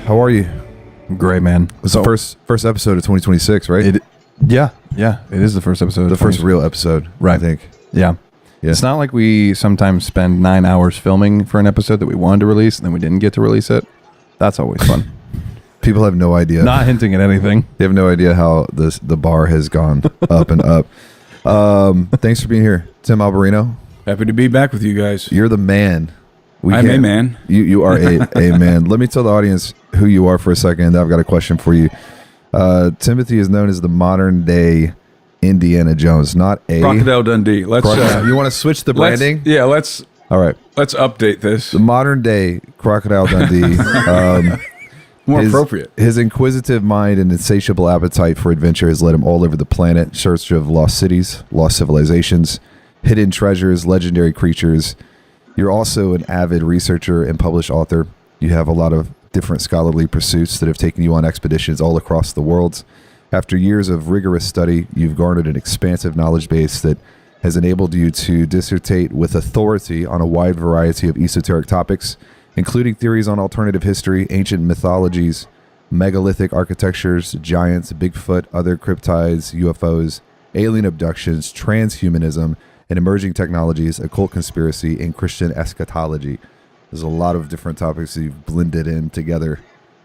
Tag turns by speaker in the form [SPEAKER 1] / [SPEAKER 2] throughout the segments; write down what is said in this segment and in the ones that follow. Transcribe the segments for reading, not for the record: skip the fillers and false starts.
[SPEAKER 1] How are you?
[SPEAKER 2] Great, man.
[SPEAKER 1] It's the first episode of 2026, right?
[SPEAKER 2] Yeah. It is the first episode.
[SPEAKER 1] The first real episode,
[SPEAKER 2] right?
[SPEAKER 1] I think.
[SPEAKER 2] Yeah. It's not like we sometimes spend 9 hours filming for an episode that we wanted to release and then we didn't get to release it. That's always fun.
[SPEAKER 1] People have no idea.
[SPEAKER 2] Not hinting at anything.
[SPEAKER 1] They have no idea how the bar has gone up and up. Thanks for being here, Tim Alberino.
[SPEAKER 3] Happy to be back with you guys.
[SPEAKER 1] You're the man.
[SPEAKER 3] I'm a man.
[SPEAKER 1] You are a man. Let me tell the audience who you are for a second. I've got a question for you. Timothy is known as the modern day Indiana Jones, not a
[SPEAKER 3] Crocodile Dundee.
[SPEAKER 1] You want to switch the branding? All right.
[SPEAKER 3] Let's update this.
[SPEAKER 1] The modern day Crocodile Dundee.
[SPEAKER 3] More appropriate.
[SPEAKER 1] His inquisitive mind and insatiable appetite for adventure has led him all over the planet in search of lost cities, lost civilizations, hidden treasures, legendary creatures. You're also an avid researcher and published author. You have a lot of different scholarly pursuits that have taken you on expeditions all across the world. After years of rigorous study, you've garnered an expansive knowledge base that has enabled you to dissertate with authority on a wide variety of esoteric topics, including theories on alternative history, ancient mythologies, megalithic architectures, giants, Bigfoot, other cryptids, UFOs, alien abductions, transhumanism, and emerging technologies, occult conspiracy, and Christian eschatology. There's a lot of different topics that you've blended in together.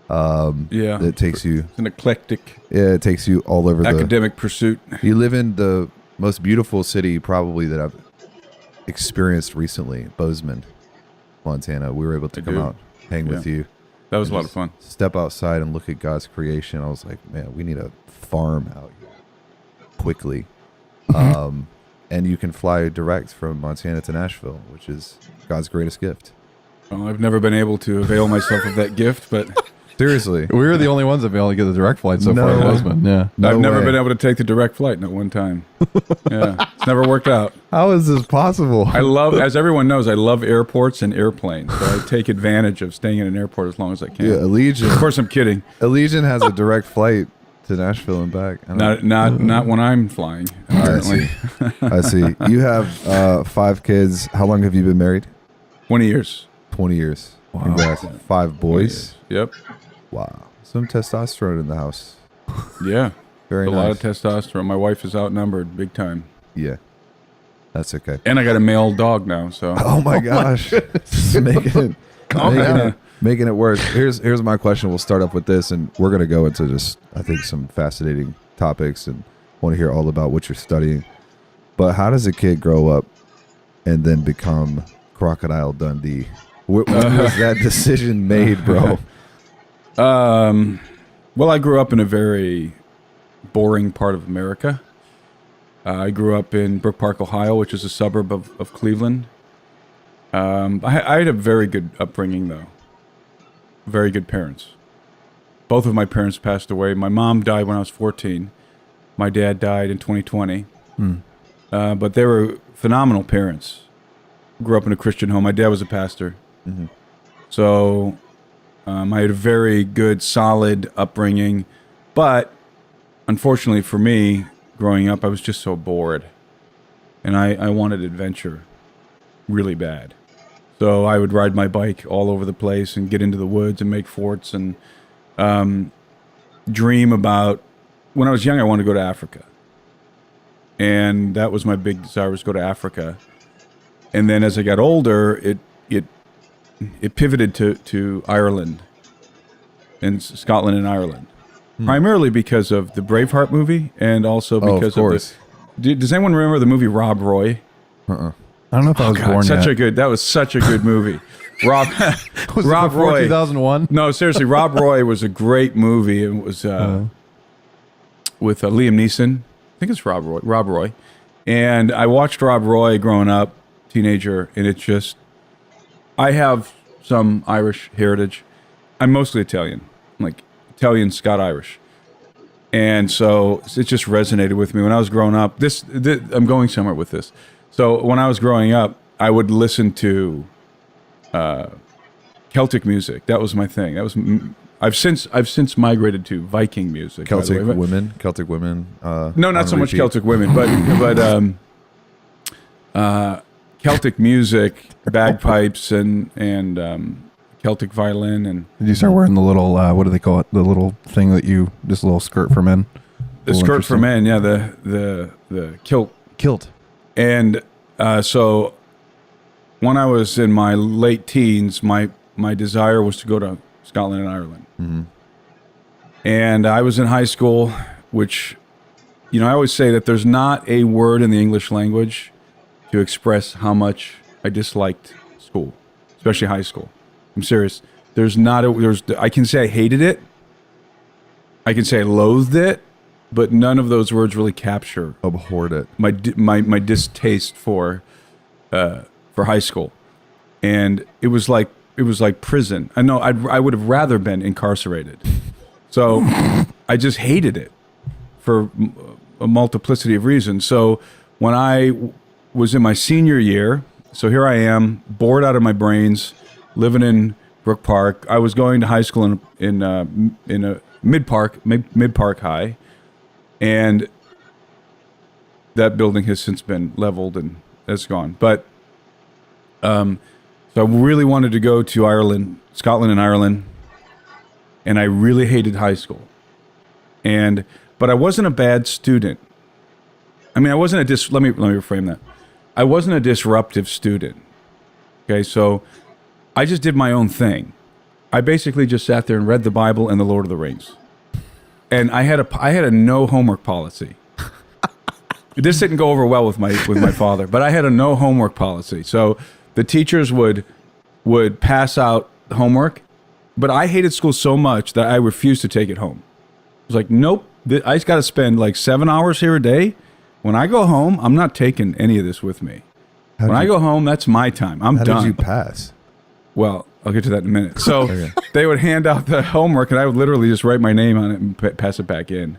[SPEAKER 1] That takes you.
[SPEAKER 3] It's an eclectic.
[SPEAKER 1] Yeah, it takes you all over
[SPEAKER 3] academic pursuit.
[SPEAKER 1] You live in the most beautiful city probably that I've experienced recently, Bozeman, Montana. We were able to come out, hang with you.
[SPEAKER 3] That was a lot of fun.
[SPEAKER 1] Step outside and look at God's creation. I was like, man, we need a farm out here quickly. And you can fly direct from Montana to Nashville, which is God's greatest gift.
[SPEAKER 3] Well, I've never been able to avail myself of that gift, but
[SPEAKER 1] seriously,
[SPEAKER 2] we were the only ones that be able to get the direct flight so far in Bozeman. Yeah,
[SPEAKER 3] I've never been able to take the direct flight, not one time. Yeah, it's never worked out.
[SPEAKER 1] How is this possible?
[SPEAKER 3] As everyone knows, I love airports and airplanes, so I take advantage of staying in an airport as long as I can.
[SPEAKER 1] Yeah, Allegiant.
[SPEAKER 3] Of course, I'm kidding.
[SPEAKER 1] Allegiant has a direct flight to Nashville and back.
[SPEAKER 3] Not when I'm flying. Apparently.
[SPEAKER 1] I see. You have 5 kids. How long have you been married?
[SPEAKER 3] 20 years.
[SPEAKER 1] 20 years. Wow. Congrats. 5 boys.
[SPEAKER 3] Yep.
[SPEAKER 1] Wow. Some testosterone in the house.
[SPEAKER 3] Yeah.
[SPEAKER 1] Very nice.
[SPEAKER 3] A lot of testosterone. My wife is outnumbered big time.
[SPEAKER 1] Yeah. That's okay.
[SPEAKER 3] And I got a male dog now, so.
[SPEAKER 1] Oh my gosh. Making it worse. Here's my question. We'll start up with this, and we're going to go into just, I think, some fascinating topics, and want to hear all about what you're studying. But how does a kid grow up and then become Crocodile Dundee? When was that decision made, bro?
[SPEAKER 3] Well, I grew up in a very boring part of America. I grew up in Brook Park, Ohio, which is a suburb of Cleveland. I had a very good upbringing, though. Very good parents. Both of my parents passed away. My mom died when I was 14. My dad died in 2020. But they were phenomenal parents. Grew up in a Christian home. My dad was a pastor. Mm-hmm. So I had a very good, solid upbringing. But unfortunately for me, growing up, I was just so bored. And I wanted adventure really bad. So I would ride my bike all over the place and get into the woods and make forts and dream about... When I was young, I wanted to go to Africa. And that was my big desire, was to go to Africa. And then as I got older, it pivoted to Ireland and Scotland and Ireland. Primarily because of the Braveheart movie and also because of does anyone remember the movie Rob Roy?
[SPEAKER 2] I don't know if I was born yet.
[SPEAKER 3] That was such a good movie. Rob Roy.
[SPEAKER 2] 2001?
[SPEAKER 3] No, seriously, Rob Roy was a great movie. It was with Liam Neeson. I think it's Rob Roy. And I watched Rob Roy growing up, teenager, and it just... I have some Irish heritage. I'm mostly Italian, like Italian, Scot-Irish. And so it just resonated with me when I was growing up. This I'm going somewhere with this. So when I was growing up, I would listen to Celtic music. That was my thing. I've since migrated to Viking music.
[SPEAKER 1] Celtic women.
[SPEAKER 3] No, not so much Celtic women, but Celtic music, bagpipes, and Celtic violin, and
[SPEAKER 2] Did you start wearing the little, what do they call it? The little thing that this little skirt for men?
[SPEAKER 3] the skirt for men. Yeah, the kilt.
[SPEAKER 2] Kilt.
[SPEAKER 3] And so when I was in my late teens, my desire was to go to Scotland and Ireland.
[SPEAKER 1] Mm-hmm.
[SPEAKER 3] And I was in high school, which, I always say that there's not a word in the English language to express how much I disliked school, especially high school. I'm serious. I can say I hated it. I can say I loathed it, but none of those words really capture
[SPEAKER 1] Abhorred it.
[SPEAKER 3] my distaste for high school. And it was like prison. I know I would have rather been incarcerated. So I just hated it for a multiplicity of reasons. So when I was in my senior year, so here I am, bored out of my brains, living in Brook Park. I was going to high school in a Mid Park High, and that building has since been leveled and it's gone. But so I really wanted to go to Ireland, Scotland and Ireland, and I really hated high school. But I wasn't a bad student. I mean, I wasn't let me reframe that. I wasn't a disruptive student. Okay, so I just did my own thing. I basically just sat there and read the Bible and the Lord of the Rings. And I had a no homework policy. This didn't go over well with my father, but I had a no homework policy. So the teachers would pass out homework, but I hated school so much that I refused to take it home. I was like, nope, I just got to spend like 7 hours here a day. When I go home, I'm not taking any of this with me. When I go home, that's my time. I'm done.
[SPEAKER 1] How did you pass?
[SPEAKER 3] Well, I'll get to that in a minute. So They would hand out the homework, and I would literally just write my name on it and pass it back in.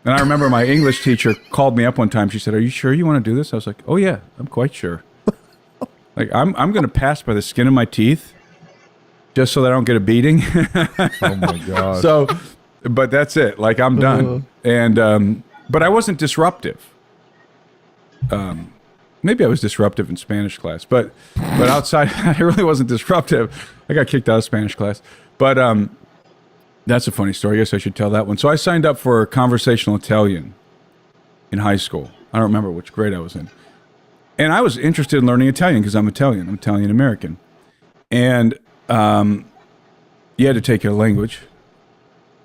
[SPEAKER 3] And I remember my English teacher called me up one time. She said, "Are you sure you want to do this?" I was like, "Oh yeah, I'm quite sure." Like I'm going to pass by the skin of my teeth, just so that I don't get a beating.
[SPEAKER 1] Oh my god.
[SPEAKER 3] So, but that's it. Like I'm done. And but I wasn't disruptive. Maybe I was disruptive in Spanish class, but outside, I really wasn't disruptive. I got kicked out of Spanish class. But that's a funny story. I guess I should tell that one. So I signed up for conversational Italian in high school. I don't remember which grade I was in. And I was interested in learning Italian because I'm Italian. I'm Italian American. And you had to take your language.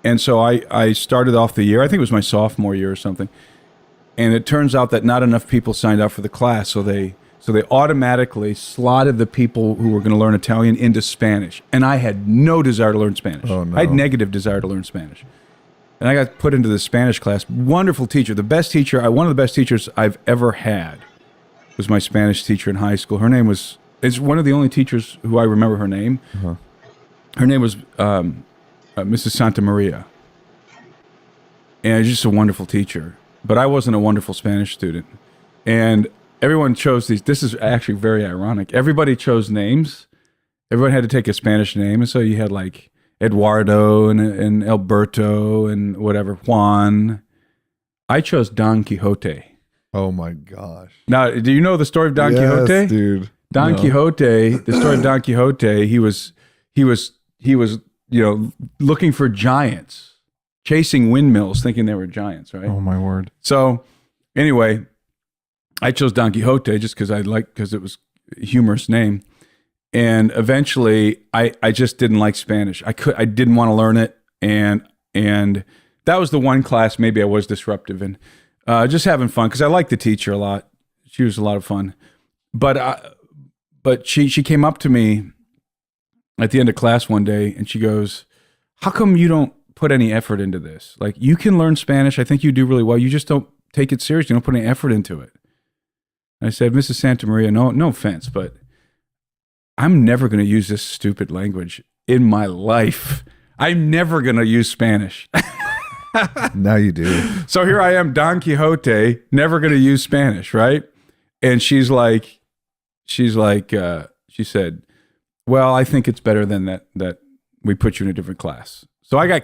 [SPEAKER 3] And so I started off the year, I think it was my sophomore year or something. And it turns out that not enough people signed up for the class, so they automatically slotted the people who were going to learn Italian into Spanish. And I had no desire to learn Spanish.
[SPEAKER 1] Oh, no.
[SPEAKER 3] I had negative desire to learn Spanish. And I got put into the Spanish class. Wonderful teacher. The best teacher, one of the best teachers I've ever had was my Spanish teacher in high school. Her name was, it's one of the only teachers who I remember her name. Uh-huh. Her name was Mrs. Santa Maria. And just a wonderful teacher. But I wasn't a wonderful Spanish student. And everyone chose these. This is actually very ironic. Everybody chose names. Everyone had to take a Spanish name. And so you had like Eduardo and Alberto and whatever, Juan. I chose Don Quixote.
[SPEAKER 1] Oh my gosh.
[SPEAKER 3] Now, do you know the story of Don Quixote?
[SPEAKER 1] Dude.
[SPEAKER 3] Don Quixote, the story of Don Quixote, he was, looking for giants. Chasing windmills, thinking they were giants, right?
[SPEAKER 2] Oh my word!
[SPEAKER 3] So, anyway, I chose Don Quixote just because because it was a humorous name, and eventually, I just didn't like Spanish. I didn't want to learn it, and that was the one class maybe I was disruptive in, just having fun because I liked the teacher a lot. She was a lot of fun, but she came up to me at the end of class one day, and she goes, "How come you don't put any effort into this? Like, you can learn Spanish. I think you do really well. You just don't take it seriously. You don't put any effort into it." And I said, "Mrs. Santa Maria, no offense, but I'm never going to use this stupid language in my life. I'm never going to use Spanish."
[SPEAKER 1] Now you do.
[SPEAKER 3] So here I am, Don Quixote, never going to use Spanish, right? And she said, "Well, I think it's better than that we put you in a different class." So I got,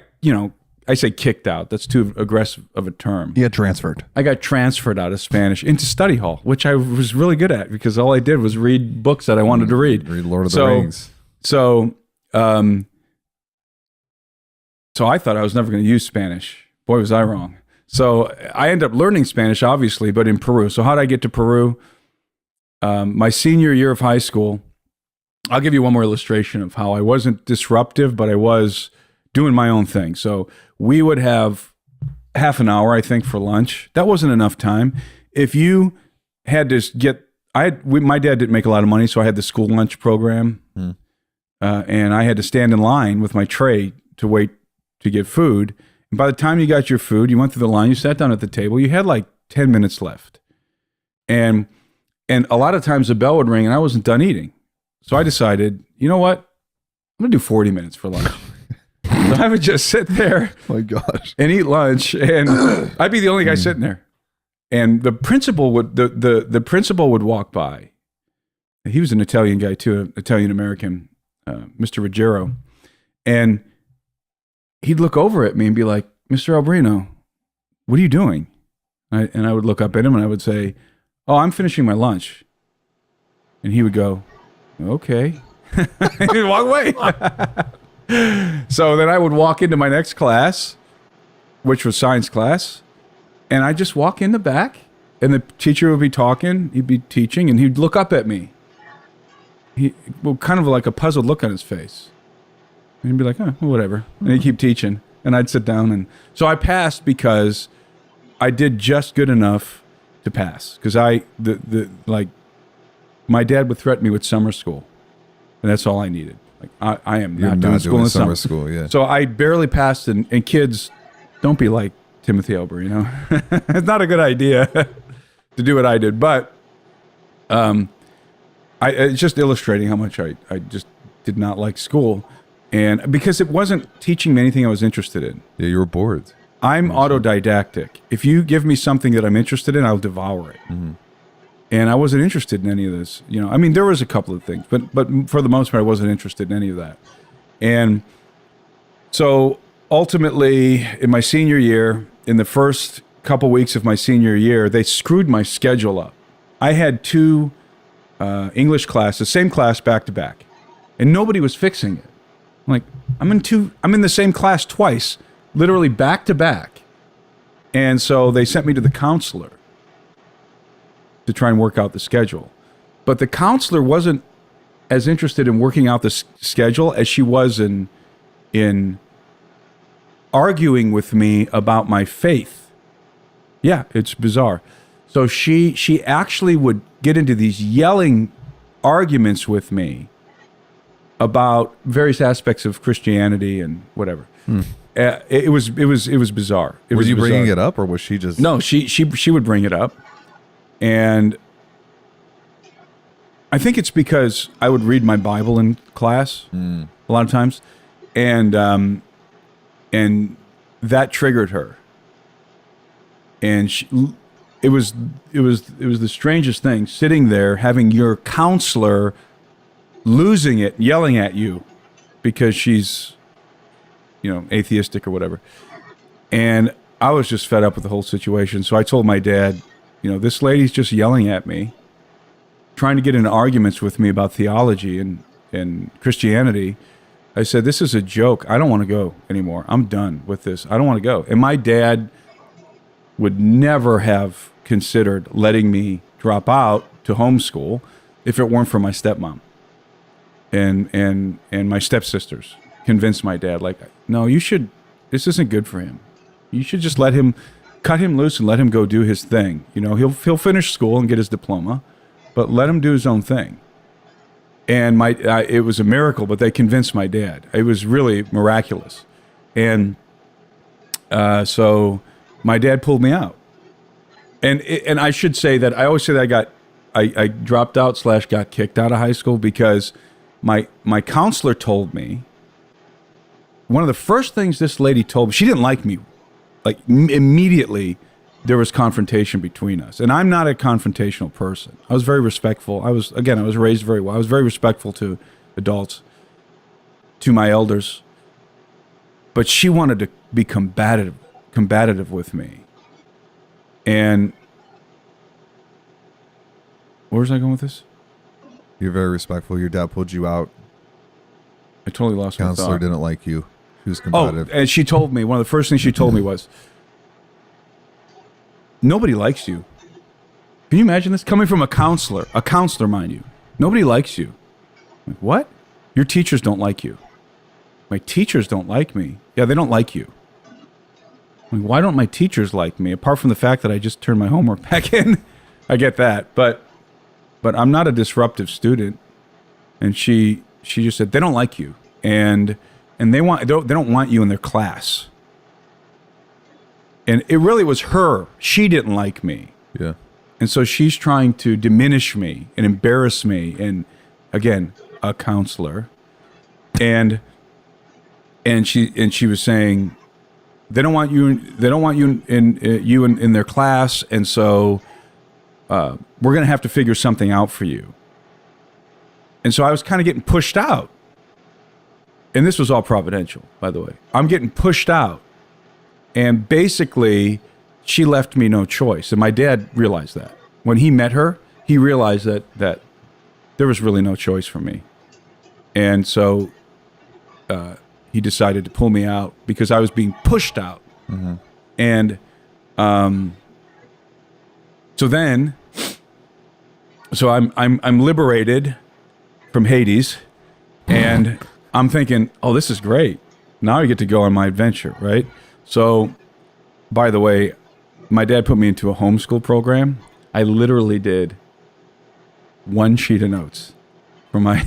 [SPEAKER 3] I say kicked out. That's too aggressive of a term.
[SPEAKER 2] You got transferred.
[SPEAKER 3] I got transferred out of Spanish into study hall, which I was really good at because all I did was read books that I wanted to read.
[SPEAKER 1] Read Lord of the Rings.
[SPEAKER 3] So So I thought I was never going to use Spanish. Boy, was I wrong. So I ended up learning Spanish, obviously, but in Peru. So how did I get to Peru? My senior year of high school, I'll give you one more illustration of how I wasn't disruptive, but I was doing my own thing. So we would have half an hour, I think, for lunch. That wasn't enough time. If you had to my dad didn't make a lot of money, so I had the school lunch program, and I had to stand in line with my tray to wait to get food. And by the time you got your food, you went through the line, you sat down at the table, you had like 10 minutes left. And a lot of times the bell would ring and I wasn't done eating. So I decided, you know what? I'm going to do 40 minutes for lunch. So I would just sit there
[SPEAKER 1] My gosh.
[SPEAKER 3] and eat lunch, and I'd be the only guy sitting there. And the principal would the principal would walk by. He was an Italian guy too, Italian American, Mr. Ruggiero. And he'd look over at me and be like, "Mr. Albrino, what are you doing?" And I would look up at him and I would say, "Oh, I'm finishing my lunch." And he would go, "Okay." And he'd walk away. So then I would walk into my next class, which was science class, and I'd just walk in the back, and the teacher would be talking, he'd be teaching, and he'd look up at me. Kind of like a puzzled look on his face. And he'd be like, "Oh, whatever." And he'd keep teaching, and I'd sit down. And so I passed because I did just good enough to pass. Because my dad would threaten me with summer school, and that's all I needed. Like I am
[SPEAKER 1] You're
[SPEAKER 3] not doing school in the summer.
[SPEAKER 1] school, yeah.
[SPEAKER 3] So I barely passed, and kids, don't be like Timothy Albrino. It's not a good idea to do what I did, but it's just illustrating how much I just did not like school, and because it wasn't teaching me anything I was interested in.
[SPEAKER 1] Yeah, you were bored.
[SPEAKER 3] I'm autodidactic. If you give me something that I'm interested in, I'll devour it.
[SPEAKER 1] Mm-hmm.
[SPEAKER 3] And I wasn't interested in any of this. I mean, there was a couple of things, but for the most part, I wasn't interested in any of that. And so ultimately, in my senior year, in the first couple weeks of my senior year, they screwed my schedule up. I had two English classes, same class back to back, and nobody was fixing it. I'm like, I'm in the same class twice, literally back to back. And so they sent me to the counselor to try and work out the schedule. But the counselor wasn't as interested in working out the schedule as she was in arguing with me about my faith. Yeah, it's bizarre. So she actually would get into these yelling arguments with me about various aspects of Christianity and whatever. It was bizarre.
[SPEAKER 1] Were you bringing it up, or was she just?
[SPEAKER 3] No, she would bring it up. And I think it's because I would read my Bible in class a lot of times, and that triggered her. And it was the strangest thing, sitting there having your counselor losing it, yelling at you because she's atheistic or whatever. And I was just fed up with the whole situation. So I told my dad, this lady's just yelling at me, trying to get into arguments with me about theology and Christianity. I said, "This is a joke. I don't want to go anymore. I'm done with this. I don't want to go." And my dad would never have considered letting me drop out to homeschool if it weren't for my stepmom and my stepsisters convinced my dad, like, "No, this isn't good for him. You should just cut him loose and let him go do his thing. He'll finish school and get his diploma, but let him do his own thing." And it was a miracle, but they convinced my dad. It was really miraculous. And so my dad pulled me out. And I should say that I always say that I dropped out / got kicked out of high school because my counselor told me, one of the first things this lady told me, she didn't like me. Like immediately there was confrontation between us. And I'm not a confrontational person. I was very respectful. I was raised very well. I was very respectful to adults, to my elders. But she wanted to be combative with me. And where was I going with this?
[SPEAKER 1] You're very respectful. Your dad pulled you out.
[SPEAKER 3] I totally lost my
[SPEAKER 1] Counselor
[SPEAKER 3] thought.
[SPEAKER 1] didn't like you. She was
[SPEAKER 3] Oh,
[SPEAKER 1] combative.
[SPEAKER 3] and she told me, one of the first things she told me was, nobody likes you. Can you imagine this? Coming from a counselor, mind you. Nobody likes you. I'm like, what? Your teachers don't like you. My teachers don't like me. Yeah, they don't like you. I'm like, why don't my teachers like me? Apart from the fact that I just turned my homework back in. I get that. But I'm not a disruptive student. And she just said, they don't like you. And they don't want you in their class. And it really was her. She didn't like me.
[SPEAKER 1] Yeah.
[SPEAKER 3] And so she's trying to diminish me and embarrass me. And again, a counselor. And she was saying, they don't want you in their class. And so we're going to have to figure something out for you. And so I was kind of getting pushed out. And this was all providential, by the way. I'm getting pushed out. And basically, she left me no choice. And my dad realized that. When he met her, he realized that there was really no choice for me. And so he decided to pull me out because I was being pushed out. Mm-hmm. And so I'm liberated from Hades, and I'm thinking, oh, this is great. Now I get to go on my adventure, right? So, by the way, my dad put me into a homeschool program. I literally did one sheet of notes for my...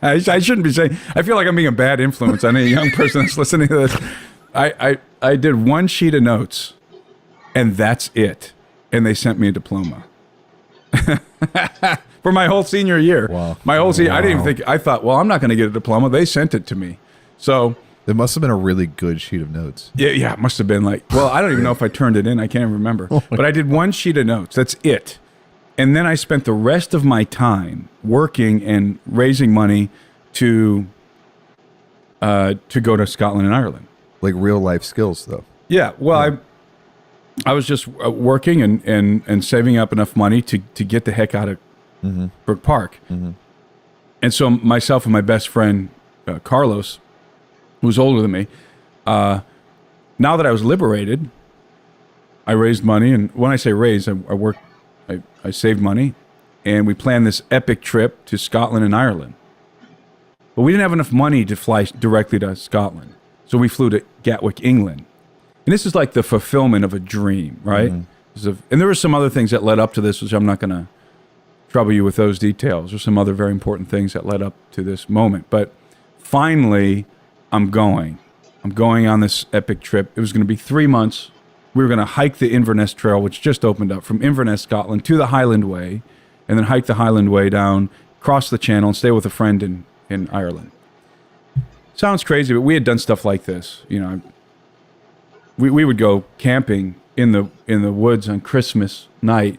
[SPEAKER 3] I shouldn't be saying... I feel like I'm being a bad influence on any young person that's listening to this. I did one sheet of notes, and that's it. And they sent me a diploma. For my whole senior year.
[SPEAKER 1] Wow.
[SPEAKER 3] My whole senior... I didn't even think... I thought, well, I'm not going to get a diploma. They sent it to me. So...
[SPEAKER 1] It must have been a really good sheet of notes.
[SPEAKER 3] Yeah, it must have been like, well, I don't even know if I turned it in. I can't even remember. But I did one sheet of notes. That's it. And then I spent the rest of my time working and raising money to go to Scotland and Ireland.
[SPEAKER 1] Like real life skills, though.
[SPEAKER 3] Yeah, well, I was just working and saving up enough money to get the heck out of Brook Park. Mm-hmm. And so myself and my best friend, Carlos, who's older than me, now that I was liberated, I raised money. And when I say raised, I saved money. And we planned this epic trip to Scotland and Ireland. But we didn't have enough money to fly directly to Scotland. So we flew to Gatwick, England. And this is like the fulfillment of a dream, right? Mm-hmm. And there were some other things that led up to this, which I'm not going to trouble you with those details. There's some other very important things that led up to this moment. But finally... I'm going on this epic trip. It was going to be 3 months. We were going to hike the Inverness Trail, which just opened up from Inverness, Scotland, to the Highland Way, and then hike the Highland Way down, cross the Channel, and stay with a friend in Ireland. Sounds crazy, but we had done stuff like this. You know, we would go camping in the woods on Christmas night,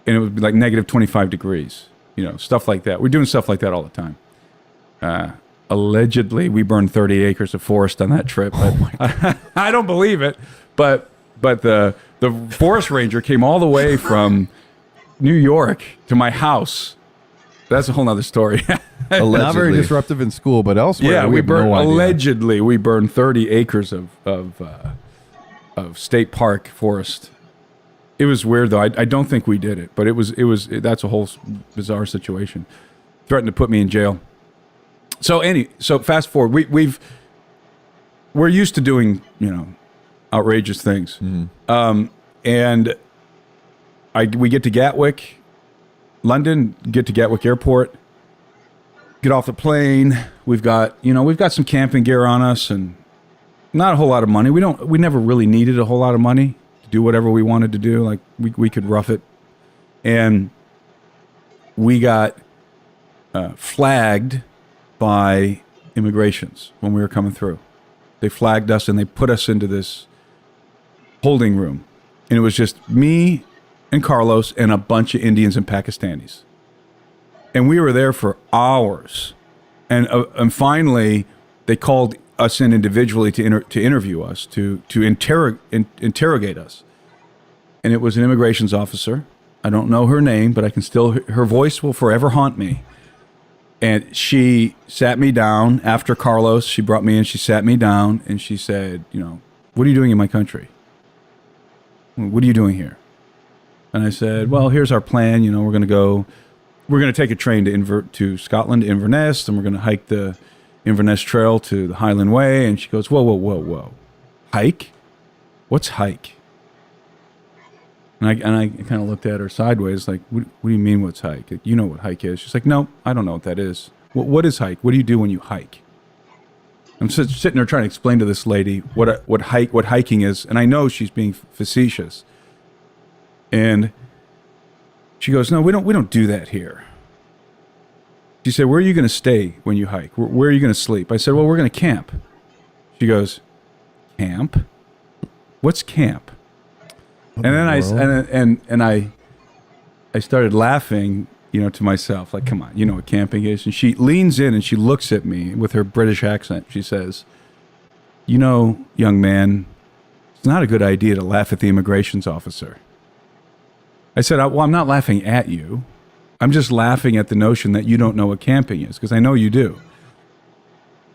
[SPEAKER 3] and it would be like negative 25 degrees. You know, stuff like that. We're doing stuff like that all the time. Allegedly, we burned 30 acres of forest on that trip. But I don't believe it. But the forest ranger came all the way from New York to my house. That's a whole nother story.
[SPEAKER 2] Not very disruptive in school, but elsewhere.
[SPEAKER 3] Yeah, we burned.
[SPEAKER 2] No idea.
[SPEAKER 3] Allegedly, we burned 30 acres of state park forest. It was weird though. I don't think we did it, but it was. That's a whole bizarre situation. Threatened to put me in jail. So fast forward, we're used to doing, you know, outrageous things. Mm-hmm. And we get to Gatwick, London, get to Gatwick Airport, get off the plane. We've got some camping gear on us and not a whole lot of money. We never really needed a whole lot of money to do whatever we wanted to do. Like we could rough it. And we got flagged by immigrations when we were coming through. They flagged us and they put us into this holding room. And it was just me and Carlos and a bunch of Indians and Pakistanis. And we were there for hours. And finally, they called us in individually to interview us, to interrogate us. And it was an immigrations officer. I don't know her name, but I can still... Her voice will forever haunt me. And she sat me down after Carlos. She brought me in. She sat me down and she said, what are you doing in my country? What are you doing here? And I said, well, here's our plan. We're going to take a train to Scotland, to Inverness, and we're going to hike the Inverness Trail to the Highland Way. And she goes, whoa. Hike? What's hike? And I kind of looked at her sideways, like, what do you mean what's hike? You know what hike is. She's like, no, I don't know what that is. What is hike? What do you do when you hike? I'm sitting there trying to explain to this lady what hiking is, and I know she's being facetious. And she goes, no, we don't do that here. She said, where are you going to stay when you hike? Where are you going to sleep? I said, well, we're going to camp. She goes, camp? What's camp? And then I started laughing, to myself, like, come on, you know what camping is? And she leans in and she looks at me with her British accent. She says, young man, it's not a good idea to laugh at the immigrations officer. I said, well, I'm not laughing at you. I'm just laughing at the notion that you don't know what camping is, because I know you do.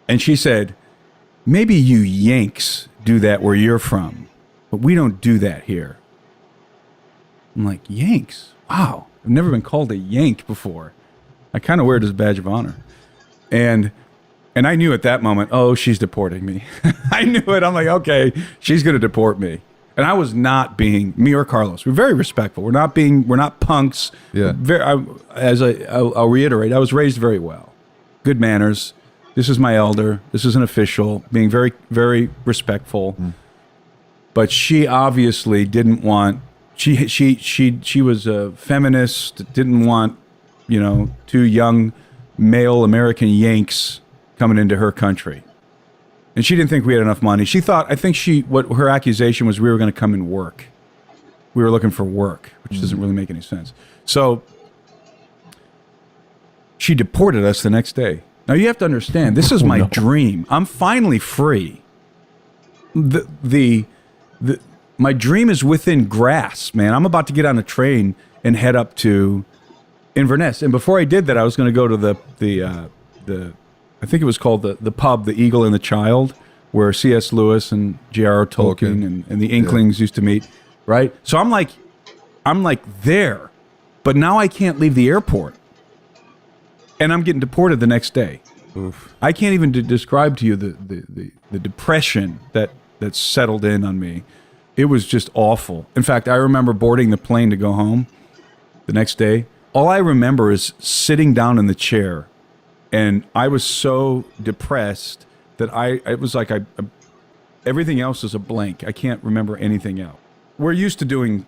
[SPEAKER 3] And she said, maybe you Yanks do that where you're from, but we don't do that here. I'm like, Yanks? Wow. I've never been called a Yank before. I kind of wear it as a badge of honor. And I knew at that moment, oh, she's deporting me. I knew it. I'm like, okay, she's going to deport me. And I was not being, me or Carlos, we're very respectful. We're not punks.
[SPEAKER 1] Yeah.
[SPEAKER 3] I'll reiterate, I was raised very well. Good manners. This is my elder. This is an official. Being very, very respectful. But she obviously didn't want, she was a feminist, didn't want, two young male American Yanks coming into her country. And she didn't think we had enough money. What her accusation was, we were going to come and work. We were looking for work, which doesn't really make any sense. So she deported us the next day. Now you have to understand, this is my dream. I'm finally free. My dream is within grasp, man. I'm about to get on a train and head up to Inverness. And before I did that, I was going to go to the I think it was called the pub, the Eagle and the Child, where C.S. Lewis and J.R.R. Tolkien and the Inklings used to meet, right? So I'm like there, but now I can't leave the airport, and I'm getting deported the next day.
[SPEAKER 1] Oof.
[SPEAKER 3] I can't even describe to you the depression that settled in on me. It was just awful. In fact, I remember boarding the plane to go home the next day. All I remember is sitting down in the chair, and I was so depressed that it was like everything else is a blank. I can't remember anything else. We're used to doing,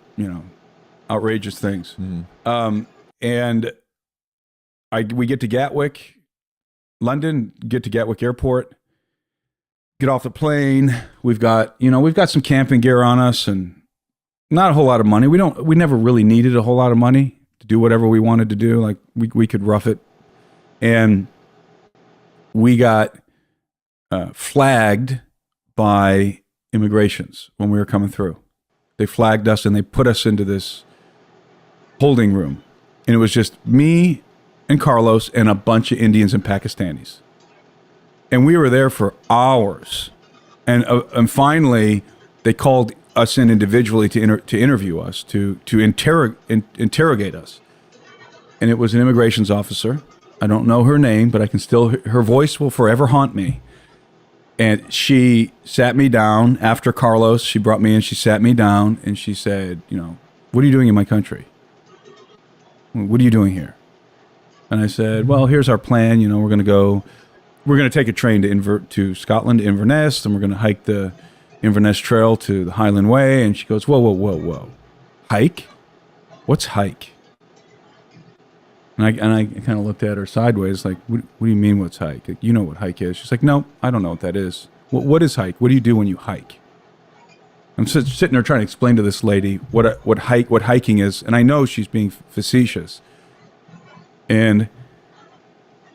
[SPEAKER 3] outrageous things. And we get to Gatwick, London, get to Gatwick Airport, get off the plane. We've got some camping gear on us and not a whole lot of money. We never really needed a whole lot of money to do whatever we wanted to do. Like we could rough it. And we got flagged by immigrations when we were coming through. They flagged us and they put us into this holding room. And it was just me and Carlos and a bunch of Indians and Pakistanis. And we were there for hours. And finally, they called us in individually to interview us, to interrogate us. And it was an immigrations officer. I don't know her name, but I can still, her voice will forever haunt me. And she sat me down after Carlos. She brought me in. She sat me down and she said, what are you doing in my country? What are you doing here? And I said, well, here's our plan. We're going to take a train to Scotland, to Inverness, and we're going to hike the Inverness Trail to the Highland Way. And she goes, whoa. Hike? What's hike? And I kind of looked at her sideways, like, what do you mean what's hike? Like, you know what hike is. She's like, no, I don't know what that is. What is hike? What do you do when you hike? I'm sitting there trying to explain to this lady what hiking is, and I know she's being facetious. And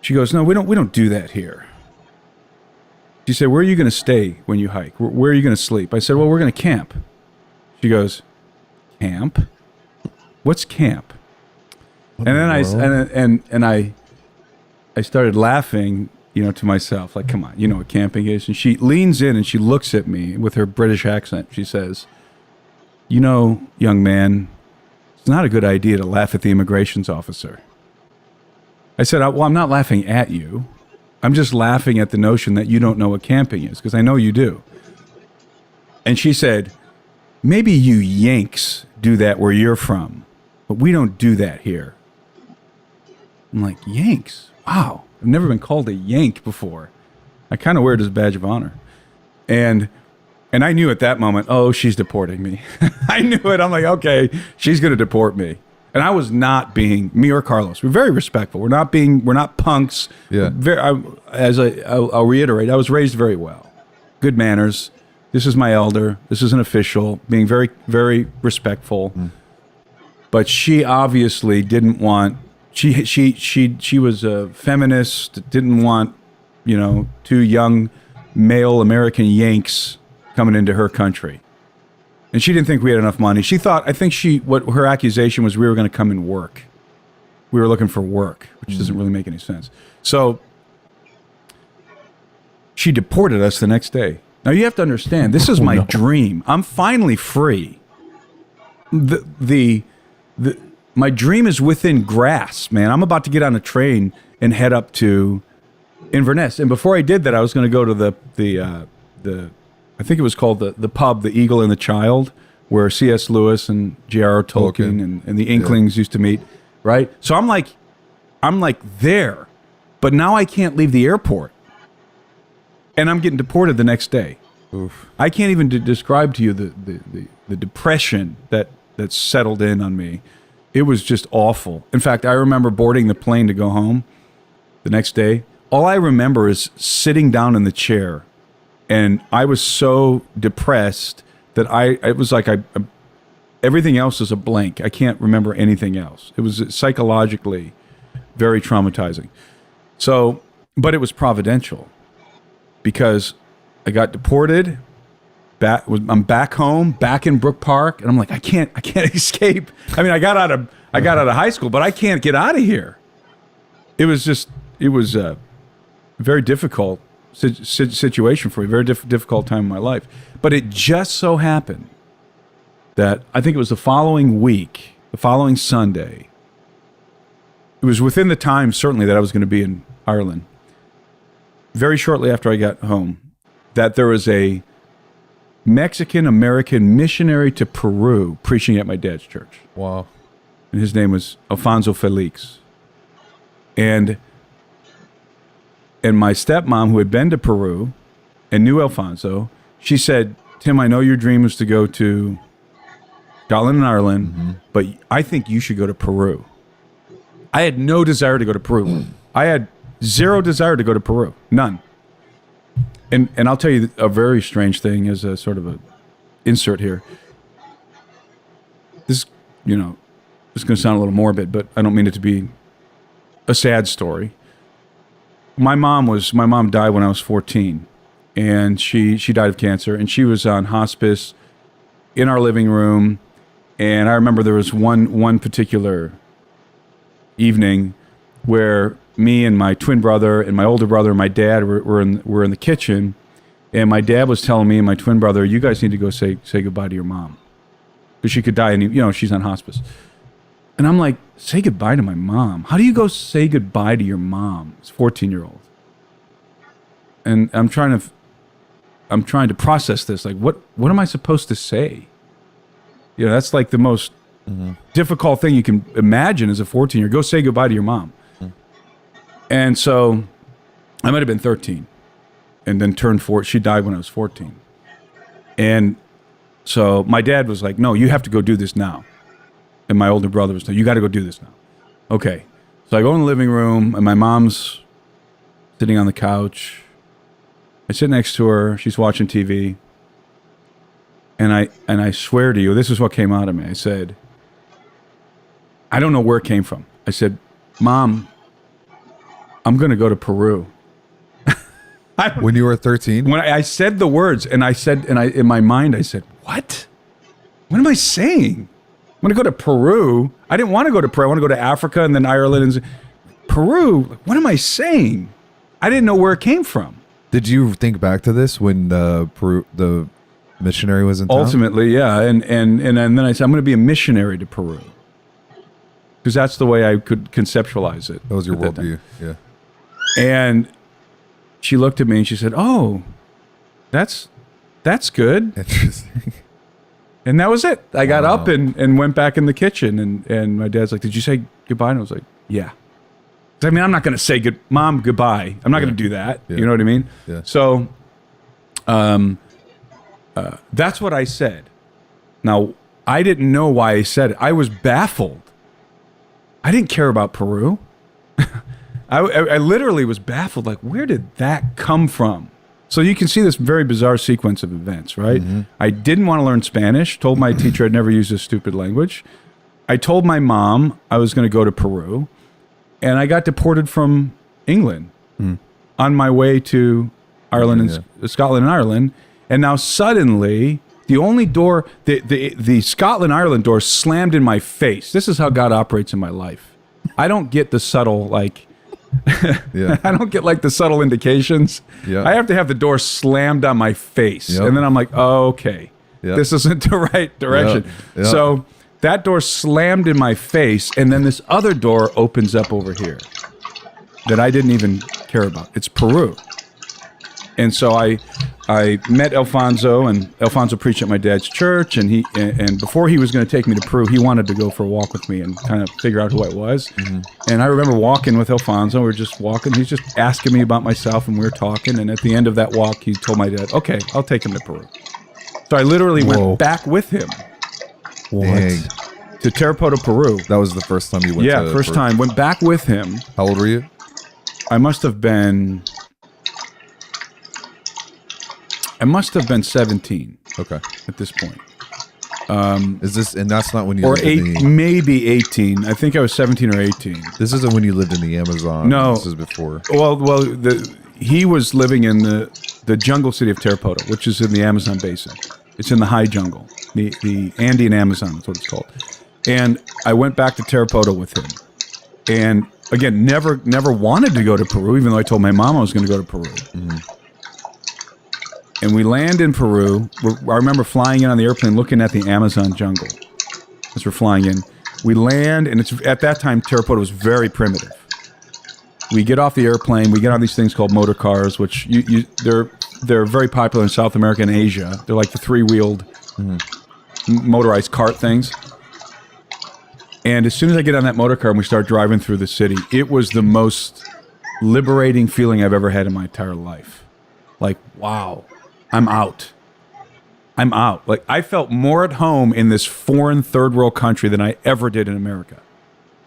[SPEAKER 3] she goes, no, we don't do that here. She said, where are you going to stay when you hike? Where are you going to sleep? I said, well, we're going to camp. She goes, camp? What's camp? And then I started laughing, to myself, like, come on, you know what camping is? And she leans in and she looks at me with her British accent. She says, young man, it's not a good idea to laugh at the immigrations officer. I said, well, I'm not laughing at you. I'm just laughing at the notion that you don't know what camping is, because I know you do. And she said, maybe you Yanks do that where you're from, but we don't do that here. I'm like, Yanks? Wow. I've never been called a Yank before. I kind of wear it as a badge of honor. And I knew at that moment, oh, she's deporting me. I knew it. I'm like, okay, she's going to deport me. And I was not being, me or Carlos, we're very respectful. We're not punks.
[SPEAKER 1] Yeah.
[SPEAKER 3] I'll reiterate, I was raised very well. Good manners. This is my elder. This is an official. Being very, very respectful. But she obviously didn't want, she was a feminist, didn't want, two young male American Yanks coming into her country. And she didn't think we had enough money. What her accusation was, we were going to come and work. We were looking for work, which doesn't really make any sense. So she deported us the next day. Now you have to understand, this is my dream. I'm finally free. My dream is within grasp, man. I'm about to get on a train and head up to Inverness. And before I did that, I was going to go to the I think it was called the pub, the Eagle and the Child, where C.S. Lewis and J.R.R. Tolkien and the Inklings used to meet, right? So I'm like there, but now I can't leave the airport, and I'm getting deported the next day.
[SPEAKER 1] Oof.
[SPEAKER 3] I can't even describe to you the depression that settled in on me. It was just awful. In fact, I remember boarding the plane to go home the next day. All I remember is sitting down in the chair. And I was so depressed that it was like everything else is a blank. I can't remember anything else. It was psychologically very traumatizing. So, but it was providential because I got deported. I'm back home, back in Brook Park, and I'm like, I can't escape. I mean, I got out of high school, but I can't get out of here. It was very difficult situation for me, very difficult time in my life. But it just so happened that I think it was the following Sunday, it was within the time certainly that I was going to be in Ireland, very shortly after I got home, that there was a Mexican-American missionary to Peru preaching at my dad's church.
[SPEAKER 1] Wow.
[SPEAKER 3] And his name was Alfonso Felix. And my stepmom, who had been to Peru and knew Alfonso, she said, Tim, I know your dream is to go to Scotland and Ireland, but I think you should go to Peru. I had no desire to go to Peru. I had zero desire to go to Peru. None. And I'll tell you a very strange thing as a sort of a insert here. This, it's going to sound a little morbid, but I don't mean it to be a sad story. My mom died when I was 14, and she died of cancer, and she was on hospice in our living room. And I remember there was one particular evening where me and my twin brother and my older brother and my dad were in the kitchen, and my dad was telling me and my twin brother, you guys need to go say goodbye to your mom, because she could die, and she's on hospice. And I'm like, say goodbye to my mom? How do you go say goodbye to your mom? It's a 14-year-old. And I'm trying to process this. Like, what am I supposed to say? That's like the most difficult thing you can imagine as a 14-year-old. Go say goodbye to your mom. And so I might have been 13 and then turned 4. She died when I was 14. And so my dad was like, no, you have to go do this now. And my older brother was like, you got to go do this now. Okay. So I go in the living room, and my mom's sitting on the couch. I sit next to her. She's watching TV. And I swear to you, this is what came out of me. I said, I don't know where it came from. I said, Mom, I'm going to go to Peru.
[SPEAKER 1] When you were 13?
[SPEAKER 3] When I said the words, and in my mind, I said, what? What am I saying? I'm going to go to Peru. I didn't want to go to Peru. I want to go to Africa and then Ireland. Peru, what am I saying? I didn't know where it came from.
[SPEAKER 1] Did you think back to this when the missionary was in town?
[SPEAKER 3] Ultimately, yeah. And then I said, I'm going to be a missionary to Peru. Because that's the way I could conceptualize it.
[SPEAKER 1] That was your
[SPEAKER 3] at that
[SPEAKER 1] worldview,
[SPEAKER 3] time.
[SPEAKER 1] yeah.
[SPEAKER 3] And she looked at me and she said, oh, that's good.
[SPEAKER 1] Interesting.
[SPEAKER 3] And that was it. I got
[SPEAKER 1] Wow.
[SPEAKER 3] up and went back in the kitchen. And my dad's like, did you say goodbye? And I was like, yeah. I mean, I'm not going to say Mom, goodbye. I'm not going to do that.
[SPEAKER 1] Yeah.
[SPEAKER 3] You know what I mean?
[SPEAKER 1] Yeah.
[SPEAKER 3] So that's what I said. Now, I didn't know why I said it. I was baffled. I didn't care about Peru. I literally was baffled. Like, where did that come from? So you can see this very bizarre sequence of events, right?
[SPEAKER 1] Mm-hmm.
[SPEAKER 3] I didn't want to learn Spanish. Told my teacher I'd never use this stupid language. I told my mom I was going to go to Peru. And I got deported from England on my way to Ireland and Scotland and Ireland. And now suddenly, the only door, the Scotland-Ireland door slammed in my face. This is how God operates in my life. I don't get the subtle, like,
[SPEAKER 1] Yeah.
[SPEAKER 3] I don't get like the subtle indications.
[SPEAKER 1] Yeah.
[SPEAKER 3] I have to have the door slammed on my face.
[SPEAKER 1] Yep.
[SPEAKER 3] And then I'm like, oh, okay,
[SPEAKER 1] Yep.
[SPEAKER 3] this isn't the right direction.
[SPEAKER 1] Yep.
[SPEAKER 3] So that door slammed in my face, and then this other door opens up over here that I didn't even care about. It's Peru. And so I met Alfonso, and Alfonso preached at my dad's church, and and before he was going to take me to Peru, he wanted to go for a walk with me and kind of figure out who I was. Mm-hmm. And I remember walking with Alfonso. We were just walking. He's just asking me about myself, and we were talking. And at the end of that walk, he told my dad, okay, I'll take him to Peru. So I literally went back with him.
[SPEAKER 1] Dang.
[SPEAKER 3] To Tarapoto, Peru.
[SPEAKER 1] That was the first time you went to
[SPEAKER 3] First
[SPEAKER 1] Peru.
[SPEAKER 3] time. Went back with him.
[SPEAKER 1] How old were you?
[SPEAKER 3] I must have been 17
[SPEAKER 1] Okay.
[SPEAKER 3] at this point.
[SPEAKER 1] Is this, and that's not when you
[SPEAKER 3] Or
[SPEAKER 1] lived in the,
[SPEAKER 3] maybe 18. I think I was 17 or 18.
[SPEAKER 1] this isn't when you lived in the Amazon.
[SPEAKER 3] No.
[SPEAKER 1] This is before.
[SPEAKER 3] Well, he was living in the jungle city of Tarapoto, which is in the Amazon basin. It's in the high jungle, the Andean Amazon is what it's called. And I went back to Tarapoto with him. And again, never wanted to go to Peru, even though I told my mom I was going to go to Peru. Mm-hmm. And we land in Peru. I remember flying in on the airplane, looking at the Amazon jungle as we're flying in. We land, and it's at that time, Tarapoto was very primitive. We get off the airplane. We get on these things called motor cars, which they're very popular in South America and Asia. They're like the three-wheeled motorized cart things. And as soon as I get on that motor car and we start driving through the city, it was the most liberating feeling I've ever had in my entire life. Like, wow, I'm out. I'm out. Like, I felt more at home in this foreign third world country than I ever did in America,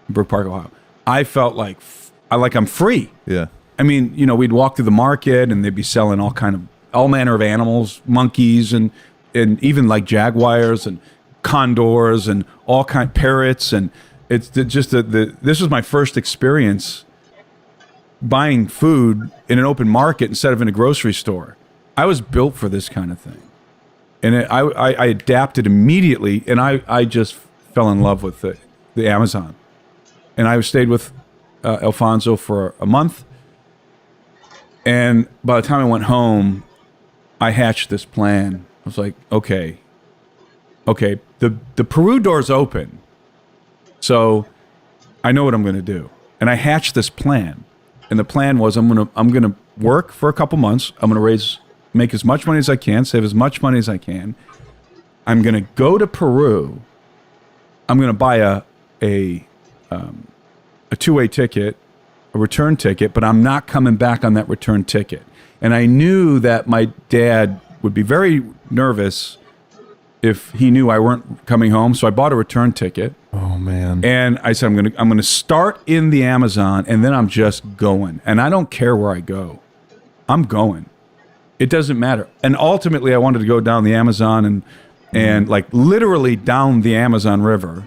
[SPEAKER 3] in Brook Park, Ohio. I felt like I'm free.
[SPEAKER 1] Yeah.
[SPEAKER 3] I mean, you know, we'd walk through the market and they'd be selling all manner of animals, monkeys, and even like jaguars and condors and all kind parrots. And it's just this was my first experience buying food in an open market instead of in a grocery store. I was built for this kind of thing. And I adapted immediately, and I just fell in love with the Amazon. And I stayed with Alfonso for a month. And by the time I went home, I hatched this plan. I was like, okay, the Peru door's open, so I know what I'm going to do. And I hatched this plan. And the plan was I'm gonna work for a couple months. I'm gonna make as much money as I can, save as much money as I can. I'm gonna go to Peru. I'm gonna buy a two-way ticket, a return ticket, but I'm not coming back on that return ticket. And I knew that my dad would be very nervous if he knew I weren't coming home. So I bought a return ticket.
[SPEAKER 2] Oh man.
[SPEAKER 3] And I said, I'm gonna start in the Amazon, and then I'm just going. And I don't care where I go. I'm going. It doesn't matter. And ultimately, I wanted to go down the Amazon and like literally down the Amazon River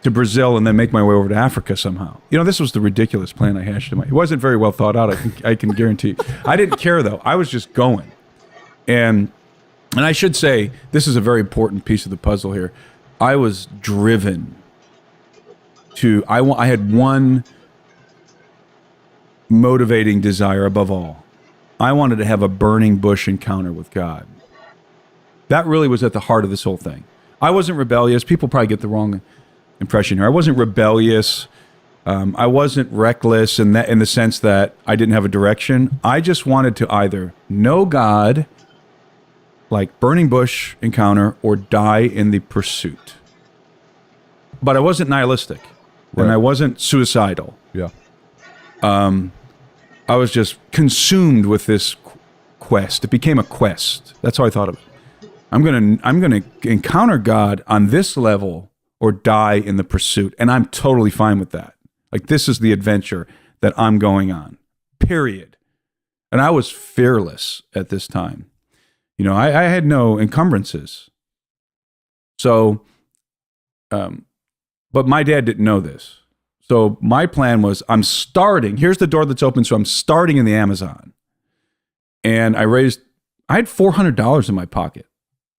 [SPEAKER 3] to Brazil, and then make my way over to Africa somehow. You know, this was the ridiculous plan I hashed in my. It wasn't very well thought out. I can guarantee. I didn't care though. I was just going. And I should say, this is a very important piece of the puzzle here. I was driven to, I had one motivating desire above all. I wanted to have a burning bush encounter with God. That really was at the heart of this whole thing. I wasn't rebellious. People probably get the wrong impression here. I wasn't rebellious. I wasn't reckless in the sense that I didn't have a direction. I just wanted to either know God, like burning bush encounter, or die in the pursuit. But I wasn't nihilistic, and I wasn't suicidal.
[SPEAKER 1] Yeah.
[SPEAKER 3] I was just consumed with this quest. It became a quest. That's how I thought of it. I'm gonna encounter God on this level or die in the pursuit, and I'm totally fine with that. Like, this is the adventure that I'm going on. Period. And I was fearless at this time. You know, I had no encumbrances. So, but my dad didn't know this. So my plan was, here's the door that's open, so I'm starting in the Amazon. And I had $400 in my pocket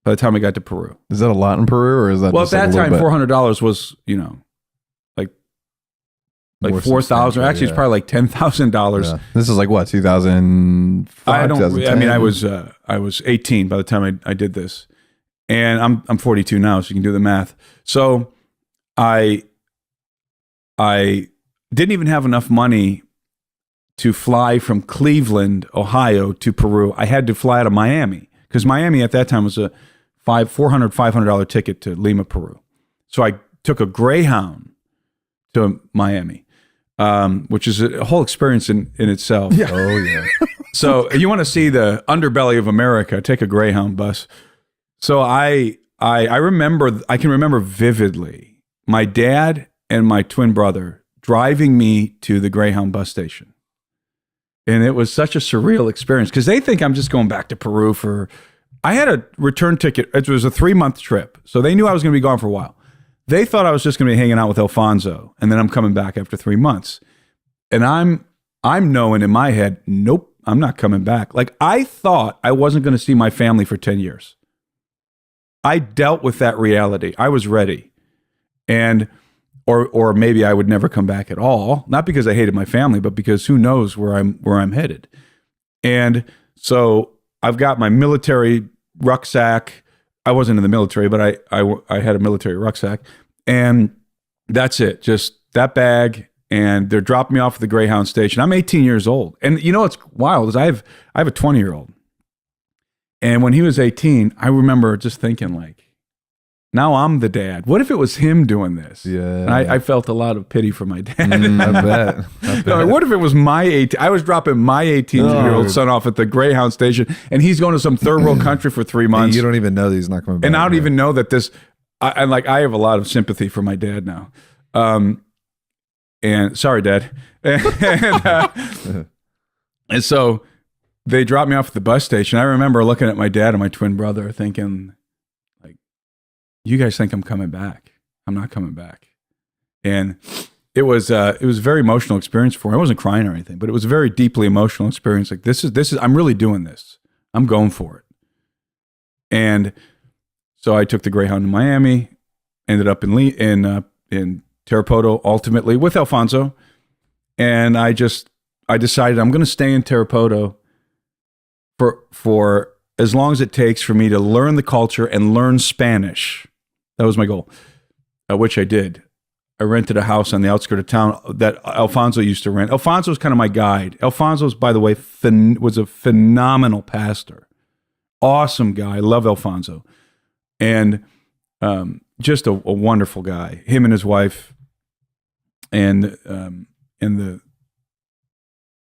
[SPEAKER 3] by the time I got to Peru.
[SPEAKER 2] Is that a lot in Peru, or is that
[SPEAKER 3] Well,
[SPEAKER 2] just
[SPEAKER 3] at that
[SPEAKER 2] like
[SPEAKER 3] time, $400 was, you know, like
[SPEAKER 1] More
[SPEAKER 3] 4,000. Actually, it's
[SPEAKER 1] yeah.
[SPEAKER 3] probably like $10,000.
[SPEAKER 2] Yeah. This is like what, 2005?
[SPEAKER 3] I
[SPEAKER 2] 2010?
[SPEAKER 3] I was 18 by the time I did this, and I'm 42 now, so you can do the math. So I didn't even have enough money to fly from Cleveland, Ohio to Peru. I had to fly out of Miami, because Miami at that time was a $500 ticket to Lima, Peru. So I took a Greyhound to Miami, which is a whole experience in itself.
[SPEAKER 1] Yeah. Oh, yeah.
[SPEAKER 3] So you want to see the underbelly of America, take a Greyhound bus. So I can remember vividly my dad and my twin brother driving me to the Greyhound bus station. And it was such a surreal experience, because they think I'm just going back to Peru I had a return ticket. It was a 3-month trip. So they knew I was going to be gone for a while. They thought I was just going to be hanging out with Alfonso, and then I'm coming back after 3 months. And I'm knowing in my head, nope, I'm not coming back. Like, I thought I wasn't going to see my family for 10 years. I dealt with that reality. I was ready. And or maybe I would never come back at all, not because I hated my family, but because who knows where I'm headed. And so I've got my military rucksack. I wasn't in the military, but I had a military rucksack, and that's it. Just that bag, and they're dropping me off at the Greyhound station. I'm 18 years old, and you know what's wild is I have a 20-year-old, and when he was 18, I remember just thinking, like, now I'm the dad. What if it was him doing this?
[SPEAKER 1] Yeah.
[SPEAKER 3] And I felt a lot of pity for my dad.
[SPEAKER 1] I bet.
[SPEAKER 3] No, what if it was my 18? I was dropping my 18-year-old son off at the Greyhound station, and he's going to some third world country for 3 months.
[SPEAKER 1] You don't even know that he's not coming back.
[SPEAKER 3] And I don't even know that this. I have a lot of sympathy for my dad now. And sorry, Dad. And so they dropped me off at the bus station. I remember looking at my dad and my twin brother, thinking, like, you guys think I'm coming back? I'm not coming back. And it was a very emotional experience for me. I wasn't crying or anything, but it was a very deeply emotional experience. Like, this is I'm really doing this. I'm going for it. And so I took the Greyhound to Miami, ended up in Tarapoto ultimately with Alfonso, and I decided I'm going to stay in Tarapoto for as long as it takes for me to learn the culture and learn Spanish. That was my goal, which I did. I rented a house on the outskirts of town that Alfonso used to rent. Alfonso was kind of my guide. Alfonso's, by the way, was a phenomenal pastor. Awesome guy. I love Alfonso. And just a wonderful guy. Him and his wife, and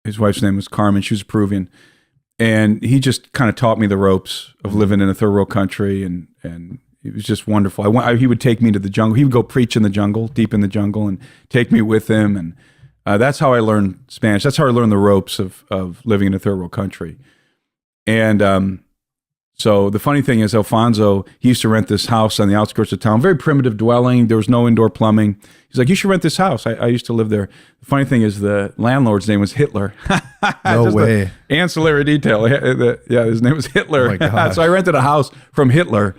[SPEAKER 3] his wife's name was Carmen. She was Peruvian. And he just kind of taught me the ropes of living in a third world country, and it was just wonderful. He would take me to the jungle. He would go preach in the jungle, deep in the jungle, and take me with him. And that's how I learned Spanish. That's how I learned the ropes of living in a third world country. And so the funny thing is, Alfonso, he used to rent this house on the outskirts of town, very primitive dwelling. There was no indoor plumbing. He's like, you should rent this house. I used to live there. The funny thing is, the landlord's name was Hitler.
[SPEAKER 1] No way.
[SPEAKER 3] Ancillary detail. Yeah, his name was Hitler.
[SPEAKER 1] Oh my gosh.
[SPEAKER 3] So I rented a house from Hitler.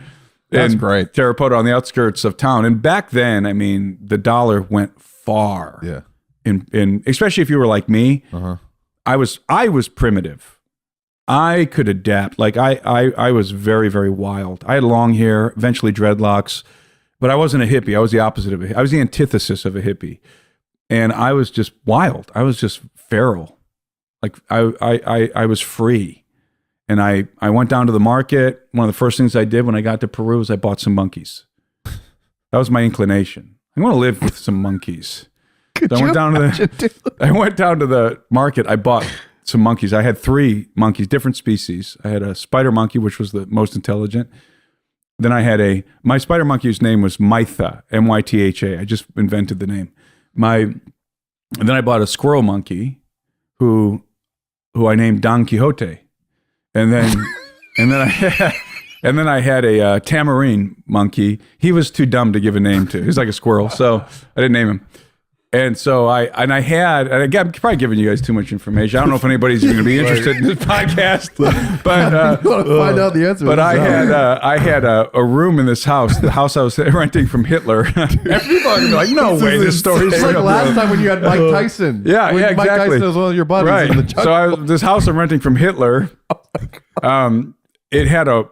[SPEAKER 2] That's
[SPEAKER 3] in
[SPEAKER 2] great.
[SPEAKER 3] Tarapoto on the outskirts of town. And back then, I mean, the dollar went far.
[SPEAKER 1] Yeah.
[SPEAKER 3] In especially if you were like me, I was primitive. I could adapt. Like I was very, very wild. I had long hair, eventually dreadlocks, but I wasn't a hippie. I was the opposite of I was the antithesis of a hippie. And I was just wild. I was just feral. Like I was free. And I went down to the market. One of the first things I did when I got to Peru was I bought some monkeys. That was my inclination. I want to live with some monkeys. So I went down to the market. I bought some monkeys. I had 3 monkeys, different species. I had a spider monkey, which was the most intelligent. Then I had my spider monkey's name was Mytha, Mytha. I just invented the name. And then I bought a squirrel monkey who I named Don Quixote. And then I had a tamarine monkey. He was too dumb to give a name to. He was like a squirrel, so I didn't name him. And so I'm probably giving you guys too much information. I don't know if anybody's even going to be interested in this podcast, but
[SPEAKER 2] find out the answer.
[SPEAKER 3] But I had a room in this house, the house I was renting from Hitler. And people are going to be like, no way, this story's
[SPEAKER 2] It's
[SPEAKER 3] real.
[SPEAKER 2] like last time when you had Mike Tyson.
[SPEAKER 3] Yeah,
[SPEAKER 2] When
[SPEAKER 3] exactly.
[SPEAKER 2] Mike Tyson was one of your buddies
[SPEAKER 3] Right.
[SPEAKER 2] in the jungle.
[SPEAKER 3] So this house I'm renting from Hitler. It had a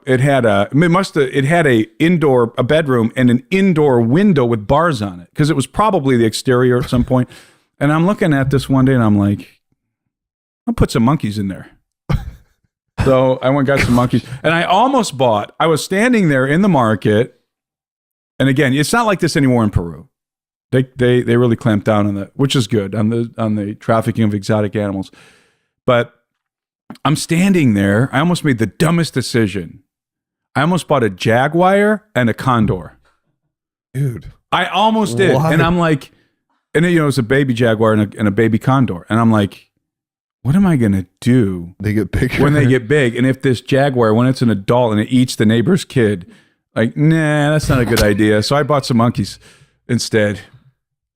[SPEAKER 3] bedroom and an indoor window with bars on it because it was probably the exterior at some point. And I'm looking at this one day and I'm like, I'll put some monkeys in there. So I went and got some monkeys and I was standing there in the market. And again, it's not like this anymore in Peru. They really clamped down on that, which is good on the trafficking of exotic animals. But I'm standing there. I almost made the dumbest decision. I almost bought a jaguar and a condor.
[SPEAKER 1] Dude.
[SPEAKER 3] I almost did.
[SPEAKER 1] Why?
[SPEAKER 3] And I'm like, and it was a baby jaguar and a baby condor. And I'm like, what am I going to do
[SPEAKER 1] They get bigger.
[SPEAKER 3] when they get big? And if this jaguar, when it's an adult and it eats the neighbor's kid, like, nah, that's not a good idea. So I bought some monkeys instead.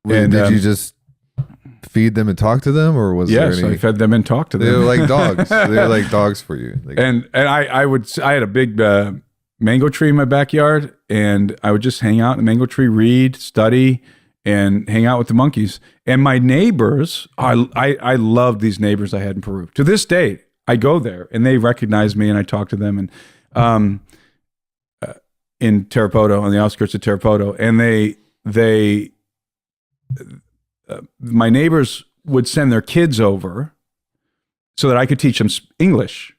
[SPEAKER 1] Did you just feed them and talk to them, or was
[SPEAKER 3] Yes,
[SPEAKER 1] there any?
[SPEAKER 3] I fed them and talked to
[SPEAKER 1] They were
[SPEAKER 3] them.
[SPEAKER 1] like dogs. They were like dogs for you. Like,
[SPEAKER 3] And I had a big mango tree in my backyard, and I would just hang out in the mango tree, read, study, and hang out with the monkeys. And my neighbors, I loved these neighbors I had in Peru. To this day, I go there and they recognize me, and I talk to them. And in Tarapoto, on the outskirts of Tarapoto, and my neighbors would send their kids over so that I could teach them English.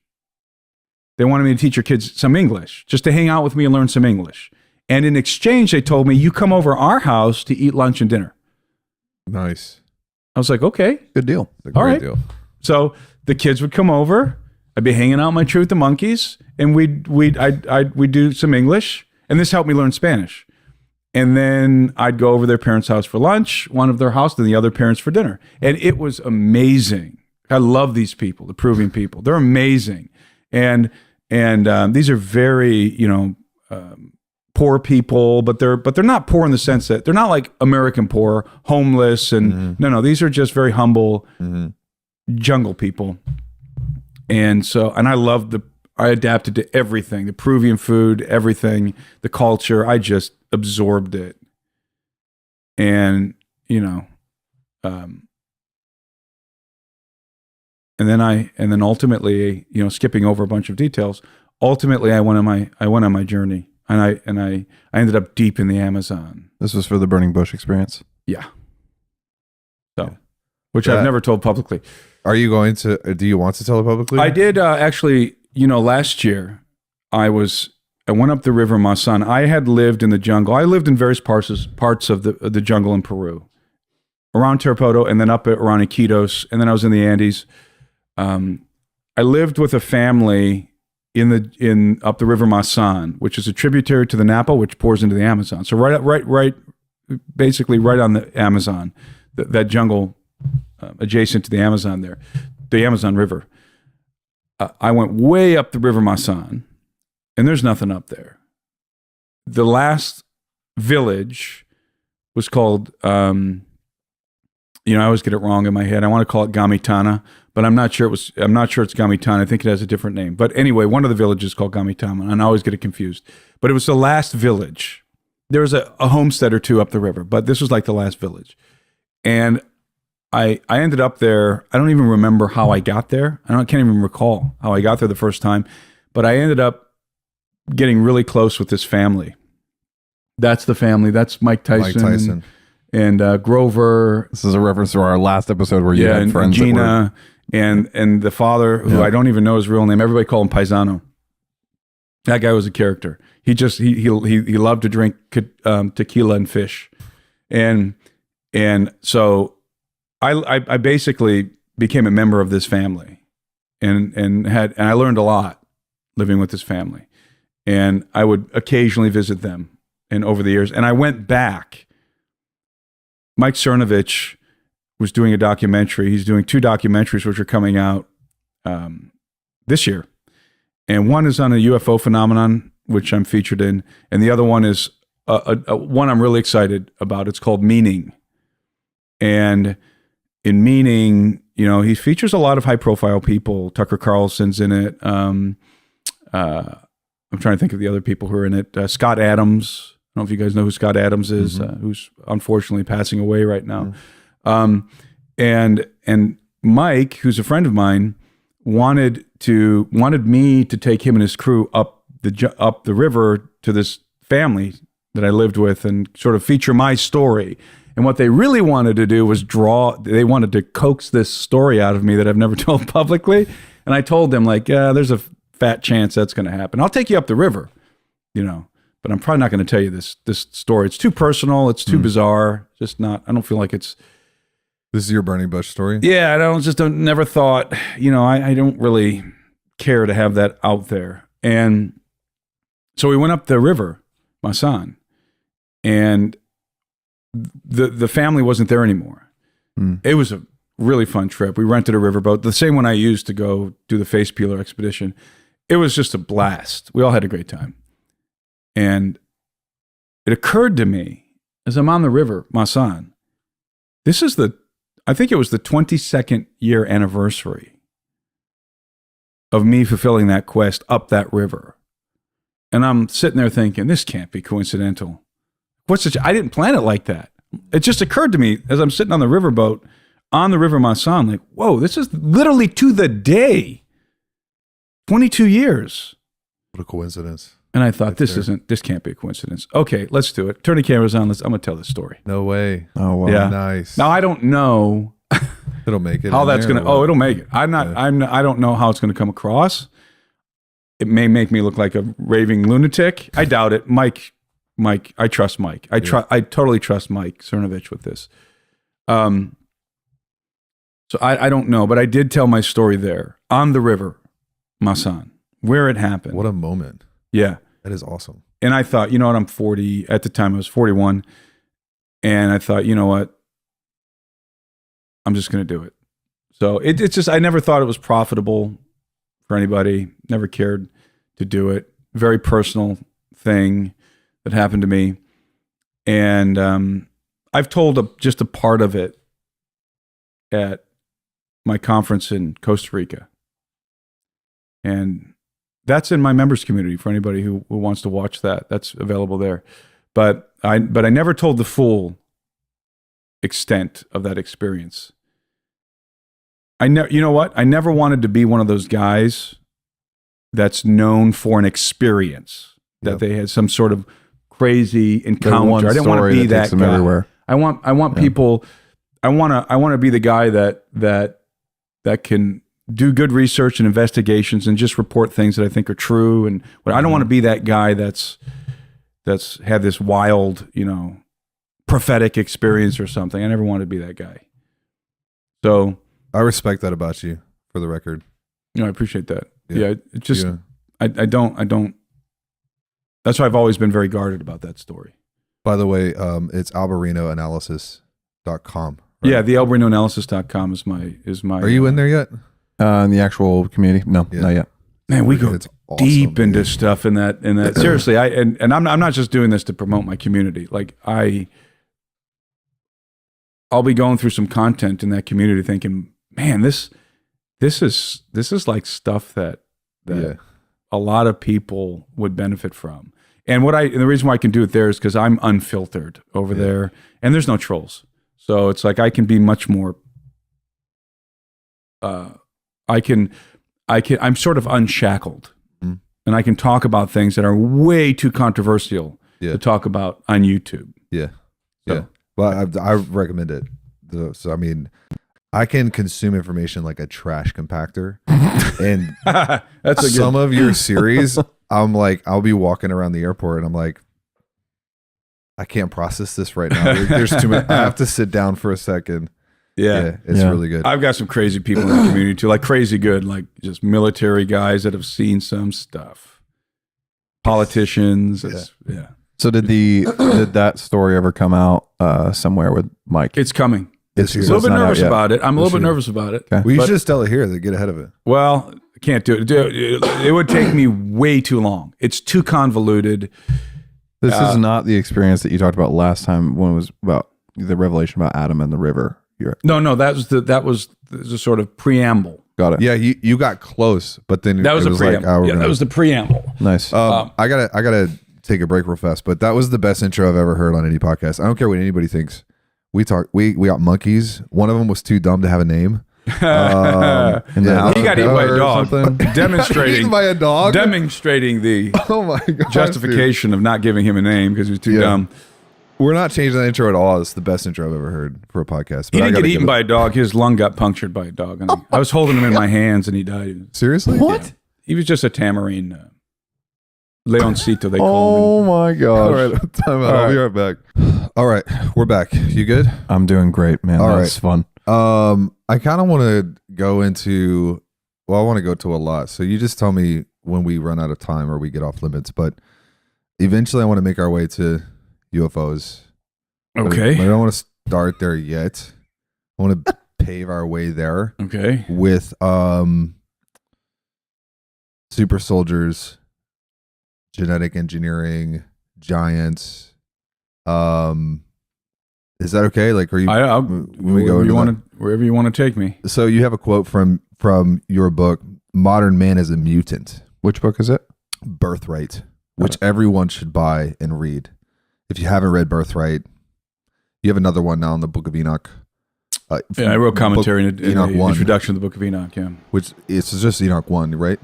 [SPEAKER 3] They wanted me to teach your kids some English, just to hang out with me and learn some English. And in exchange, they told me, you come over our house to eat lunch and dinner.
[SPEAKER 1] nice.
[SPEAKER 3] I was like, okay.
[SPEAKER 2] Good deal.
[SPEAKER 1] It's a
[SPEAKER 3] All
[SPEAKER 1] great
[SPEAKER 3] right.
[SPEAKER 1] deal.
[SPEAKER 3] So the kids would come over. I'd be hanging out in my tree with the monkeys, and we'd do some English, and this helped me learn Spanish. And then I'd go over their parents' house for lunch, one of their house, then the other parents for dinner. And it was amazing. I love these people, the Peruvian people. They're amazing. And these are very, poor people, but they're not poor in the sense that they're not like American poor, homeless, and no, these are just very humble jungle people. And so, and I adapted to everything, the Peruvian food, everything, the culture. I just absorbed it. And, and then ultimately, skipping over a bunch of details, ultimately I went on my journey, and I ended up deep in the Amazon.
[SPEAKER 2] This was for the burning bush experience.
[SPEAKER 3] Yeah. So, which I've never told publicly.
[SPEAKER 1] Are you going to? Do you want to tell it publicly?
[SPEAKER 3] I did actually. Last year I went up the River Masan. I had lived in the jungle. I lived in various parts of the jungle in Peru, around Tarapoto, and then up around Iquitos, and then I was in the Andes. I lived with a family up the River Masan, which is a tributary to the Napo, which pours into the Amazon. So basically right on the Amazon, that jungle adjacent to the Amazon there, the Amazon River. I went way up the River Masan, and there's nothing up there. The last village was called, I always get it wrong in my head. I want to call it Gamitana, but I'm not sure it's Gamitana. I think it has a different name. But anyway, one of the villages is called Gamitana, and I always get it confused. But it was the last village. There was a homestead or two up the river, but this was like the last village. And I ended up there. I don't even remember how I got there. Can't even recall how I got there the first time, but I ended up getting really close with this family. That's the family. That's Mike Tyson. And Grover.
[SPEAKER 2] This is a reference to our last episode where you had
[SPEAKER 3] and
[SPEAKER 2] friends
[SPEAKER 3] Gina and the father, who I don't even know his real name. Everybody called him Paisano. That guy was a character. He loved to drink tequila and fish, and so I basically became a member of this family, and I learned a lot living with this family, and I would occasionally visit them, and over the years, and I went back. Mike Cernovich was doing a documentary. He's doing 2 documentaries which are coming out this year. And one is on a UFO phenomenon, which I'm featured in. And the other one is one I'm really excited about. It's called Meaning. And in Meaning, he features a lot of high-profile people. Tucker Carlson's in it. I'm trying to think of the other people who are in it. Scott Adams. I don't know if you guys know who Scott Adams is, who's unfortunately passing away right now. And Mike, who's a friend of mine, wanted me to take him and his crew up the river to this family that I lived with and sort of feature my story. And what they really wanted to do was they wanted to coax this story out of me that I've never told publicly. And I told them, like, there's a fat chance that's going to happen. I'll take you up the river, but I'm probably not going to tell you this story. It's too personal. It's too bizarre. Just not, I don't feel like it's.
[SPEAKER 1] This is your burning bush story?
[SPEAKER 3] Yeah, never thought, I don't really care to have that out there. And so we went up the river, my son, and the family wasn't there anymore. It was a really fun trip. We rented a riverboat, the same one I used to go do the face peeler expedition. It was just a blast. We all had a great time. And it occurred to me as I'm on the river, my son, I think it was the 22nd year anniversary of me fulfilling that quest up that river. And I'm sitting there thinking, this can't be coincidental. I didn't plan it like that. It just occurred to me as I'm sitting on the riverboat, on the river, my son, like, whoa, this is literally to the day, 22 years.
[SPEAKER 1] What a coincidence.
[SPEAKER 3] And I thought, this can't be a coincidence. Okay, let's do it. Turn the cameras on. I'm going to tell this story.
[SPEAKER 1] No way.
[SPEAKER 2] Oh, wow.
[SPEAKER 3] Yeah.
[SPEAKER 1] Nice.
[SPEAKER 3] Now, I don't know
[SPEAKER 1] It'll make it.
[SPEAKER 3] how that's going to, it'll make it. I don't know how it's going to come across. It may make me look like a raving lunatic. I doubt it. Mike, I trust Mike. I totally trust Mike Cernovich with this. So I don't know, but I did tell my story there on the river, my son, where it happened.
[SPEAKER 1] What a moment.
[SPEAKER 3] Yeah.
[SPEAKER 1] That is awesome.
[SPEAKER 3] And I thought, I'm 40. At the time, I was 41. And I thought, you know what? I'm just going to do it. So it's just, I never thought it was profitable for anybody. Never cared to do it. Very personal thing that happened to me. And I've told just a part of it at my conference in Costa Rica. And that's in my members community for anybody who wants to watch that. That's available there. But I never told the full extent of that experience. You know what? I never wanted to be one of those guys that's known for an experience, that they had some sort of crazy encounter. I didn't want to be that guy. Everywhere. I want people. I want to be the guy that can do good research and investigations and just report things that I think are true. And but I don't want to be that guy that's had this wild, prophetic experience or something. I never wanted to be that guy. So
[SPEAKER 1] I respect that about you, for the record.
[SPEAKER 3] I appreciate that. Yeah, it just I don't. That's why I've always been very guarded about that story.
[SPEAKER 1] By the way, it's alberinoanalysis.com. Right?
[SPEAKER 3] Yeah, the alberinoanalysis.com is my.
[SPEAKER 1] Are you in there yet?
[SPEAKER 2] In the actual community? No, not yet.
[SPEAKER 3] Man, we go
[SPEAKER 1] awesome,
[SPEAKER 3] deep into stuff in that. Seriously, I'm not just doing this to promote my community. Like I'll be going through some content in that community, thinking, man, this is like stuff that a lot of people would benefit from. And the reason why I can do it there is because I'm unfiltered over there, and there's no trolls. So it's like I can be much more I'm sort of unshackled,
[SPEAKER 1] Mm.
[SPEAKER 3] and I can talk about things that are way too controversial
[SPEAKER 1] Yeah.
[SPEAKER 3] to talk about on YouTube.
[SPEAKER 1] Yeah.
[SPEAKER 3] So-
[SPEAKER 1] Yeah. Well, I recommend it. So, I mean, I can consume information like a trash compactor. And
[SPEAKER 3] That's a
[SPEAKER 1] some
[SPEAKER 3] good.
[SPEAKER 1] of your series, I'm like, I'll be walking around the airport and I'm like, I can't process this right now. There's too much. I have to sit down for a second.
[SPEAKER 3] Yeah.
[SPEAKER 1] It's
[SPEAKER 2] Yeah.
[SPEAKER 1] really good.
[SPEAKER 3] I've got some crazy people in the community too, like crazy good, like just military guys that have seen some stuff. Politicians. Yeah.
[SPEAKER 2] So did that story ever come out somewhere with Mike?
[SPEAKER 3] It's coming.
[SPEAKER 1] It's
[SPEAKER 3] A
[SPEAKER 1] here.
[SPEAKER 3] little
[SPEAKER 2] it's
[SPEAKER 3] bit
[SPEAKER 2] not out
[SPEAKER 3] nervous
[SPEAKER 2] yet.
[SPEAKER 3] about it. I'm a little bit
[SPEAKER 1] year.
[SPEAKER 3] nervous about it.
[SPEAKER 2] Okay.
[SPEAKER 1] Well, you
[SPEAKER 3] But-
[SPEAKER 1] should just tell it here to get ahead of it.
[SPEAKER 3] Well, I can't do it. It would take me way too long. It's too convoluted.
[SPEAKER 2] This is not the experience that you talked about last time when it was about the revelation about Adam and the river.
[SPEAKER 3] No, that was the sort of preamble.
[SPEAKER 2] Got it.
[SPEAKER 1] Yeah, you got close, but then
[SPEAKER 3] That was
[SPEAKER 1] it
[SPEAKER 3] the
[SPEAKER 1] was
[SPEAKER 3] preamble.
[SPEAKER 1] like,
[SPEAKER 3] Yeah, that was the preamble.
[SPEAKER 2] Nice.
[SPEAKER 1] I gotta take a break real fast, but that was the best intro I've ever heard on any podcast. I don't care what anybody thinks. We got monkeys. One of them was too dumb to have a name.
[SPEAKER 2] In the house
[SPEAKER 3] He got eaten by a dog, demonstrating
[SPEAKER 1] Eaten by a dog.
[SPEAKER 3] demonstrating the
[SPEAKER 1] Oh my god!
[SPEAKER 3] justification of not giving him a name because he was too
[SPEAKER 1] Yeah.
[SPEAKER 3] dumb.
[SPEAKER 1] We're not changing the intro at all. It's the best intro I've ever heard for a podcast.
[SPEAKER 3] He
[SPEAKER 1] but I
[SPEAKER 3] didn't
[SPEAKER 1] gotta
[SPEAKER 3] get eaten
[SPEAKER 1] give
[SPEAKER 3] by a dog. His lung got punctured by a dog. And I was holding him in my hands, and he died.
[SPEAKER 1] it. Seriously?
[SPEAKER 2] What?
[SPEAKER 3] He was just a tamarine. Leoncito, they call
[SPEAKER 2] Oh
[SPEAKER 3] him.
[SPEAKER 2] my gosh.
[SPEAKER 1] All right, time out. I'll be right back. All right, we're back. You good?
[SPEAKER 2] I'm doing great, man.
[SPEAKER 1] All
[SPEAKER 2] That's fun.
[SPEAKER 1] I kind of want to go into. Well, I want to go to a lot. So you just tell me when we run out of time or we get off limits. But eventually, I want to make our way to UFOs.
[SPEAKER 3] Okay.
[SPEAKER 1] But I don't want to start there yet. I want to pave our way there
[SPEAKER 3] Okay.
[SPEAKER 1] with super soldiers, genetic engineering, giants. Is that okay? Like, are you?
[SPEAKER 3] I'll
[SPEAKER 1] when we go
[SPEAKER 3] wherever
[SPEAKER 1] into
[SPEAKER 3] you
[SPEAKER 1] that?
[SPEAKER 3] want to, wherever you want to take me.
[SPEAKER 1] So you have a quote from your book, "Modern Man is a Mutant."
[SPEAKER 2] Which book is it?
[SPEAKER 1] Birthright, which everyone should buy and read. If you haven't read Birthright, you have another one now in the Book of Enoch.
[SPEAKER 3] Yeah, I wrote commentary in
[SPEAKER 1] Enoch
[SPEAKER 3] the
[SPEAKER 1] 1.
[SPEAKER 3] introduction to the Book of Enoch. Yeah,
[SPEAKER 1] Which it's just Enoch 1, right?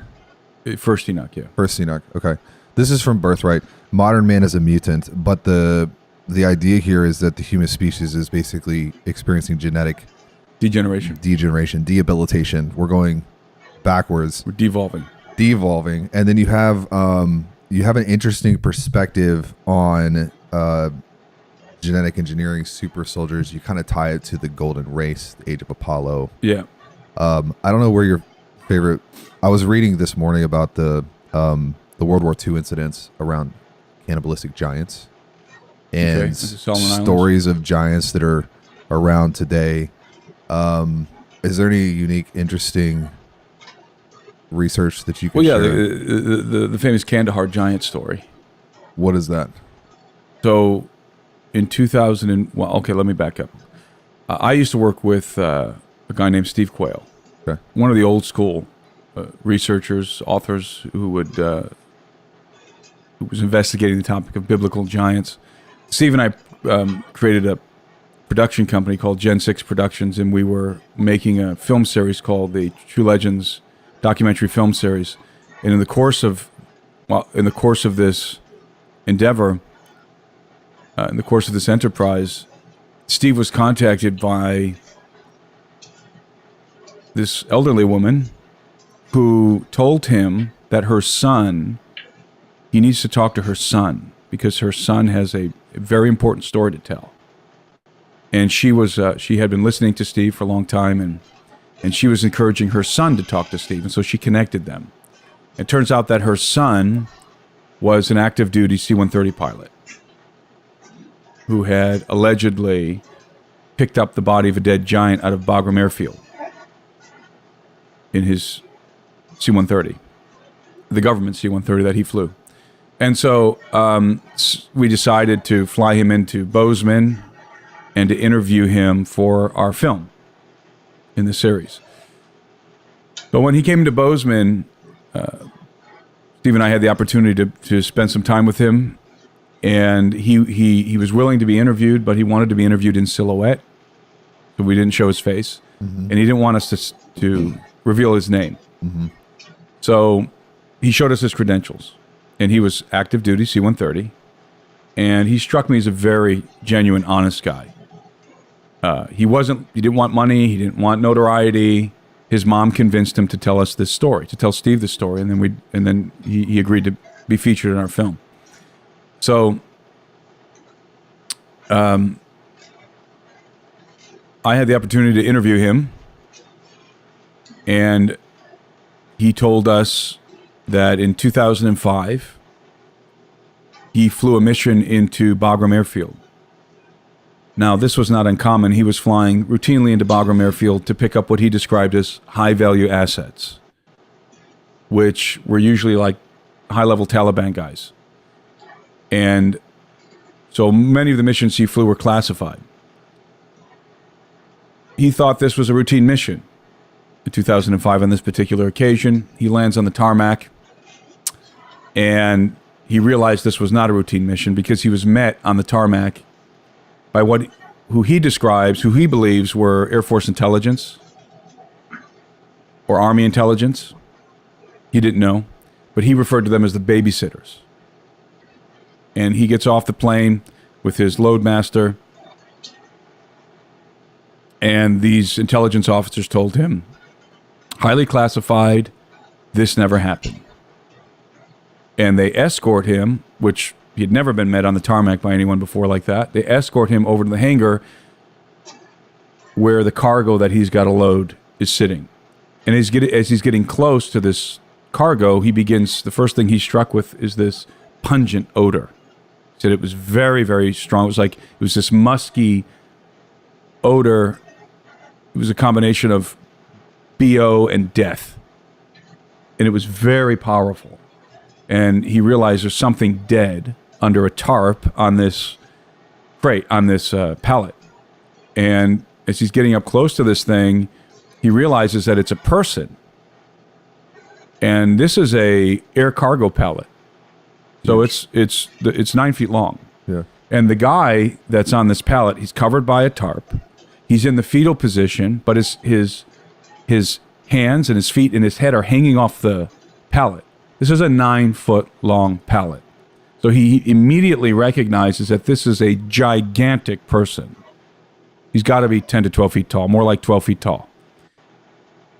[SPEAKER 3] First Enoch. Yeah.
[SPEAKER 1] First Enoch. Okay. This is from Birthright. Modern man is a mutant, but the idea here is that the human species is basically experiencing genetic
[SPEAKER 3] Degeneration.
[SPEAKER 1] degeneration, debilitation. We're going backwards,
[SPEAKER 3] We're devolving.
[SPEAKER 1] devolving, and then you have an interesting perspective on genetic engineering, super soldiers. You kind of tie it to the golden race, the age of Apollo.
[SPEAKER 3] Yeah.
[SPEAKER 1] I don't know where your favorite. I was reading this morning about the World War II incidents around cannibalistic giants and
[SPEAKER 3] Okay, this is Solomon Islands.
[SPEAKER 1] stories of giants that are around today. Is there any unique, interesting research that you can
[SPEAKER 3] Well, yeah,
[SPEAKER 1] share?
[SPEAKER 3] the famous Kandahar giant story.
[SPEAKER 1] What is that?
[SPEAKER 3] So, in 2000, well, okay, let me back up. I used to work with a guy named Steve Quayle,
[SPEAKER 1] Okay.
[SPEAKER 3] one of the old school researchers, authors who was investigating the topic of biblical giants. Steve and I created a production company called Gen 6 Productions, and we were making a film series called the True Legends documentary film series. And in the course of this endeavor, in the course of this enterprise, Steve was contacted by this elderly woman who told him that he needs to talk to her son because her son has a very important story to tell. And she had been listening to Steve for a long time, and she was encouraging her son to talk to Steve, and so she connected them. It turns out that her son was an active duty C-130 pilot who had allegedly picked up the body of a dead giant out of Bagram Airfield in his C-130, the government C-130 that he flew. And so we decided to fly him into Bozeman and to interview him for our film in the series. But when he came to Bozeman, Steve and I had the opportunity to spend some time with him, and he was willing to be interviewed, but he wanted to be interviewed in silhouette, so we didn't show his face. and he didn't want us to reveal his name. So he showed us his credentials, and he was active duty, C-130, and he struck me as a very genuine, honest guy. He didn't want money, he didn't want notoriety. His mom convinced him to tell us this story, to tell Steve this story, and then he agreed to be featured in our film. So, I had the opportunity to interview him, and he told us that in 2005, he flew a mission into Bagram Airfield. Now, this was not uncommon. He was flying routinely into Bagram Airfield to pick up what he described as high-value assets, which were usually like high-level Taliban guys. And so many of the missions he flew were classified. He thought this was a routine mission. In 2005, on this particular occasion, he lands on the tarmac, and he realized this was not a routine mission because he was met on the tarmac by who he believes were Air Force intelligence or Army intelligence. He didn't know, but he referred to them as the babysitters. And he gets off the plane with his loadmaster, and these intelligence officers told him, highly classified, this never happened. And they escort him, which he had never been met on the tarmac by anyone before like that. They escort him over to the hangar where the cargo that he's got to load is sitting. And as he's getting close to this cargo, the first thing he's struck with is this pungent odor. He said it was very, very strong. It was this musky odor. It was a combination of BO and death. And it was very powerful. And he realized there's something dead under a tarp on this pallet. And as he's getting up close to this thing, he realizes that it's a person. And this is a air cargo pallet. So it's 9 feet long.
[SPEAKER 1] Yeah.
[SPEAKER 3] And the guy that's on this pallet, he's covered by a tarp. He's in the fetal position, but his hands and his feet and his head are hanging off the pallet. This is a 9-foot long pallet. So he immediately recognizes that this is a gigantic person. He's got to be 10 to 12 feet tall, more like 12 feet tall.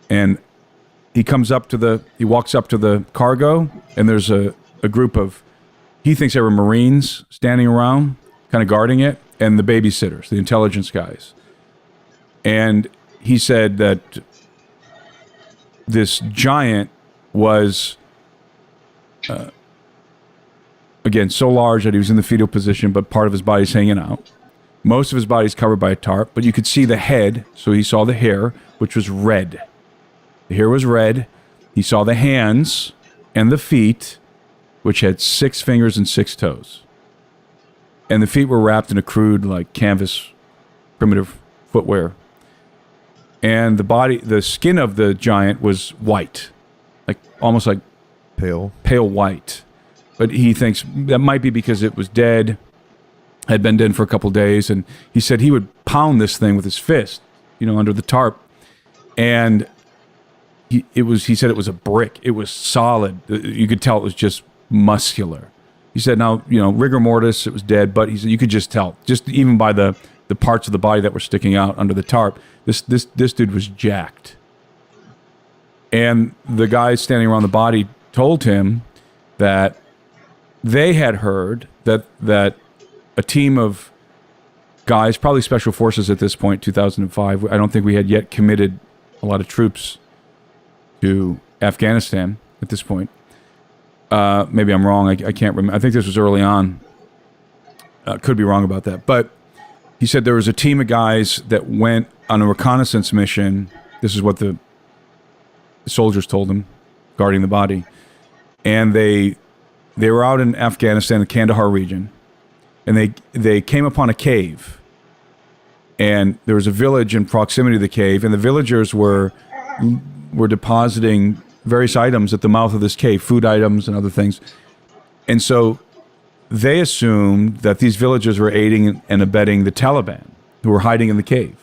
[SPEAKER 3] And he walks up to the cargo, and there's a group of, he thinks they were Marines standing around, kind of guarding it, and the babysitters, the intelligence guys. And he said that this giant was, again, so large that he was in the fetal position, but part of his body's hanging out. Most of his body's covered by a tarp, but you could see the head, so he saw the hair, which was red. The hair was red. He saw the hands and the feet, which had 6 fingers and 6 toes. And the feet were wrapped in a crude, like, canvas, primitive footwear. And the skin of the giant was white, almost like
[SPEAKER 1] Pale
[SPEAKER 3] white. But he thinks that might be because it was dead, had been dead for a couple days, and he said he would pound this thing with his fist, under the tarp. And he said it was a brick. It was solid. You could tell it was just muscular. He said, now, rigor mortis, it was dead, but he said you could just tell, just even by the parts of the body that were sticking out under the tarp, this dude was jacked. And the guys standing around the body told him that they had heard that a team of guys, probably special forces at this point, 2005, I don't think we had yet committed a lot of troops to Afghanistan at this point. Maybe I'm wrong. I can't remember. I think this was early on. Could be wrong about that. But he said there was a team of guys that went on a reconnaissance mission. This is what the soldiers told him, guarding the body. And they were out in Afghanistan, the Kandahar region, and they came upon a cave. And there was a village in proximity to the cave, and the villagers were depositing various items at the mouth of this cave, food items and other things. And so they assumed that these villagers were aiding and abetting the Taliban, who were hiding in the cave.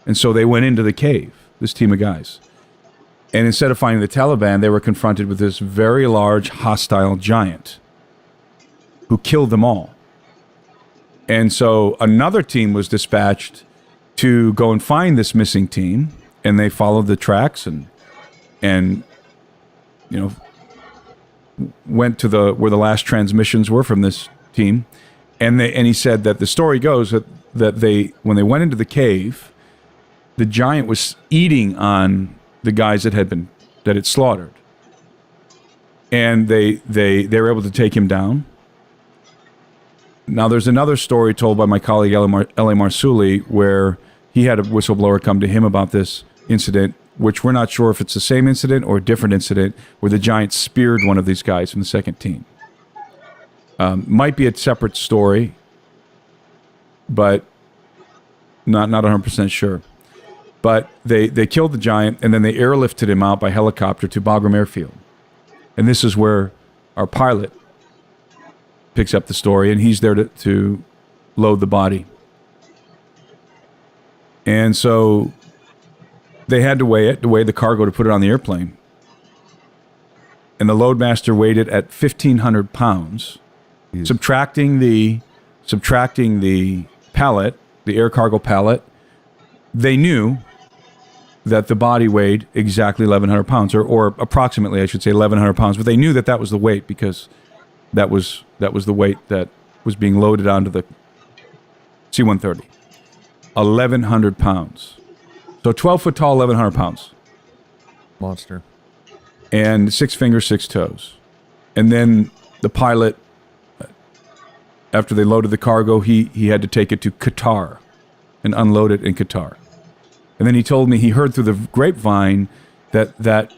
[SPEAKER 3] And so they went into the cave, this team of guys. And instead of finding the Taliban, they were confronted with this very large, hostile giant who killed them all. And so another team was dispatched to go and find this missing team, and they followed the tracks and went to where the last transmissions were from this team. And he said that the story goes that when they went into the cave, the giant was eating on the guys that it slaughtered, and they were able to take him down. Now, there's another story told by my colleague L.A. Marsuli where he had a whistleblower come to him about this incident, which we're not sure if it's the same incident or a different incident, where the giant speared one of these guys from the second team. Might be a separate story, but not 100% sure. But they killed the giant, and then they airlifted him out by helicopter to Bagram Airfield. And this is where our pilot picks up the story, and he's there to load the body. And so they had to weigh the cargo to put it on the airplane. And the loadmaster weighed it at 1,500 pounds, subtracting the pallet, the air cargo pallet. They knew that the body weighed exactly 1,100 pounds, or approximately, I should say, 1,100 pounds. But they knew that was the weight because that was the weight that was being loaded onto the C-130. 1,100 pounds. So 12 foot tall, 1,100 pounds.
[SPEAKER 1] Monster.
[SPEAKER 3] And 6 fingers, 6 toes. And then the pilot, after they loaded the cargo, he had to take it to Qatar and unload it in Qatar. And then he told me he heard through the grapevine that the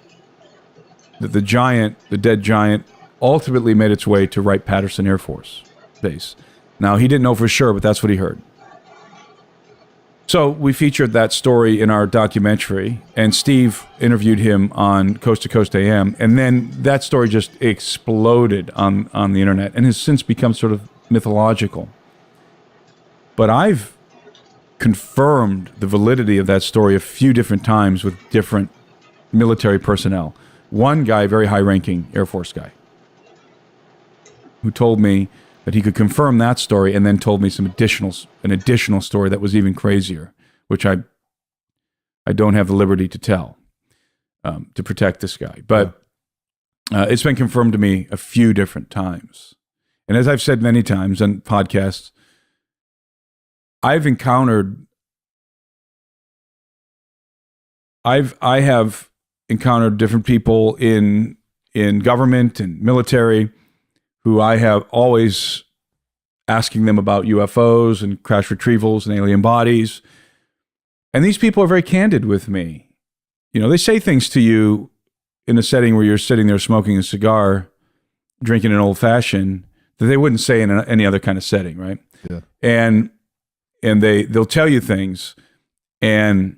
[SPEAKER 3] giant, the dead giant, ultimately made its way to Wright-Patterson Air Force Base. Now, he didn't know for sure, but that's what he heard. So we featured that story in our documentary, and Steve interviewed him on Coast to Coast AM, and then that story just exploded on the internet and has since become sort of mythological. But I've confirmed the validity of that story a few different times with different military personnel. One guy, very high-ranking Air Force guy, who told me that he could confirm that story, and then told me an additional story that was even crazier, which I don't have the liberty to tell to protect this guy. But it's been confirmed to me a few different times. And as I've said many times on podcasts, I have encountered different people in government and military who I have always asking them about UFOs and crash retrievals and alien bodies. And these people are very candid with me. You know, they say things to you in a setting where you're sitting there smoking a cigar, drinking an old fashioned, that they wouldn't say in any other kind of setting, right?
[SPEAKER 1] Yeah.
[SPEAKER 3] And they'll tell you things and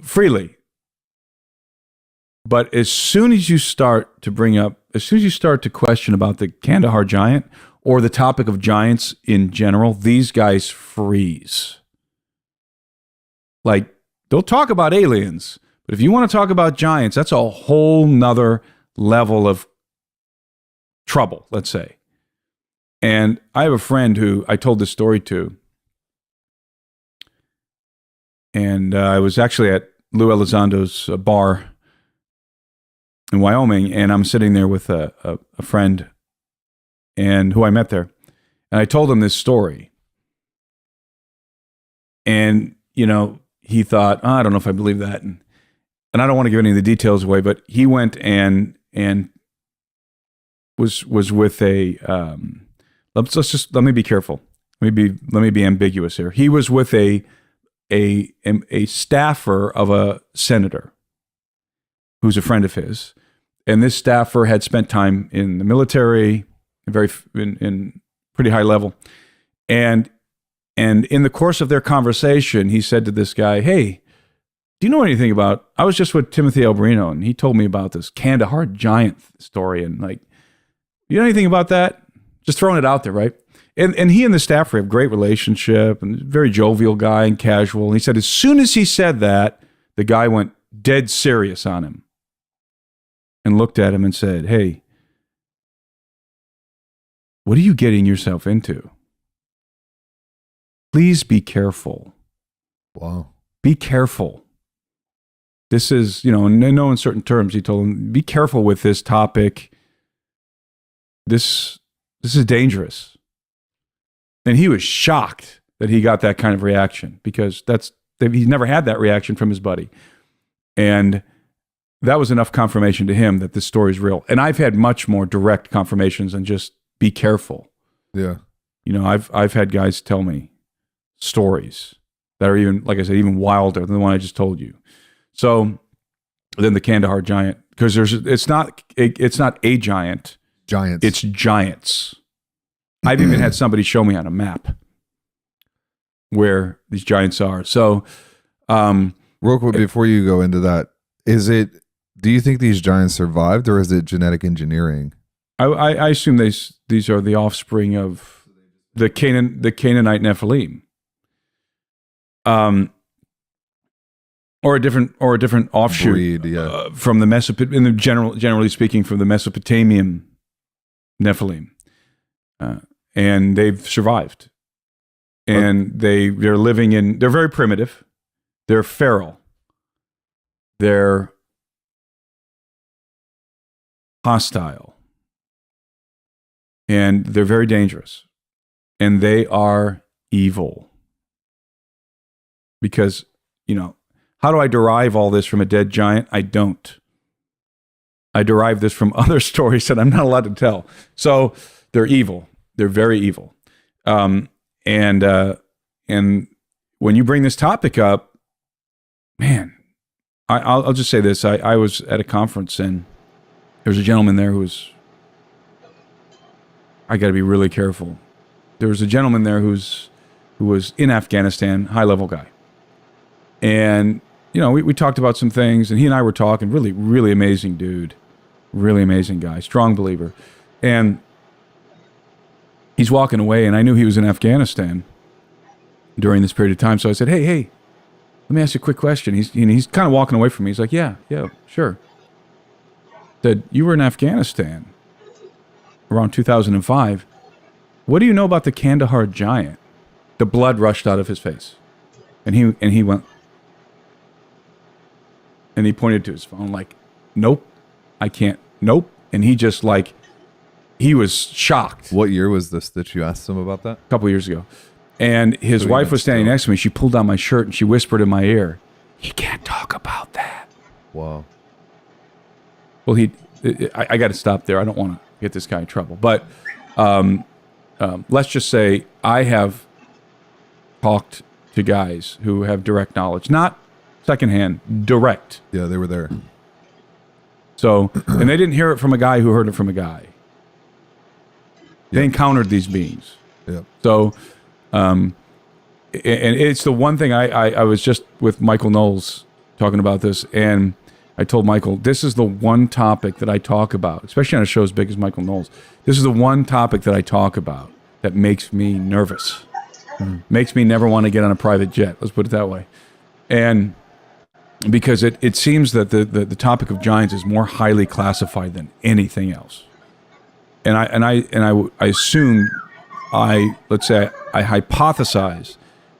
[SPEAKER 3] freely. But as soon as you start to question about the Kandahar giant or the topic of giants in general, these guys freeze. Like, they'll talk about aliens, but if you want to talk about giants, that's a whole nother level of trouble, let's say. And I have a friend who I told this story to, and I was actually at Lou Elizondo's bar in Wyoming, and I'm sitting there with a friend and who I met there, and I told him this story, and he thought, I don't know if I believe that, and I don't want to give any of the details away, but he went and was with a let me be careful, let me be ambiguous here. He was with a staffer of a senator who's a friend of his, and this staffer had spent time in the military, in pretty high level, and in the course of their conversation, he said to this guy, "Hey, do you know anything about?" I was just with Timothy Alberino, and he told me about this Kandahar giant story, and like, you know anything about that? Just throwing it out there, right? And he and the staffer have great relationship and very jovial guy and casual. And he said as soon as he said that, the guy went dead serious on him and looked at him and said, "Hey, what are you getting yourself into? Please be careful.
[SPEAKER 1] Wow.
[SPEAKER 3] Be careful. This is, in no uncertain terms," he told him, "be careful with this topic. This is dangerous." And he was shocked that he got that kind of reaction because he's never had that reaction from his buddy. And that was enough confirmation to him that this story is real. And I've had much more direct confirmations than just be careful.
[SPEAKER 1] Yeah.
[SPEAKER 3] I've had guys tell me stories that are even, like I said, even wilder than the one I just told you. So then the Kandahar giant, because it's not a giant.
[SPEAKER 1] Giants.
[SPEAKER 3] It's giants. I've even had somebody show me on a map where these giants are. So,
[SPEAKER 1] real quick before you go into that, do you think these giants survived, or is it genetic engineering?
[SPEAKER 3] I assume these are the offspring of the Canaanite Nephilim, or a different offshoot
[SPEAKER 1] Breed, yeah.
[SPEAKER 3] From the generally speaking, from the Mesopotamian Nephilim, and they've survived, and they're living in. They're very primitive. They're feral. They're hostile. And they're very dangerous. And they are evil. Because, how do I derive all this from a dead giant? I don't. I derive this from other stories that I'm not allowed to tell. So they're evil. They're very evil. And when you bring this topic up, man, I'll just say this. I was at a conference and there was a gentleman there who I got to be really careful. There was a gentleman there who was in Afghanistan, high-level guy. And, we talked about some things, and he and I were talking, really, really amazing dude. Really amazing guy, strong believer. And he's walking away, and I knew he was in Afghanistan during this period of time. So I said, hey, let me ask you a quick question. He's kind of walking away from me. He's like, yeah, sure. Said, you were in Afghanistan around 2005. What do you know about the Kandahar giant? The blood rushed out of his face. And he went, and he pointed to his phone like, nope, I can't, nope. And he just he was shocked.
[SPEAKER 1] What year was this that you asked him about that?
[SPEAKER 3] A couple years ago. And his wife was standing next to me. She pulled down my shirt and she whispered in my ear, he can't talk about that.
[SPEAKER 1] Wow.
[SPEAKER 3] Well, I got to stop there. I don't want to get this guy in trouble. But let's just say I have talked to guys who have direct knowledge, not secondhand, direct.
[SPEAKER 1] Yeah, they were there.
[SPEAKER 3] So, and they didn't hear it from a guy who heard it from a guy. They encountered these beings.
[SPEAKER 1] Yeah.
[SPEAKER 3] So, and it's the one thing I was just with Michael Knowles talking about this, and I told Michael, this is the one topic that I talk about, especially on a show as big as Michael Knowles. This is the one topic that I talk about that makes me nervous, makes me never want to get on a private jet. Let's put it that way. And because it seems that the topic of giants is more highly classified than anything else. And I assume, let's say I hypothesize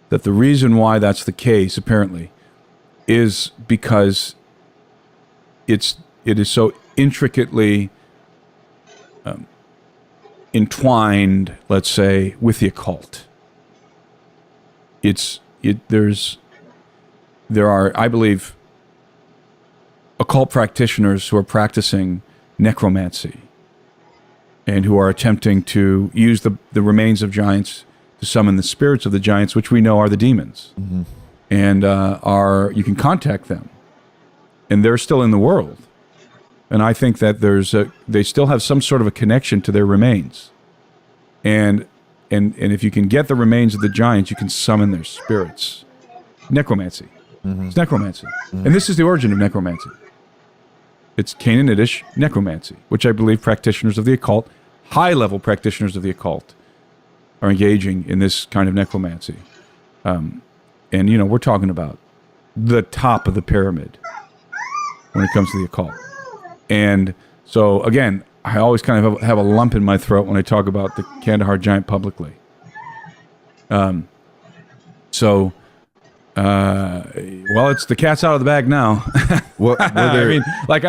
[SPEAKER 3] that the reason why that's the case apparently is because it is so intricately entwined, let's say, with the occult. There are, I believe, occult practitioners who are practicing necromancy and who are attempting to use the remains of giants to summon the spirits of the giants, which we know are the demons. Mm-hmm. And you can contact them. And they're still in the world. And I think that they still have some sort of a connection to their remains. And if you can get the remains of the giants, you can summon their spirits. Necromancy. Mm-hmm. It's necromancy. Mm-hmm. And this is the origin of necromancy. It's Canaanitish necromancy, which I believe practitioners of the occult, high-level practitioners of the occult, are engaging in this kind of necromancy. And, we're talking about the top of the pyramid when it comes to the occult. And so, again, I always kind of have a lump in my throat when I talk about the Kandahar giant publicly. It's the cat's out of the bag now. I mean, like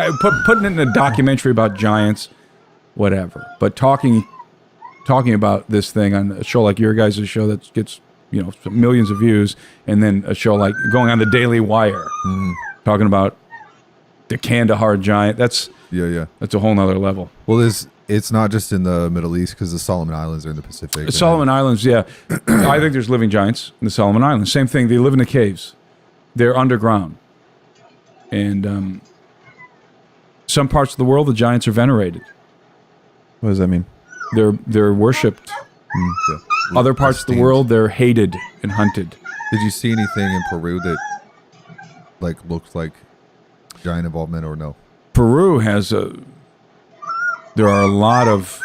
[SPEAKER 3] putting it in a documentary about giants, whatever. But talking about this thing on a show like your guys' show that gets millions of views, and then a show like going on the Daily Wire, talking about the Kandahar giant. That's a whole nother level.
[SPEAKER 1] Well, it's not just in the Middle East, because the Solomon Islands are in the Pacific.
[SPEAKER 3] The Solomon Islands, yeah. I think there's living giants in the Solomon Islands. Same thing. They live in the caves. They're underground. And some parts of the world, the giants are venerated.
[SPEAKER 2] What does that mean?
[SPEAKER 3] They're worshipped.
[SPEAKER 1] Yeah.
[SPEAKER 3] Other parts of the world, they're hated and hunted.
[SPEAKER 1] Did you see anything in Peru that looks like giant involvement, or no?
[SPEAKER 3] Peru has there are a lot of,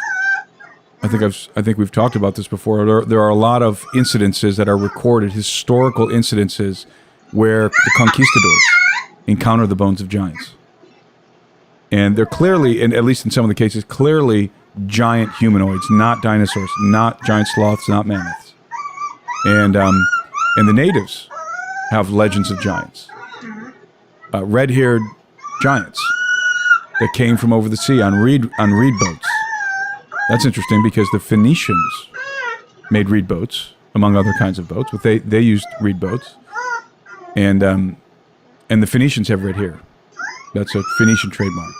[SPEAKER 3] I think we've talked about this before. There are a lot of incidences that are recorded, historical incidences, where the conquistadors encounter the bones of giants. And they're clearly, and at least in some of the cases, clearly giant humanoids, not dinosaurs, not giant sloths, not mammoths. And the natives have legends of giants. Red-haired giants that came from over the sea on reed boats. That's interesting because the Phoenicians made reed boats, among other kinds of boats, but they used reed boats. And the Phoenicians have red hair. That's a Phoenician trademark,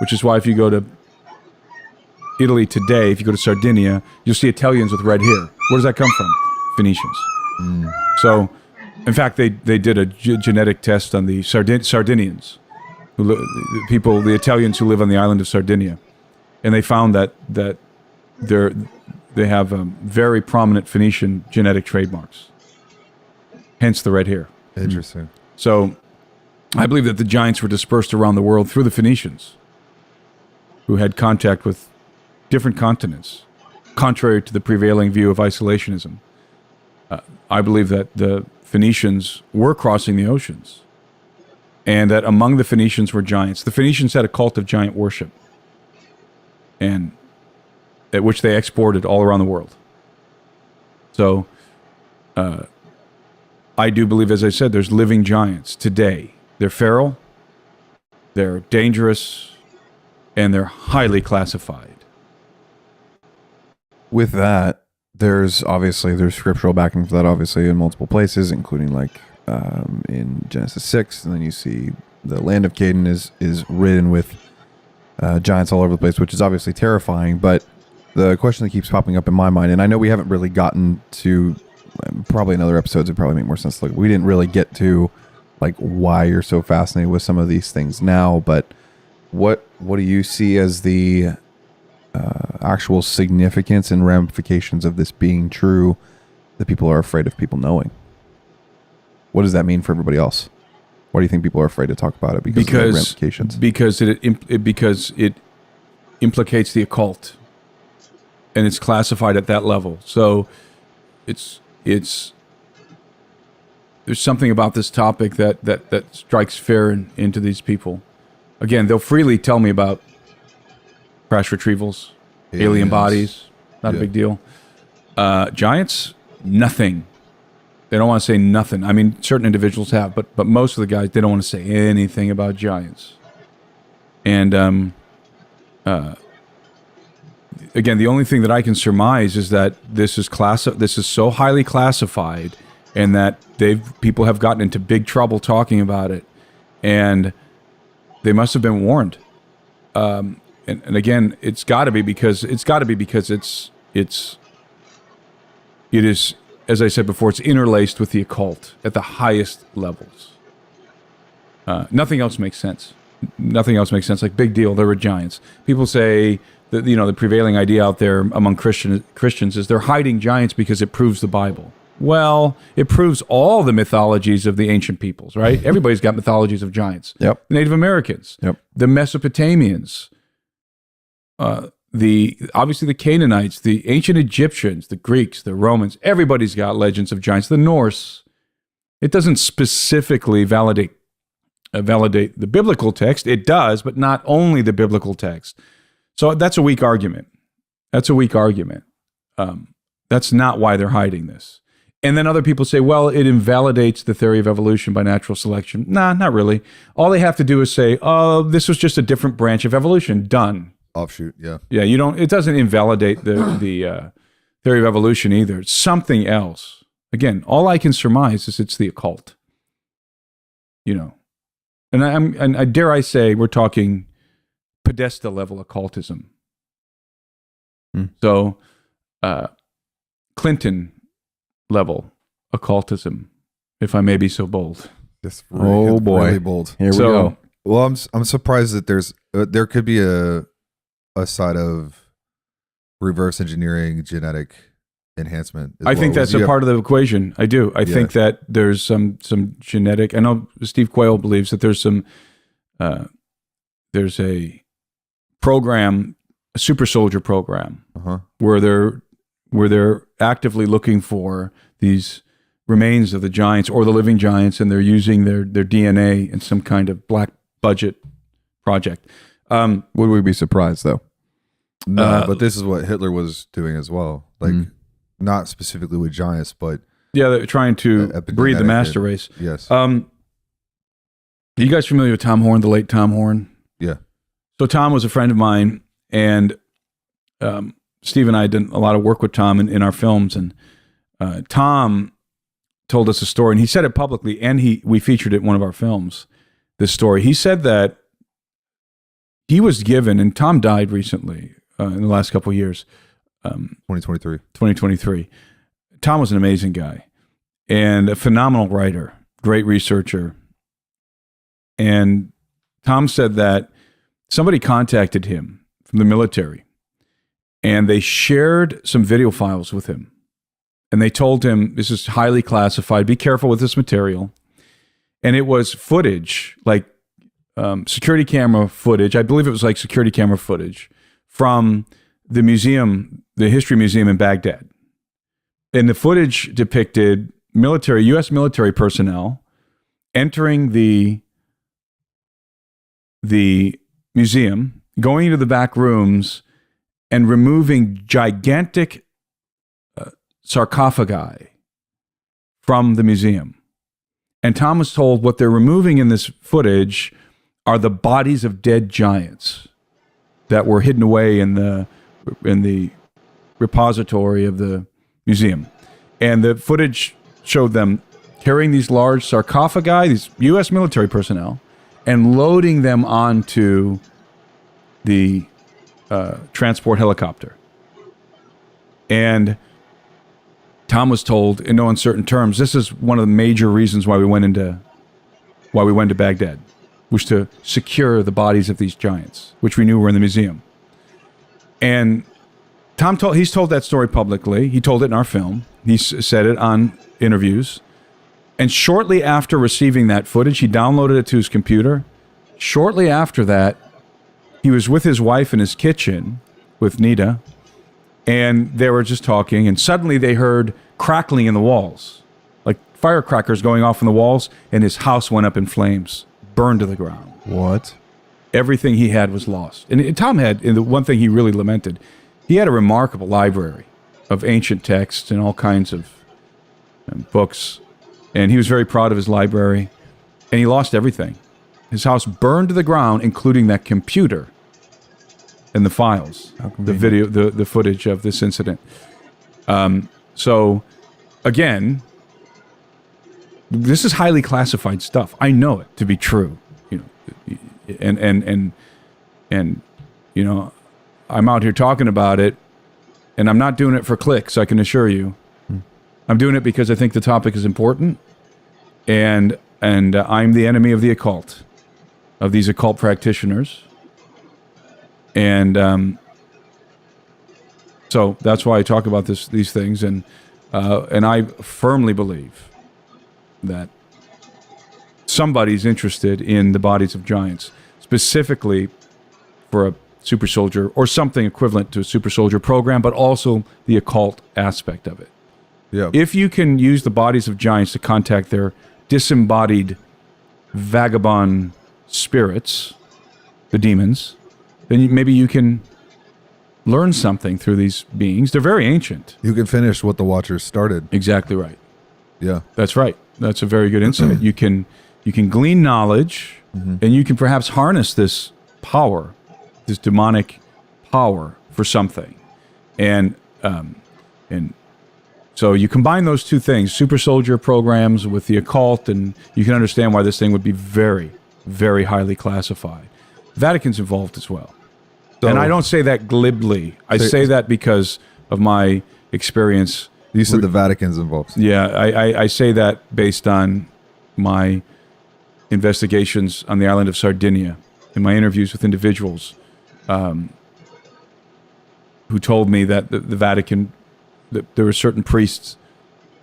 [SPEAKER 3] which is why if you go to Italy today, if you go to Sardinia, you'll see Italians with red hair. Where does that come from? Phoenicians. So, in fact, they did a genetic test on the Sardinians, the Italians who live on the island of Sardinia, and they found that they have very prominent Phoenician genetic trademarks. Hence the red hair.
[SPEAKER 1] Interesting.
[SPEAKER 3] So, I believe that the giants were dispersed around the world through the Phoenicians, who had contact with different continents, contrary to the prevailing view of isolationism. I believe that the Phoenicians were crossing the oceans, and that among the Phoenicians were giants. The Phoenicians had a cult of giant worship, and at which they exported all around the world. So, I do believe, as I said, there's living giants today. They're feral, they're dangerous, and they're highly classified.
[SPEAKER 2] With that, there's scriptural backing for that, obviously, in multiple places, including in Genesis 6, and then you see the land of Canaan is ridden with giants all over the place, which is obviously terrifying. But the question that keeps popping up in my mind, and I know we haven't really gotten to, probably in other episodes it'd probably make more sense. We didn't really get to why you're so fascinated with some of these things now, but what do you see as the actual significance and ramifications of this being true that people are afraid of people knowing? What does that mean for everybody else? Why do you think people are afraid to talk about it? Because of the ramifications? Because
[SPEAKER 3] it implicates the occult, and it's classified at that level. So it's there's something about this topic that strikes fear into these people. Again, they'll freely tell me about crash retrievals, alien bodies, not a big deal. Giants, nothing. They don't want to say nothing. I mean, certain individuals have, but most of the guys, they don't want to say anything about giants. And again, the only thing that I can surmise is that this is so highly classified, and that people have gotten into big trouble talking about it, and they must have been warned. And again, it is, as I said before, it's interlaced with the occult at the highest levels. Nothing else makes sense. Nothing else makes sense. Big deal, there were giants. People say that the prevailing idea out there among Christians is they're hiding giants because it proves the Bible. Well, it proves all the mythologies of the ancient peoples, right? Everybody's got mythologies of giants.
[SPEAKER 2] Yep.
[SPEAKER 3] The Native Americans.
[SPEAKER 2] Yep.
[SPEAKER 3] The Mesopotamians. obviously the Canaanites, the ancient Egyptians, the Greeks, the Romans, everybody's got legends of giants. The Norse, it doesn't specifically validate the biblical text. It does, but not only the biblical text. So that's a weak argument. That's not why they're hiding this. And then other people say, well, it invalidates the theory of evolution by natural selection. Nah, not really. All they have to do is say, oh, this was just a different branch of evolution. Done.
[SPEAKER 1] Offshoot, yeah.
[SPEAKER 3] Yeah, it doesn't invalidate the theory of evolution either. It's something else. Again, all I can surmise is it's the occult. And I dare I say we're talking Podesta level occultism. So, Clinton level occultism, if I may be so bold.
[SPEAKER 1] Just really,
[SPEAKER 2] boy,
[SPEAKER 1] really bold.
[SPEAKER 2] Here we go.
[SPEAKER 1] Well, I'm surprised that there could be a side of reverse engineering genetic enhancement.
[SPEAKER 3] I think that's a part of the equation. I do. I think that there's some genetic. I know Steve Quayle believes that there's a program, a super soldier program, where they're actively looking for these remains of the giants or the living giants, and they're using their DNA in some kind of black budget project.
[SPEAKER 2] Would we be surprised though?
[SPEAKER 1] No, but this is what Hitler was doing as well. Like, not specifically with giants, but
[SPEAKER 3] they're trying to breed the master race.
[SPEAKER 1] Yes.
[SPEAKER 3] Are you guys familiar with Tom Horn, the late Tom Horn?
[SPEAKER 1] Yeah.
[SPEAKER 3] So Tom was a friend of mine, and Steve and I did a lot of work with Tom in our films, and Tom told us a story, and he said it publicly, and we featured it in one of our films, this story. He said that he was given, and Tom died recently, in the last couple of years. 2023. Tom was an amazing guy and a phenomenal writer, great researcher. And Tom said that somebody contacted him from the military, and they shared some video files with him. And they told him, this is highly classified, be careful with this material. And it was footage, like security camera footage. I believe it was like security camera footage from the museum, the History Museum in Baghdad. And the footage depicted U.S. military personnel entering the museum, going into the back rooms, and removing gigantic sarcophagi from the museum. And Tom was told what they're removing in this footage are the bodies of dead giants that were hidden away in the repository of the museum. And the footage showed them carrying these large sarcophagi, these U.S. military personnel, and loading them onto the transport helicopter. And Tom was told in no uncertain terms, this is one of the major reasons why we went to Baghdad, was to secure the bodies of these giants, which we knew were in the museum. And he's told that story publicly. He told it in our film. He said it on interviews. And shortly after receiving that footage, he downloaded it to his computer. Shortly after that, he was with his wife in his kitchen with Nita, and they were just talking, and suddenly they heard crackling in the walls, like firecrackers going off in the walls, and his house went up in flames, burned to the ground.
[SPEAKER 2] What?
[SPEAKER 3] Everything he had was lost. And Tom had, and the one thing he really lamented, he had a remarkable library of ancient texts and all kinds of books, and he was very proud of his library, and he lost everything. His house burned to the ground, including that computer and the files, the video, the footage of this incident. So, again, this is highly classified stuff. I know it to be true, and I'm out here talking about it, and I'm not doing it for clicks, I can assure you. I'm doing it because I think the topic is important, and I'm the enemy of the occult, of these occult practitioners. And so that's why I talk about these things, and I firmly believe that somebody's interested in the bodies of giants, specifically for super soldier or something equivalent to a super soldier program, but also the occult aspect of it.
[SPEAKER 1] Yeah.
[SPEAKER 3] If you can use the bodies of giants to contact their disembodied vagabond spirits, the demons, then maybe you can learn something through these beings. They're very ancient.
[SPEAKER 1] You can finish what the Watchers started.
[SPEAKER 3] Exactly right.
[SPEAKER 1] Yeah.
[SPEAKER 3] That's right. That's a very good insight. You can glean knowledge, and you can perhaps harness this power, this demonic power for something, and so you combine those two things, super soldier programs with the occult, and you can understand why this thing would be very, very highly classified. Vatican's involved as well.
[SPEAKER 1] So,
[SPEAKER 3] And I don't say that glibly. I say that because of my experience.
[SPEAKER 1] You said the Vatican's involved.
[SPEAKER 3] Yeah, I say that based on my investigations on the island of Sardinia and my interviews with individuals who told me that the Vatican, that there were certain priests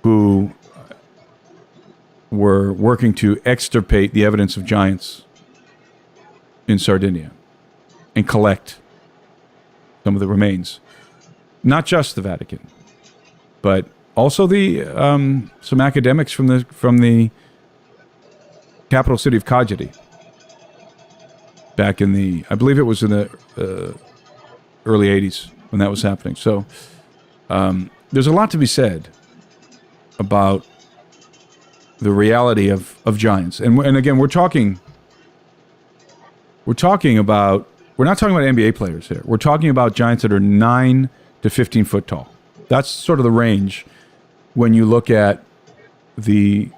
[SPEAKER 3] who were working to extirpate the evidence of giants in Sardinia and collect some of the remains. Not just the Vatican, but also the some academics from the capital city of Kajadi back in the, I believe it was in the early 80s when that was happening. So there's a lot to be said about the reality of giants. And again, we're not talking about NBA players here. We're talking about giants that are 9 to 15 foot tall. That's sort of the range when you look at the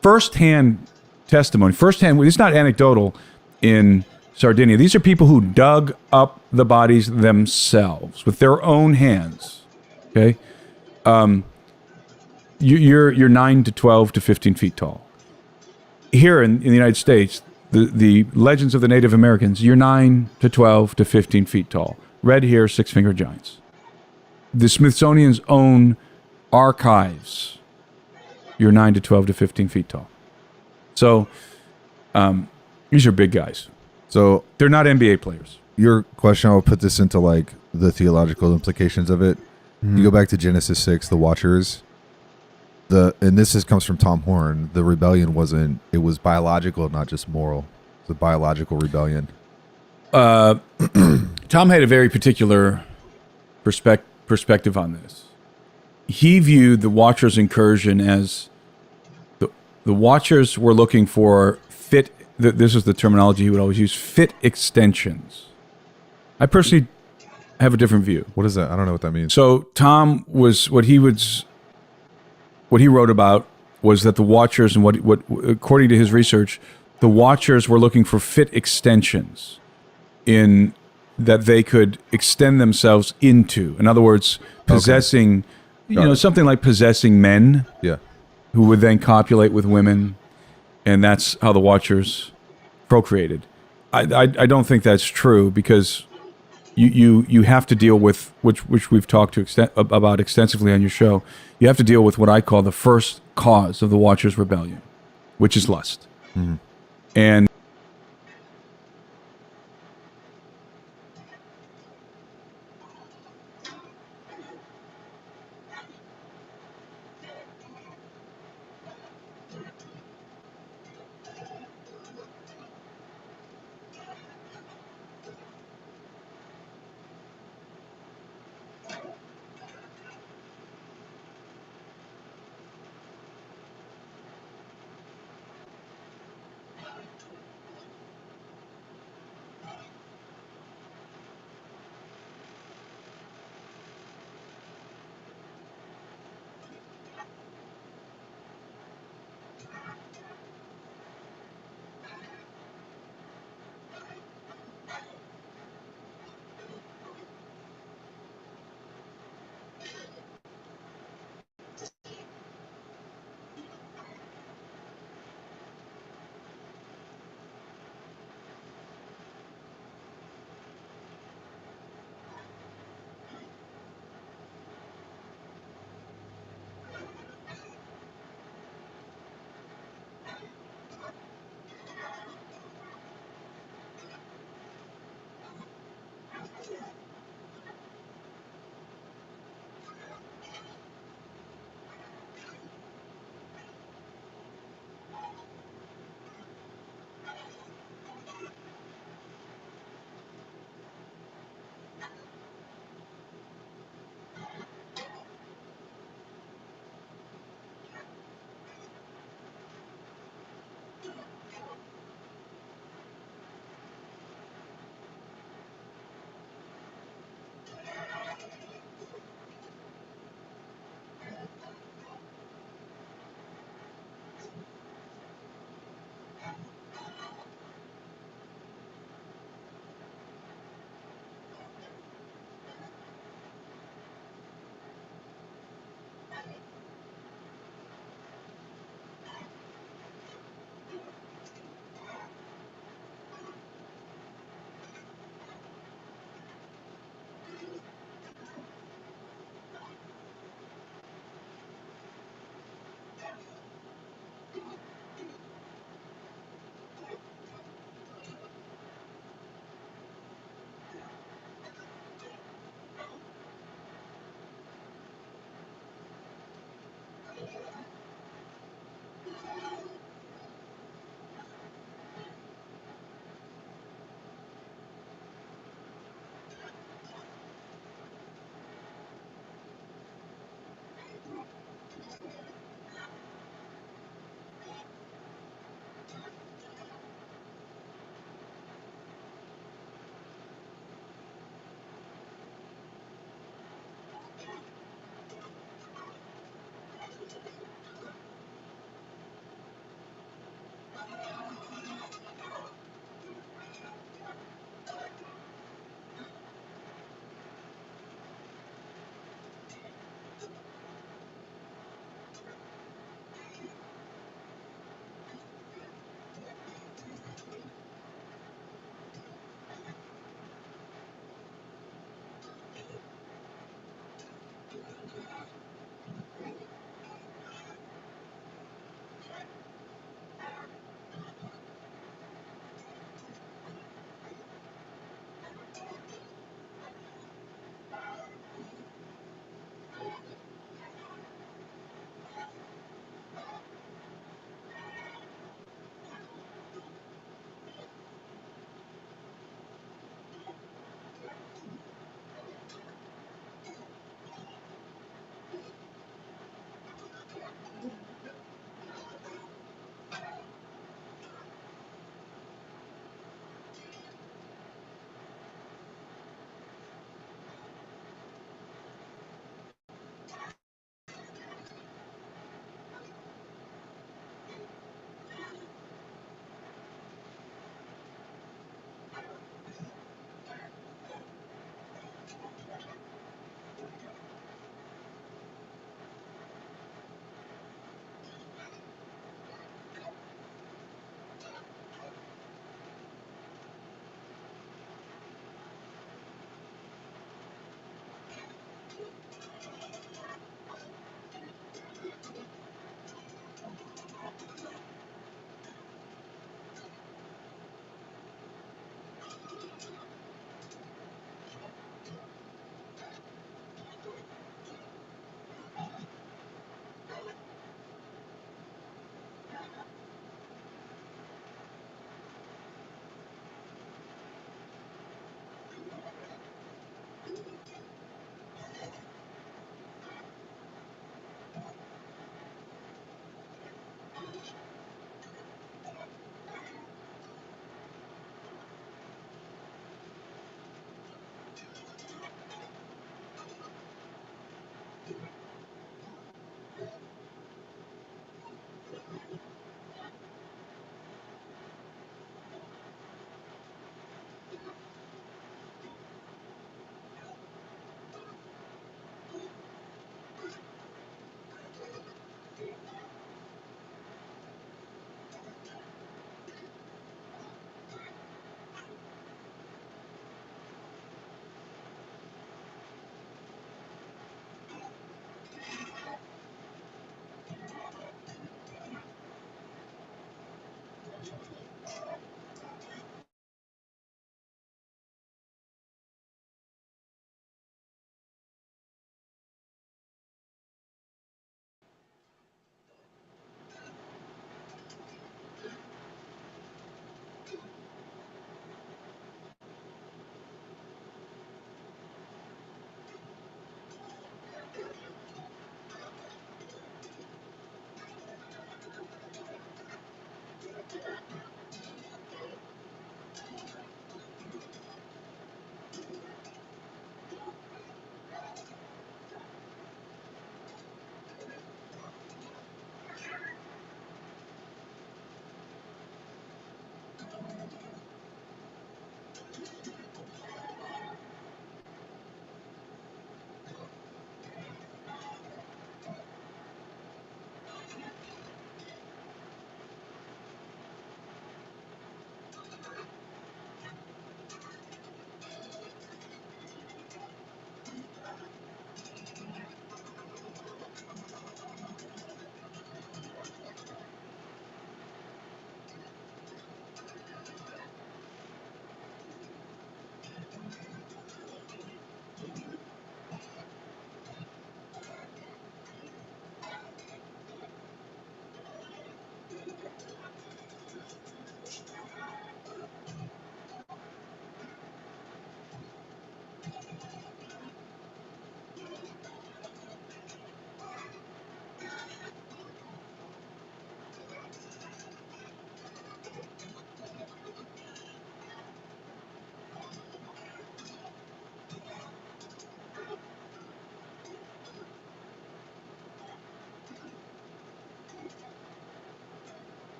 [SPEAKER 3] firsthand testimony. It's not anecdotal in Sardinia. These are people who dug up the bodies themselves with their own hands. Okay? You're 9 to 12 to 15 feet tall. Here in the United States, the legends of the Native Americans, you're 9 to 12 to 15 feet tall. Red here, six-fingered giants. The Smithsonian's own archives, you're 9 to 12 to 15 feet tall. So these are big guys.
[SPEAKER 1] So
[SPEAKER 3] They're not NBA players.
[SPEAKER 1] your question, I'll put this into like the theological implications of it. You go back to Genesis 6, the Watchers. And this comes from Tom Horn. The rebellion it was biological, not just moral. It's a biological rebellion.
[SPEAKER 3] Tom had a very particular perspective on this. He viewed the Watchers' incursion as the Watchers were looking for fit. This is the terminology he would always use: fit extensions. I personally have a different view.
[SPEAKER 1] What is that? I don't know what that means.
[SPEAKER 3] So Tom was what he wrote about was that the Watchers, and what according to his research, the Watchers were looking for fit extensions in that they could extend themselves into. In other words, possessing, something like possessing men
[SPEAKER 1] Yeah.
[SPEAKER 3] who would then copulate with women, and that's how the Watchers procreated. I don't think that's true, because you have to deal with, which we've talked about extensively on your show. You have to deal with what I call the first cause of the Watchers' rebellion, which is lust. Mm-hmm. And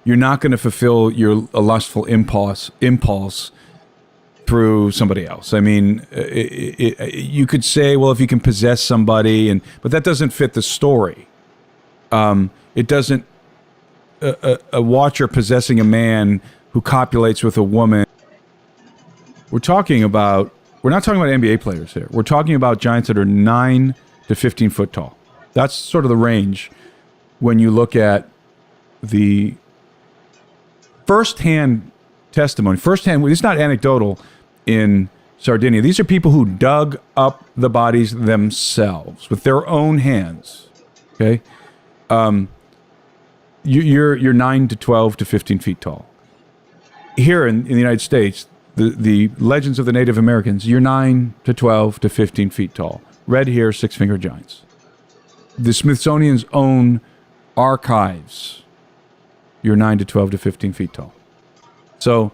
[SPEAKER 3] You're not going to fulfill your a lustful impulse through somebody else. I mean, you could say, well, if you can possess somebody, but that doesn't fit the story. It doesn't. A watcher possessing a man who copulates with a woman. We're not talking about NBA players here. We're talking about giants that are 9 to 15 foot tall. That's sort of the range when you look at the first-hand testimony. It's not anecdotal in Sardinia. These are people who dug up the bodies themselves with their own hands. Okay? You're 9 to 12 to 15 feet tall. Here in the United States, the legends of the Native Americans, you're 9 to 12 to 15 feet tall. Red hair, six-finger giants. The Smithsonian's own archives, you're 9 to 12 to 15 feet tall. So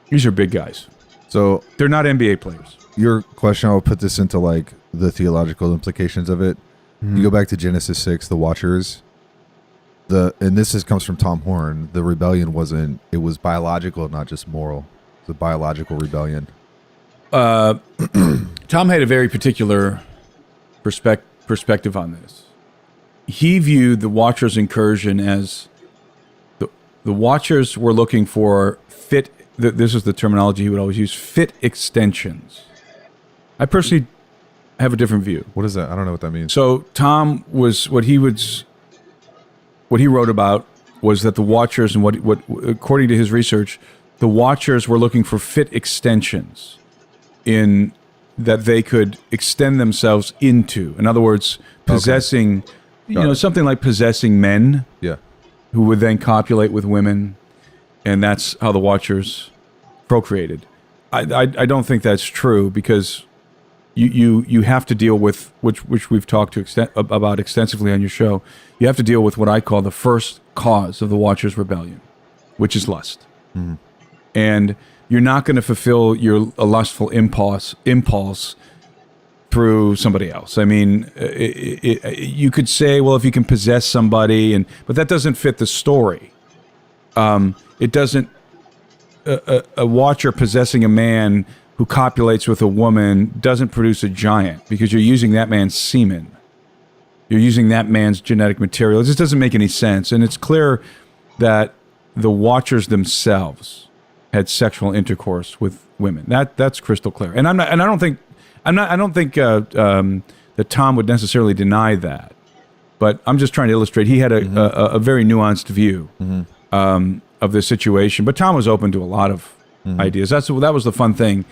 [SPEAKER 3] these are big guys.
[SPEAKER 1] So
[SPEAKER 3] they're not NBA players.
[SPEAKER 1] Your question, I'll put this into like the theological implications of it. Mm-hmm. You go back to Genesis 6, the Watchers. And this comes from Tom Horn. The rebellion it was biological, not just moral. It's a biological rebellion.
[SPEAKER 3] Tom had a very particular perspective on this. He viewed the Watchers' incursion as the Watchers were looking for fit. This is the terminology he would always use: fit extensions. I personally have a different view.
[SPEAKER 1] What is that? I don't know what that means.
[SPEAKER 3] So Tom was what he wrote about was that the Watchers, and what according to his research, the Watchers were looking for fit extensions in that they could extend themselves into. In other words, possessing, something like possessing men
[SPEAKER 1] Yeah.
[SPEAKER 3] who would then copulate with women, and that's how the Watchers procreated. I don't think that's true, because you have to deal with, which we've talked about extensively on your show. You have to deal with what I call the first cause of the Watchers' rebellion, which is lust.
[SPEAKER 1] Mm-hmm.
[SPEAKER 3] And you're not going to fulfill a lustful impulse through somebody else. I mean, you could say, well, if you can possess somebody, but that doesn't fit the story. It doesn't. A Watcher possessing a man who copulates with a woman doesn't produce a giant, because you're using that man's semen. You're using that man's genetic material. It just doesn't make any sense. And it's clear that the Watchers themselves had sexual intercourse with women. That's crystal clear. And I don't think that Tom would necessarily deny that. But I'm just trying to illustrate he had a very nuanced view of the situation. But Tom was open to a lot of ideas. That was the fun thing.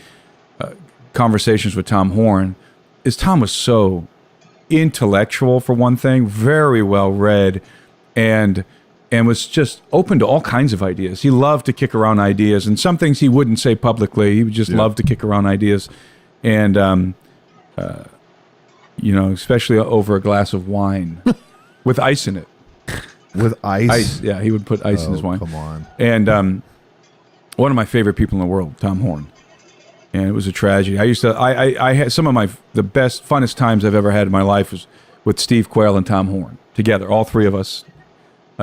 [SPEAKER 3] Conversations with Tom Horn is Tom was so intellectual, for one thing, very well read, and was just open to all kinds of ideas. He loved to kick around ideas, and some things he wouldn't say publicly. He would just love to kick around ideas, and especially over a glass of wine with ice in it.
[SPEAKER 1] With ice?
[SPEAKER 3] Ice, yeah, he would put ice in his wine.
[SPEAKER 1] Come on.
[SPEAKER 3] And one of my favorite people in the world, Tom Horn. And it was a tragedy. I had some of the best, funnest times I've ever had in my life was with Steve Quayle and Tom Horn together, all three of us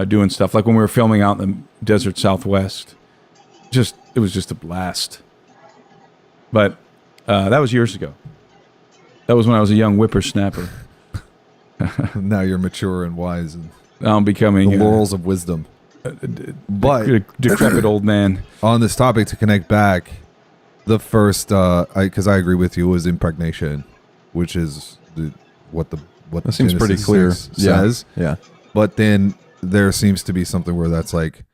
[SPEAKER 3] doing stuff. Like when we were filming out in the desert Southwest. It was just a blast. But that was years ago. That was when I was a young whippersnapper.
[SPEAKER 1] Now you're mature and wise, and
[SPEAKER 3] Now I'm becoming
[SPEAKER 1] the laurels of wisdom. But
[SPEAKER 3] a decrepit old man.
[SPEAKER 1] On this topic, to connect back, the first, because I agree with you, was impregnation, which is what
[SPEAKER 2] that
[SPEAKER 1] the
[SPEAKER 2] seems
[SPEAKER 1] Genesis
[SPEAKER 2] pretty clear.
[SPEAKER 1] 6 says.
[SPEAKER 2] Yeah.
[SPEAKER 1] But then there seems to be something where that's like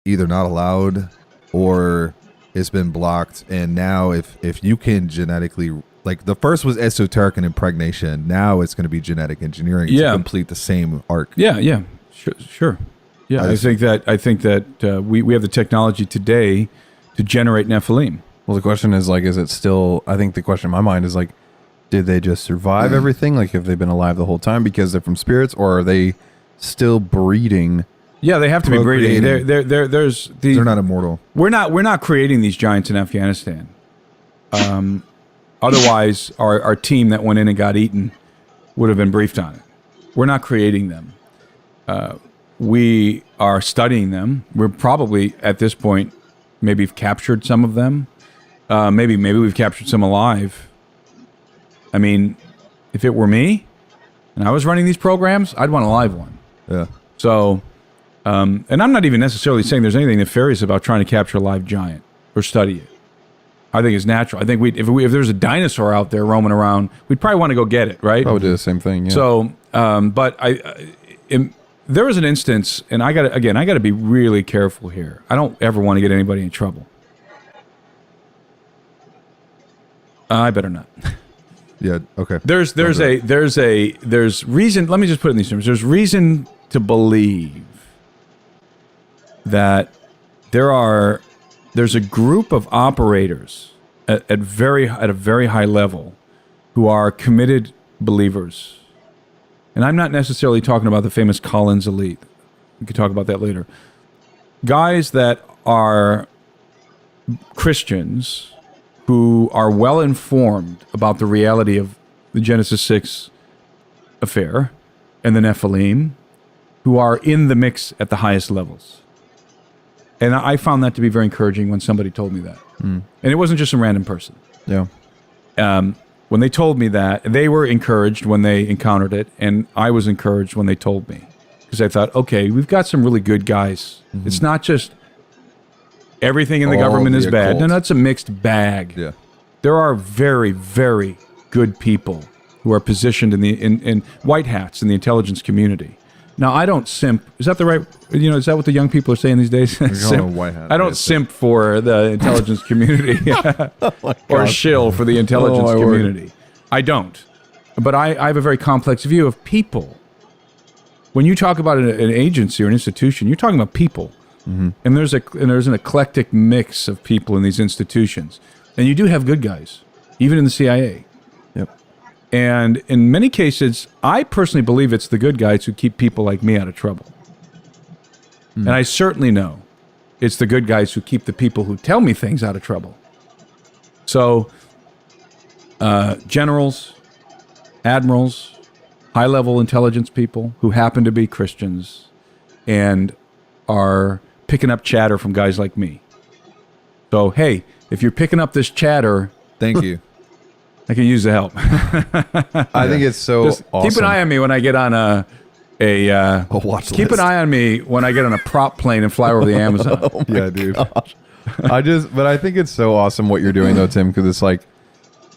[SPEAKER 1] either not allowed or it's been blocked. And now if you can genetically, like the first was esoteric and impregnation, now it's going to be genetic engineering to complete the same arc.
[SPEAKER 3] Yeah. Sure. Yeah, I think that we have the technology today to generate Nephilim.
[SPEAKER 2] Well, the question is, like, is it still... I think the question in my mind is, like, did they just survive everything? Like, have they been alive the whole time because they're from spirits? Or are they still breeding?
[SPEAKER 3] Yeah, they have to be breeding. They're
[SPEAKER 1] not immortal.
[SPEAKER 3] We're not creating these giants in Afghanistan. Otherwise, our team that went in and got eaten would have been briefed on it. We're not creating them. We are studying them. We're probably, at this point, maybe have captured some of them. Maybe we've captured some alive. I mean, if it were me and I was running these programs, I'd want a live one.
[SPEAKER 1] Yeah.
[SPEAKER 3] So, and I'm not even necessarily saying there's anything nefarious about trying to capture a live giant or study it. I think it's natural. I think if there's a dinosaur out there roaming around, we'd probably want to go get it, right?
[SPEAKER 2] I would do the same thing. Yeah.
[SPEAKER 3] So, but there was an instance, and I got to be really careful here. I don't ever want to get anybody in trouble. I better not.
[SPEAKER 1] Yeah. Okay.
[SPEAKER 3] There's reason. Let me just put it in these terms. There's reason to believe that there's a group of operators at a very high level who are committed believers. And I'm not necessarily talking about the famous Collins elite. We could talk about that later. Guys that are Christians who are well informed about the reality of the Genesis 6 affair and the Nephilim, who are in the mix at the highest levels. And I found that to be very encouraging when somebody told me that. And it wasn't just a random person.
[SPEAKER 2] Yeah.
[SPEAKER 3] When they told me that, they were encouraged when they encountered it, and I was encouraged when they told me. Because I thought, okay, we've got some really good guys. Mm-hmm. It's not just everything in the government is bad. No, that's a mixed bag.
[SPEAKER 1] Yeah.
[SPEAKER 3] There are very, very good people who are positioned in white hats in the intelligence community Now, I don't simp. Is that the right? Is that what the young people are saying these days? Simp.
[SPEAKER 2] white hat.
[SPEAKER 3] I don't simp for the intelligence community or shill for the intelligence community. I don't. But I have a very complex view of people. When you talk about an agency or an institution, you're talking about people. Mm-hmm. And there's an eclectic mix of people in these institutions. And you do have good guys, even in the CIA.
[SPEAKER 2] Yep.
[SPEAKER 3] And in many cases, I personally believe it's the good guys who keep people like me out of trouble. And I certainly know it's the good guys who keep the people who tell me things out of trouble. So, generals, admirals, high-level intelligence people who happen to be Christians and are picking up chatter from guys like me. So, hey, if you're picking up this chatter,
[SPEAKER 1] Thank you.
[SPEAKER 3] I can use the help.
[SPEAKER 2] I think it's so
[SPEAKER 3] Just
[SPEAKER 2] awesome.
[SPEAKER 3] keep an eye on me when I get on a
[SPEAKER 1] watch
[SPEAKER 3] keep
[SPEAKER 1] list.
[SPEAKER 3] an eye on me when I get on a prop plane and fly over the Amazon.
[SPEAKER 1] Yeah, dude.
[SPEAKER 2] but I think it's so awesome what you're doing though, Tim, because it's like,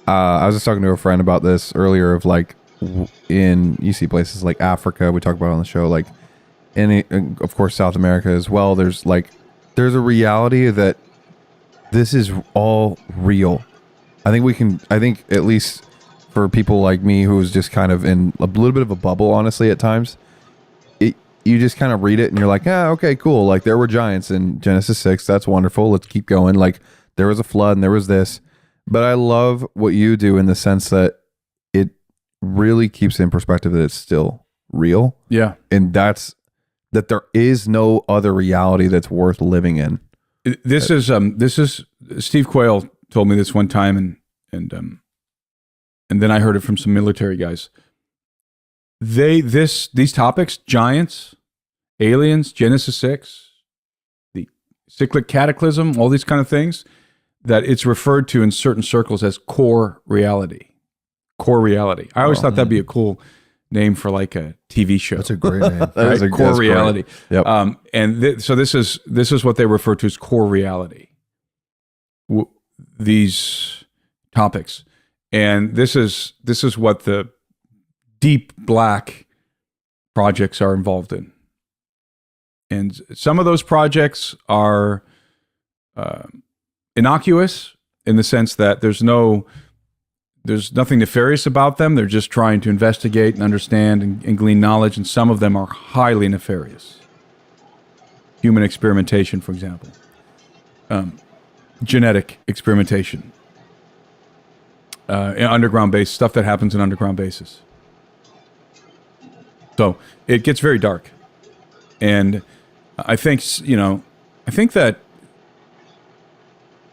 [SPEAKER 2] I was just talking to a friend about this earlier of like, you see places like Africa, we talk about it on the show, like, and of course South America as well. There's a reality that this is all real. I think at least for people like me who's just kind of in a little bit of a bubble, honestly, at times, you just kind of read it and you're like, okay, cool. Like there were giants in Genesis 6. That's wonderful. Let's keep going. Like there was a flood and there was this. But I love what you do in the sense that it really keeps in perspective that it's still real.
[SPEAKER 3] Yeah.
[SPEAKER 2] And that there is no other reality that's worth living in.
[SPEAKER 3] This is Steve Quayle told me this one time, and then I heard it from some military guys. These topics, giants, aliens, Genesis 6, the cyclic cataclysm, all these kind of things, that it's referred to in certain circles as core reality. Core reality. I always thought that'd be a cool name for like a TV show.
[SPEAKER 1] That's a great name.
[SPEAKER 2] That is
[SPEAKER 3] core reality.
[SPEAKER 2] Yep.
[SPEAKER 3] So this is what they refer to as core reality. These topics, and this is what the deep black projects are involved in, and some of those projects are innocuous in the sense that there's nothing nefarious about them. They're just trying to investigate and understand and glean knowledge, and some of them are highly nefarious. Human experimentation, for example. Genetic experimentation. Underground base, stuff that happens in underground bases. So it gets very dark. And I think that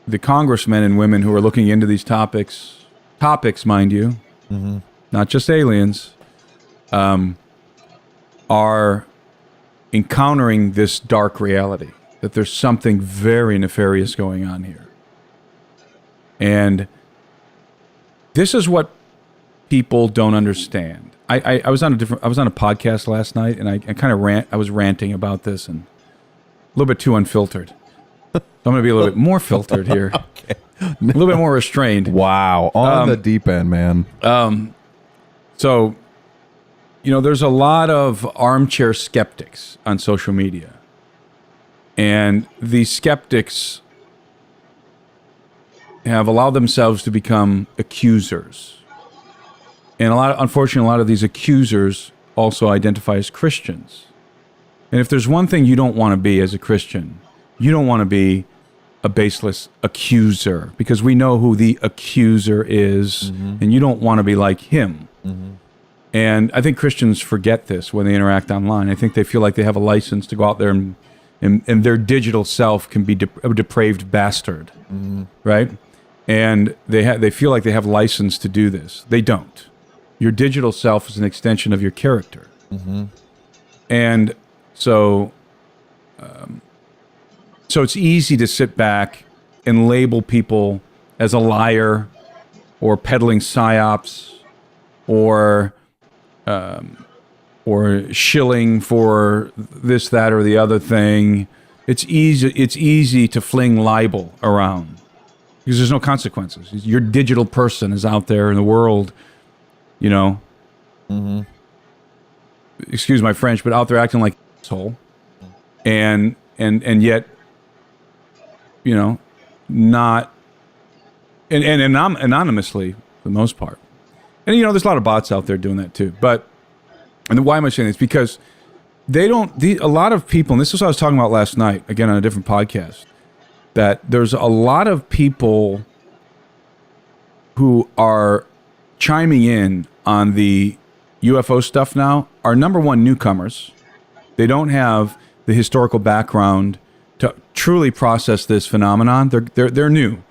[SPEAKER 3] the congressmen and women who are looking into these topics, mind you, not just aliens, are encountering this dark reality, that there's something very nefarious going on here. And this is what people don't understand. I was on a podcast last night, and I kind of I was ranting about this and a little bit too unfiltered. So I'm going to be a little bit more filtered here. Okay. A little bit more restrained.
[SPEAKER 2] Wow. On the deep end, man.
[SPEAKER 3] So, there's a lot of armchair skeptics on social media. And these skeptics have allowed themselves to become accusers. And unfortunately, a lot of these accusers also identify as Christians. And if there's one thing you don't want to be as a Christian, you don't want to be a baseless accuser, because we know who the accuser is, and you don't want to be like him. And I think Christians forget this when they interact online. I think they feel like they have a license to go out there and their digital self can be a depraved bastard, right? And they feel like they have license to do this. They don't. Your digital self is an extension of your character. And so it's easy to sit back and label people as a liar or peddling psyops or shilling for this, that, or the other thing. It's easy to fling libel around because there's no consequences. Your digital person is out there in the world, excuse my French, but out there acting like an asshole, and yet, you know, not, and anonymously for the most part. And, you know, there's a lot of bots out there doing that too. But, and why am I saying this? Because they don't, a lot of people, and this is what I was talking about last night, again, on a different podcast, that there's a lot of people who are chiming in on the UFO stuff now are, number one, newcomers. They don't have the historical background to truly process this phenomenon. They're new.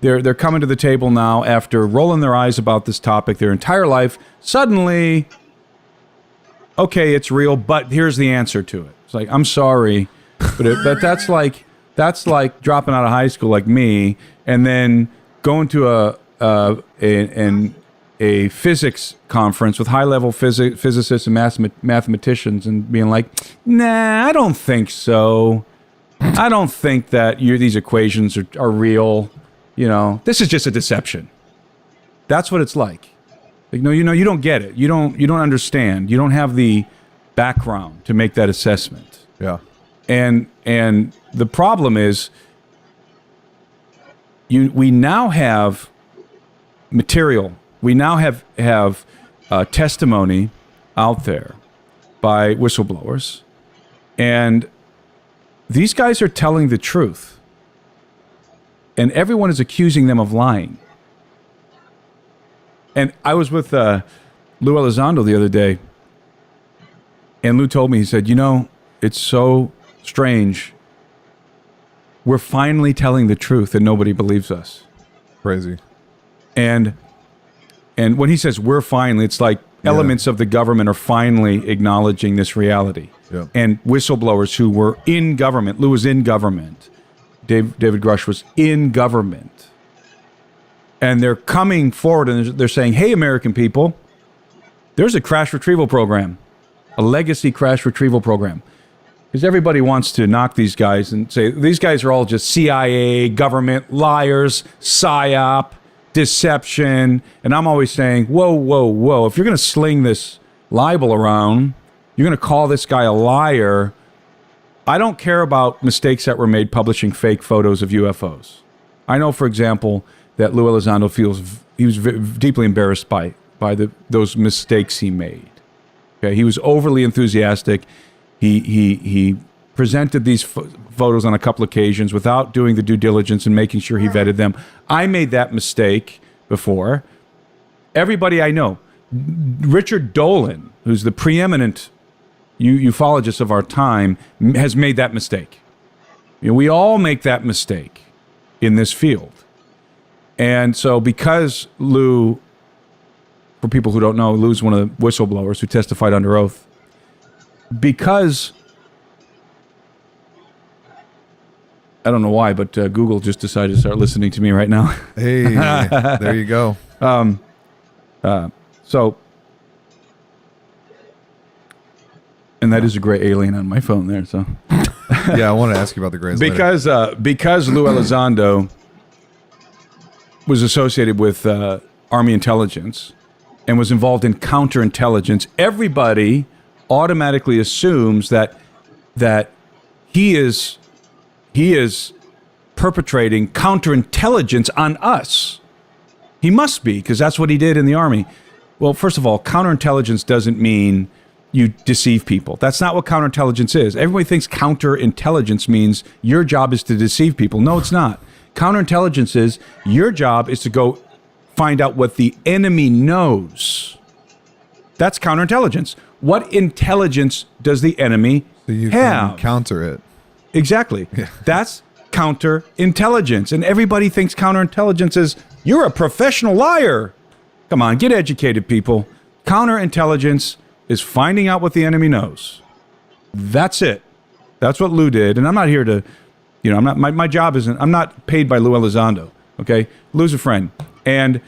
[SPEAKER 3] They're coming to the table now after rolling their eyes about this topic their entire life. Suddenly, okay, it's real, but here's the answer to it. It's like, I'm sorry, but that's like dropping out of high school like me, and then going to a physics conference with high-level physicists and mathematicians and being like, nah, I don't think so. I don't think that these equations are real. You know, this is just a deception. That's what it's like. Like, no, you don't get it. You don't understand. You don't have the background to make that assessment.
[SPEAKER 1] Yeah.
[SPEAKER 3] And the problem is, we now have material. We now have testimony out there by whistleblowers, and these guys are telling the truth, and everyone is accusing them of lying. And I was with Lou Elizondo the other day, and Lou told me, he said, you know, it's so strange. We're finally telling the truth, and nobody believes us.
[SPEAKER 1] Crazy.
[SPEAKER 3] And when he says we're finally, it's like elements of the government are finally acknowledging this reality.
[SPEAKER 1] Yeah.
[SPEAKER 3] And whistleblowers who were in government, Lou was in government, David Grush was in government, and they're coming forward and they're saying, hey, American people, there's a crash retrieval program, a legacy crash retrieval program. Because everybody wants to knock these guys and say, these guys are all just CIA, government, liars, PSYOP, deception. And I'm always saying, whoa. If you're going to sling this libel around, you're going to call this guy a liar. I don't care about mistakes that were made publishing fake photos of UFOs. I know, for example, that Lou Elizondo feels he was deeply embarrassed by those mistakes he made. Okay, he was overly enthusiastic. He presented these photos on a couple occasions without doing the due diligence and making sure he vetted them. I made that mistake before. Everybody I know, Richard Dolan, who's the preeminent ufologist of our time, has made that mistake. You know, we all make that mistake in this field. And so because Lou, for people who don't know, Lou's one of the whistleblowers who testified under oath. Because, I don't know why, but Google just decided to start listening to me right now.
[SPEAKER 1] Hey, there you go.
[SPEAKER 3] So, and that is a gray alien on my phone there. So,
[SPEAKER 1] Yeah, I want to ask you about the Grays
[SPEAKER 3] because Lou Elizondo was associated with Army intelligence and was involved in counterintelligence, everybody automatically assumes that he is perpetrating counterintelligence on us. He must be, because that's what he did in the Army. Well, first of all, counterintelligence doesn't mean you deceive people. That's not what counterintelligence is. Everybody thinks counterintelligence means your job is to deceive people. No, it's not. Counterintelligence is your job is to go find out what the enemy knows. That's counterintelligence. What intelligence does the enemy
[SPEAKER 1] so you
[SPEAKER 3] have?
[SPEAKER 1] Can counter it.
[SPEAKER 3] Exactly. Yeah. That's counterintelligence. And everybody thinks counterintelligence is, you're a professional liar. Come on, get educated, people. Counterintelligence is finding out what the enemy knows. That's it. That's what Lou did. And I'm not here to, you know, I'm not, my job isn't, I'm not paid by Lou Elizondo. Okay? Lou's a friend. And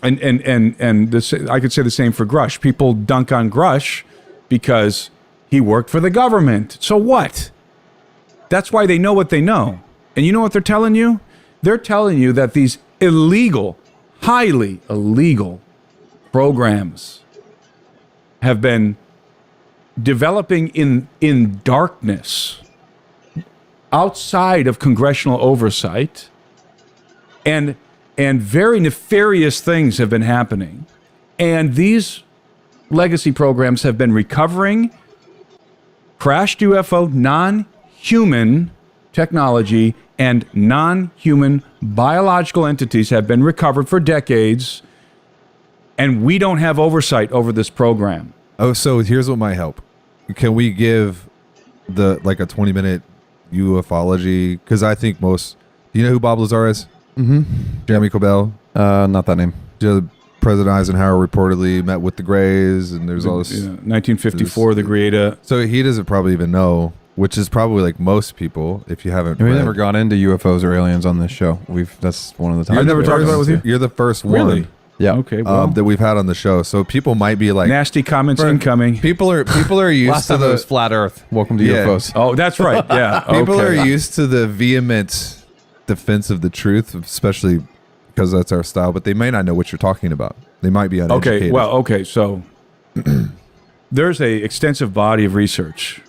[SPEAKER 3] this, I could say the same for Grush. People dunk on Grush because he worked for the government. So what? That's why they know what they know. And you know what they're telling you? They're telling you that these illegal, highly illegal programs have been developing in darkness outside of congressional oversight, and very nefarious things have been happening. And these legacy programs have been recovering crashed UFO, non-human technology, and non-human biological entities have been recovered for decades, and we don't have oversight over this program.
[SPEAKER 1] Oh, so here's what might help. Can we give a 20-minute ufology? Because I think most. Do you know who Bob Lazar is?
[SPEAKER 2] Mm-hmm.
[SPEAKER 1] Jeremy Corbell.
[SPEAKER 2] Not that name.
[SPEAKER 1] President Eisenhower reportedly met with the Greys, and there's all this.
[SPEAKER 3] 1954, the Greada.
[SPEAKER 1] So he doesn't probably even know, which is probably like most people. If you haven't,
[SPEAKER 2] We've
[SPEAKER 1] read.
[SPEAKER 2] never gone into UFOs or aliens on this show. That's one of the times.
[SPEAKER 3] I've never talked about it with you?
[SPEAKER 1] You're the first
[SPEAKER 3] Really?
[SPEAKER 1] one.
[SPEAKER 2] Yeah.
[SPEAKER 3] Okay. Well,
[SPEAKER 1] That we've had on the show. So people might be like,
[SPEAKER 3] nasty comments incoming.
[SPEAKER 1] people are used
[SPEAKER 2] Last
[SPEAKER 1] to
[SPEAKER 2] time it was
[SPEAKER 1] the
[SPEAKER 2] flat Earth. Welcome to
[SPEAKER 1] Yeah.
[SPEAKER 2] UFOs.
[SPEAKER 3] Oh, that's right. Yeah.
[SPEAKER 1] people
[SPEAKER 3] okay.
[SPEAKER 1] are used to the vehement defense of the truth, especially because that's our style. But they may not know what you're talking about. They might be uneducated.
[SPEAKER 3] Okay. Well. Okay. So there's a extensive body of research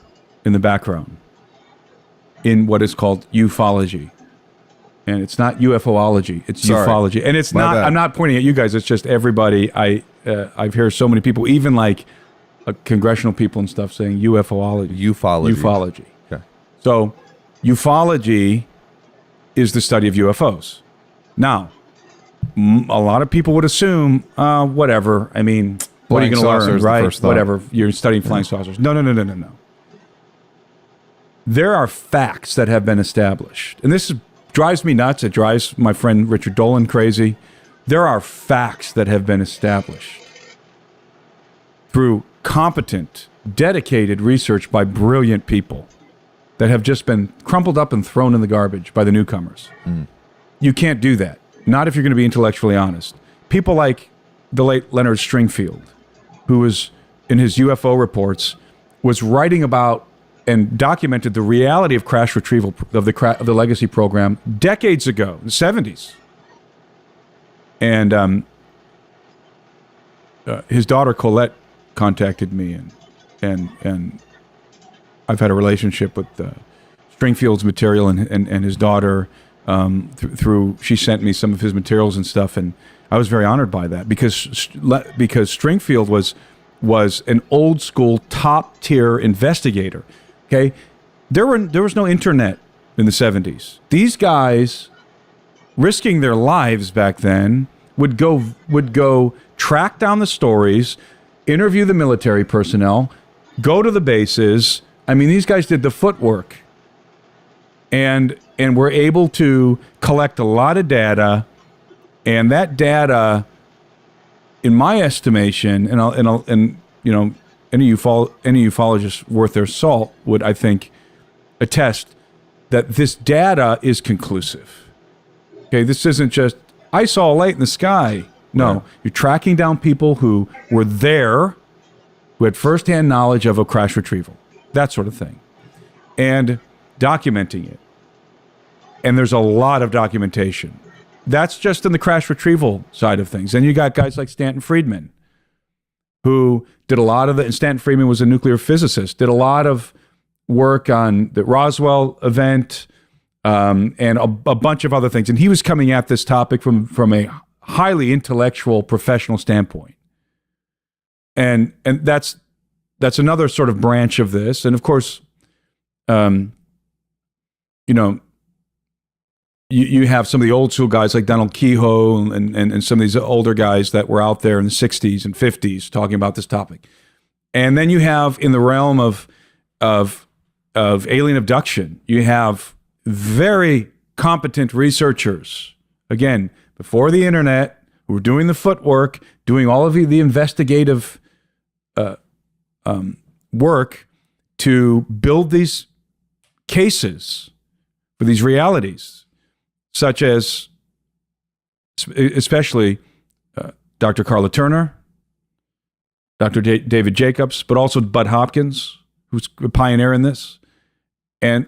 [SPEAKER 3] in the background in what is called ufology. And it's not UFOlogy, it's
[SPEAKER 1] Sorry.
[SPEAKER 3] ufology. And it's
[SPEAKER 1] My
[SPEAKER 3] not,
[SPEAKER 1] bad.
[SPEAKER 3] I'm not pointing at you guys, it's just everybody. I've heard so many people, even like congressional people and stuff, saying UFOlogy. Ufology.
[SPEAKER 1] Okay.
[SPEAKER 3] So ufology is the study of UFOs. Now, a lot of people would assume, whatever. I mean, what are you
[SPEAKER 2] Flying
[SPEAKER 3] going to
[SPEAKER 2] saucer
[SPEAKER 3] learn,
[SPEAKER 2] is the
[SPEAKER 3] right?
[SPEAKER 2] first thought.
[SPEAKER 3] Whatever. You're studying flying saucers. No. There are facts that have been established. And this drives me nuts. It drives my friend Richard Dolan crazy. There are facts that have been established through competent, dedicated research by brilliant people that have just been crumpled up and thrown in the garbage by the newcomers. You can't do that. Not if you're going to be intellectually honest. People like the late Leonard Stringfield, who was, in his UFO reports, was writing about and documented the reality of crash retrieval of the legacy program decades ago, the 70s. And his daughter Colette contacted me, and I've had a relationship with Stringfield's material and his daughter. Through she sent me some of his materials and stuff, and I was very honored by that because Stringfield was an old school top tier investigator. Okay, there was no internet in the 70s. These guys, risking their lives back then, would go track down the stories, interview the military personnel, go to the bases. I mean, these guys did the footwork, and were able to collect a lot of data, and that data, in my estimation, and you know, any ufologist worth their salt would, I think, attest that this data is conclusive. Okay, this isn't just, I saw a light in the sky. No,
[SPEAKER 1] Right.
[SPEAKER 3] You're tracking down people who were there, who had firsthand knowledge of a crash retrieval, that sort of thing, and documenting it. And there's a lot of documentation. That's just in the crash retrieval side of things. And you got guys like Stanton Friedman, who did a lot of and Stanton Friedman was a nuclear physicist, did a lot of work on the Roswell event, and a bunch of other things. And he was coming at this topic from a highly intellectual, professional standpoint. And that's another sort of branch of this. And of course, you know, you have some of the old school guys like Donald Kehoe and some of these older guys that were out there in the 60s and 50s talking about this topic. And then you have, in the realm of alien abduction, you have very competent researchers, again, before the internet, who were doing the footwork, doing all of the investigative work to build these cases for these realities, such as especially Dr. Carla Turner, Dr. David Jacobs, but also Bud Hopkins, who's a pioneer in this. And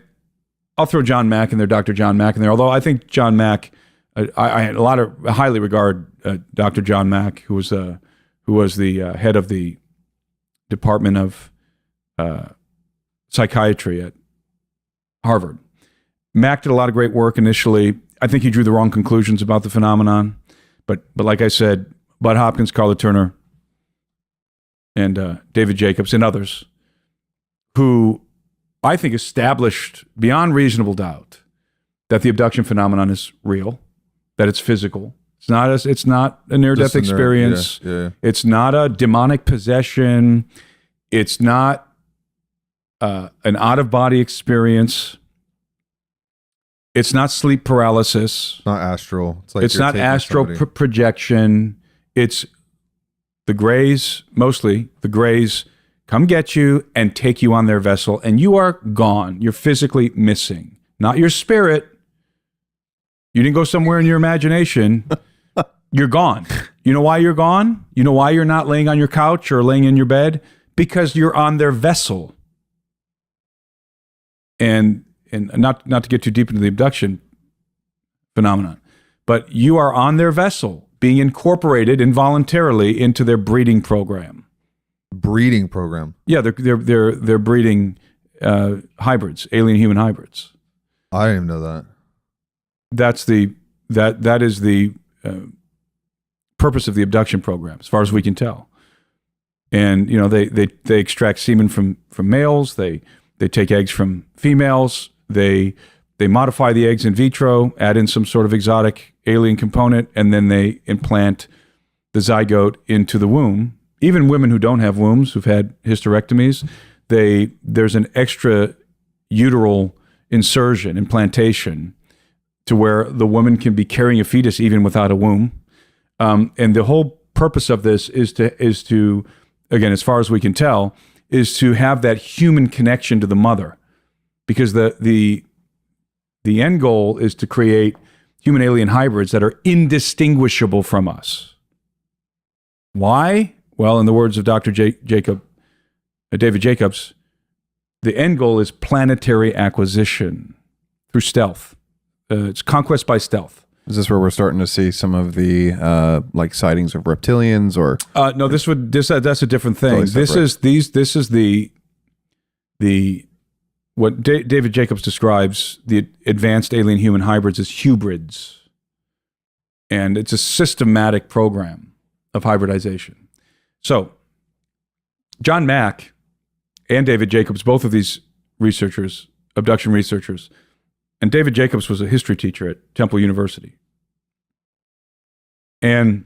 [SPEAKER 3] I'll throw John Mack in there, Dr. John Mack in there, although I think John Mack, I highly regard Dr. John Mack, who was the head of the Department of Psychiatry at Harvard. Mac did a lot of great work initially. I think he drew the wrong conclusions about the phenomenon. But like I said, Bud Hopkins, Carla Turner, and David Jacobs, and others, who I think established beyond reasonable doubt that the abduction phenomenon is real, that it's physical. It's not a near-death experience.
[SPEAKER 1] Yeah.
[SPEAKER 3] It's not a demonic possession. It's not an out-of-body experience. It's not sleep paralysis.
[SPEAKER 1] Not astral. It's
[SPEAKER 3] not astral projection. It's the Greys, mostly the Greys, come get you and take you on their vessel, and you are gone. You're physically missing. Not your spirit. You didn't go somewhere in your imagination. You're gone. You know why you're gone? You know why you're not laying on your couch or laying in your bed? Because you're on their vessel. And not to get too deep into the abduction phenomenon, but you are on their vessel, being incorporated involuntarily into their breeding program.
[SPEAKER 1] Breeding program?
[SPEAKER 3] Yeah, they're breeding hybrids, alien human hybrids.
[SPEAKER 1] I didn't even know that.
[SPEAKER 3] That is the purpose of the abduction program, as far as we can tell. And they extract semen from males. They take eggs from females. They modify the eggs in vitro, add in some sort of exotic alien component, and then they implant the zygote into the womb. Even women who don't have wombs, who've had hysterectomies, there's an extra uteral insertion, implantation, to where the woman can be carrying a fetus even without a womb. And the whole purpose of this is to, again, as far as we can tell, is to have that human connection to the mother. Because the end goal is to create human alien hybrids that are indistinguishable from us. Why? Well, in the words of Dr. David Jacobs, the end goal is planetary acquisition through stealth. It's conquest by stealth.
[SPEAKER 2] Is this where we're starting to see some of the sightings of reptilians or?
[SPEAKER 3] No, that's a different thing.
[SPEAKER 2] Totally
[SPEAKER 3] This is the what David Jacobs describes the advanced alien human hybrids as hybrids, and it's a systematic program of hybridization. So, John Mack and David Jacobs, both of these researchers, abduction researchers, and David Jacobs was a history teacher at Temple University. And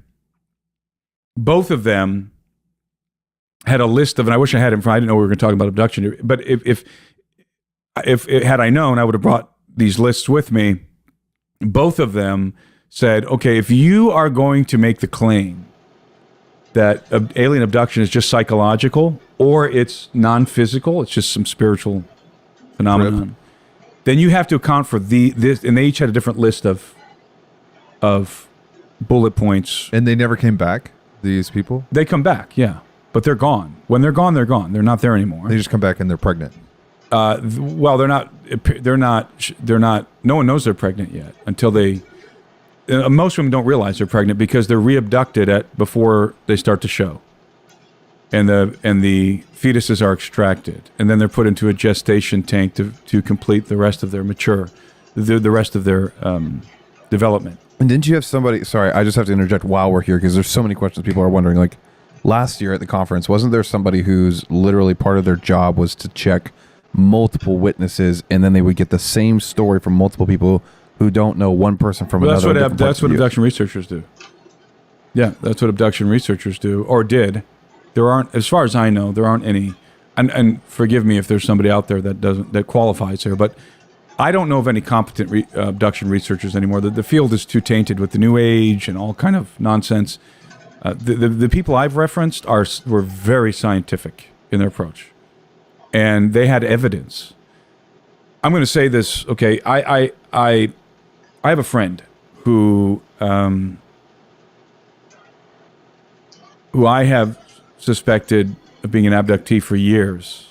[SPEAKER 3] both of them had a list of, and I wish I had him, I didn't know we were going to talk about abduction, but if had I known, I would have brought these lists with me. Both of them said, okay, if you are going to make the claim that alien abduction is just psychological or it's non-physical, it's just some spiritual phenomenon, then you have to account for this, and they each had a different list of bullet points.
[SPEAKER 1] And they never came back, these people?
[SPEAKER 3] They come back, yeah, but they're gone. When they're gone, they're gone. They're not there anymore.
[SPEAKER 1] They just come back and they're pregnant.
[SPEAKER 3] Well, they're not. No one knows they're pregnant yet until they. Most women don't realize they're pregnant because they're reabducted before they start to show, and the fetuses are extracted, and then they're put into a gestation tank to complete the rest of their the rest of their development.
[SPEAKER 2] And didn't you have somebody? Sorry, I just have to interject while we're here because there's so many questions people are wondering. Like last year at the conference, wasn't there somebody whose literally part of their job was to check multiple witnesses, and then they would get the same story from multiple people who don't know one person from another?
[SPEAKER 3] That's what abduction researchers do. Yeah, that's what abduction researchers do, or did. There aren't, as far as I know, there aren't any. And forgive me if there's somebody out there that qualifies here, but I don't know of any competent abduction researchers anymore. The field is too tainted with the New Age and all kind of nonsense. The people I've referenced were very scientific in their approach. And they had evidence. I'm going to say this. Okay, I have a friend who I have suspected of being an abductee for years,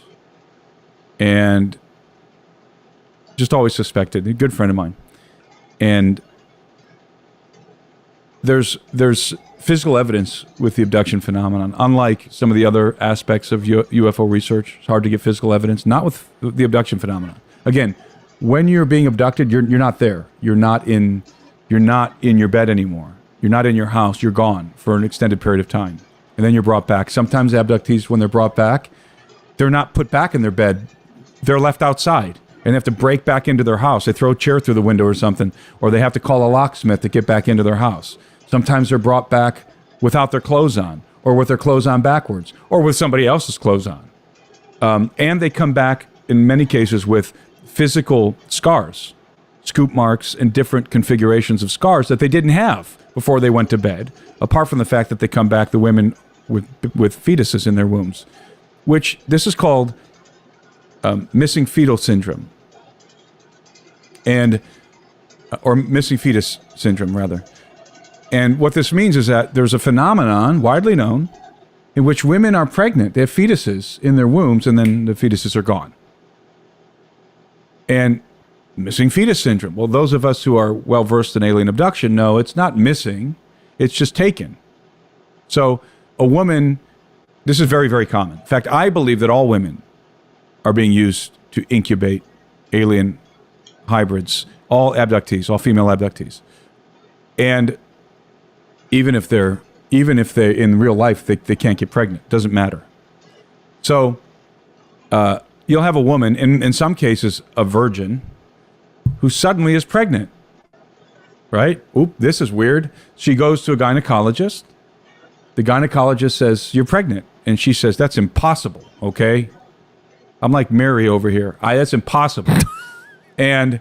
[SPEAKER 3] and just always suspected. A good friend of mine, and there's physical evidence with the abduction phenomenon. Unlike some of the other aspects of UFO research, it's hard to get physical evidence. Not with the abduction phenomenon. Again, when you're being abducted, you're not there. You're not in your bed anymore. You're not in your house. You're gone for an extended period of time, and then you're brought back. Sometimes abductees, when they're brought back, they're not put back in their bed. They're left outside, and they have to break back into their house. They throw a chair through the window or something, or they have to call a locksmith to get back into their house. Sometimes they're brought back without their clothes on, or with their clothes on backwards, or with somebody else's clothes on. And they come back, in many cases, with physical scars, scoop marks, and different configurations of scars that they didn't have before they went to bed, apart from the fact that they come back, the women, with fetuses in their wombs, which this is called missing fetal syndrome, or missing fetus syndrome, rather. And what this means is that there's a phenomenon widely known in which women are pregnant. They have fetuses in their wombs, and then the fetuses are gone. And missing fetus syndrome. Well, those of us who are well-versed in alien abduction know it's not missing, it's just taken. So a woman, this is very, very common. In fact, I believe that all women are being used to incubate alien hybrids, all abductees, all female abductees. And even if they in real life they can't get pregnant, doesn't matter. So you'll have a woman, in some cases a virgin, who suddenly is pregnant, right? Oop, this is weird. She goes to a gynecologist. The gynecologist says, "You're pregnant." And she says, "That's impossible, okay?" I'm like Mary over here. That's impossible. and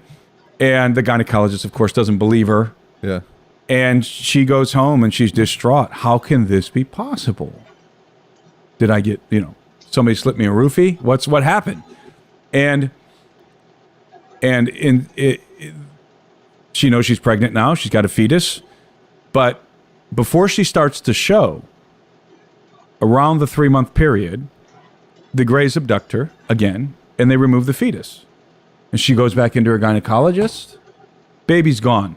[SPEAKER 3] the gynecologist, of course, doesn't believe her.
[SPEAKER 2] Yeah.
[SPEAKER 3] And she goes home and she's distraught. How can this be possible? Did I get, somebody slipped me a roofie? What happened? And she knows she's pregnant now. She's got a fetus. But before she starts to show, around the 3-month period, the Greys abduct her again, and they remove the fetus. And she goes back into her gynecologist. Baby's gone.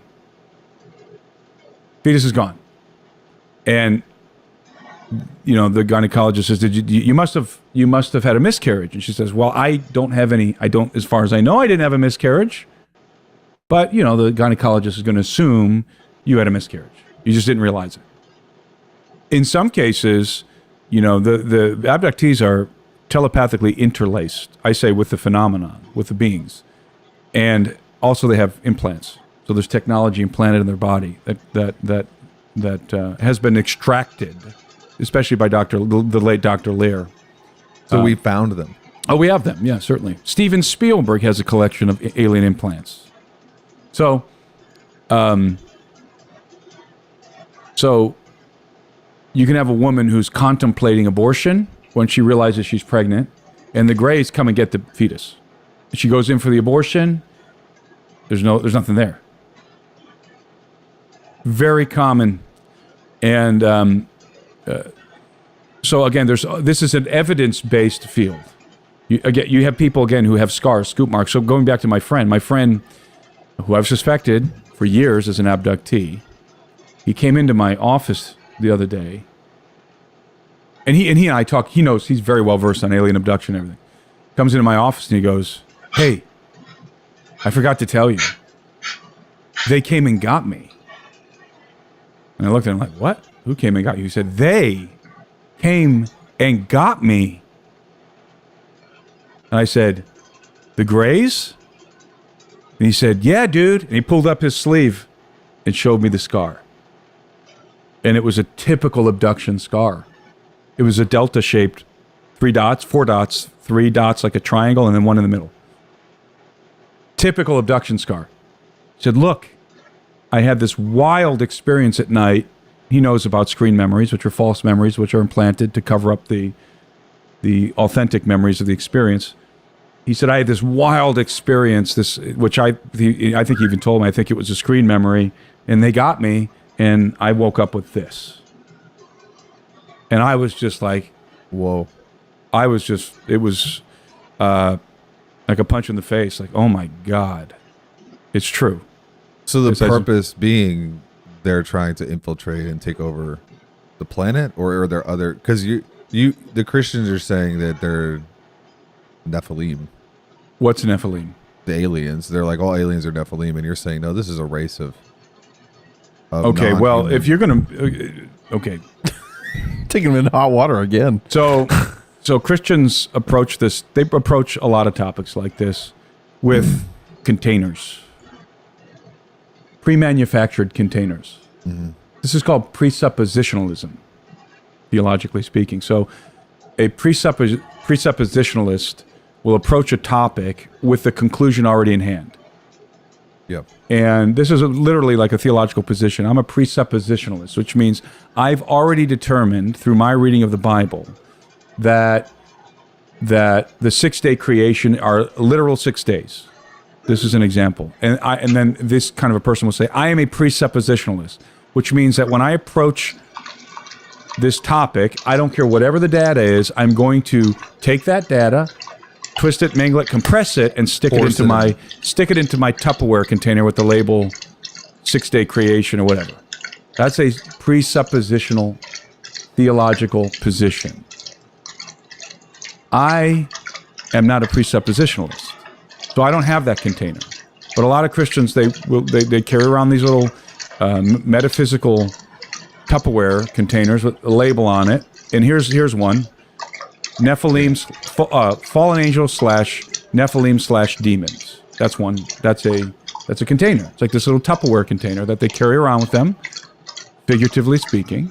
[SPEAKER 3] Fetus is gone. And the gynecologist says, you must have had a miscarriage. And she says, "Well, as far as I know, I didn't have a miscarriage. But, the gynecologist is going to assume you had a miscarriage. You just didn't realize it." In some cases, the abductees are telepathically interlaced, I say, with the phenomenon, with the beings. And also they have implants. So there's technology implanted in their body that has been extracted, especially by the late Dr. Lear.
[SPEAKER 1] So we found them.
[SPEAKER 3] Oh, we have them. Yeah, certainly. Steven Spielberg has a collection of alien implants. So you can have a woman who's contemplating abortion when she realizes she's pregnant, and the Greys come and get the fetus. She goes in for the abortion. There's nothing there. Very common. And so again, this is an evidence-based field. You have people, again, who have scars, scoop marks. So going back to my friend who I've suspected for years as an abductee, he came into my office the other day, and he and I talk. He knows, he's very well versed on alien abduction and everything. Comes into my office and he goes, "Hey, I forgot to tell you. They came and got me." And I looked at him like, "What? Who came and got you?" He said, "They came and got me." And I said, "The Greys?" And he said, "Yeah, dude." And he pulled up his sleeve and showed me the scar. And it was a typical abduction scar. It was a delta-shaped 4 dots, 3 dots like a triangle, and then one in the middle. Typical abduction scar. He said, "Look, I had this wild experience at night." He knows about screen memories, which are false memories, which are implanted to cover up the authentic memories of the experience. He said, "I had this wild experience, which I think he even told me, I think it was a screen memory, and they got me, and I woke up with this." And I was just like, whoa. It was like a punch in the face, like, oh my God, it's true.
[SPEAKER 1] So the purpose being they're trying to infiltrate and take over the planet, or are there other? Because the Christians are saying that they're Nephilim,
[SPEAKER 3] What's Nephilim?
[SPEAKER 1] the aliens. They're like all aliens are Nephilim, and you're saying no, this is a race of
[SPEAKER 3] Okay, well,
[SPEAKER 1] non-human.
[SPEAKER 3] if you're going to... Okay.
[SPEAKER 2] Taking them in hot water again.
[SPEAKER 3] So Christians approach this. They approach a lot of topics like this with containers, pre-manufactured containers. This is called presuppositionalism, theologically speaking. So, a presuppositionalist will approach a topic with the conclusion already in hand.
[SPEAKER 1] Yep.
[SPEAKER 3] And this is literally like a theological position. I'm a presuppositionalist, which means I've already determined through my reading of the Bible that the 6-day creation are literal 6 days. This is an example. And then this kind of a person will say, I am a presuppositionalist, which means that when I approach this topic, I don't care whatever the data is, I'm going to take that data, twist it, mangle it, compress it, and stick it into my Tupperware container with the label 6-day creation or whatever. That's a presuppositional theological position. I am not a presuppositionalist, so I don't have that container. But a lot of Christians, they carry around these little metaphysical Tupperware containers with a label on it. And here's one. Nephilim's fallen angels / Nephilim / demons. That's one. That's a container. It's like this little Tupperware container that they carry around with them, figuratively speaking.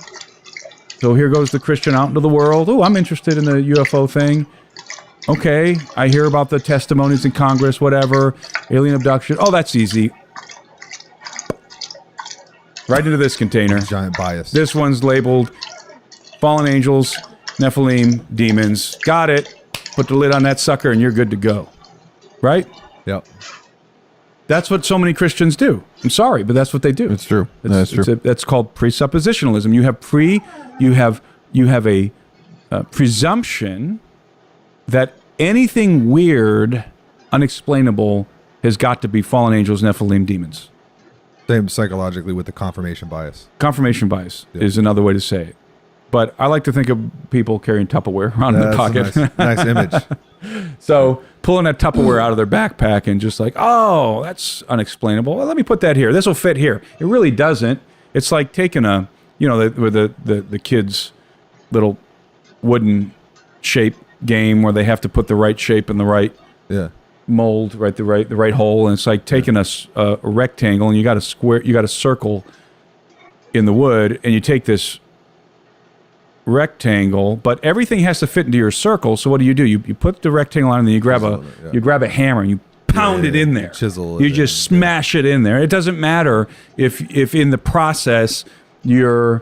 [SPEAKER 3] So here goes the Christian out into the world. Oh, I'm interested in the UFO thing. Okay, I hear about the testimonies in Congress, whatever, alien abduction. Oh, that's easy. Right into this container.
[SPEAKER 1] Giant bias.
[SPEAKER 3] This one's labeled fallen angels, Nephilim, demons. Got it. Put the lid on that sucker and you're good to go. Right?
[SPEAKER 1] Yep.
[SPEAKER 3] That's what so many Christians do. I'm sorry, but that's what they do.
[SPEAKER 2] It's true. That's true.
[SPEAKER 3] That's called presuppositionalism. You have a presumption that anything weird, unexplainable, has got to be fallen angels, Nephilim, demons.
[SPEAKER 1] Same psychologically with the confirmation bias.
[SPEAKER 3] Confirmation bias is another way to say it. But I like to think of people carrying Tupperware around in their pocket.
[SPEAKER 1] Nice image.
[SPEAKER 3] So pulling that Tupperware out of their backpack and just like, oh, that's unexplainable. Well, let me put that here. This will fit here. It really doesn't. It's like taking the kids' little wooden shape game where they have to put the right shape in the right mold, right, the right hole, and it's like taking a rectangle and you got a circle in the wood, and you take this rectangle, but everything has to fit into your circle. So what do? You put the rectangle on, and then you grab a hammer and you pound it in there.
[SPEAKER 1] Chisel.
[SPEAKER 3] You just smash it in there. It doesn't matter if in the process you're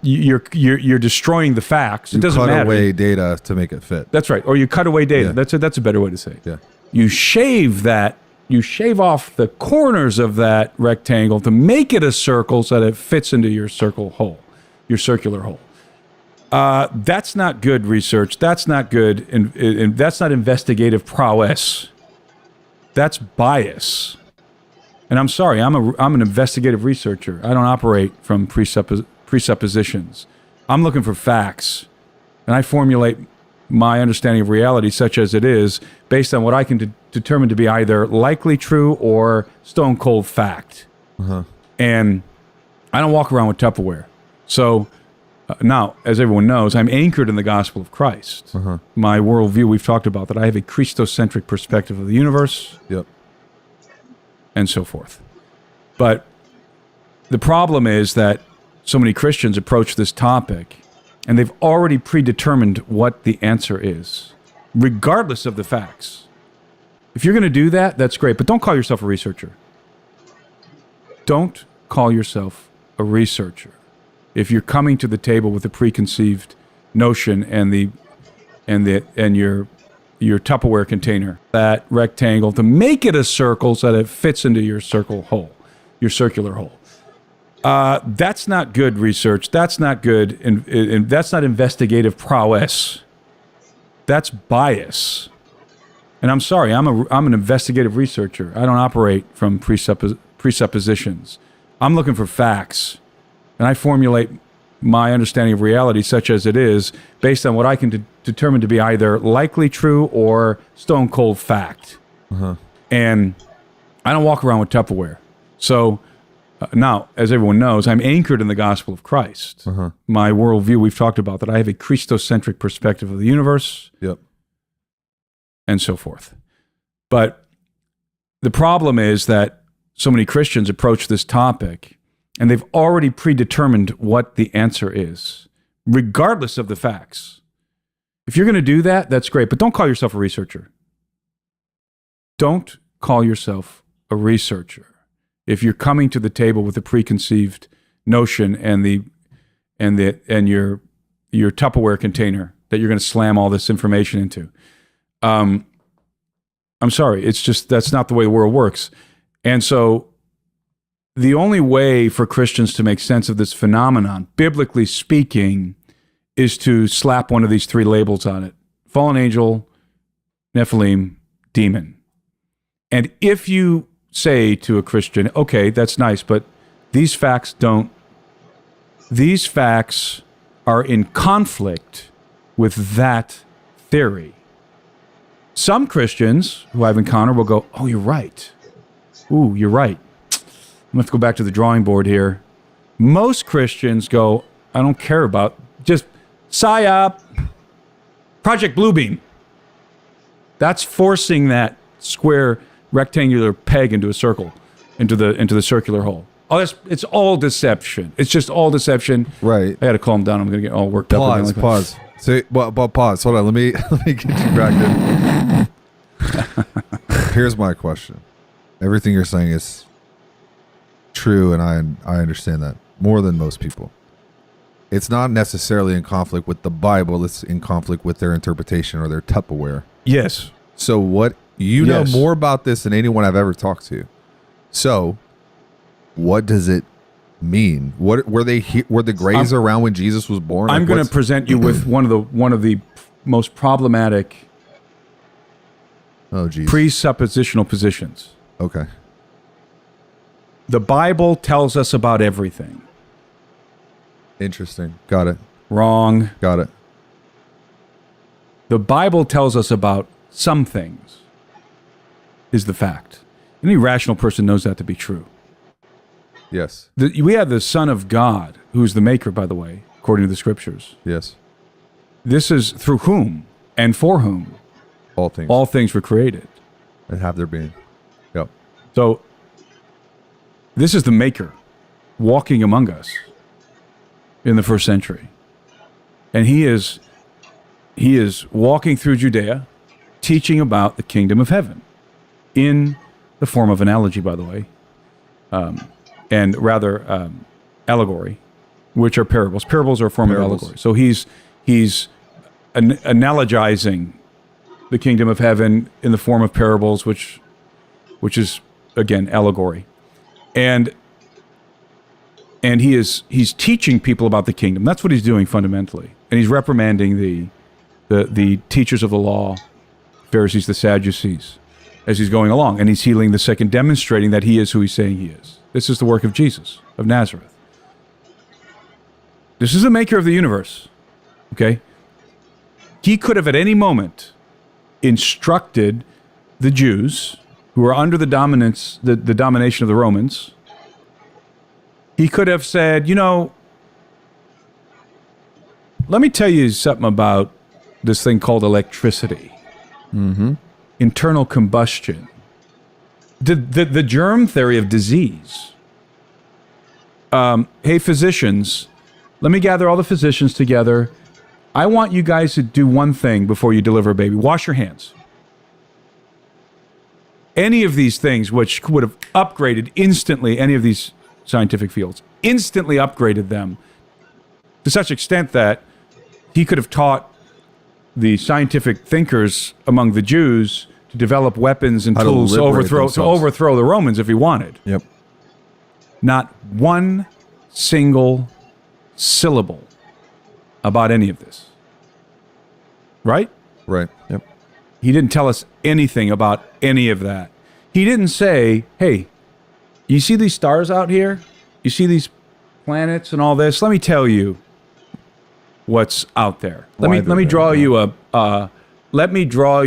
[SPEAKER 3] destroying the facts. It doesn't matter.
[SPEAKER 1] You cut away data to make it fit.
[SPEAKER 3] That's right. Or you cut away data.
[SPEAKER 1] Yeah.
[SPEAKER 3] That's a better way to say it.
[SPEAKER 1] Yeah.
[SPEAKER 3] You shave off the corners of that rectangle to make it a circle so that it fits into your circular hole. That's not good research. That's not good, and that's not investigative prowess. That's bias. And I'm sorry, I'm an investigative researcher. I don't operate from presuppositions. I'm looking for facts, and I formulate my understanding of reality, such as it is, based on what I can determine to be either likely true or stone cold fact. And I don't walk around with Tupperware. So now, as everyone knows, I'm anchored in the gospel of Christ. My worldview, we've talked about that. I have a Christocentric perspective of the universe.
[SPEAKER 1] Yep.
[SPEAKER 3] And so forth. But the problem is that so many Christians approach this topic and they've already predetermined what the answer is, regardless of the facts. If you're going to do that, that's great, but don't call yourself a researcher. Don't call yourself a researcher. If you're coming to the table with a preconceived notion and your Tupperware container, that rectangle, to make it a circle so that it fits into your circular hole. That's not good research. That's not good, and that's not investigative prowess. That's bias. And I'm sorry, I'm an investigative researcher. I don't operate from presuppositions. I'm looking for facts, and I formulate my understanding of reality such as it is based on what I can determine to be either likely true or stone cold fact. And I don't walk around with Tupperware. So now, as everyone knows, I'm anchored in the gospel of Christ. My worldview, we've talked about that. I have a Christocentric perspective of the universe.
[SPEAKER 1] Yep.
[SPEAKER 3] And so forth. But the problem is that so many Christians approach this topic and they've already predetermined what the answer is, regardless of the facts. If you're going to do that, that's great, but don't call yourself a researcher. Don't call yourself a researcher if you're coming to the table with a preconceived notion and your Tupperware container that you're going to slam all this information into. I'm sorry, it's just that's not the way the world works. And so the only way for Christians to make sense of this phenomenon, biblically speaking, is to slap one of these three labels on it: fallen angel, Nephilim, demon. And if you say to a Christian, okay, that's nice, but these facts are in conflict with that theory. Some Christians who I've encountered will go, oh, you're right. Ooh, you're right. I'm going to have to go back to the drawing board here. Most Christians go, I don't care about, just PSYOP, Project Bluebeam. That's forcing that square rectangular peg into a circle, into the circular hole. Oh, it's all deception. It's just all deception.
[SPEAKER 1] Right.
[SPEAKER 3] I got to calm down. I'm going to get all worked up.
[SPEAKER 1] Pause. So, pause. Hold on. Let me get you back there. Here's my question. Everything you're saying is true, and I understand that more than most people. It's not necessarily in conflict with the Bible. It's in conflict with their interpretation or their Tupperware.
[SPEAKER 3] Yes.
[SPEAKER 1] So what you know more about this than anyone I've ever talked to. So what does it mean? What were the graves around when Jesus was born?
[SPEAKER 3] I'm going to present you with one of the most problematic presuppositional positions.
[SPEAKER 1] Okay.
[SPEAKER 3] The Bible tells us about everything.
[SPEAKER 1] Interesting. Got it.
[SPEAKER 3] Wrong.
[SPEAKER 1] Got it.
[SPEAKER 3] The Bible tells us about some things, is the fact. Any rational person knows that to be true.
[SPEAKER 1] Yes.
[SPEAKER 3] We have the Son of God, who's the maker, by the way, according to the scriptures.
[SPEAKER 1] Yes.
[SPEAKER 3] This is through whom and for whom all things were created.
[SPEAKER 1] And have their being. Yep.
[SPEAKER 3] So this is the maker walking among us in the first century. And he is walking through Judea, teaching about the kingdom of heaven in the form of analogy, by the way, and rather allegory, which are parables. Parables are a form of allegory. So he's analogizing the kingdom of heaven in the form of parables, which is again allegory, and he's teaching people about the kingdom. That's what he's doing fundamentally, and he's reprimanding the teachers of the law, Pharisees, the Sadducees, as he's going along, and he's healing the sick and demonstrating that he is who he's saying he is. This is the work of Jesus of Nazareth. This is the maker of the universe. Okay, he could have at any moment instructed the Jews who are under the domination of the Romans. He could have said, let me tell you something about this thing called electricity.
[SPEAKER 1] Mm-hmm.
[SPEAKER 3] Internal combustion. The germ theory of disease. Hey, physicians, let me gather all the physicians together. I want you guys to do one thing before you deliver a baby. Wash your hands. Any of these things which would have upgraded instantly, any of these scientific fields, instantly upgraded them to such extent that he could have taught the scientific thinkers among the Jews to develop weapons and tools to overthrow the Romans if he wanted.
[SPEAKER 1] Yep.
[SPEAKER 3] Not one single syllable about any of this. Right?
[SPEAKER 1] Right. Yep.
[SPEAKER 3] He didn't tell us anything about any of that. He didn't say, hey, you see these stars out here? You see these planets and all this. Let me tell you what's out there. Let
[SPEAKER 2] Why
[SPEAKER 3] me draw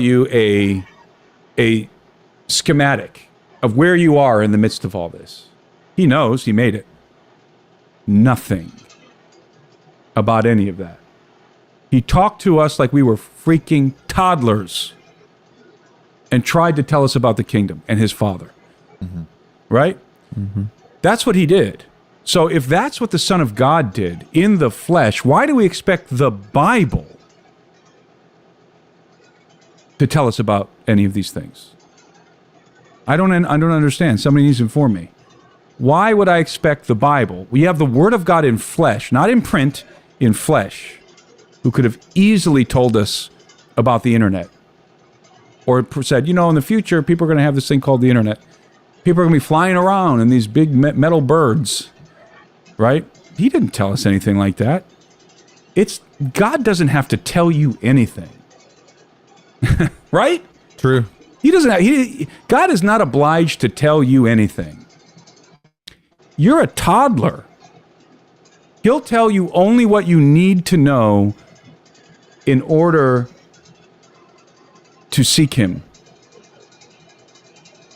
[SPEAKER 3] you a schematic of where you are in the midst of all this. He knows. He made it. Nothing about any of that. He talked to us like we were freaking toddlers and tried to tell us about the kingdom and his Father. Mm-hmm. Right? Mm-hmm. That's what he did. So if that's what the Son of God did in the flesh, why do we expect the Bible to tell us about any of these things? I don't understand. Somebody needs to inform me. Why would I expect the Bible? We have the Word of God in flesh, not in print, in flesh, who could have easily told us about the internet. Or said, in the future, people are going to have this thing called the internet. People are going to be flying around in these big metal birds, right? He didn't tell us anything like that. God doesn't have to tell you anything, right?
[SPEAKER 2] True.
[SPEAKER 3] God is not obliged to tell you anything. You're a toddler. He'll tell you only what you need to know in order to seek him,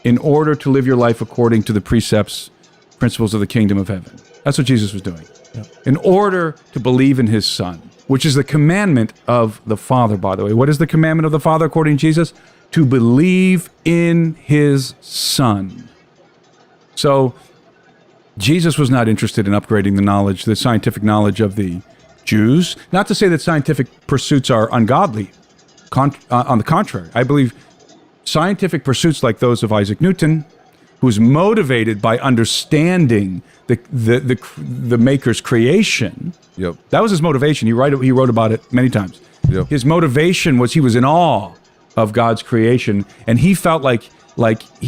[SPEAKER 3] in order to live your life according to the precepts, principles of the kingdom of heaven. That's what Jesus was doing. Yeah. In order to believe in his Son, which is the commandment of the Father, by the way. What is the commandment of the Father according to Jesus? To believe in his Son. So Jesus was not interested in upgrading the scientific knowledge of the Jews. Not to say that scientific pursuits are ungodly. On the contrary, I believe scientific pursuits like those of Isaac Newton, who was motivated by understanding the Maker's creation.
[SPEAKER 1] Yep.
[SPEAKER 3] That was his motivation. He wrote about it many times.
[SPEAKER 1] Yep.
[SPEAKER 3] His motivation was he was in awe of God's creation, and he felt like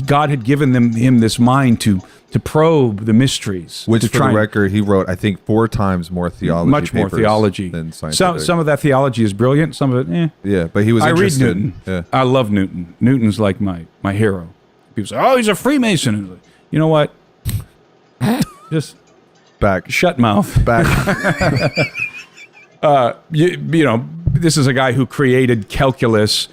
[SPEAKER 3] God had given him this mind to probe the mysteries.
[SPEAKER 1] Which, for the record, he wrote, I think, 4 times more theology.
[SPEAKER 3] Much more theology
[SPEAKER 1] than scientific.
[SPEAKER 3] Some of that theology is brilliant. Some of it,
[SPEAKER 1] Yeah, but he was interested.
[SPEAKER 3] I read Newton.
[SPEAKER 1] Yeah.
[SPEAKER 3] I love Newton. Newton's like my hero. People say, "Oh, he's a Freemason." Like, you know what? Just
[SPEAKER 1] back.
[SPEAKER 3] Shut mouth.
[SPEAKER 1] Back.
[SPEAKER 3] This is a guy who created calculus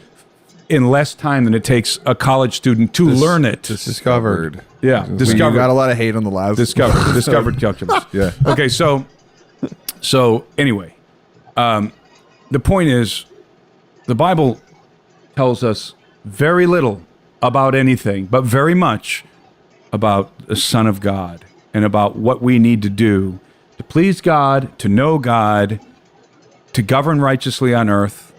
[SPEAKER 3] in less time than it takes a college student to learn it.
[SPEAKER 1] Discovered.
[SPEAKER 3] Yeah,
[SPEAKER 1] We
[SPEAKER 3] discovered.
[SPEAKER 1] got a lot of hate on the last.
[SPEAKER 3] Discovered calculus.
[SPEAKER 1] Yeah.
[SPEAKER 3] Okay, so anyway, the point is, the Bible tells us very little about anything, but very much about the Son of God and about what we need to do to please God, to know God, to govern righteously on earth,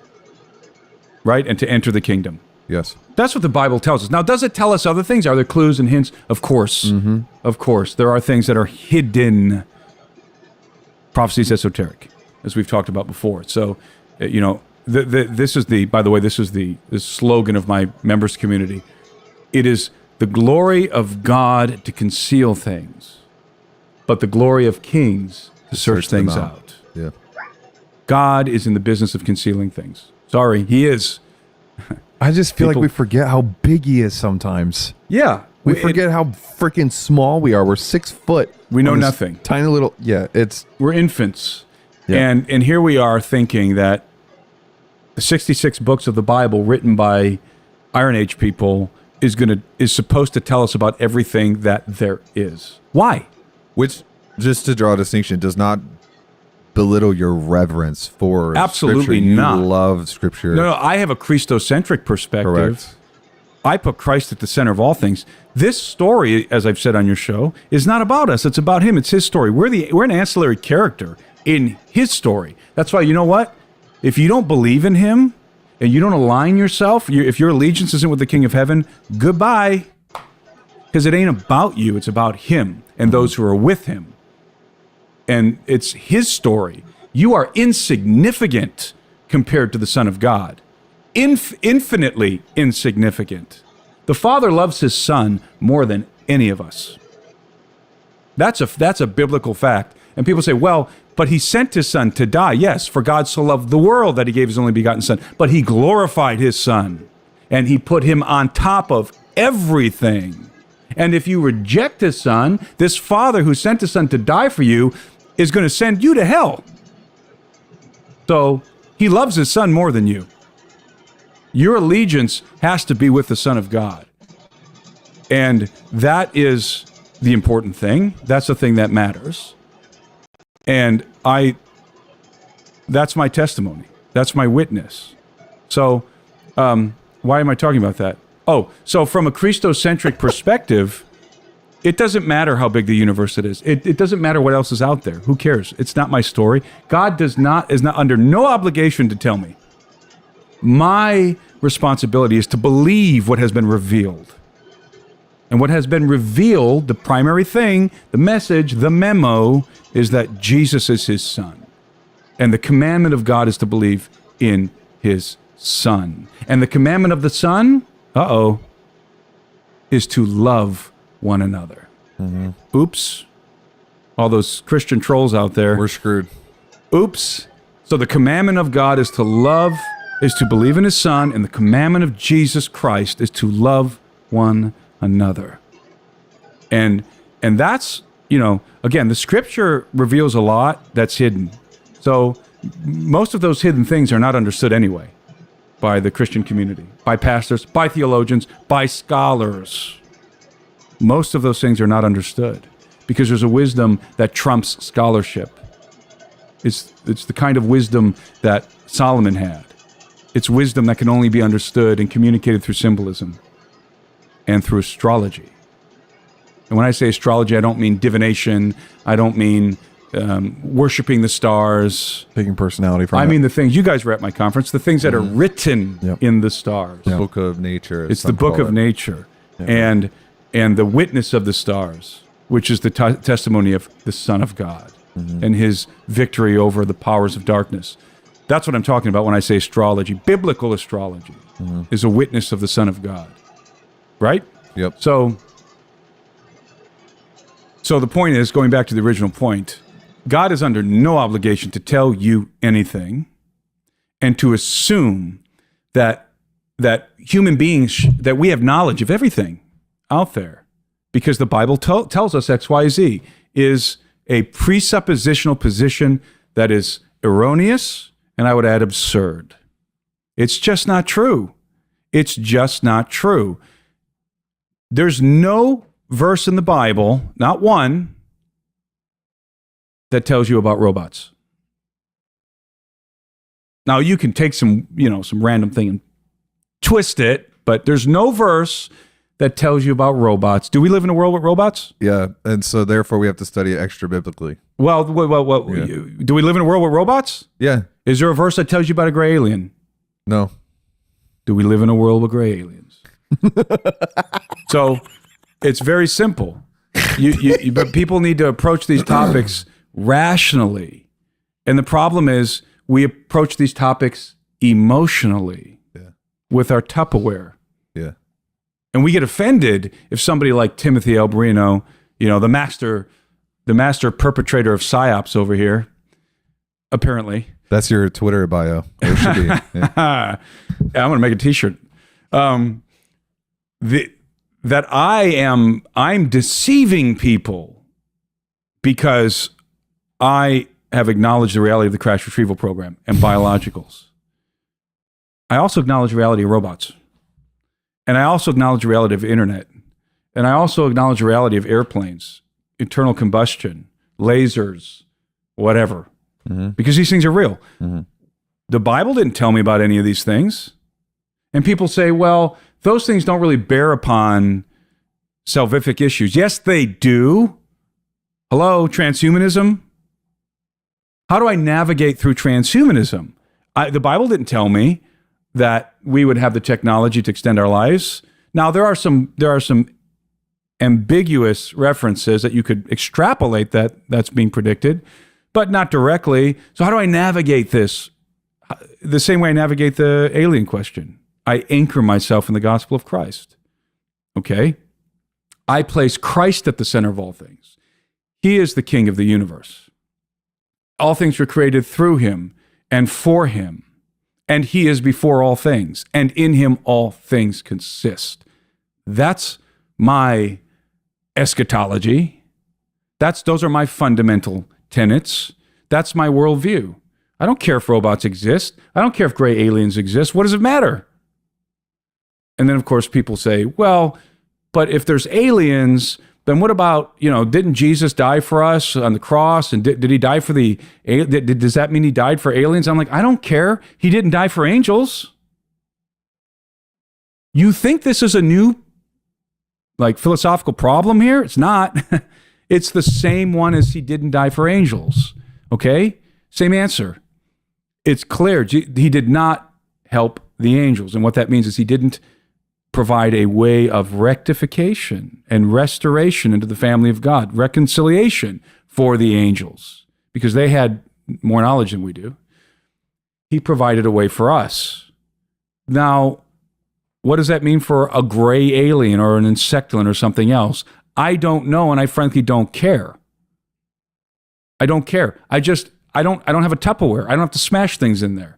[SPEAKER 3] right, and to enter the kingdom.
[SPEAKER 1] Yes.
[SPEAKER 3] That's what the Bible tells us. Now, does it tell us other things? Are there clues and hints? Of course. Mm-hmm. Of course. There are things that are hidden. Prophecy is esoteric, as we've talked about before. So, this is the slogan of my members community. It is the glory of God to conceal things, but the glory of kings to search things out.
[SPEAKER 1] Yeah.
[SPEAKER 3] God is in the business of concealing things. Sorry, he is.
[SPEAKER 2] I just feel like we forget how big he is sometimes.
[SPEAKER 3] Yeah.
[SPEAKER 2] We forget how freaking small we are. We're 6 foot.
[SPEAKER 3] We know nothing.
[SPEAKER 2] Tiny little,
[SPEAKER 3] we're infants.
[SPEAKER 2] Yeah.
[SPEAKER 3] And here we are thinking that the 66 books of the Bible written by Iron Age people is supposed to tell us about everything that there is. Why?
[SPEAKER 1] Which, just to draw a distinction, does not belittle your reverence for
[SPEAKER 3] Absolutely
[SPEAKER 1] Scripture.
[SPEAKER 3] not.
[SPEAKER 1] You love Scripture.
[SPEAKER 3] No, I have a Christocentric perspective.
[SPEAKER 1] Correct.
[SPEAKER 3] I put Christ at the center of all things. This story, as I've said on your show, is not about us. It's about him. It's his story. We're an ancillary character in his story. That's why, you know what? If you don't believe in him and you don't align yourself, if your allegiance isn't with the King of Heaven, goodbye. Because it ain't about you. It's about him and those who are with him. And it's his story. You are insignificant compared to the Son of God. Infinitely insignificant. The Father loves his Son more than any of us. That's a biblical fact. And people say, well, but he sent his Son to die. Yes, for God so loved the world that he gave his only begotten Son. But he glorified his Son. And he put him on top of everything. And if you reject his Son, this Father who sent his Son to die for you, is going to send you to hell. So he loves his son more than you. Your allegiance has to be with the Son of God. And that is the important thing. That's the thing that matters. And that's my testimony. That's my witness. So, why am I talking about that? Oh, so from a Christocentric perspective, it doesn't matter how big the universe it is. It doesn't matter what else is out there. Who cares? It's not my story. God is not under no obligation to tell me. My responsibility is to believe what has been revealed. And what has been revealed, the primary thing, the message, the memo, is that Jesus is his son. And the commandment of God is to believe in his son. And the commandment of the son, is to love one another. Mm-hmm. Oops. All those Christian trolls out there.
[SPEAKER 2] We're screwed.
[SPEAKER 3] Oops. So the commandment of God is to love, is to believe in his son, and the commandment of Jesus Christ is to love one another. And that's, again, the scripture reveals a lot that's hidden. So most of those hidden things are not understood anyway by the Christian community, by pastors, by theologians, by scholars. Most of those things are not understood because there's a wisdom that trumps scholarship. It's the kind of wisdom that Solomon had. It's wisdom that can only be understood and communicated through symbolism and through astrology. And when I say astrology, I don't mean divination. I don't mean worshiping the stars.
[SPEAKER 2] Taking personality from
[SPEAKER 3] I
[SPEAKER 2] it.
[SPEAKER 3] mean the things, you guys were at my conference, the things that are written in the stars.
[SPEAKER 1] The book of nature.
[SPEAKER 3] It's the book of nature.
[SPEAKER 2] Yeah.
[SPEAKER 3] And the witness of the stars, which is the testimony of the Son of God and his victory over the powers of darkness. That's what I'm talking about when I say astrology. Biblical astrology is a witness of the Son of God. Right?
[SPEAKER 1] Yep.
[SPEAKER 3] So the point is, going back to the original point, God is under no obligation to tell you anything and to assume that human beings, that we have knowledge of everything out there, because the Bible tells us X, Y, Z is a presuppositional position that is erroneous, and I would add absurd. It's just not true. It's just not true. There's no verse in the Bible, not one, that tells you about robots. Now, you can take some random thing and twist it, but there's no verse that tells you about robots. Do we live in a world with robots?
[SPEAKER 1] Yeah, and so therefore we have to study it extra biblically.
[SPEAKER 3] Well, do we live in a world with robots?
[SPEAKER 1] Yeah.
[SPEAKER 3] Is there a verse that tells you about a gray alien?
[SPEAKER 1] No.
[SPEAKER 3] Do we live in a world with gray aliens? So it's very simple. But people need to approach these topics rationally. And the problem is we approach these topics emotionally with our Tupperware.
[SPEAKER 1] Yeah.
[SPEAKER 3] And we get offended if somebody like Timothy Alberino, the master perpetrator of psyops over here, apparently.
[SPEAKER 1] That's your Twitter bio. Or it should be. Yeah.
[SPEAKER 3] I'm going to make a t-shirt. That I'm deceiving people because I have acknowledged the reality of the crash retrieval program and biologicals. I also acknowledge the reality of robots. And I also acknowledge the reality of internet. And I also acknowledge the reality of airplanes, internal combustion, lasers, whatever. Mm-hmm. Because these things are real. Mm-hmm. The Bible didn't tell me about any of these things. And people say, well, those things don't really bear upon salvific issues. Yes, they do. Hello, transhumanism? How do I navigate through transhumanism? The Bible didn't tell me that we would have the technology to extend our lives. Now, there are some ambiguous references that you could extrapolate that's being predicted, but not directly. So how do I navigate this? The same way I navigate the alien question. I anchor myself in the gospel of Christ. Okay? I place Christ at the center of all things. He is the king of the universe. All things were created through him and for him. And he is before all things. And in him all things consist. That's my eschatology. Those are my fundamental tenets. That's my worldview. I don't care if robots exist. I don't care if gray aliens exist. What does it matter? And then, of course, people say, well, but if there's aliens, then what about, didn't Jesus die for us on the cross? And did he die for does that mean he died for aliens? I'm like, I don't care. He didn't die for angels. You think this is a new, philosophical problem here? It's not. It's the same one as he didn't die for angels. Okay? Same answer. It's clear. He did not help the angels. And what that means is he didn't provide a way of rectification and restoration into the family of God, reconciliation for the angels, because they had more knowledge than we do. He provided a way for us. Now, what does that mean for a gray alien or an insectoid or something else? I don't know, and I frankly don't care. I don't care. I don't have a Tupperware. I don't have to smash things in there,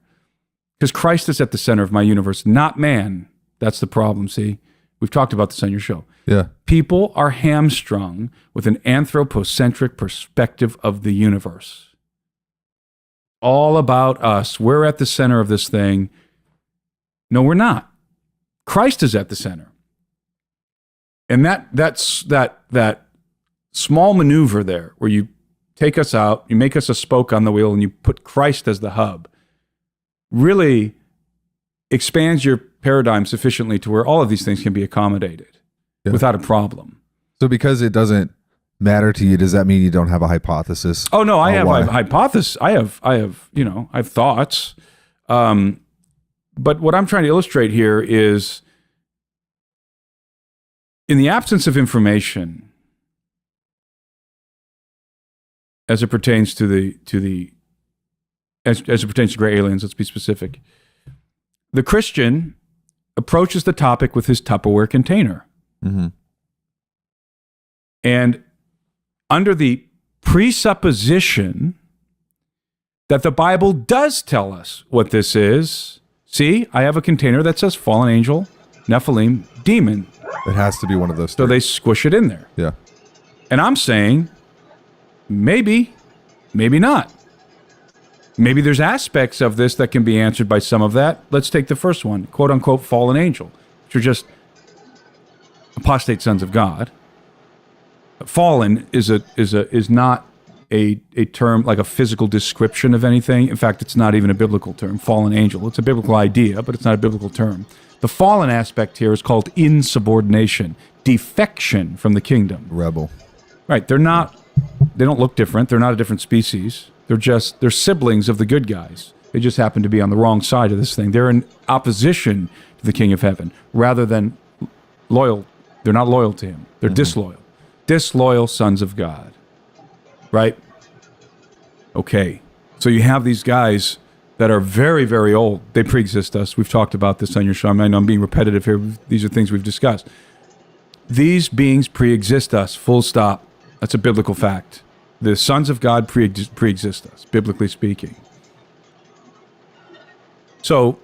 [SPEAKER 3] because Christ is at the center of my universe, not man. That's the problem, see? We've talked about this on your show.
[SPEAKER 1] Yeah.
[SPEAKER 3] People are hamstrung with an anthropocentric perspective of the universe. All about us. We're at the center of this thing. No, we're not. Christ is at the center. And that small maneuver there, where you take us out, you make us a spoke on the wheel, and you put Christ as the hub, really expands your paradigm sufficiently to where all of these things can be accommodated without a problem.
[SPEAKER 1] So because it doesn't matter to you, does that mean you don't have a hypothesis?
[SPEAKER 3] Oh no, I have a hypothesis. I have thoughts. But what I'm trying to illustrate here is, in the absence of information, as it pertains to as it pertains to gray aliens, let's be specific. The Christian approaches the topic with his Tupperware container.
[SPEAKER 1] Mm-hmm.
[SPEAKER 3] And under the presupposition that the Bible does tell us what this is, see, I have a container that says fallen angel, Nephilim, demon.
[SPEAKER 1] It has to be one of those
[SPEAKER 3] So
[SPEAKER 1] three.
[SPEAKER 3] they squish it in there.
[SPEAKER 1] Yeah.
[SPEAKER 3] And I'm saying, maybe not. Maybe there's aspects of this that can be answered by some of that. Let's take the first one, quote unquote, fallen angel, which are just apostate sons of God. Fallen is not a term like a physical description of anything. In fact, it's not even a biblical term, fallen angel. It's a biblical idea, but it's not a biblical term. The fallen aspect here is called insubordination, defection from the kingdom.
[SPEAKER 1] Rebel.
[SPEAKER 3] Right. They don't look different. They're not a different species. They're siblings of the good guys. They just happen to be on the wrong side of this thing. They're in opposition to the King of Heaven rather than loyal. They're not loyal to him. They're disloyal. Disloyal sons of God. Right? Okay. So you have these guys that are very, very old. They pre-exist us. We've talked about this on your show. I mean, I'm being repetitive here. These are things we've discussed. These beings pre-exist us, full stop. That's a biblical fact. The sons of God pre-exist us, biblically speaking. So,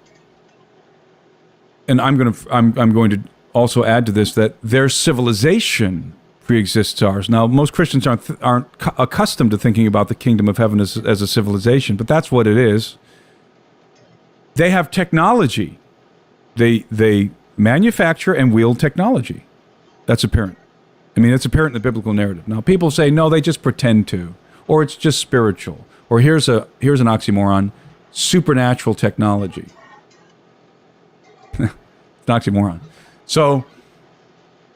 [SPEAKER 3] and I'm going to also add to this that their civilization pre-exists ours. Now, most Christians aren't accustomed to thinking about the kingdom of heaven as a civilization, but that's what it is. They have technology. They manufacture and wield technology. That's apparent. I mean, it's apparent in the biblical narrative. Now, people say, no, they just pretend to, or it's just spiritual, or here's an oxymoron, supernatural technology. It's an oxymoron. So,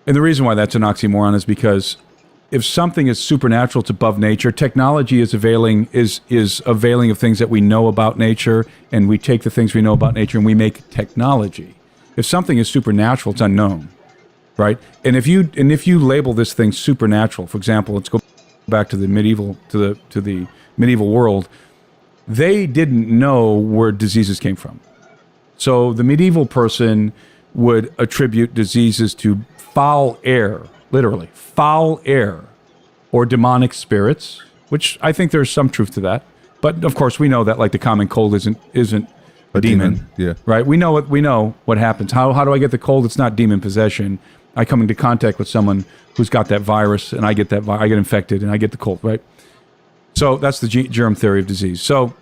[SPEAKER 3] and the reason why that's an oxymoron is because if something is supernatural, it's above nature. Technology is availing of things that we know about nature, and we take the things we know about nature and we make technology. If something is supernatural, it's unknown. Right, and if you label this thing supernatural, for example, let's go back to the medieval world. They didn't know where diseases came from, so the medieval person would attribute diseases to foul air, literally foul air, or demonic spirits. Which I think there's some truth to that, but of course we know that like the common cold isn't a demon.
[SPEAKER 1] Yeah,
[SPEAKER 3] right. We know what happens. How do I get the cold? It's not demon possession. I come into contact with someone who's got that virus, and I get infected, and I get the cold, right? So that's the germ theory of disease. So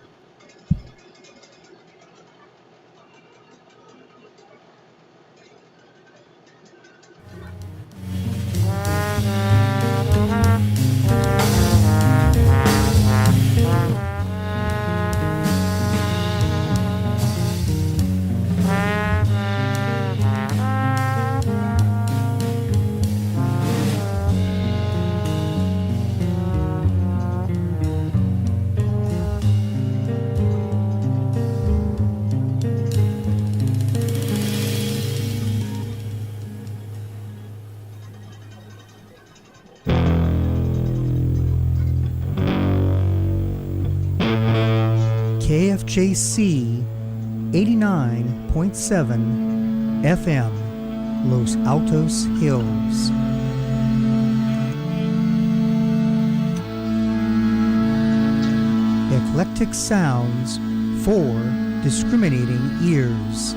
[SPEAKER 4] KFJC 89.7 FM, Los Altos Hills. Eclectic sounds for discriminating ears.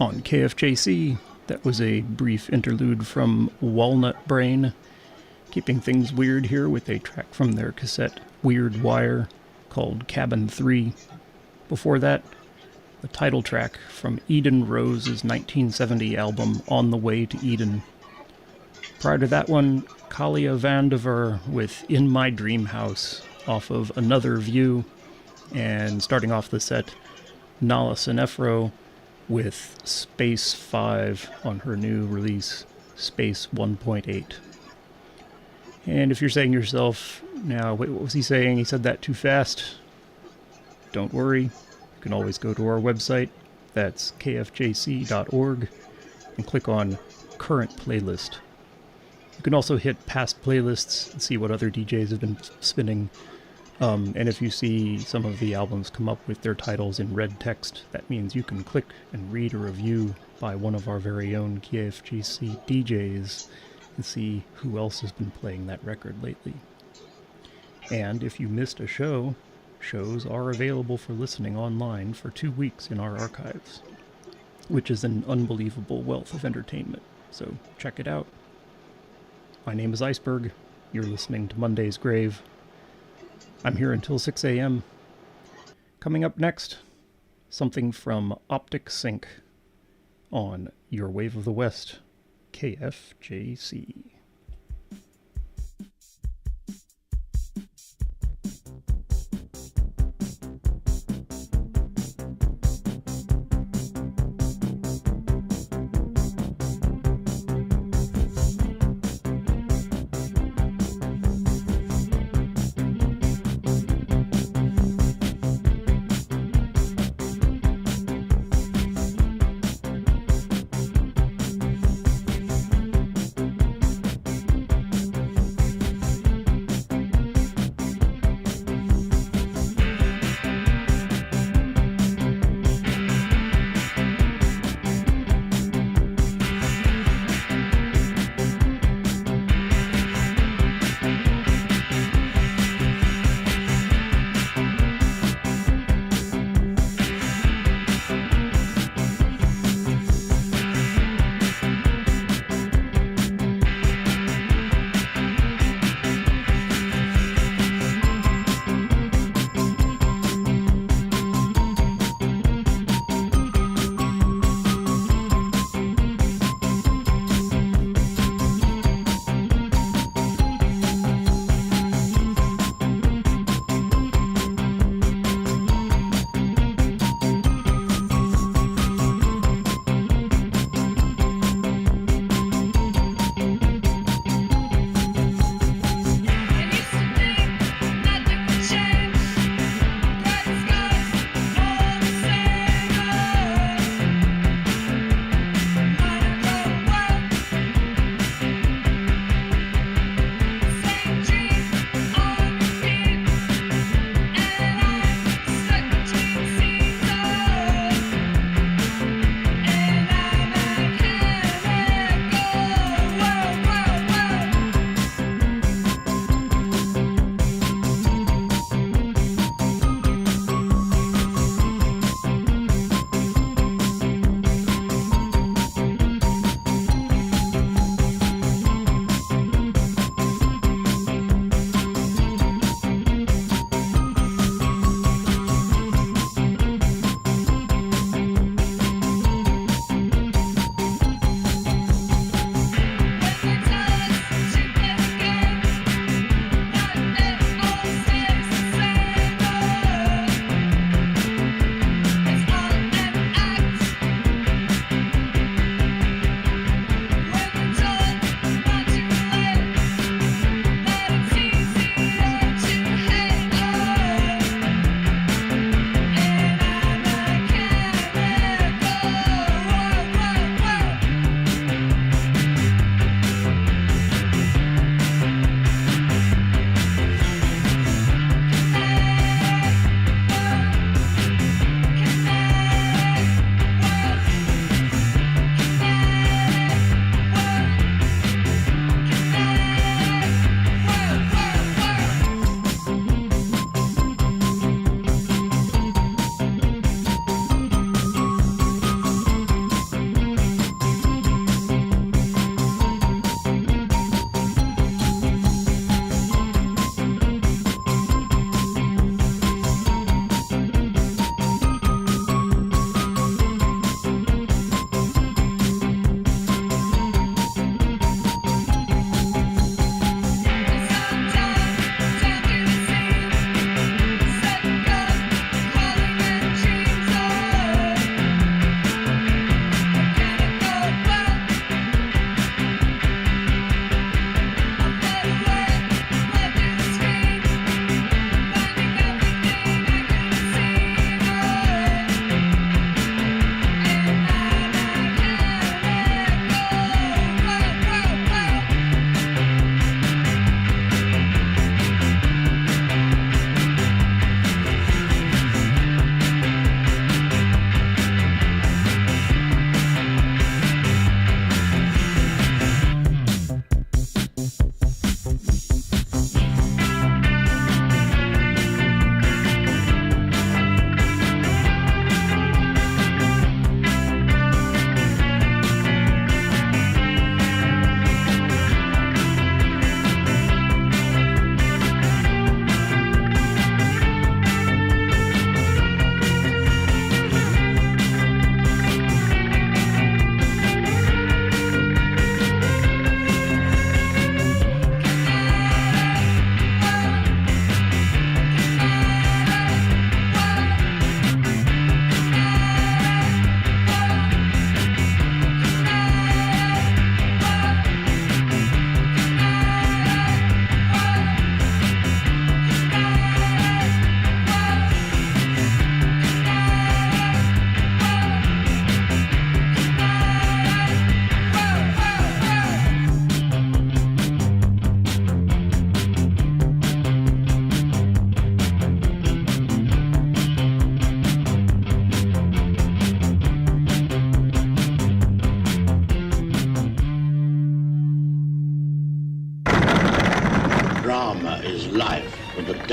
[SPEAKER 5] on KFJC. That was a brief interlude from Walnut Brain, keeping things weird here with a track from their cassette Weird Wire called Cabin 3. Before that, the title track from Eden Rose's 1970 album On the Way to Eden. Prior to that one, Kalia Vandiver with In My Dream House off of Another View. And starting off the set, Nala Sinefro with Space 5 on her new release, Space 1.8. And if you're saying to yourself, now, wait, what was he saying? He said that too fast. Don't worry. You can always go to our website. That's kfjc.org and click on Current Playlist. You can also hit past playlists and see what other DJs have been spinning. And if you see some of the albums come up with their titles in red text, that means you can click and read a review by one of our very own KFGC DJs and see who else has been playing that record lately. And if you missed a show, shows are available for listening online for 2 weeks in our archives, which is an unbelievable wealth of entertainment. So check it out. My name is Iceberg. You're listening to Monday's Grave. I'm here until 6 a.m. Coming up next, something from Optic Sync on Your Wave of the West, KFJC.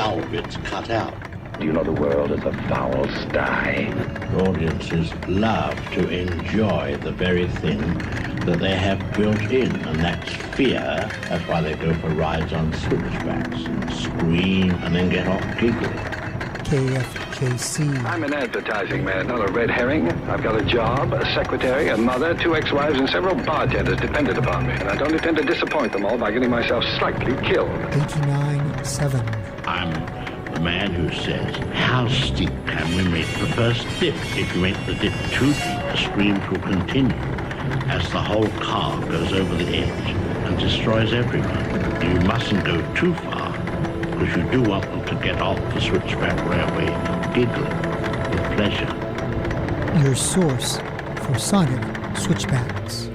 [SPEAKER 6] bulb it's cut out.
[SPEAKER 7] Do you know the world is a foul sty?
[SPEAKER 6] Audiences love to enjoy the very thing that they have built in, and that's fear. That's why they go for rides on switchbacks and scream and then get off giggling.
[SPEAKER 4] KFJC.
[SPEAKER 7] I'm an advertising man, not a red herring. I've got a job, a secretary, a mother, 2 ex-wives, and several bartenders dependent upon me. And I don't intend to disappoint them all by getting myself slightly killed.
[SPEAKER 4] 89.7.
[SPEAKER 6] I'm the man who says, how steep can we make the first dip? If you make the dip too deep, the screams will continue as the whole car goes over the edge and destroys everyone. You mustn't go too far, because you do want them to get off the switchback railway giggling with pleasure.
[SPEAKER 4] Your source for sonic switchbacks.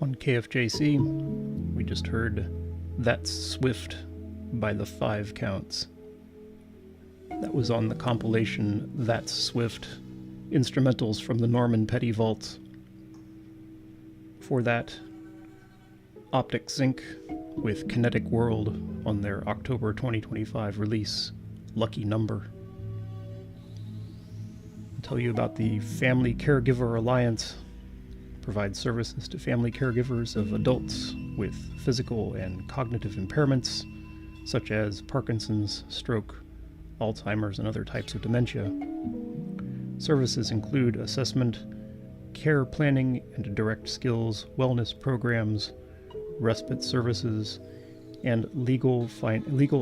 [SPEAKER 5] On KFJC, we just heard That's Swift by the Five Counts. That was on the compilation That's Swift, instrumentals from the Norman Petty Vaults. For that, Optic Sync with Kinetic World on their October 2025 release, Lucky Number. I'll tell you about the Family Caregiver Alliance. Provides services to family caregivers of adults with physical and cognitive impairments, such as Parkinson's, stroke, Alzheimer's, and other types of dementia. Services include assessment, care planning and direct skills, wellness programs, respite services, and legal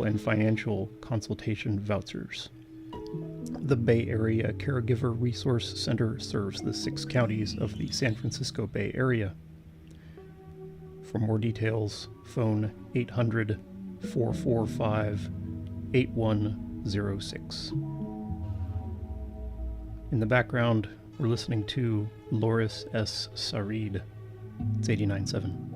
[SPEAKER 5] and financial consultation vouchers. The Bay Area Caregiver Resource Center serves the 6 counties of the San Francisco Bay Area. For more details, phone 800-445-8106. In the background, we're listening to Loris S. Sarid. It's 89.7.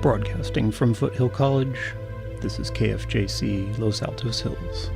[SPEAKER 5] Broadcasting from Foothill College, this is KFJC Los Altos Hills.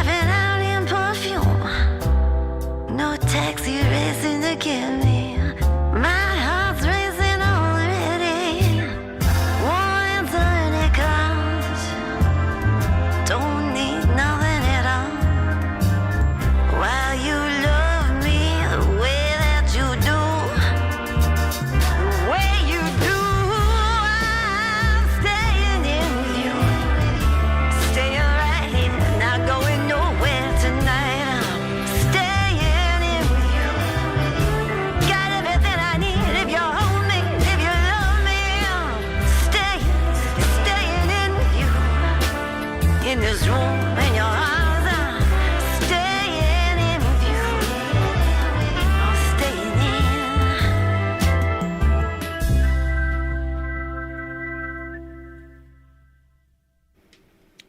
[SPEAKER 8] driving out in perfume. No taxi racing to get me. My heart's racing already. One sunny clouds. Don't need nothing at all. While you love me the way that you do, the way you do, I'm staying in with you. Staying right here, not going nowhere tonight. I'm staying in with you. Got everything I need if you hold me, if you love me. I'm staying in with you. In this room, in your arms, I'm staying in with you. I'm staying in.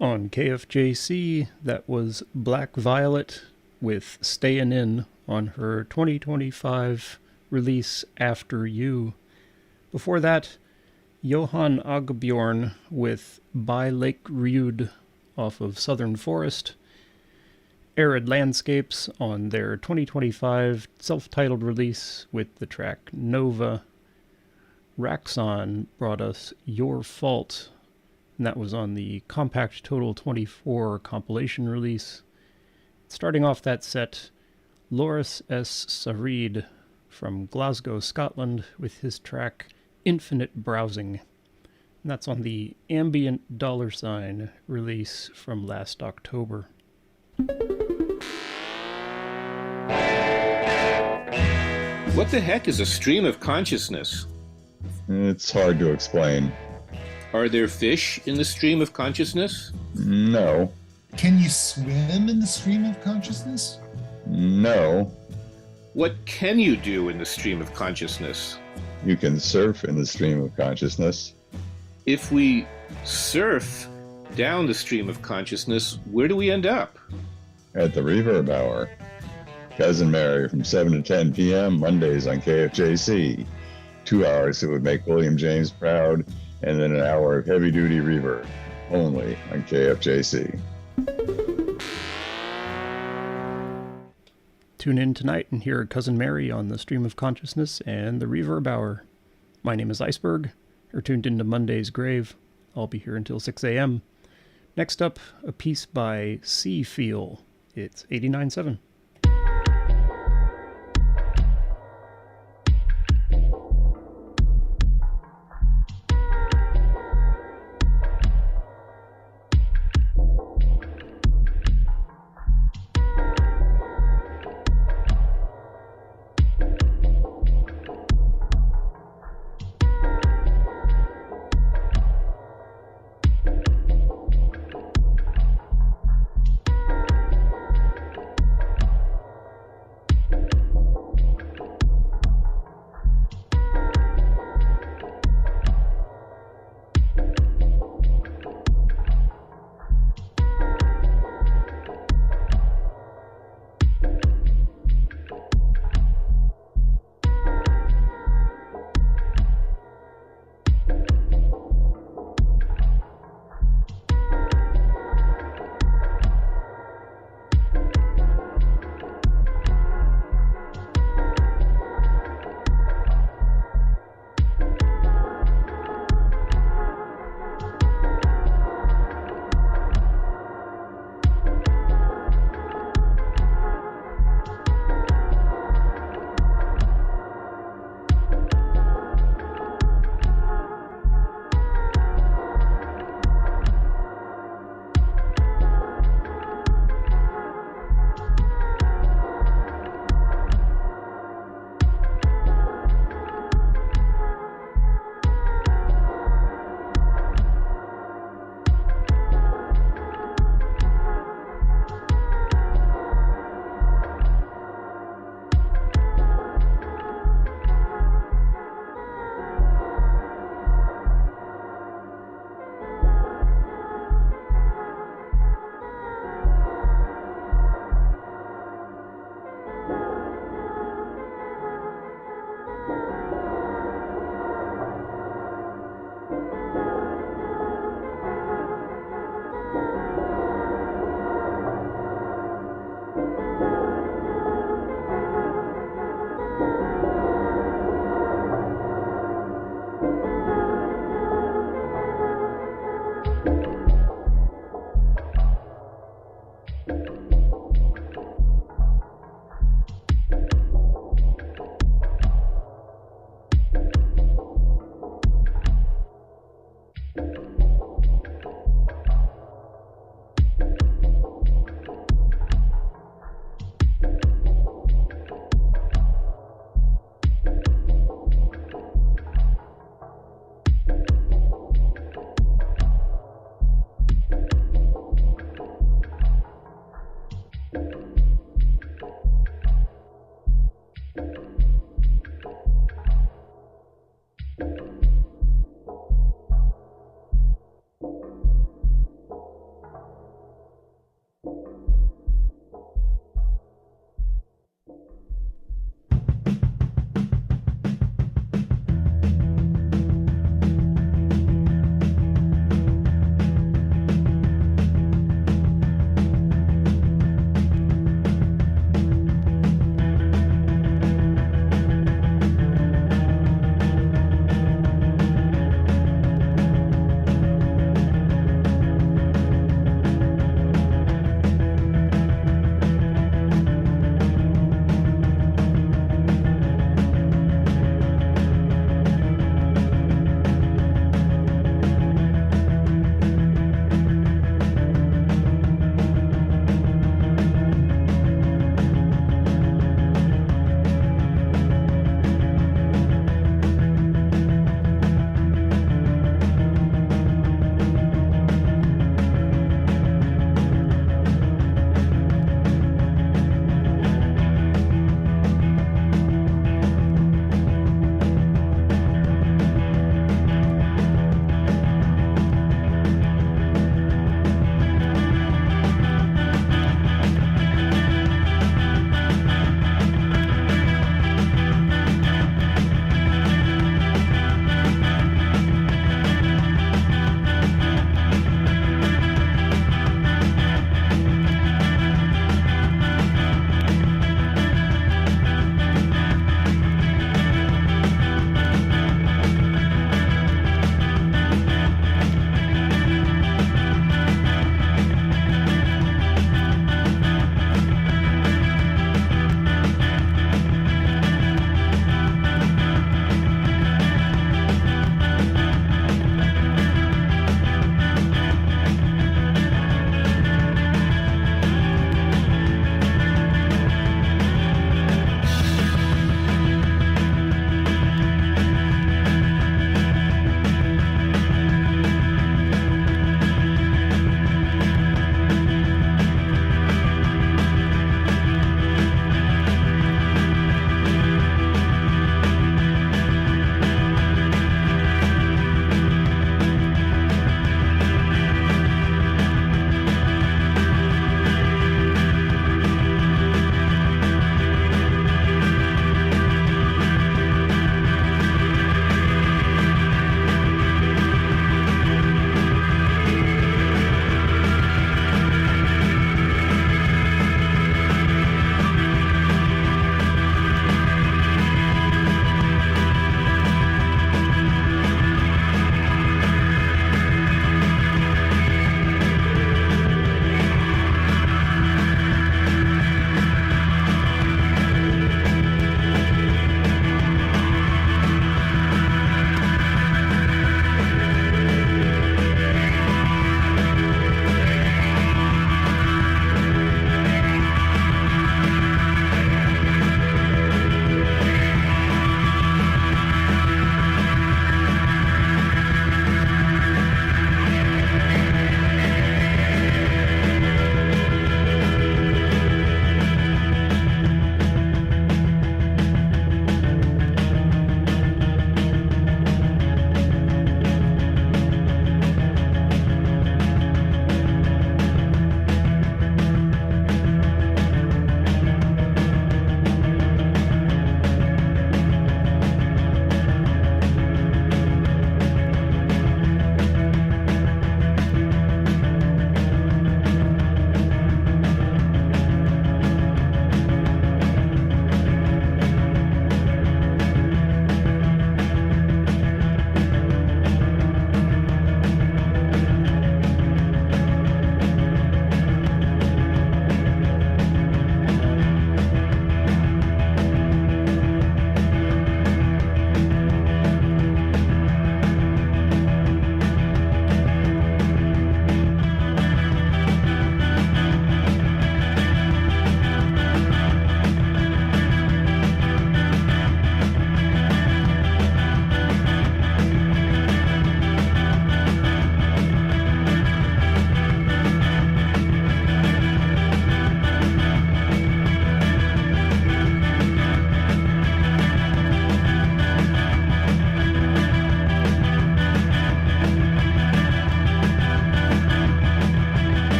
[SPEAKER 5] On KFJC, that was Black Violet with Stayin' In on her 2025 release After You. Before that, Johan Agbjorn with By Lake Ryud off of Southern Forest. Arid Landscapes on their 2025 self-titled release with the track Nova. Raxon brought us Your Fault, and that was on the Compact Total 24 compilation release. Starting off that set, Loris S. Sarid from Glasgow, Scotland, with his track Infinite Browsing. And that's on the Ambient $sign release from last October.
[SPEAKER 9] What the heck is a stream of consciousness?
[SPEAKER 10] It's hard to explain.
[SPEAKER 9] Are there fish in the stream of consciousness?
[SPEAKER 10] No.
[SPEAKER 11] Can you swim in the stream of consciousness?
[SPEAKER 10] No.
[SPEAKER 9] What can you do in the stream of consciousness?
[SPEAKER 10] You can surf in the stream of consciousness.
[SPEAKER 9] If we surf down the stream of consciousness, where do we end up?
[SPEAKER 10] At the Reverb Hour. Cousin Mary from 7 to 10 p.m. Mondays on KFJC. 2 hours that would make William James proud, and then an hour of heavy-duty reverb, only on KFJC.
[SPEAKER 5] Tune in tonight and hear Cousin Mary on the Stream of Consciousness and the Reverb Hour. My name is Iceberg. You're tuned into Monday's Grave. I'll be here until 6 a.m. Next up, a piece by Sea Feel. It's 89.7.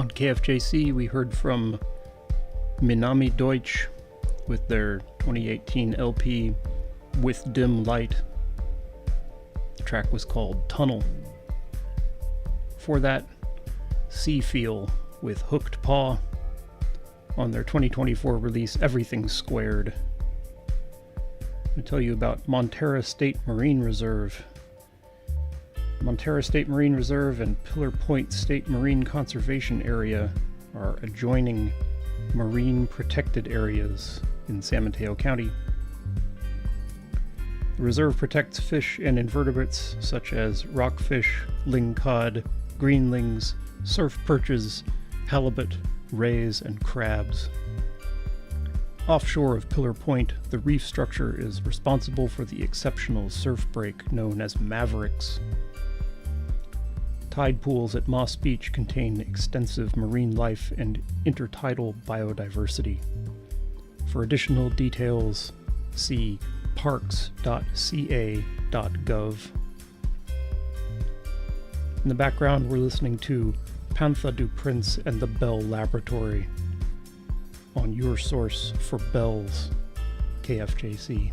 [SPEAKER 5] On KFJC, we heard from Minami Deutsch with their 2018 LP With Dim Light. The track was called Tunnel. For that, Sea Feel with Hooked Paw on their 2024 release Everything Squared. I'm going to tell you about Montara State Marine Reserve. Montara State Marine Reserve and Pillar Point State Marine Conservation Area are adjoining marine protected areas in San Mateo County. The reserve protects fish and invertebrates such as rockfish, lingcod, greenlings, surf perches, halibut, rays, and crabs. Offshore of Pillar Point, the reef structure is responsible for the exceptional surf break known as Mavericks. Tide pools at Moss Beach contain extensive marine life and intertidal biodiversity. For additional details, see parks.ca.gov. In the background, we're listening to Pantha du Prince and the Bell Laboratory on your source for bells, KFJC.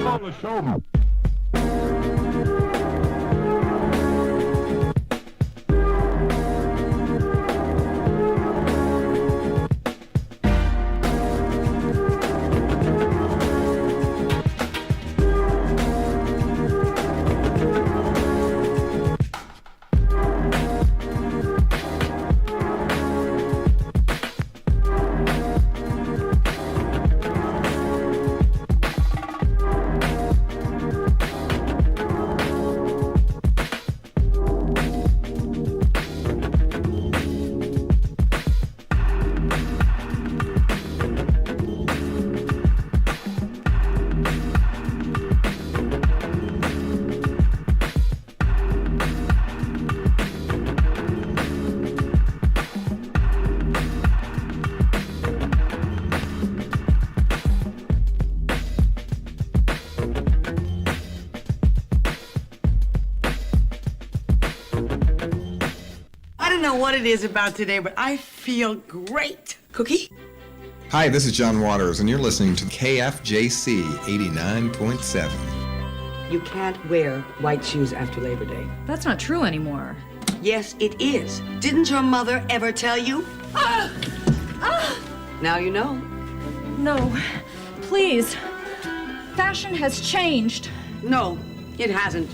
[SPEAKER 12] on the show.
[SPEAKER 13] I don't know what it is about today, but I feel great. Cookie?
[SPEAKER 14] Hi, this is John Waters, and you're listening to KFJC 89.7.
[SPEAKER 13] You can't wear white shoes after Labor Day.
[SPEAKER 15] That's not true anymore.
[SPEAKER 13] Yes, it is. Didn't your mother ever tell you? Now you know.
[SPEAKER 15] No, please. Fashion has changed.
[SPEAKER 13] No, it hasn't.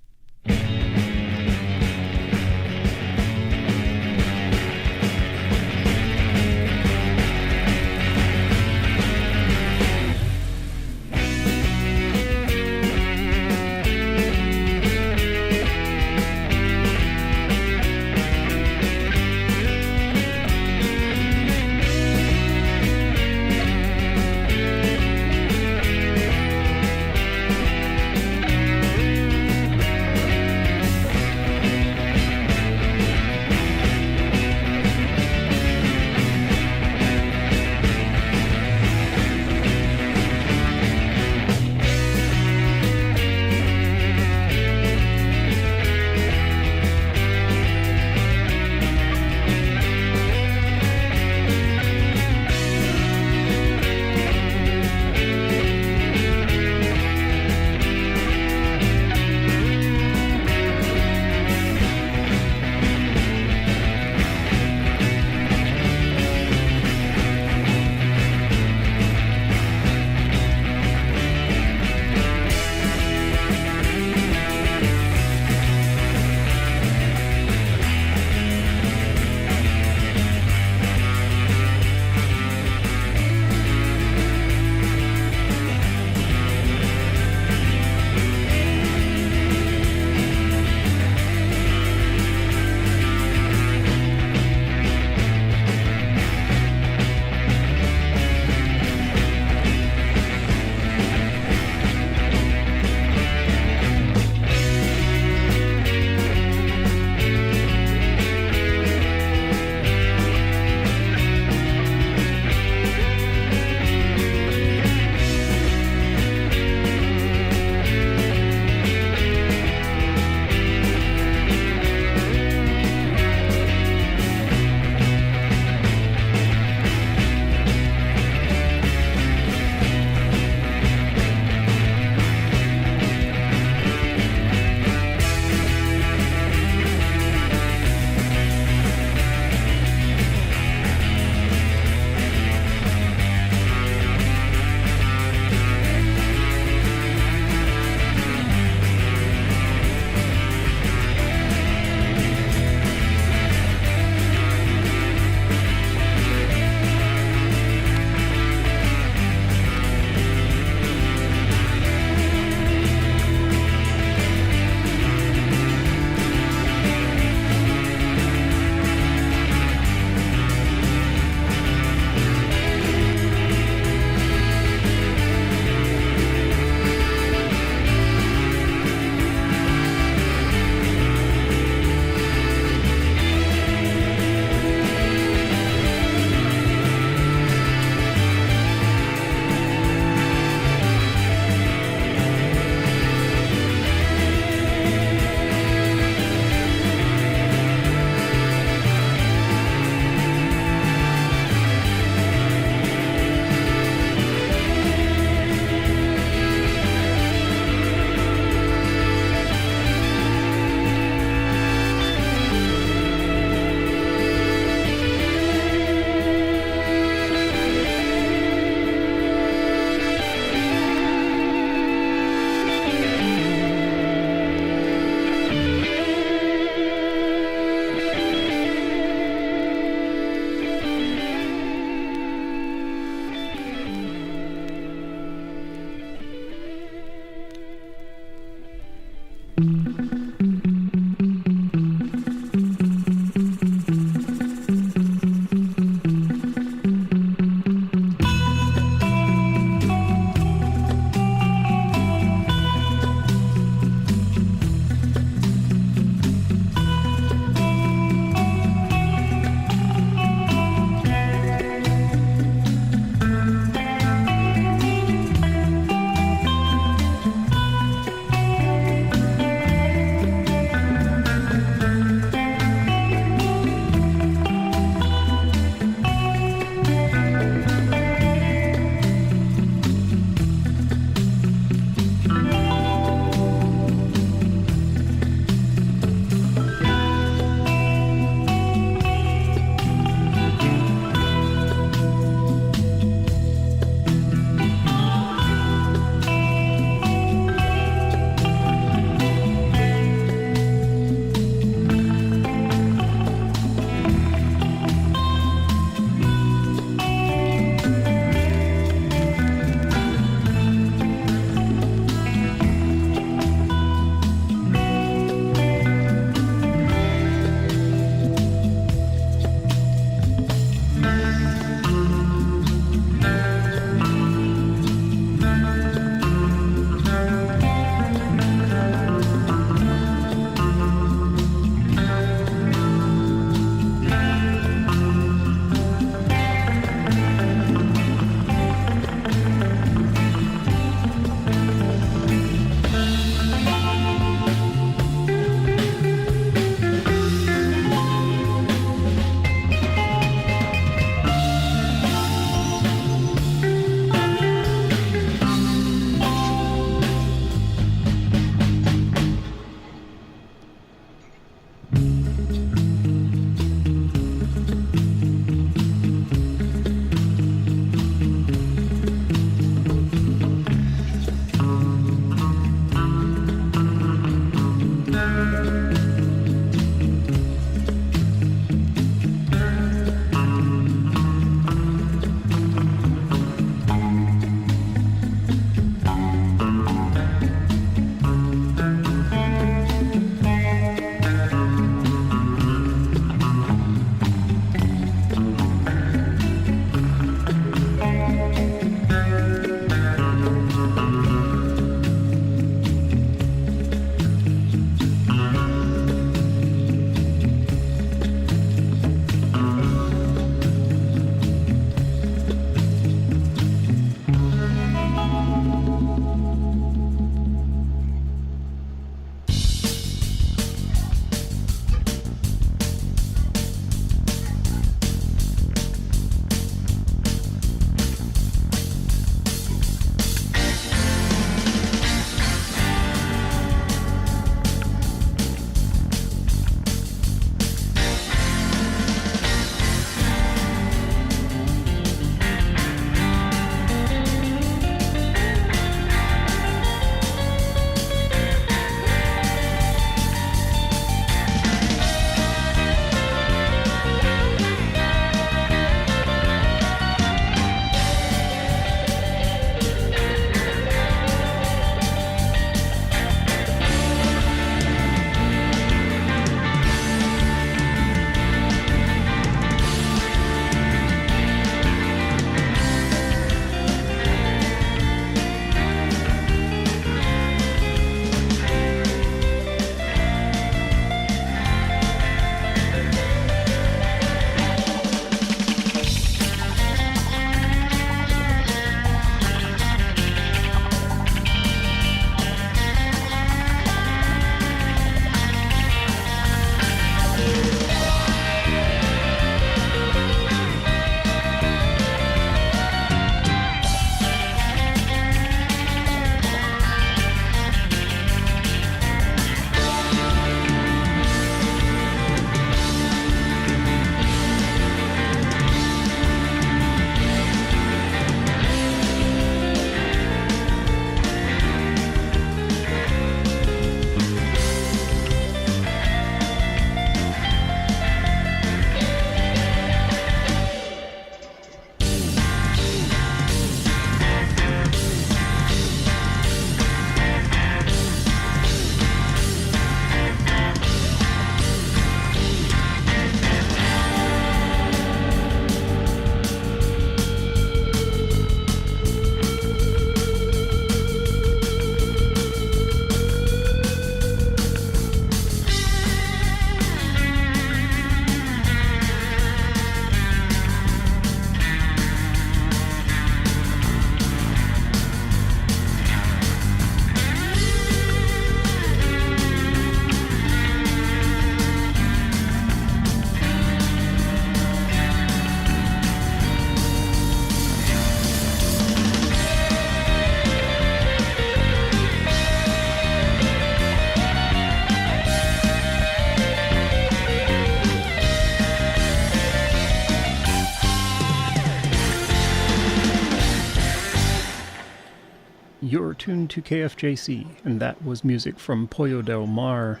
[SPEAKER 5] You're tuned to KFJC, and that was music from Pollo del Mar.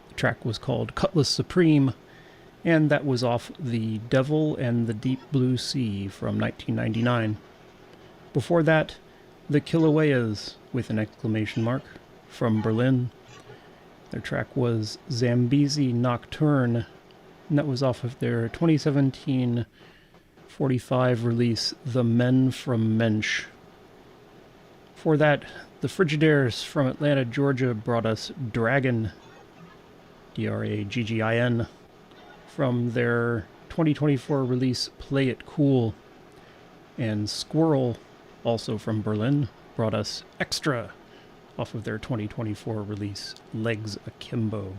[SPEAKER 5] The track was called Cutlass Supreme, and that was off The Devil and the Deep Blue Sea from 1999. Before that, the Kilaueas, with an exclamation mark, from Berlin. Their track was Zambezi Nocturne, and that was off of their 2017 45 release, The Men from Mensch. For that, the Frigidaires from Atlanta, Georgia brought us Draggin, Draggin, from their 2024 release Play It Cool. And Squirrel, also from Berlin, brought us Extra, off of their 2024 release Legs Akimbo.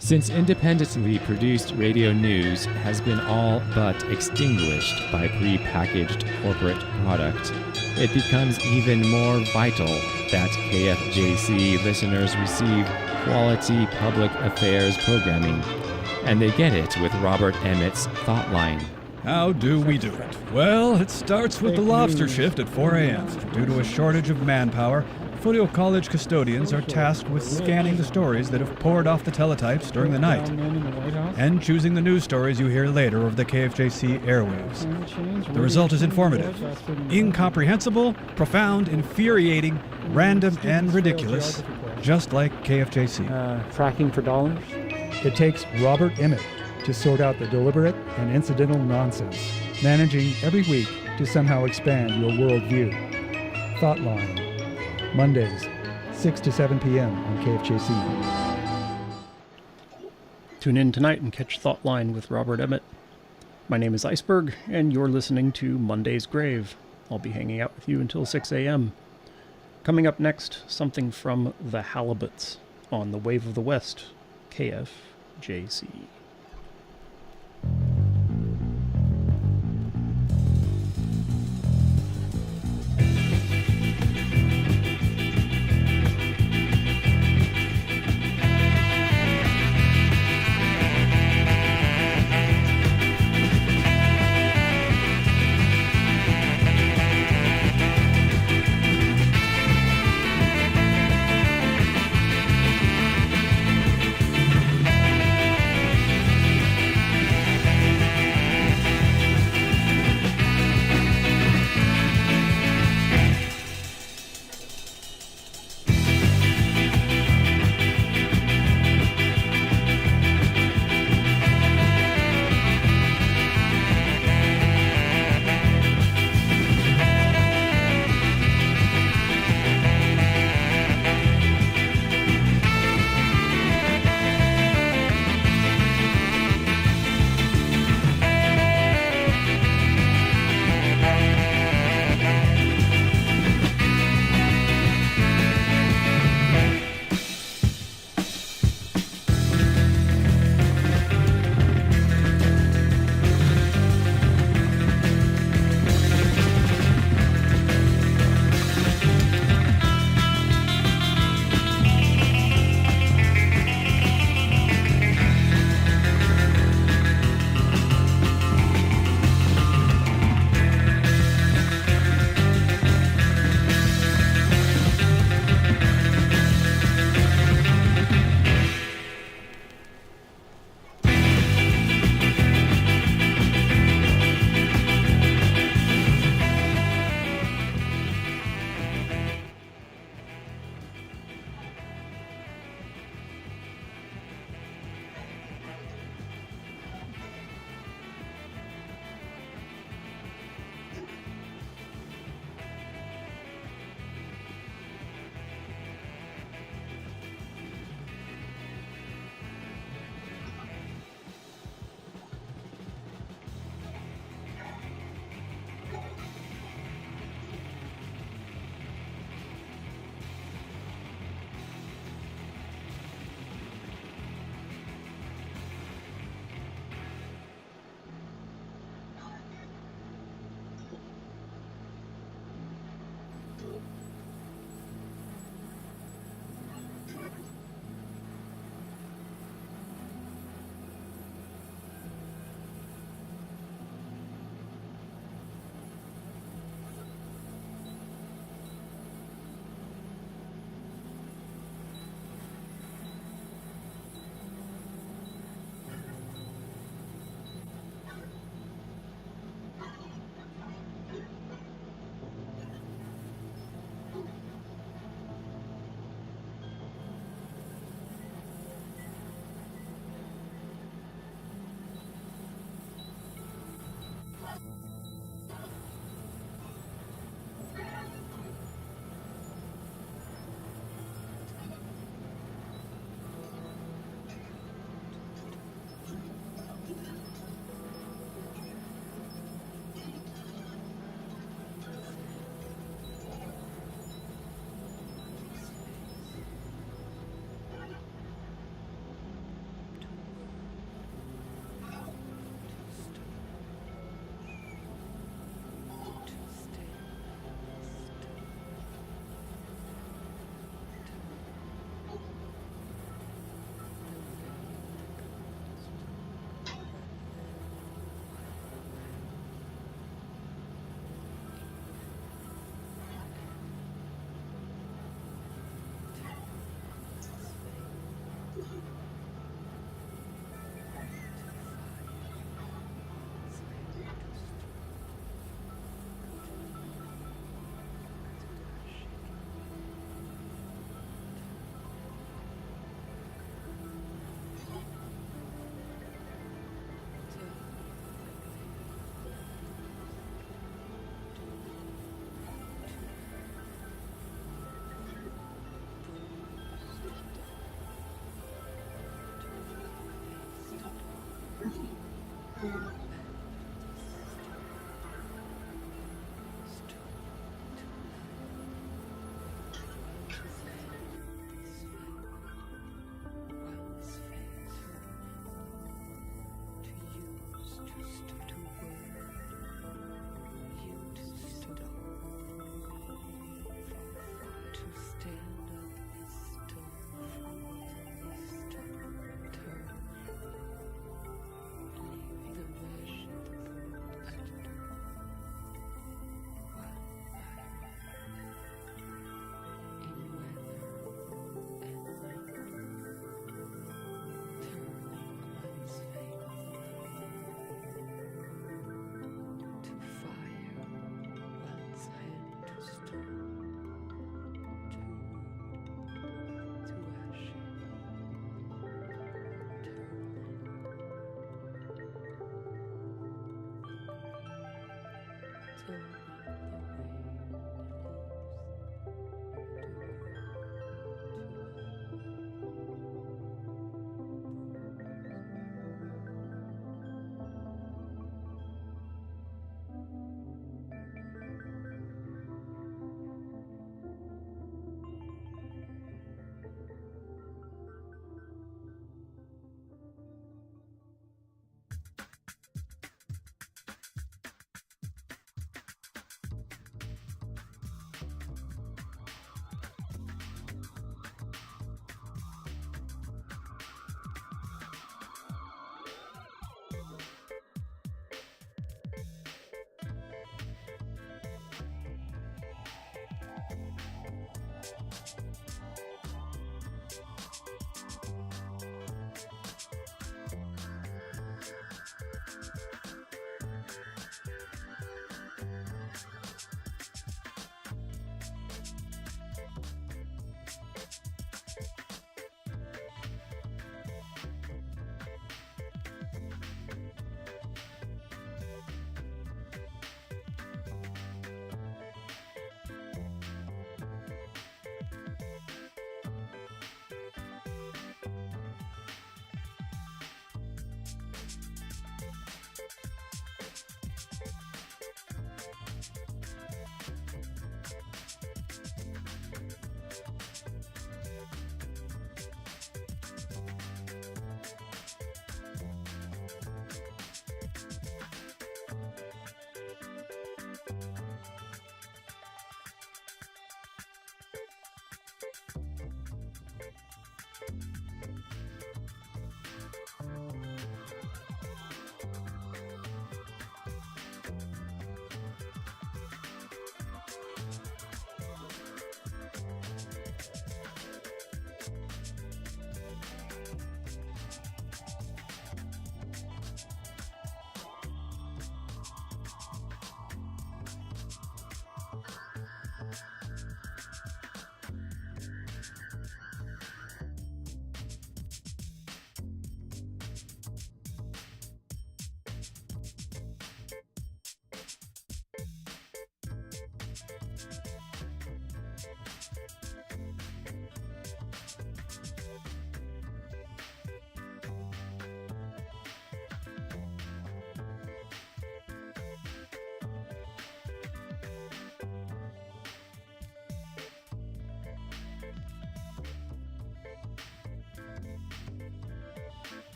[SPEAKER 12] Since independently produced radio news has been all but extinguished by pre-packaged corporate product, it becomes even more vital that KFJC listeners receive quality public affairs programming, and they get it with Robert Emmett's Thoughtline.
[SPEAKER 16] How do we do it? Well, it starts with the lobster shift at 4 a.m. Due to a shortage of manpower, Foothill College custodians are tasked with scanning the stories that have poured off the teletypes during the night and choosing the news stories you hear later over the KFJC airwaves. The result is informative, incomprehensible, profound, infuriating, random, and ridiculous, just like KFJC.
[SPEAKER 17] Tracking for dollars?
[SPEAKER 18] It takes Robert Emmett to sort out the deliberate and incidental nonsense, managing every week to somehow expand your worldview. Thoughtline. Mondays, 6 to 7 p.m. on KFJC.
[SPEAKER 5] Tune in tonight and catch Thoughtline with Robert Emmett. My name is Iceberg, and you're listening to Monday's Grave. I'll be hanging out with you until 6 a.m. Coming up next, something from the Halibuts on the Wave of the West, KFJC.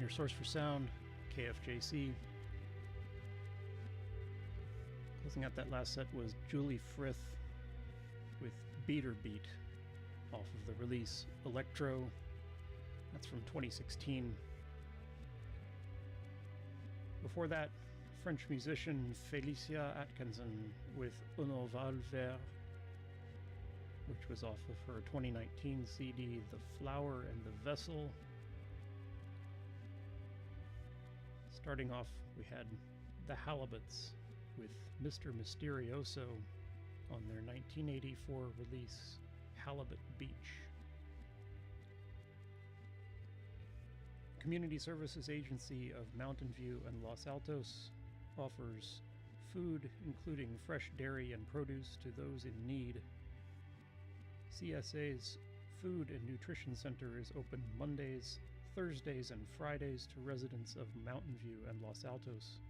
[SPEAKER 5] Your source for sound, KFJC. Closing out that last set was Julie Frith with Beater Beat off of the release Electro. That's from 2016. Before that, French musician Félicia Atkinson with Un Oval Vert which was off of her 2019 CD, The Flower and the Vessel. Starting off, we had the Halibuts with Mr. Mysterioso on their 1984 release, Halibut Beach. Community Services Agency of Mountain View and Los Altos offers food, including fresh dairy and produce, to those in need. CSA's Food and Nutrition Center is open Mondays, Thursdays, and Fridays to residents of Mountain View and Los Altos.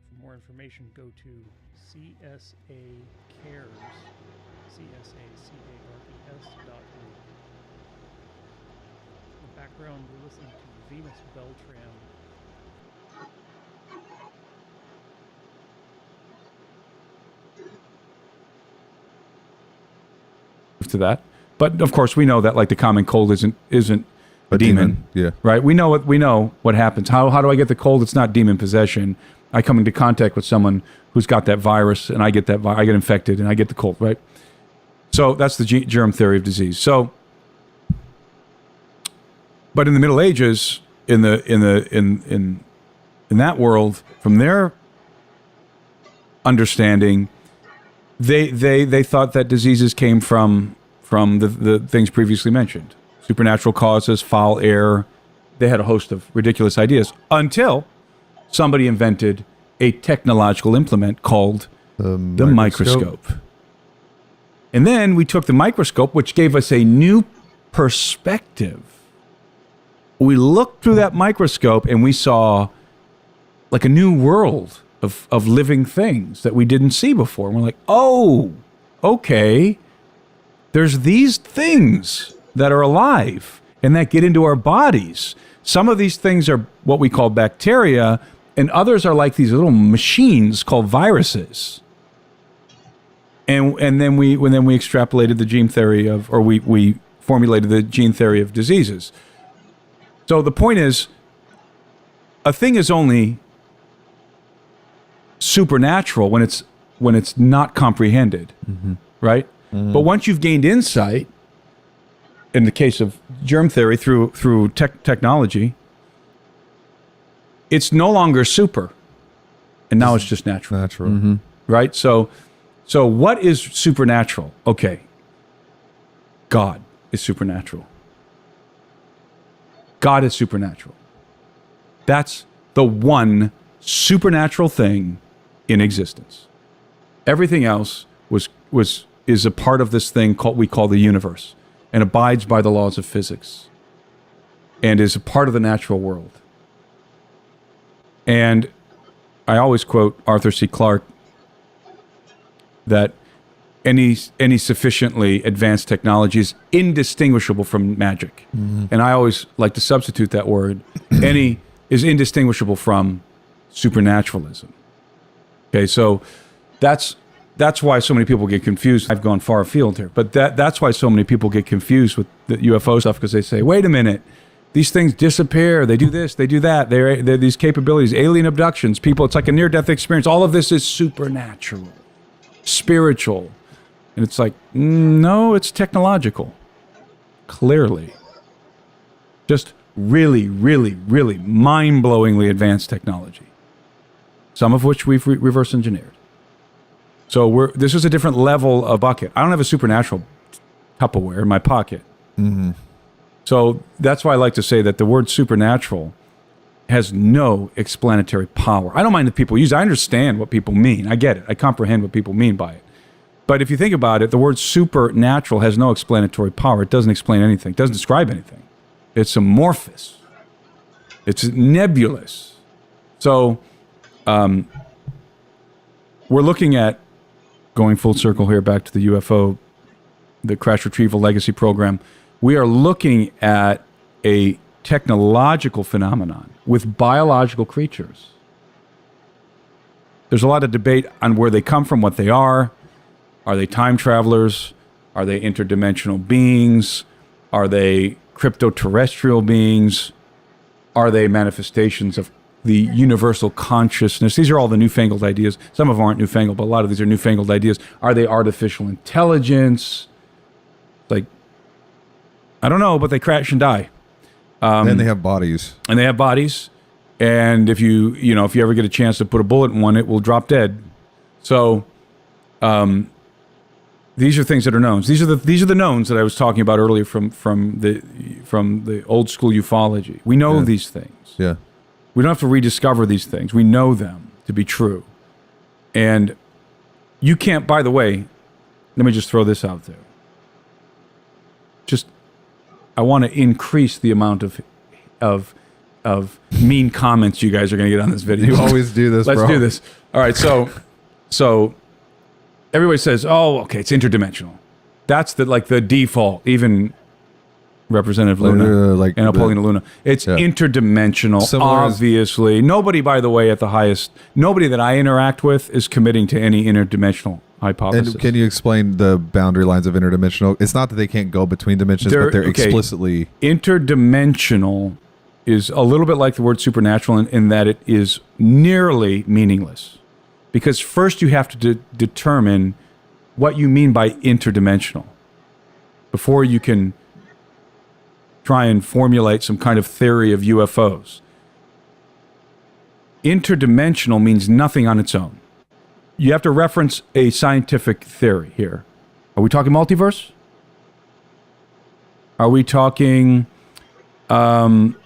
[SPEAKER 5] For more information, go to CSA Cares, CSACARES.org. In the background, we're listening to Venus Beltran.
[SPEAKER 3] To that, but of course we know that like the common cold isn't a demon.
[SPEAKER 1] Yeah.
[SPEAKER 3] Right. We know what happens. How do I get the cold? It's not demon possession. I come into contact with someone who's got that virus, and I get I get infected, and I get the cold. Right. So that's the germ theory of disease. So, but in the Middle Ages, in that world, from their understanding, they thought that diseases came from the things previously mentioned. Supernatural causes, foul air. They had a host of ridiculous ideas until somebody invented a technological implement called the microscope. And then we took the microscope, which gave us a new perspective. We looked through that microscope and we saw like a new world of living things that we didn't see before. And we're like, oh, okay. There's these things that are alive and that get into our bodies. Some of these things are what we call bacteria, and others are like these little machines called viruses. And then we extrapolated the gene theory of, or we formulated the gene theory of diseases. So the point is, a thing is only supernatural when it's not comprehended, right? But once you've gained insight, in the case of germ theory through technology, it's no longer super, and now it's just natural. Right? So what is supernatural? Okay, God is supernatural. God is supernatural. That's the one supernatural thing in existence. Everything else is a part of this thing we call the universe, and abides by the laws of physics, and is a part of the natural world. And I always quote Arthur C. Clarke that any sufficiently advanced technology is indistinguishable from magic. And I always like to substitute that word. Any is indistinguishable from supernaturalism. Okay, so that's why so many people get confused. I've gone far afield here, but that's why so many people get confused with the UFO stuff, because they say, wait a minute, these things disappear, they do this, they do that, they're these capabilities, alien abductions, people, it's like a near-death experience. All of this is supernatural, spiritual. And it's like, no, it's technological. Clearly. Just really, really, really mind-blowingly advanced technology. Some of which we've reverse engineered. So this is a different level of bucket. I don't have a supernatural Tupperware in my pocket. So that's why I like to say that the word supernatural has no explanatory power. I don't mind if people use it. I understand what people mean. I get it. I comprehend what people mean by it. But if you think about it, the word supernatural has no explanatory power. It doesn't explain anything. It doesn't describe anything. It's amorphous. It's nebulous. So we're looking at, going full circle here back to the UFO, the Crash Retrieval Legacy Program, we are looking at a technological phenomenon with biological creatures. There's a lot of debate on where they come from, what they are. Are they time travelers? Are they interdimensional beings? Are they crypto-terrestrial beings? Are they manifestations the universal consciousness. These are all the newfangled ideas. Some of them aren't newfangled, but a lot of these are newfangled ideas. Are they artificial intelligence? Like, I don't know, but they crash and die.
[SPEAKER 1] And they have bodies.
[SPEAKER 3] And they have bodies. And if you ever get a chance to put a bullet in one, it will drop dead. So, these are things that are knowns. These are the knowns that I was talking about earlier from the old school ufology. We know these things.
[SPEAKER 1] Yeah.
[SPEAKER 3] We don't have to rediscover these things. We know them to be true. And you can't, by the way, let me just throw this out there. I want to increase the amount of mean comments you guys are going to get on this video.
[SPEAKER 1] You always do this,
[SPEAKER 3] Let's
[SPEAKER 1] bro.
[SPEAKER 3] do this. All right, so everybody says, "Oh, okay, it's interdimensional." That's the default. Even Representative Luna and Apollina Luna. It's interdimensional, obviously. Nobody, by the way, nobody that I interact with is committing to any interdimensional hypothesis.
[SPEAKER 1] And can you explain the boundary lines of interdimensional? It's not that they can't go between dimensions, but they're explicitly...
[SPEAKER 3] Interdimensional is a little bit like the word supernatural in that it is nearly meaningless. Because first you have to determine what you mean by interdimensional before you can try and formulate some kind of theory of UFOs. Interdimensional means nothing on its own. You have to reference a scientific theory here. Are we talking multiverse? Are we talking
[SPEAKER 1] the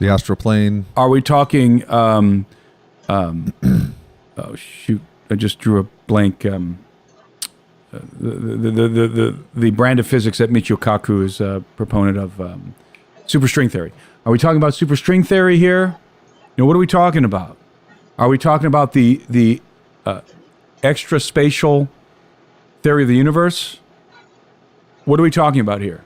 [SPEAKER 1] astral plane?
[SPEAKER 3] Are we talking oh shoot, I just drew a blank. The brand of physics that Michio Kaku is a proponent of, superstring theory. Are we talking about superstring theory here? What are we talking about? Are we talking about the extra spatial theory of the universe? What are we talking about here?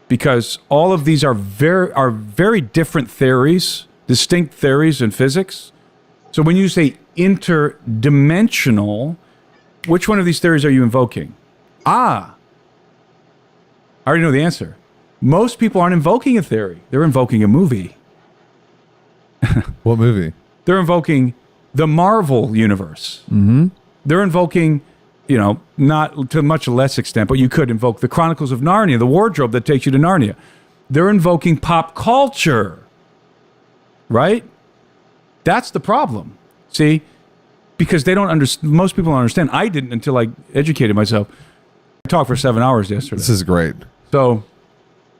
[SPEAKER 3] Because all of these are very different theories, distinct theories in physics. So when you say interdimensional, which one of these theories are you invoking? I already know the answer. Most people aren't invoking a theory. They're invoking a movie.
[SPEAKER 1] What movie?
[SPEAKER 3] They're invoking the Marvel universe.
[SPEAKER 1] Mm-hmm.
[SPEAKER 3] They're invoking, not to much less extent, but you could invoke the Chronicles of Narnia, the wardrobe that takes you to Narnia. They're invoking pop culture, right? That's the problem. See? Because they don't understand. Most people don't understand. I didn't until I educated myself. I talked for 7 hours yesterday.
[SPEAKER 1] This is great.
[SPEAKER 3] So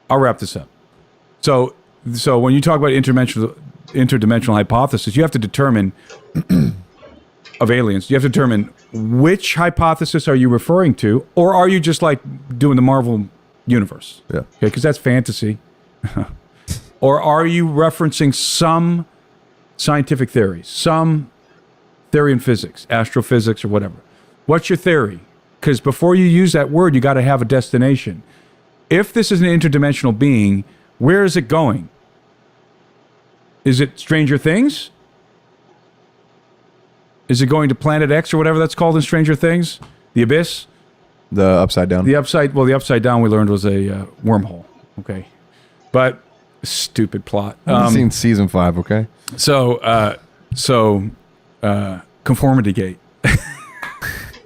[SPEAKER 3] I'll wrap this up. So when you talk about interdimensional hypothesis, you have to determine of aliens. You have to determine which hypothesis are you referring to, or are you just like doing the Marvel universe?
[SPEAKER 1] Yeah.
[SPEAKER 3] Okay, because that's fantasy. Or are you referencing some scientific theory, some theory in physics, astrophysics, or whatever? What's your theory? Because before you use that word, you got to have a destination. If this is an interdimensional being, where is it going? Is it Stranger Things? Is it going to Planet X or whatever that's called in Stranger Things? The Abyss?
[SPEAKER 2] The Upside Down.
[SPEAKER 3] The Upside Down we learned was a wormhole. Okay. But stupid plot.
[SPEAKER 2] I've seen season 5, okay?
[SPEAKER 3] Conformity gate.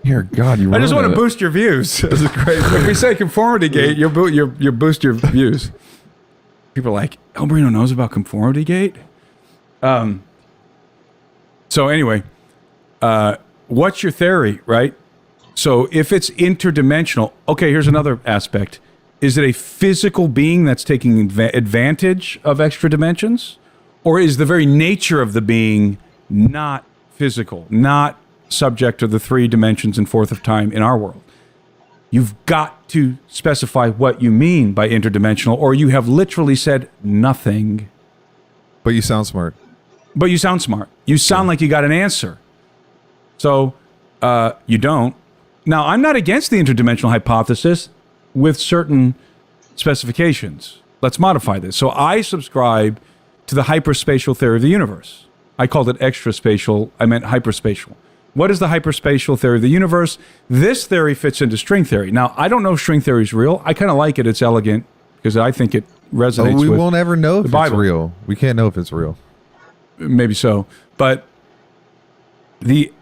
[SPEAKER 2] Dear God, you
[SPEAKER 3] I just want to
[SPEAKER 2] ruined it.
[SPEAKER 3] boost your views. This is great. If we say conformity gate, you boost your views. People are like, El Marino knows about conformity gate? So anyway, what's your theory, right? So if it's interdimensional, okay, here's another aspect. Is it a physical being that's taking advantage of extra dimensions? Or is the very nature of the being not physical, not subject to the 3 dimensions and fourth of time in our world? You've got to specify what you mean by interdimensional, or you have literally said nothing.
[SPEAKER 1] But you sound smart.
[SPEAKER 3] You sound like you got an answer. So you don't. Now, I'm not against the interdimensional hypothesis with certain specifications. Let's modify this. So I subscribe to the hyperspatial theory of the universe. I called it extraspatial. I meant hyperspatial. What is the hyperspatial theory of the universe? This theory fits into string theory. Now, I don't know if string theory is real. I kind of like it. It's elegant because I think it resonates with
[SPEAKER 1] we won't ever know if
[SPEAKER 3] the Bible.
[SPEAKER 1] it's real. We can't know if it's real.
[SPEAKER 3] maybe so. But the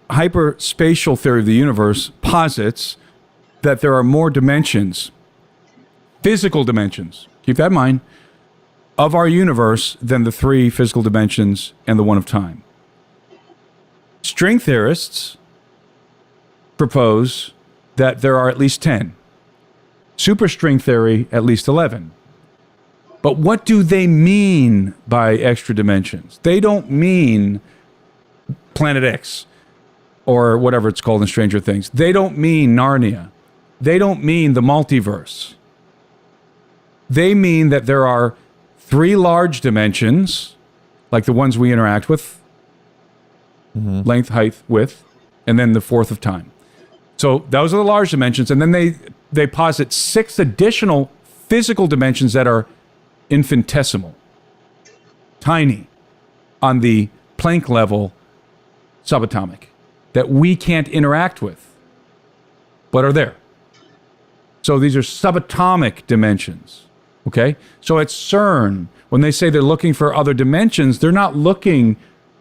[SPEAKER 3] hyperspatial theory of the universe posits that there are more dimensions, physical dimensions, keep that in mind, of our universe than the 3 physical dimensions and the one of time. String theorists propose that there are at least 10. Superstring theory, at least 11. But what do they mean by extra dimensions? They don't mean Planet X or whatever it's called in Stranger Things. They don't mean Narnia. They don't mean the multiverse. They mean that there are 3 large dimensions, like the ones we interact with, length, height, width, and then the 4th of time. So those are the large dimensions, and then they posit 6 additional physical dimensions that are infinitesimal, tiny, on the Planck level, subatomic, that we can't interact with, but are there. So these are subatomic dimensions, okay? So at CERN, when they say they're looking for other dimensions, they're not looking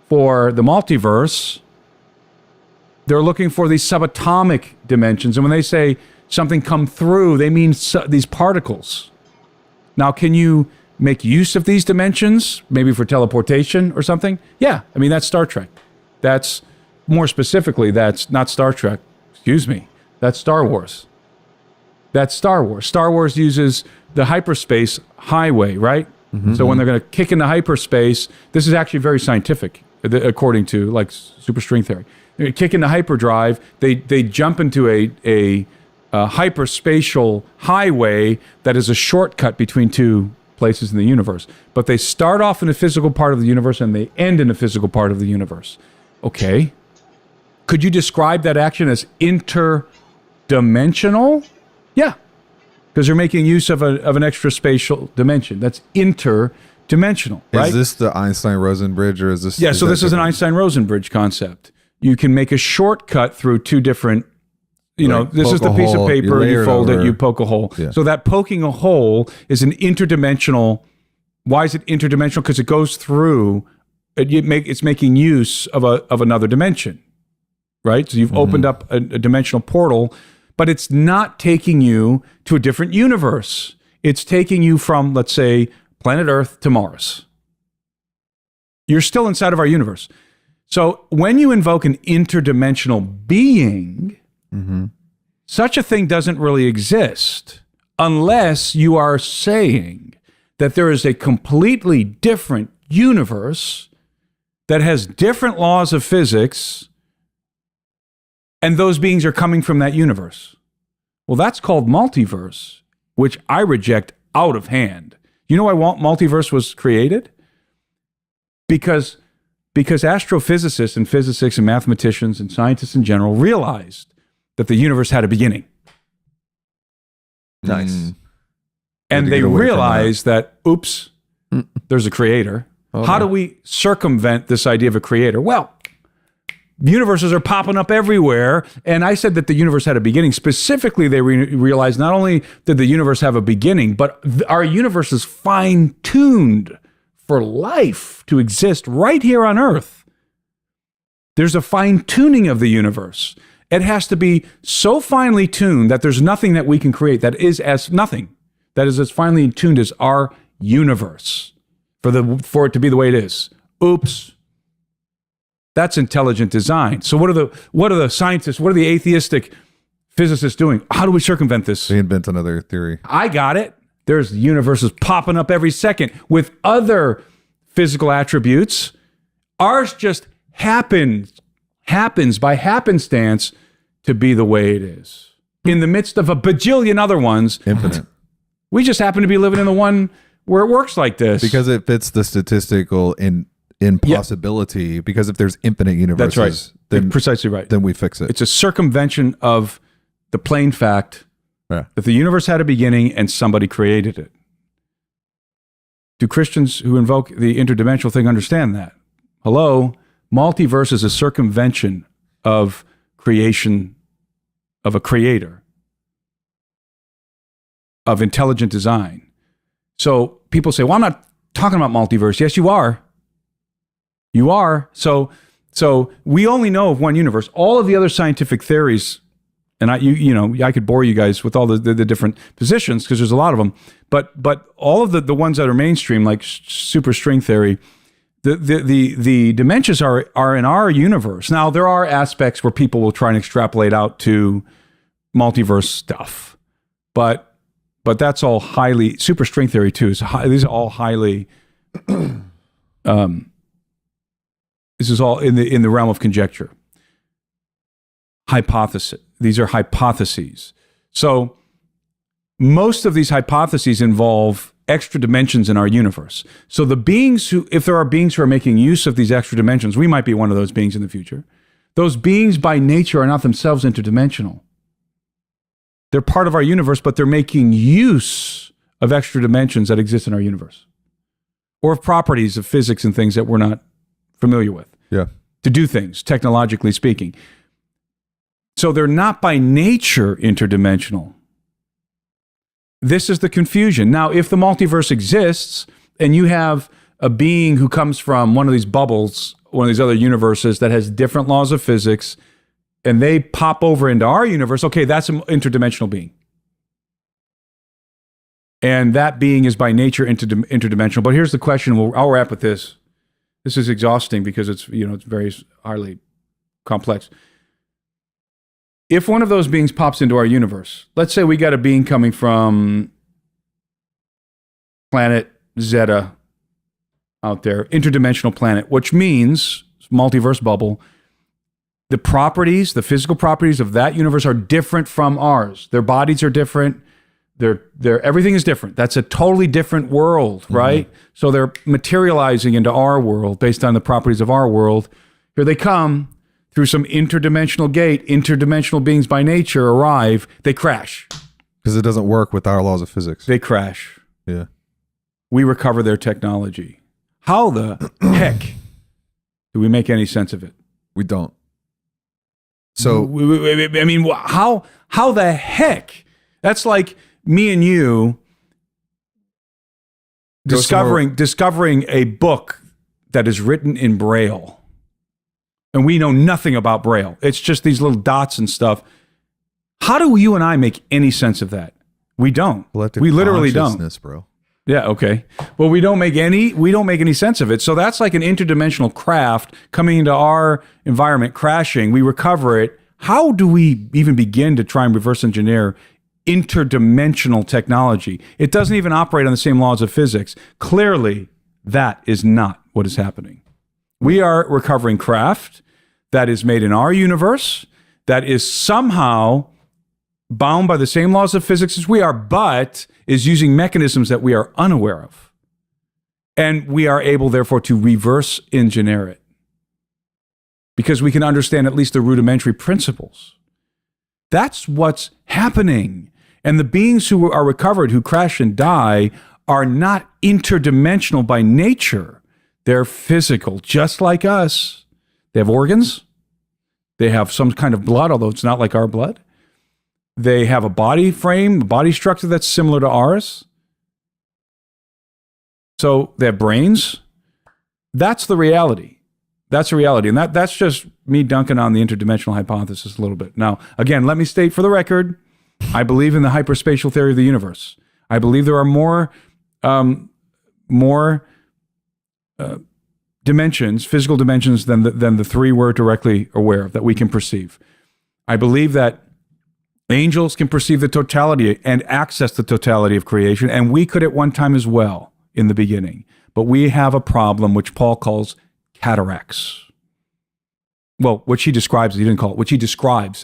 [SPEAKER 3] for the multiverse. They're looking for these subatomic dimensions. And when they say something come through, they mean these particles. Now, can you make use of these dimensions, maybe for teleportation or something? Yeah, I mean, that's Star Trek. That's, more specifically, that's not Star Trek. Excuse me. That's Star Wars. That's Star Wars. Star Wars uses the hyperspace highway, right? So when they're going to kick into hyperspace, this is actually very scientific, according to like superstring theory. They kick into hyperdrive, they jump into a hyperspatial highway that is a shortcut between 2 places in the universe. But they start off in a physical part of the universe and they end in a physical part of the universe. Okay. Could you describe that action as interdimensional? Yeah. Because you're making use of an extra spatial dimension. That's interdimensional, right?
[SPEAKER 1] Is this the Einstein-Rosen bridge, or is this...
[SPEAKER 3] Yeah, so this is an Einstein-Rosen bridge concept. You can make a shortcut through 2 different... this is the piece of paper, you fold it, you poke a hole. Yeah. So that poking a hole is an interdimensional... Why is it interdimensional? Because it goes through... It's making use of another dimension, right? So you've opened up a dimensional portal, but it's not taking you to a different universe. It's taking you from, let's say, planet Earth to Mars. You're still inside of our universe. So when you invoke an interdimensional being, such a thing doesn't really exist unless you are saying that there is a completely different universe that has different laws of physics, and those beings are coming from that universe. Well, that's called multiverse, which I reject out of hand. You know why multiverse was created? Because astrophysicists and physicists and mathematicians and scientists in general realized that the universe had a beginning.
[SPEAKER 1] Nice.
[SPEAKER 3] And they realized that, oops, there's a creator. How do we circumvent this idea of a creator? Well, universes are popping up everywhere. And I said that the universe had a beginning. Specifically, they realized not only did the universe have a beginning, but our universe is fine-tuned for life to exist right here on Earth. There's a fine-tuning of the universe. It has to be so finely tuned that there's nothing that we can create that is as nothing, that is as finely tuned as our universe for it to be the way it is. Oops. That's intelligent design. So what are the scientists, what are the atheistic physicists doing? How do we circumvent this?
[SPEAKER 1] They invent another theory.
[SPEAKER 3] I got it. There's universes popping up every second with other physical attributes. Ours just happens by happenstance to be the way it is. In the midst of a bajillion other ones.
[SPEAKER 1] Infinite.
[SPEAKER 3] We just happen to be living in the one where it works like this.
[SPEAKER 1] Because it fits the statistical impossibility. Yeah. Because if there's infinite universes,
[SPEAKER 3] that's right.
[SPEAKER 1] Then,
[SPEAKER 3] precisely right.
[SPEAKER 1] Then we fix it.
[SPEAKER 3] It's a circumvention of the plain fact that the universe had a beginning and somebody created it. Do Christians who invoke the interdimensional thing understand that? Hello? Multiverse is a circumvention of creation, of a creator, of intelligent design. So people say, well, I'm not talking about multiverse. Yes, you are. You are. So we only know of one universe. All of the other scientific theories, and I could bore you guys with all the different positions because there's a lot of them. But all of the ones that are mainstream, like superstring theory, the dimensions are in our universe. Now there are aspects where people will try and extrapolate out to multiverse stuff, but that's all highly superstring theory too. These are all highly. This is all in the realm of conjecture. Hypothesis. These are hypotheses. So most of these hypotheses involve extra dimensions in our universe. So if there are beings who are making use of these extra dimensions, we might be one of those beings in the future. Those beings by nature are not themselves interdimensional. They're part of our universe, but they're making use of extra dimensions that exist in our universe, or of properties of physics and things that we're not familiar with.
[SPEAKER 1] Yeah.
[SPEAKER 3] To do things, technologically speaking. So they're not by nature interdimensional. This is the confusion. Now, if the multiverse exists and you have a being who comes from one of these bubbles, one of these other universes that has different laws of physics, and they pop over into our universe, okay, that's an interdimensional being. And that being is by nature interdimensional. But here's the question, I'll wrap with this. This is exhausting because it's very highly complex. If one of those beings pops into our universe, let's say we got a being coming from planet Zeta out there, interdimensional planet, which means multiverse bubble, the physical properties of that universe are different from ours. Their bodies are different. Everything is different. That's a totally different world, right? Mm-hmm. So they're materializing into our world based on the properties of our world. Here they come through some interdimensional gate. Interdimensional beings by nature arrive. They crash.
[SPEAKER 1] Because it doesn't work with our laws of physics.
[SPEAKER 3] They crash.
[SPEAKER 1] Yeah.
[SPEAKER 3] We recover their technology. How the heck do we make any sense of it?
[SPEAKER 1] We don't. So,
[SPEAKER 3] I mean, how the heck? That's like me and you discovering a book that is written in Braille. And we know nothing about Braille. It's just these little dots and stuff. How do you and I make any sense of that? We don't. We literally don't.
[SPEAKER 1] Bro.
[SPEAKER 3] Yeah, okay. Well, we don't make any sense of it. So that's like an interdimensional craft coming into our environment, crashing. We recover it. How do we even begin to try and reverse engineer interdimensional technology? It doesn't even operate on the same laws of physics. Clearly, that is not what is happening. We are recovering craft that is made in our universe, that is somehow bound by the same laws of physics as we are, but is using mechanisms that we are unaware of. And we are able, therefore, to reverse engineer it because we can understand at least the rudimentary principles. That's what's happening. And the beings who are recovered, who crash and die, are not interdimensional by nature. They're physical, just like us. They have organs. They have some kind of blood, although it's not like our blood. They have a body frame, a body structure that's similar to ours. So they have brains. That's the reality. That's the reality. And that's just me dunking on the interdimensional hypothesis a little bit. Now, again, let me state for the record, I believe in the hyperspatial theory of the universe. I believe there are more dimensions, physical dimensions, than the three we're directly aware of that we can perceive. I believe that angels can perceive the totality and access the totality of creation, and we could at one time as well in the beginning. But we have a problem which Paul calls cataracts. Well, which he describes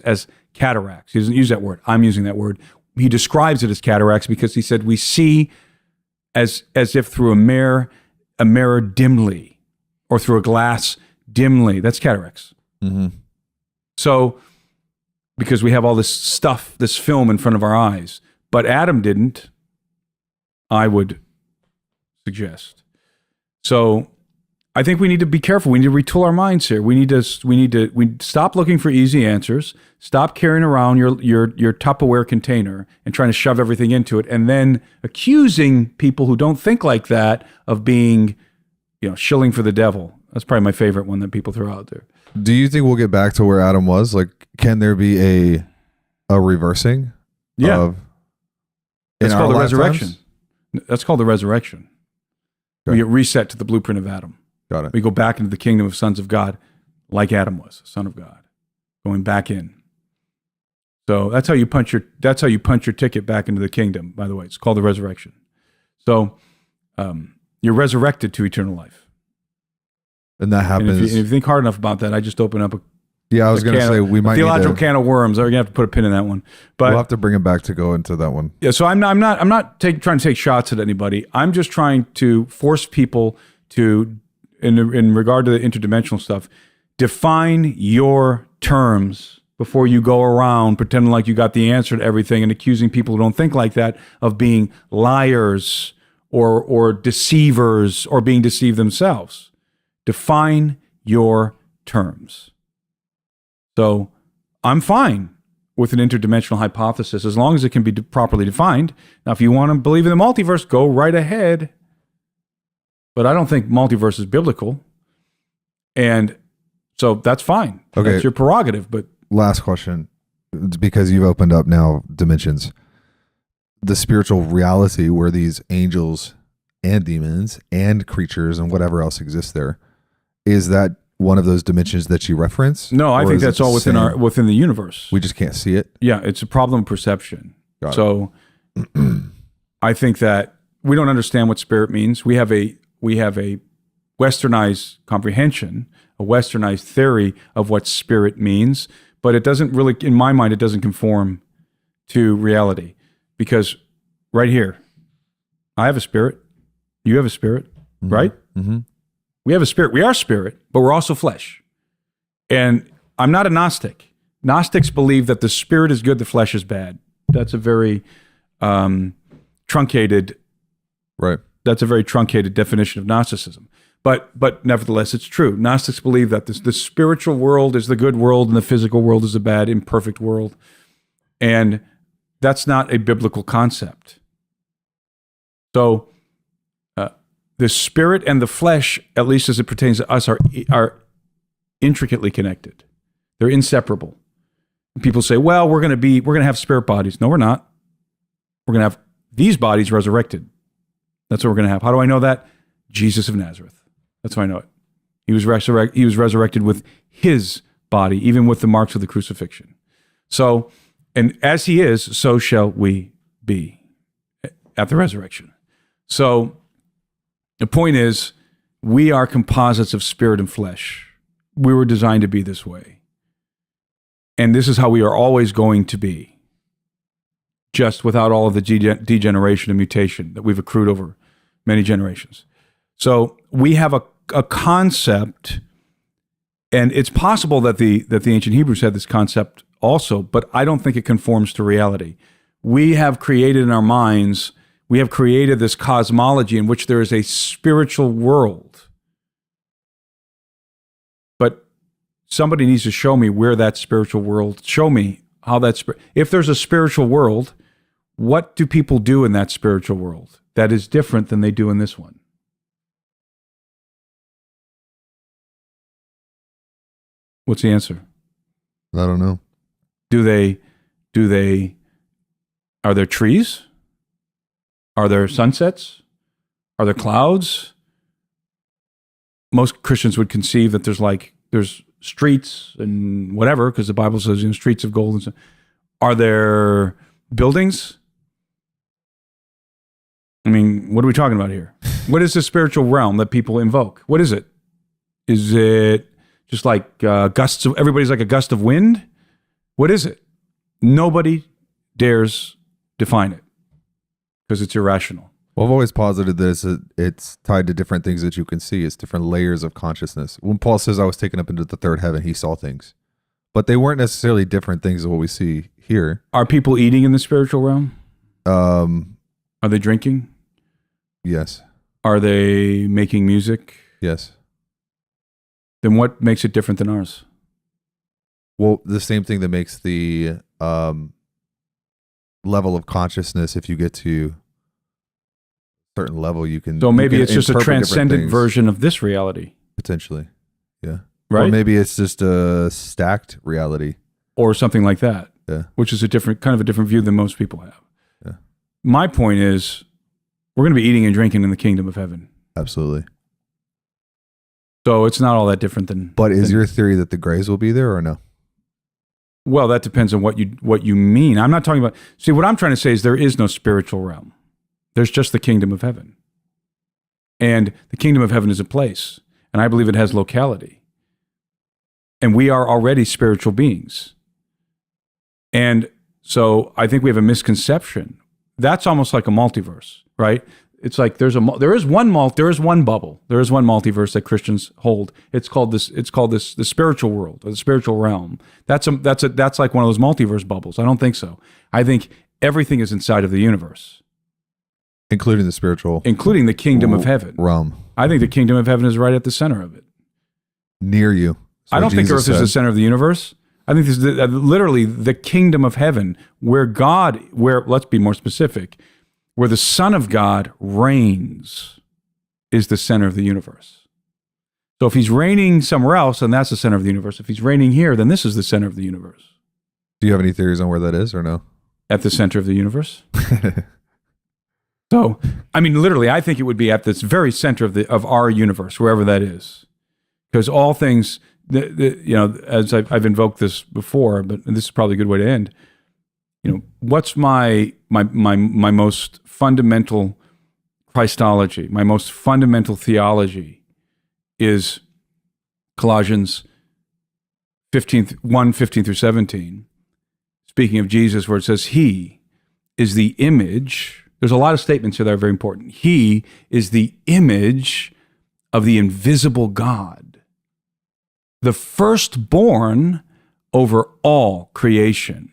[SPEAKER 3] as cataracts. He doesn't use that word. I'm using that word. He describes it as cataracts because he said we see as if through a mirror dimly, or through a glass dimly. That's cataracts.
[SPEAKER 1] Mm-hmm.
[SPEAKER 3] So, because we have all this stuff, this film in front of our eyes, but Adam didn't, I would suggest. So, I think we need to be careful. We need to retool our minds here. We stop looking for easy answers. Stop carrying around your Tupperware container and trying to shove everything into it, and then accusing people who don't think like that of being, shilling for the devil. That's probably my favorite one that people throw out there.
[SPEAKER 1] Do you think we'll get back to where Adam was? Like, can there be a reversing?
[SPEAKER 3] Yeah. It's called the resurrection.
[SPEAKER 1] lifetimes?
[SPEAKER 3] That's called the resurrection.
[SPEAKER 1] Okay.
[SPEAKER 3] We get reset to the blueprint of Adam.
[SPEAKER 1] Got it.
[SPEAKER 3] We go back into the kingdom of sons of God, like Adam was, a son of God, going back in. So that's how you punch your ticket back into the kingdom. By the way, it's called the resurrection. So you're resurrected to eternal life.
[SPEAKER 1] And that happens.
[SPEAKER 3] And if you think hard enough about that, I just open up a
[SPEAKER 1] I was going to say we might
[SPEAKER 3] theological
[SPEAKER 1] need to,
[SPEAKER 3] can of worms. We're gonna have to put a pin in that one. But
[SPEAKER 1] we'll have to bring him back to go into that one.
[SPEAKER 3] yeah, so I'm not trying to take shots at anybody. I'm just trying to force people to, in regard to the interdimensional stuff, define your terms before you go around pretending like you got the answer to everything and accusing people who don't think like that of being liars or deceivers or being deceived themselves. Define your terms. So I'm fine with an interdimensional hypothesis as long as it can be properly defined. Now, if you want to believe in the multiverse, go right ahead. But I don't think multiverse is biblical. And so that's fine.
[SPEAKER 1] Okay.
[SPEAKER 3] That's your prerogative. But
[SPEAKER 1] last question, because you've opened up now dimensions. The spiritual reality where these angels and demons and creatures and whatever else exists there, is that one of those dimensions that you reference?
[SPEAKER 3] No, I think that's all within the universe.
[SPEAKER 1] We just can't see it.
[SPEAKER 3] Yeah, it's a problem of perception.
[SPEAKER 1] Got
[SPEAKER 3] so I think that we don't understand what spirit means. We have a westernized comprehension, a westernized theory of what spirit means, but it doesn't really, in my mind, it doesn't conform to reality. Because right here, I have a spirit, you have a spirit, right?
[SPEAKER 1] Mm-hmm.
[SPEAKER 3] We have a spirit. We are spirit, but we're also flesh. And I'm not a Gnostic. Gnostics believe that the spirit is good, the flesh is bad. That's a very truncated,
[SPEAKER 1] right?
[SPEAKER 3] That's a very truncated definition of Gnosticism. But nevertheless, it's true. Gnostics believe that the spiritual world is the good world and the physical world is the bad, imperfect world. And that's not a biblical concept. So the spirit and the flesh, at least as it pertains to us, are intricately connected. They're inseparable. People say, well, we're going to have spirit bodies. No, we're not. We're going to have these bodies resurrected. That's what we're going to have. How do I know that? Jesus of Nazareth. That's how I know it. He was resurrected with his body, even with the marks of the crucifixion. So, and as he is, so shall we be at the resurrection. So, the point is, we are composites of spirit and flesh. We were designed to be this way. And this is how we are always going to be, just without all of the degeneration and mutation that we've accrued over many generations. So we have a concept, and it's possible that the ancient Hebrews had this concept also, but I don't think it conforms to reality. We have created in our minds, we have created this cosmology in which there is a spiritual world. But somebody needs to show me where that spiritual world, show me how that's, if there's a spiritual world, what do people do in that spiritual world that is different than they do in this one? What's the answer?
[SPEAKER 1] I don't know.
[SPEAKER 3] Are there trees? Are there sunsets? Are there clouds? Most Christians would conceive that there's streets and whatever, because the Bible says streets of gold and so. Are there buildings? I mean, what are we talking about here? What is the spiritual realm that people invoke? What is it? Is it just like gusts of, everybody's like a gust of wind? What is it? Nobody dares define it because it's irrational.
[SPEAKER 1] Well, I've always posited this. It's tied to different things that you can see. It's different layers of consciousness. When Paul says I was taken up into the third heaven, he saw things. But they weren't necessarily different things than what we see here.
[SPEAKER 3] Are people eating in the spiritual realm? Are they drinking?
[SPEAKER 1] Yes.
[SPEAKER 3] Are they making music?
[SPEAKER 1] Yes.
[SPEAKER 3] Then what makes it different than ours?
[SPEAKER 1] Well, the same thing that makes the level of consciousness, if you get to a certain level, you can.
[SPEAKER 3] So maybe
[SPEAKER 1] can
[SPEAKER 3] it's just a
[SPEAKER 1] interpret
[SPEAKER 3] transcendent version of this reality.
[SPEAKER 1] Potentially. Yeah.
[SPEAKER 3] Right?
[SPEAKER 1] Or maybe it's just a stacked reality.
[SPEAKER 3] Or something like that.
[SPEAKER 1] Yeah.
[SPEAKER 3] Which is a different view than most people have.
[SPEAKER 1] Yeah.
[SPEAKER 3] My point is, we're going to be eating and drinking in the kingdom of heaven.
[SPEAKER 1] Absolutely.
[SPEAKER 3] So it's not all that different than.
[SPEAKER 1] But is your theory that the Greys will be there or no?
[SPEAKER 3] Well, that depends on what you mean. I'm not talking about. See, what I'm trying to say is there is no spiritual realm. There's just the kingdom of heaven. And the kingdom of heaven is a place, and I believe it has locality. And we are already spiritual beings. And so I think we have a misconception. That's almost like a multiverse, right? It's like there is one bubble. There is one multiverse that Christians hold. It's called the spiritual world, or the spiritual realm. That's like one of those multiverse bubbles. I don't think so. I think everything is inside of the universe.
[SPEAKER 1] Including the kingdom of heaven.
[SPEAKER 3] Realm. I think the kingdom of heaven is right at the center of it.
[SPEAKER 1] Near you.
[SPEAKER 3] I don't think Earth is the center of the universe. I think this is literally the kingdom of heaven, where let's be more specific, where the Son of God reigns is the center of the universe. So if he's reigning somewhere else, then that's the center of the universe. If he's reigning here, then this is the center of the universe.
[SPEAKER 1] Do you have any theories on where that is or no?
[SPEAKER 3] At the center of the universe? So, I mean, literally, I think it would be at this very center of our universe, wherever that is. Because all things, as I've invoked this before, but this is probably a good way to end. What's my most fundamental Christology, my most fundamental theology is Colossians 1:15 through 17. Speaking of Jesus, where it says, He is the image. There's a lot of statements here that are very important. He is the image of the invisible God, the firstborn over all creation.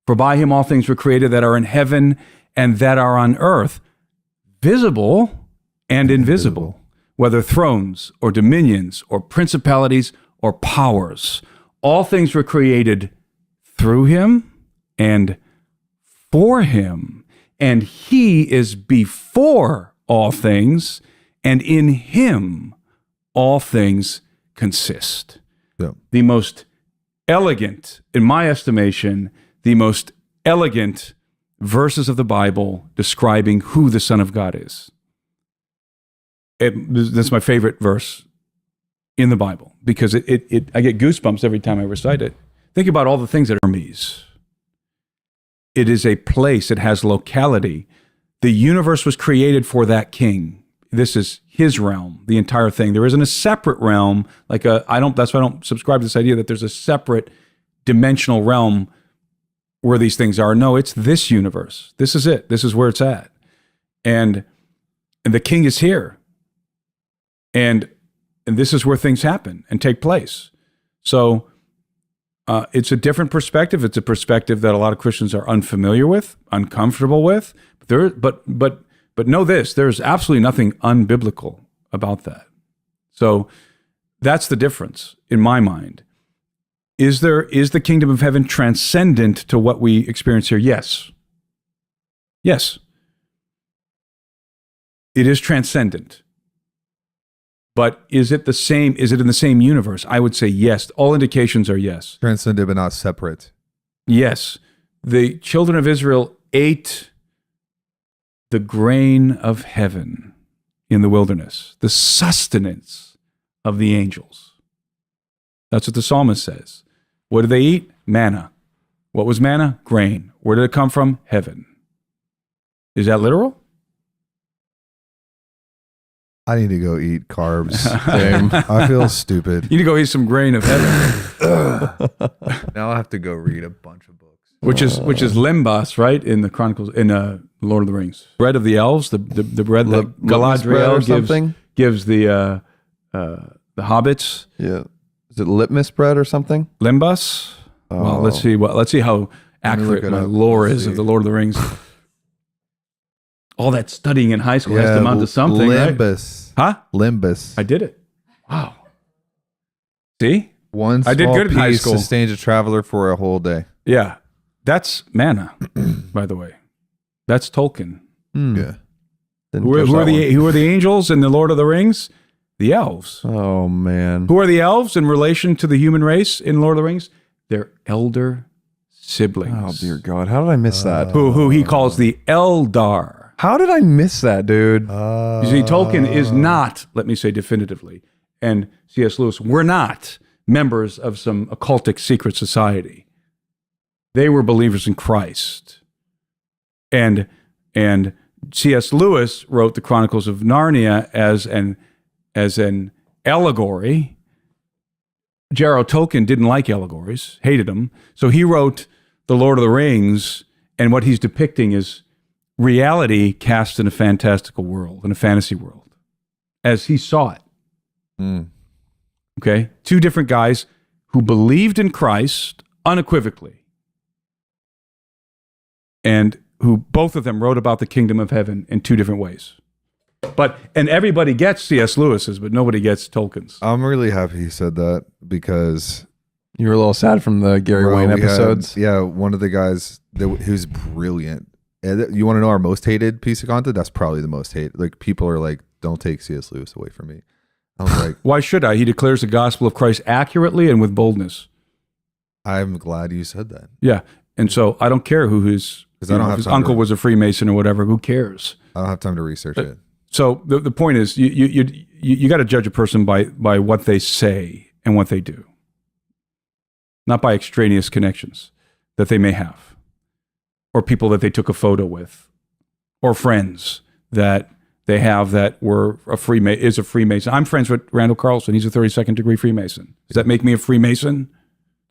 [SPEAKER 3] For by him all things were created that are in heaven and that are on earth, visible and invisible, whether thrones or dominions or principalities or powers. All things were created through him and for him. And he is before all things, and in him all things consist.
[SPEAKER 1] Yeah.
[SPEAKER 3] The most elegant, in my estimation, the most elegant verses of the Bible describing who the Son of God is. That's my favorite verse in the Bible, because I get goosebumps every time I recite it. Think about all the things that are Hermes. It is a place. It has locality. The universe was created for that king. This is his realm, the entire thing. There isn't a separate realm. That's why I don't subscribe to this idea that there's a separate dimensional realm where these things are. No, it's this universe. This is it. This is where it's at. And the king is here. And this is where things happen and take place. So it's a different perspective. It's a perspective that a lot of Christians are unfamiliar with, uncomfortable with. But know this: there's absolutely nothing unbiblical about that. So that's the difference in my mind. Is the kingdom of heaven transcendent to what we experience here? Yes. Yes. It is transcendent. But is it the same? Is it in the same universe? I would say yes. All indications are yes.
[SPEAKER 1] Transcendent but not separate.
[SPEAKER 3] Yes. The children of Israel ate the grain of heaven in the wilderness, the sustenance of the angels. That's what the psalmist says. What did they eat? Manna. What was manna? Grain. Where did it come from? Heaven. Is that literal?
[SPEAKER 1] I need to go eat carbs. Same. I feel stupid.
[SPEAKER 3] You need to go eat some grain of heaven.
[SPEAKER 1] Now I have to go read a bunch of books.
[SPEAKER 3] Which is limbas, right? In the Chronicles, in Lord of the Rings. Bread of the elves, the bread that Galadriel gives the hobbits.
[SPEAKER 2] Yeah. Is it litmus bread or something?
[SPEAKER 3] Limbas? Oh. Well, let's see how accurate my lore is of the Lord of the Rings. All that studying in high school has to amount to something,
[SPEAKER 1] Limbus.
[SPEAKER 3] Right? Huh?
[SPEAKER 1] Limbus.
[SPEAKER 3] I did it. Wow. See?
[SPEAKER 1] One small
[SPEAKER 3] I did good in high
[SPEAKER 1] piece
[SPEAKER 3] school.
[SPEAKER 1] Sustains a traveler for a whole day.
[SPEAKER 3] Yeah. That's manna, by the way. That's Tolkien.
[SPEAKER 1] Yeah.
[SPEAKER 3] Who are the angels in the Lord of the Rings? The elves.
[SPEAKER 2] Oh, man.
[SPEAKER 3] Who are the elves in relation to the human race in Lord of the Rings? They're elder siblings.
[SPEAKER 2] Oh, dear God. How did I miss that?
[SPEAKER 3] Who he calls the Eldar.
[SPEAKER 2] How did I miss that, dude?
[SPEAKER 3] You see, Tolkien is not, let me say definitively, and C.S. Lewis were not members of some occultic secret society. They were believers in Christ. And C.S. Lewis wrote the Chronicles of Narnia as an allegory. J.R.R. Tolkien didn't like allegories, hated them. So he wrote The Lord of the Rings, and what he's depicting is reality cast in a fantastical world, in a fantasy world, as he saw it. Okay? Two different guys who believed in Christ unequivocally, and who both of them wrote about the kingdom of heaven in two different ways. And everybody gets C.S. Lewis's, but nobody gets Tolkien's.
[SPEAKER 1] I'm really happy he said that because
[SPEAKER 2] you were a little sad from the Gary Wayne episodes.
[SPEAKER 1] One of the guys who's brilliant. And you want to know our most hated piece of content? That's probably the most hated. Like, people are like, don't take C.S. Lewis away from me. I was like,
[SPEAKER 3] why should I? He declares the gospel of Christ accurately and with boldness.
[SPEAKER 1] I'm glad you said that.
[SPEAKER 3] Yeah. And so I don't care who his uncle was a Freemason or whatever. Who cares?
[SPEAKER 1] I don't have time to research it.
[SPEAKER 3] So the point is, you got to judge a person by what they say and what they do, not by extraneous connections that they may have, or people that they took a photo with, or friends that they have that were a Freemason. I'm friends with Randall Carlson. He's a 32nd degree Freemason. Does that make me a Freemason?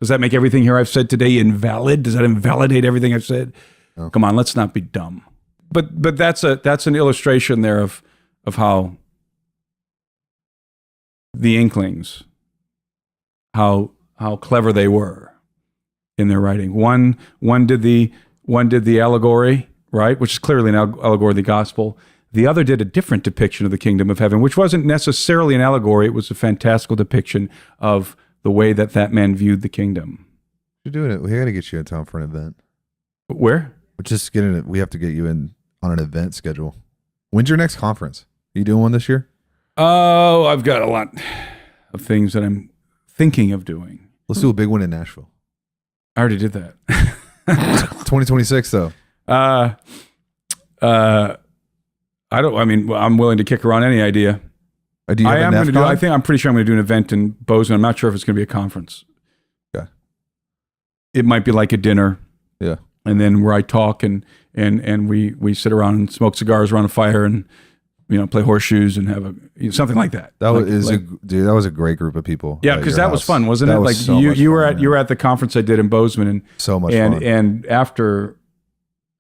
[SPEAKER 3] Does that make everything here I've said today invalid? Does that invalidate everything I've said? No. Come on, let's not be dumb. But that's an illustration there of how the Inklings, how clever they were in their writing. One did the allegory, right, which is clearly an allegory of the gospel. The other did a different depiction of the kingdom of heaven, which wasn't necessarily an allegory. It was a fantastical depiction of the way that man viewed the kingdom.
[SPEAKER 1] You're doing it. We got to get you in town for an event.
[SPEAKER 3] Where?
[SPEAKER 1] We're just getting it. We have to get you in on an event schedule. When's your next conference? Are you doing one this year?
[SPEAKER 3] Oh, I've got a lot of things that I'm thinking of doing.
[SPEAKER 1] Let's do a big one in Nashville.
[SPEAKER 3] I already did that.
[SPEAKER 1] 2026 though.
[SPEAKER 3] I'm willing to kick around any idea.
[SPEAKER 1] Do you have
[SPEAKER 3] I'm pretty sure I'm going to do an event in Bozeman. I'm not sure if it's going to be a conference.
[SPEAKER 1] Yeah.
[SPEAKER 3] It might be like a dinner.
[SPEAKER 1] Yeah.
[SPEAKER 3] And then where I talk and we sit around and smoke cigars around a fire and play horseshoes and have something like that.
[SPEAKER 1] That was a great group of people.
[SPEAKER 3] Yeah, because that was fun, wasn't it? Like you were at the conference I did in Bozeman and
[SPEAKER 1] so much fun.
[SPEAKER 3] And after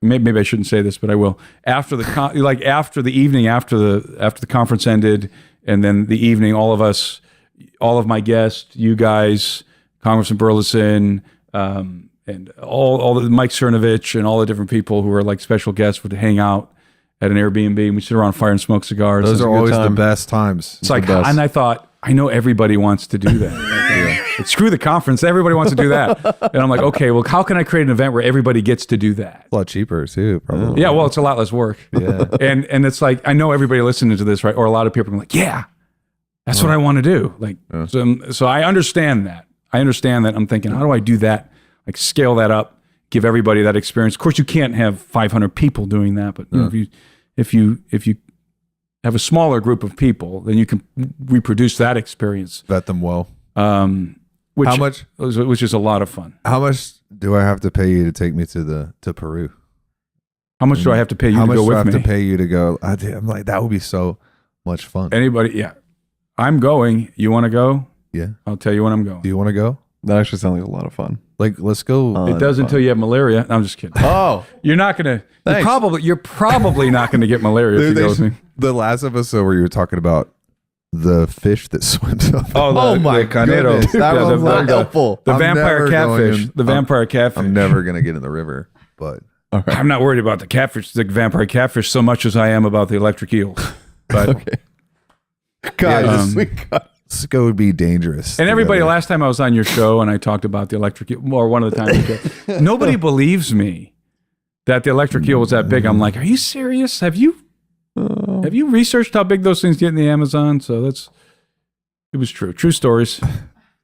[SPEAKER 3] maybe I shouldn't say this, but I will. After the evening after the conference ended, and then the evening, all of my guests, you guys, Congressman Burleson, and all the Mike Cernovich and all the different people who were like special guests would hang out at an Airbnb, and we sit around a fire and smoke cigars.
[SPEAKER 1] Those are always the best times.
[SPEAKER 3] It's like, and I thought, I know everybody wants to do that. But screw the conference. Everybody wants to do that. And I'm like, okay, well, how can I create an event where everybody gets to do that?
[SPEAKER 1] A lot cheaper too, probably.
[SPEAKER 3] Yeah, well, it's a lot less work.
[SPEAKER 1] Yeah.
[SPEAKER 3] And it's like, I know everybody listening to this, right? Or a lot of people are like, yeah, that's what I want to do. Like, so I understand that. I'm thinking, how do I do that? Like, scale that up, give everybody that experience. Of course, you can't have 500 people doing that, but if you have a smaller group of people, then you can reproduce that experience.
[SPEAKER 1] Vet them well.
[SPEAKER 3] Which,
[SPEAKER 1] how much?
[SPEAKER 3] Which is a lot of fun.
[SPEAKER 1] How much do I have to pay you to take me to Peru?
[SPEAKER 3] How much do I have to pay you to go with me?
[SPEAKER 1] How much do I have to pay you to go? I'm like, that would be so much fun.
[SPEAKER 3] Anybody? Yeah. I'm going. You want to go?
[SPEAKER 1] Yeah.
[SPEAKER 3] I'll tell you when I'm going.
[SPEAKER 1] Do you want to go?
[SPEAKER 2] That actually sounds like a lot of fun.
[SPEAKER 1] Like, let's go.
[SPEAKER 3] It does until you have malaria. No, I'm just kidding.
[SPEAKER 2] Oh,
[SPEAKER 3] you're not gonna. You're probably not gonna get malaria if you go with me.
[SPEAKER 1] The last episode where you were talking about the fish that swims up.
[SPEAKER 2] Oh my goodness, that was not helpful.
[SPEAKER 3] The vampire catfish. The vampire catfish.
[SPEAKER 1] I'm never gonna get in the river, but
[SPEAKER 3] I'm not worried about the catfish, the vampire catfish, so much as I am about the electric eels. But
[SPEAKER 2] okay. God,
[SPEAKER 1] Cisco would be dangerous.
[SPEAKER 3] And everybody, last time I was on your show and I talked about the electric eel, or one of the times, nobody believes me that the electric eel was that big. I'm like, are you serious? Have you researched how big those things get in the Amazon? So It was true. True stories.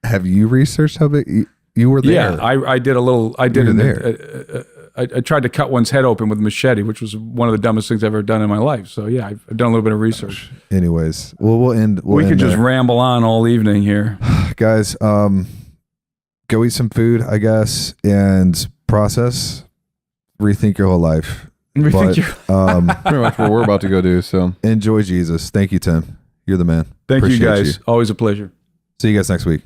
[SPEAKER 1] Have you researched how big you were there?
[SPEAKER 3] Yeah, I did a little. I did
[SPEAKER 1] You were
[SPEAKER 3] there. I tried to cut one's head open with a machete, which was one of the dumbest things I've ever done in my life. So yeah, I've done a little bit of research.
[SPEAKER 1] Anyways, well, we'll end.
[SPEAKER 3] We could just ramble on all evening here,
[SPEAKER 1] guys. Go eat some food, I guess, and process, rethink your whole life.
[SPEAKER 3] Rethink
[SPEAKER 2] pretty much what we're about to go do. So
[SPEAKER 1] enjoy Jesus. Thank you, Tim. You're the man.
[SPEAKER 3] Thank
[SPEAKER 1] Appreciate
[SPEAKER 3] you guys. Always a pleasure.
[SPEAKER 1] See you guys next week.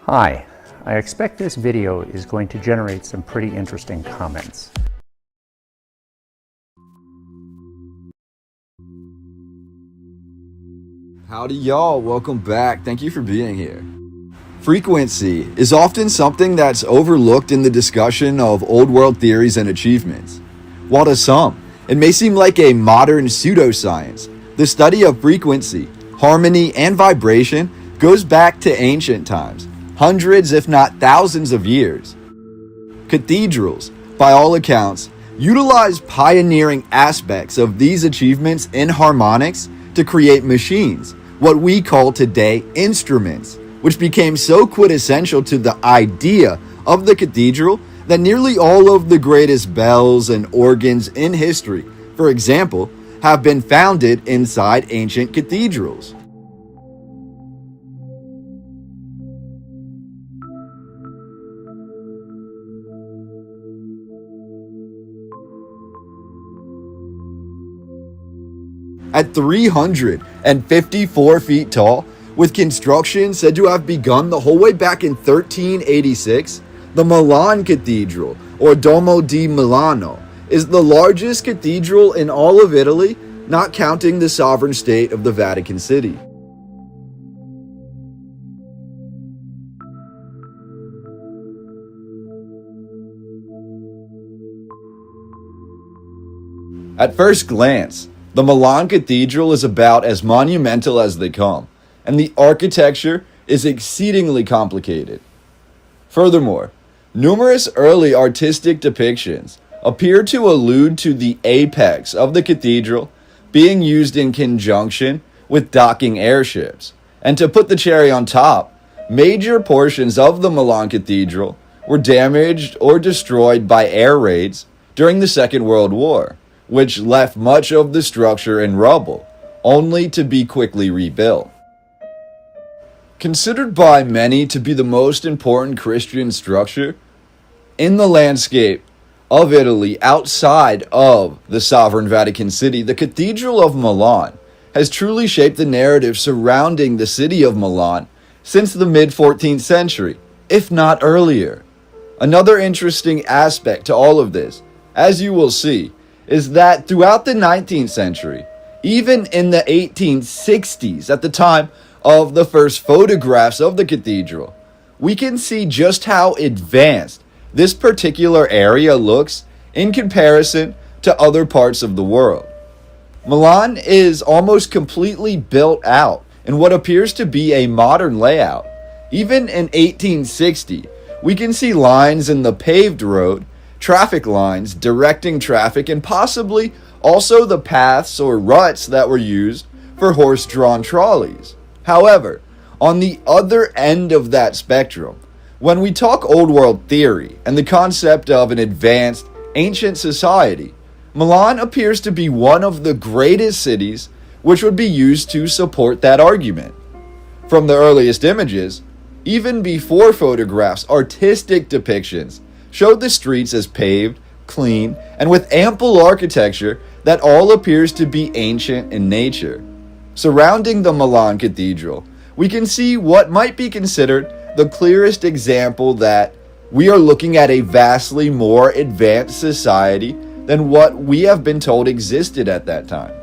[SPEAKER 17] Hi, I expect this video is going to generate some pretty interesting comments.
[SPEAKER 19] Howdy y'all, welcome back. Thank you for being here. Frequency is often something that's overlooked in the discussion of old world theories and achievements. While to some, it may seem like a modern pseudoscience, the study of frequency, harmony, and vibration goes back to ancient times, hundreds if not thousands of years. Cathedrals, by all accounts, utilize pioneering aspects of these achievements in harmonics to create machines, what we call today instruments, which became so quintessential to the idea of the cathedral that nearly all of the greatest bells and organs in history, for example, have been founded inside ancient cathedrals. At 354 feet tall, with construction said to have begun the whole way back in 1386, the Milan Cathedral, or Duomo di Milano, is the largest cathedral in all of Italy, not counting the sovereign state of the Vatican City. At first glance, the Milan Cathedral is about as monumental as they come, and the architecture is exceedingly complicated. Furthermore, numerous early artistic depictions appear to allude to the apex of the cathedral being used in conjunction with docking airships. And to put the cherry on top, major portions of the Milan Cathedral were damaged or destroyed by air raids during the Second World War, which left much of the structure in rubble, only to be quickly rebuilt. Considered by many to be the most important Christian structure in the landscape of Italy outside of the sovereign Vatican City, the Cathedral of Milan has truly shaped the narrative surrounding the city of Milan since the mid-14th century, if not earlier. Another interesting aspect to all of this, as you will see, is that throughout the 19th century, even in the 1860s, at the time of the first photographs of the cathedral, we can see just how advanced this particular area looks in comparison to other parts of the world. Milan is almost completely built out in what appears to be a modern layout. Even in 1860, we can see lines in the paved road, traffic lines directing traffic, and possibly also the paths or ruts that were used for horse-drawn trolleys. However, on the other end of that spectrum, when we talk old world theory and the concept of an advanced ancient society, Milan appears to be one of the greatest cities which would be used to support that argument. From the earliest images, even before photographs, artistic depictions showed the streets as paved, clean, and with ample architecture that all appears to be ancient in nature. Surrounding the Milan Cathedral, we can see what might be considered the clearest example that we are looking at a vastly more advanced society than what we have been told existed at that time.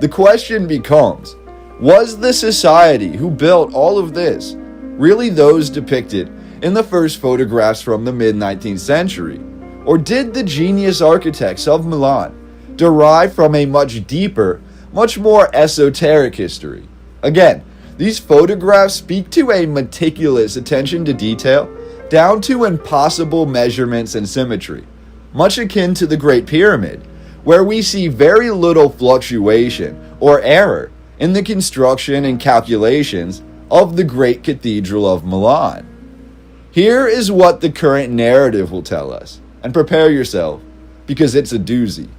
[SPEAKER 19] The question becomes, was the society who built all of this really those depicted in the first photographs from the mid-19th century? Or did the genius architects of Milan derive from a much deeper, much more esoteric history? Again, these photographs speak to a meticulous attention to detail, down to impossible measurements and symmetry, much akin to the Great Pyramid, where we see very little fluctuation or error in the construction and calculations of the Great Cathedral of Milan. Here is what the current narrative will tell us, and prepare yourself, because it's a doozy.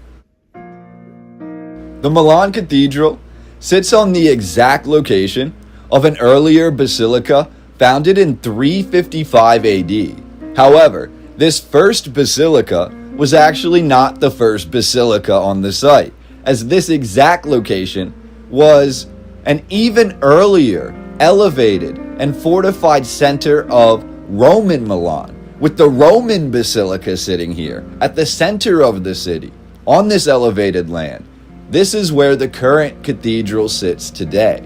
[SPEAKER 19] The Milan Cathedral sits on the exact location of an earlier basilica founded in 355 AD. However, this first basilica was actually not the first basilica on the site, as this exact location was an even earlier, elevated, and fortified center of Roman Milan, with the Roman basilica sitting here at the center of the city, on this elevated land. This is where the current cathedral sits today.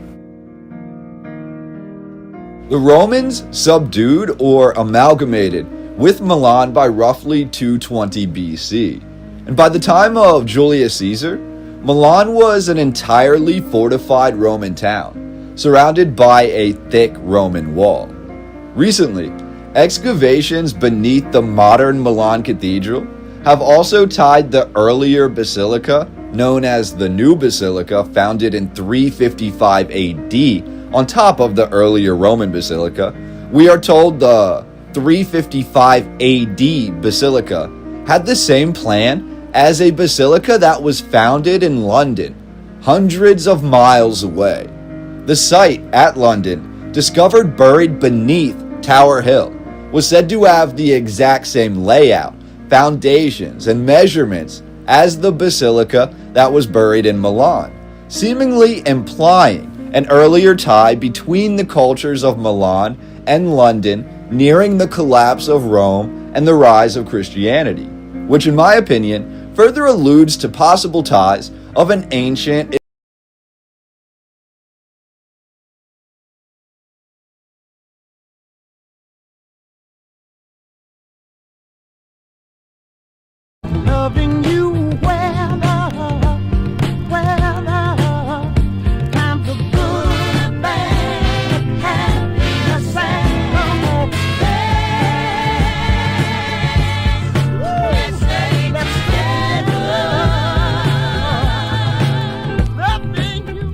[SPEAKER 19] The Romans subdued or amalgamated with Milan by roughly 220 BC, and by the time of Julius Caesar, Milan was an entirely fortified Roman town, surrounded by a thick Roman wall. Recently, excavations beneath the modern Milan Cathedral have also tied the earlier basilica, known as the New Basilica, founded in 355 AD, on top of the earlier Roman basilica. We are told the 355 AD basilica had the same plan as a basilica that was founded in London, hundreds of miles away. The site at London, discovered buried beneath Tower Hill, was said to have the exact same layout, foundations, and measurements as the basilica that was buried in Milan, seemingly implying an earlier tie between the cultures of Milan and London nearing the collapse of Rome and the rise of Christianity, which in my opinion further alludes to possible ties of an ancient
[SPEAKER 8] Loving you weather, times are good and bad, happiness and let's stay loving you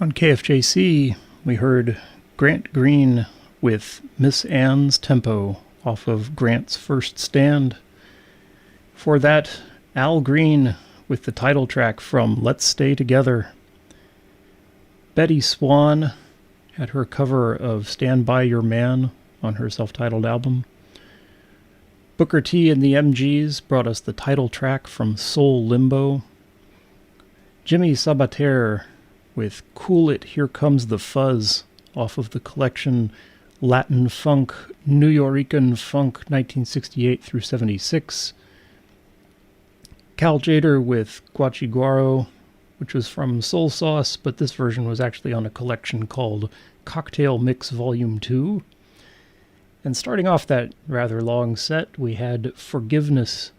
[SPEAKER 5] On KFJC, we heard Grant Green with Miss Anne's Tempo off of Grant's First Stand. For that, Al Green with the title track from Let's Stay Together. Betty Swan had her cover of Stand By Your Man on her self-titled album. Booker T and the MGs brought us the title track from Soul Limbo. Jimmy Sabater with Cool It, Here Comes the Fuzz off of the collection Latin Funk, New Yorican Funk 1968 through 76. Cal Jader with Guachiguaro, which was from Soul Sauce, but this version was actually on a collection called Cocktail Mix Volume 2. And starting off that rather long set, we had Forgiveness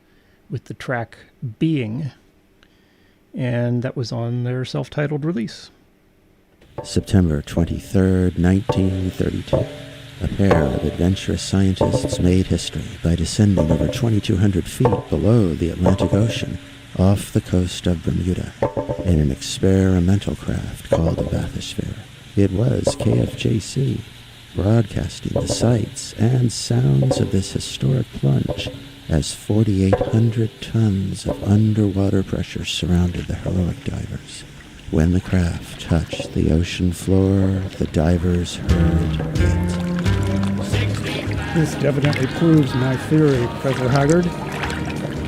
[SPEAKER 5] with the track Being, and that was on their self-titled release.
[SPEAKER 20] September 23rd, 1932. A pair of adventurous scientists made history by descending over 2,200 feet below the Atlantic Ocean off the coast of Bermuda in an experimental craft called a bathysphere. It was KFJC, broadcasting the sights and sounds of this historic plunge as 4,800 tons of underwater pressure surrounded the heroic divers. When the craft touched the ocean floor, the divers heard it.
[SPEAKER 18] This evidently proves my theory, Professor Haggard.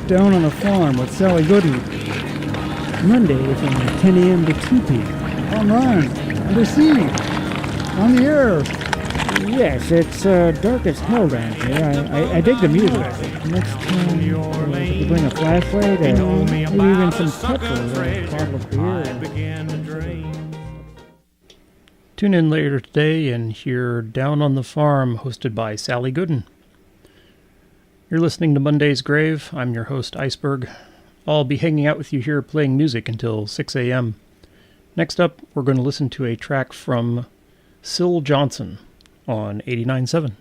[SPEAKER 18] Down on the farm with Sally Gooden. Monday from 10 a.m. to 2 p.m. Online, undersea, on the air. Yes, it's dark as hell down here. I dig the music. Next time you bring a flashlight and maybe even some petrol and a bottle of beer.
[SPEAKER 5] Tune in later today and hear Down on the Farm, hosted by Sally Gooden. You're listening to Monday's Grave. I'm your host, Iceberg. I'll be hanging out with you here playing music until 6 a.m. Next up, we're going to listen to a track from Syl Johnson on 89.7.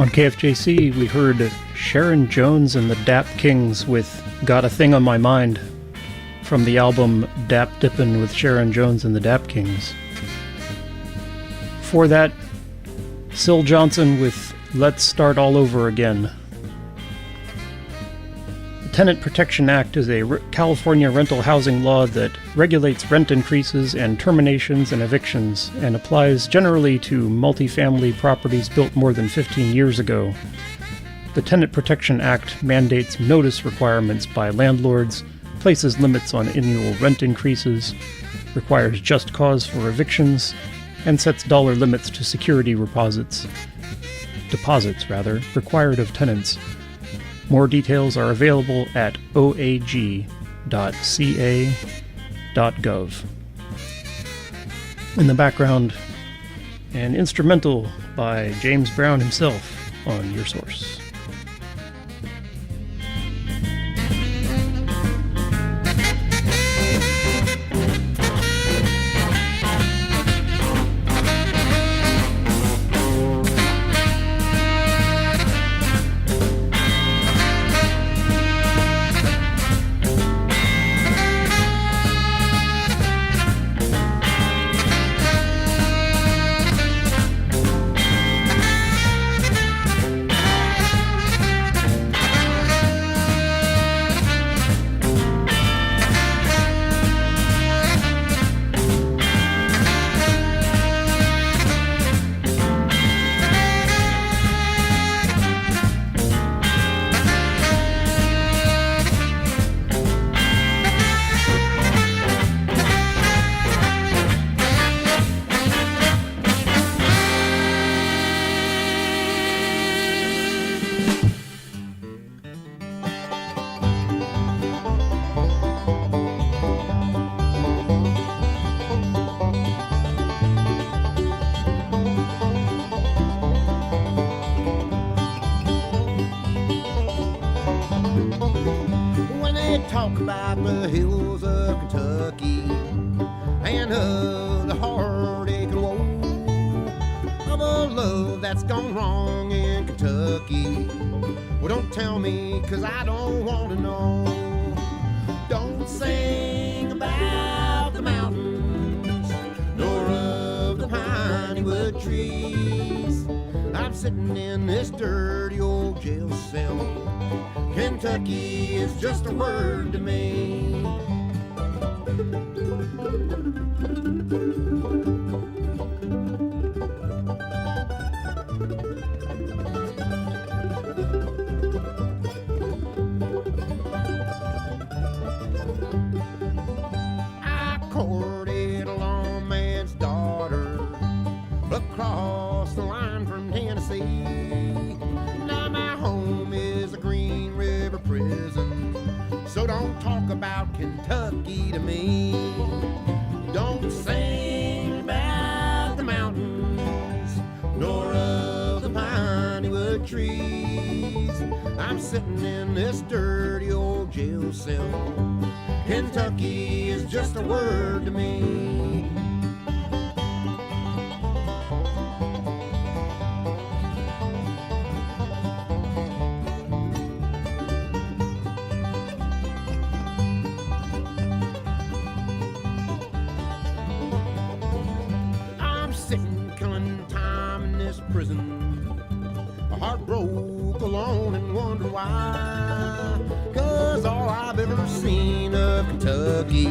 [SPEAKER 5] On KFJC, we heard Sharon Jones and the Dap Kings with Got a Thing on My Mind from the album Dap Dippin' with Sharon Jones and the Dap Kings. Before that, Syl Johnson with Let's Start All Over Again. The Tenant Protection Act is a California rental housing law that regulates rent increases and terminations and evictions and applies generally to multifamily properties built more than 15 years ago. The Tenant Protection Act mandates notice requirements by landlords, places limits on annual rent increases, requires just cause for evictions, and sets dollar limits to security deposits required of tenants. More details are available at oag.ca.gov. In the background, an instrumental by James Brown himself on Your Source.
[SPEAKER 21] Talk about the hills of Kentucky and of the heartache and woe of a love that's gone wrong in Kentucky. Well, don't tell me, 'cause I don't want to know. Don't sing about the mountains nor of the piney wood trees. I'm sitting in this dirty old jail cell. Kentucky is just a word to me. I courted a lawman's daughter across the line from Tennessee. Now my home is a Green River prison, so don't talk about Kentucky to me. Don't sing about the mountains nor of the piney wood trees. I'm sitting in this dirty old jail cell. Kentucky is just a word to me. Prison, my heart broke alone and wonder why. 'Cause all I've ever seen of Kentucky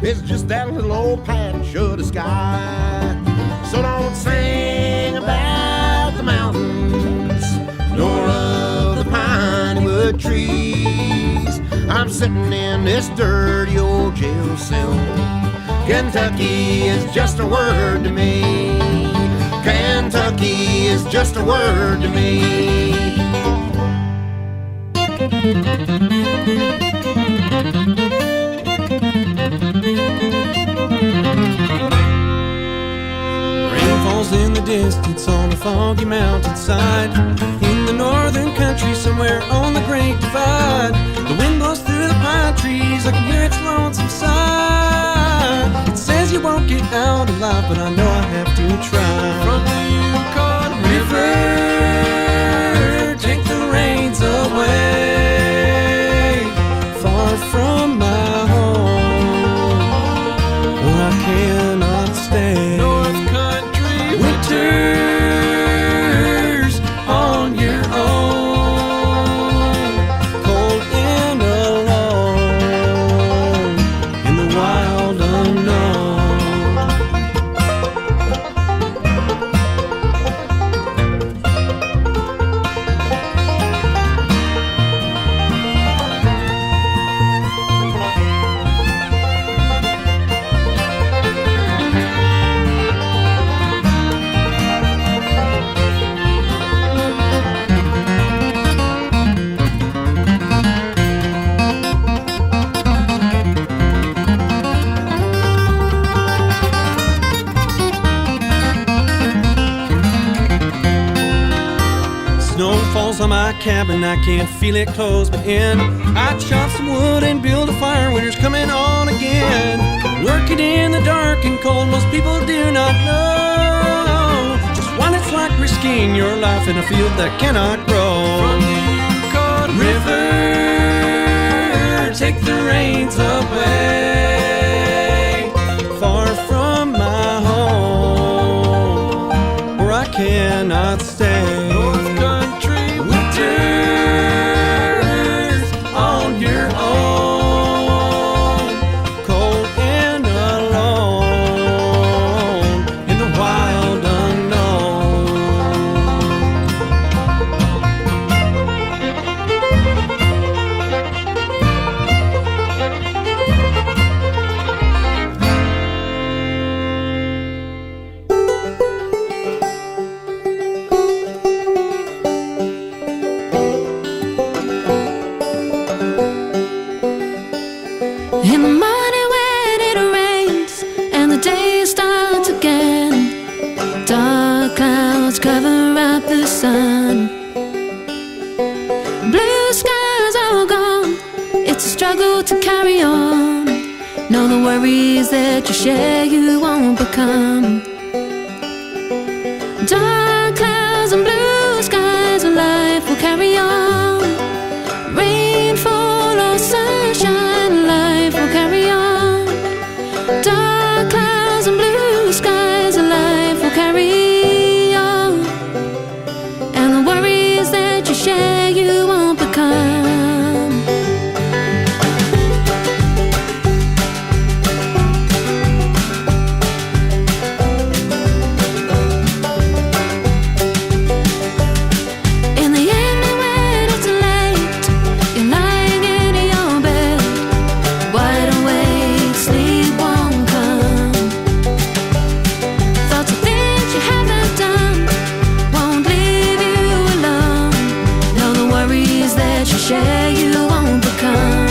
[SPEAKER 21] is just that little old patch of the sky. So don't sing about the mountains nor of the piney wood trees. I'm sitting in this dirty old jail cell. Kentucky is just a word to me. Kentucky is just a word to me.
[SPEAKER 22] Rain falls in the distance on a foggy mountainside. In the northern country somewhere on the Great Divide. The wind blows through the pine trees, I can hear its lonesome sigh. It says you won't get out alive, but I know I have to try. From the Yukon River Snow falls on my cabin, I can't feel it close but in. I chop some wood and build a fire, winter's coming on again. Working in the dark and cold, most people do not know just what it's like risking your life in a field that cannot grow. From you, cold river, take the reins away, far from my home, where I cannot stay. North country winters on your own, cold and alone in the wild unknown.
[SPEAKER 6] In the morning when it rains and the day starts again, dark clouds cover up the sun. Blue skies are gone, it's a struggle to carry on. Know the worries that you share you won't become. Dark clouds and blue skies, life will carry on. Rainfall or sunshine, life will carry on. Dark clouds and blue skies, life will carry on. And the worries that you share you won't become. In the evening when it's late, you're lying in your bed, wide awake, sleep won't come. Thoughts of things you haven't done won't leave you alone. Know the worries that you share you won't become.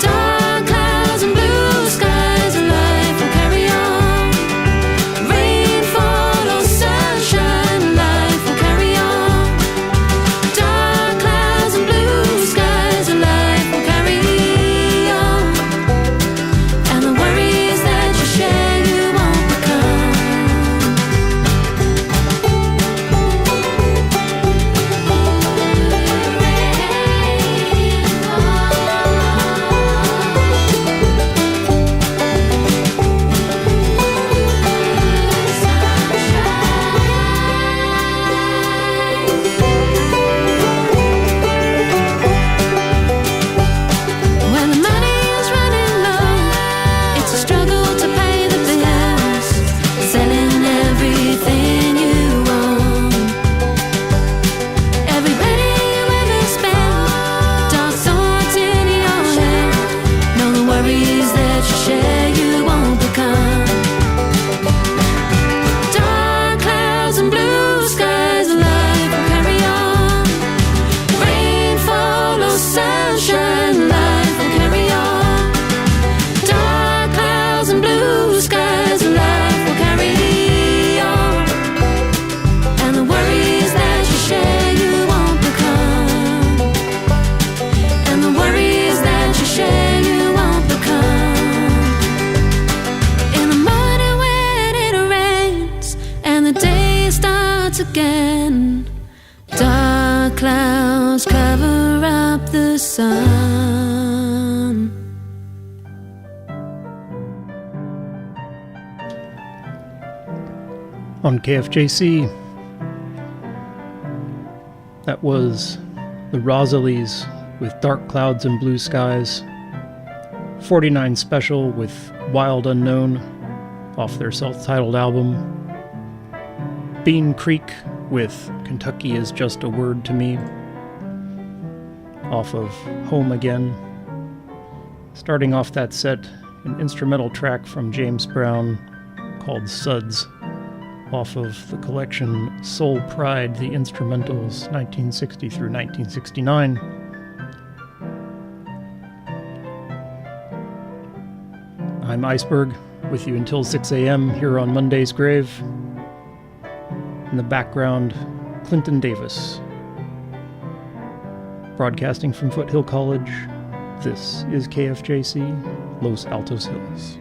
[SPEAKER 6] Dark clouds and blue skies, life will carry on. Rainfall or sunshine, life will carry on. Dark clouds and blue skies, life will carry on. And the worries that you share you won't become. When the money is running low, it's a struggle to pay the bills, selling everything you own. Every penny you ever spend, dark thoughts in your head. Know the worries that you share you won't become. Dark clouds and blue skies, life will carry on. Rainfall or sunshine, life will carry on. Dark clouds and blue skies, life will carry on. And the worries that you share you won't become. And the worries that you share you won't become. In the morning when it rains and the day starts again, dark clouds cover up the sun.
[SPEAKER 5] On KFJC, that was the Rosalies with Dark Clouds and Blue Skies. 49 Special with Wild Unknown off their self-titled album. Bean Creek with Kentucky Is Just a Word to Me off of Home Again. Starting off that set, an instrumental track from James Brown called Suds off of the collection Soul Pride, the Instrumentals, 1960 through 1969. I'm Iceberg, with you until 6 a.m. here on Monday's Grave. In the background, Clinton Davis. Broadcasting from Foothill College, this is KFJC, Los Altos Hills.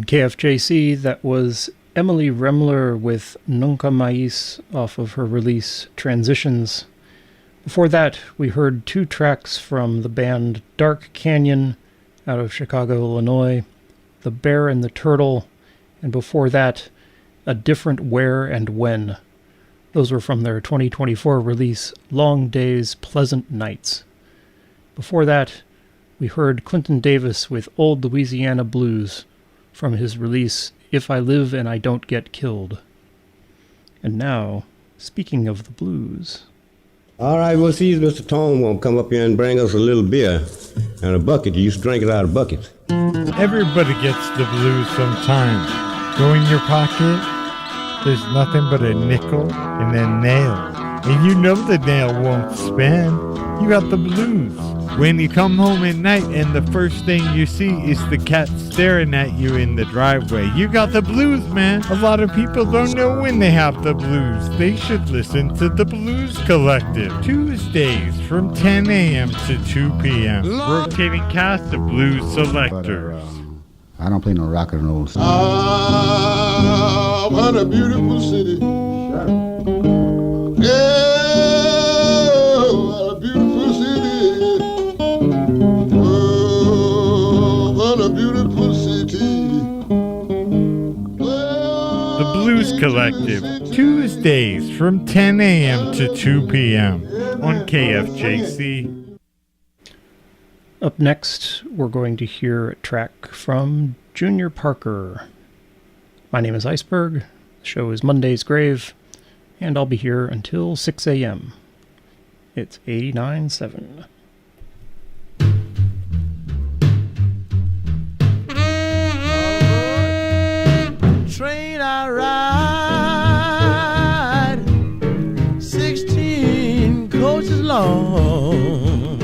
[SPEAKER 5] KFJC. That was Emily Remler with Nunca Mais off of her release Transitions. Before that, we heard 2 tracks from the band Dark Canyon out of Chicago, Illinois, The Bear and the Turtle, and before that, A Different Where and When. Those were from their 2024 release Long Days, Pleasant Nights. Before that, we heard Clinton Davis with Old Louisiana Blues from his release If I Live and I Don't Get Killed. And now, speaking of the blues.
[SPEAKER 4] All right, we'll see if Mr. Tone won't come up here and bring us a little beer and a bucket. You used to drink it out of buckets.
[SPEAKER 7] Everybody gets the blues sometimes. Go in your pocket, there's nothing but a nickel and a nail. And you know the nail won't spin. You got the blues. When you come home at night and the first thing you see is the cat staring at you in the driveway, you got the blues, man. A lot of people don't know when they have the blues. They should listen to the Blues Collective. Tuesdays from 10 a.m. to 2 p.m. Rotating cast of Blues Selectors.
[SPEAKER 23] I don't play no rock and roll.
[SPEAKER 21] Ah, what a beautiful city. Yeah, what a beautiful city. Oh, what a beautiful city.
[SPEAKER 7] The Blues Collective, Tuesdays from 10 a.m. to 2 p.m. on KFJC.
[SPEAKER 5] Up next, we're going to hear a track from Junior Parker. My name is Iceberg, the show is Monday's Grave, and I'll be here until 6 a.m. It's 89.7.
[SPEAKER 21] Train I ride, 16 coaches long.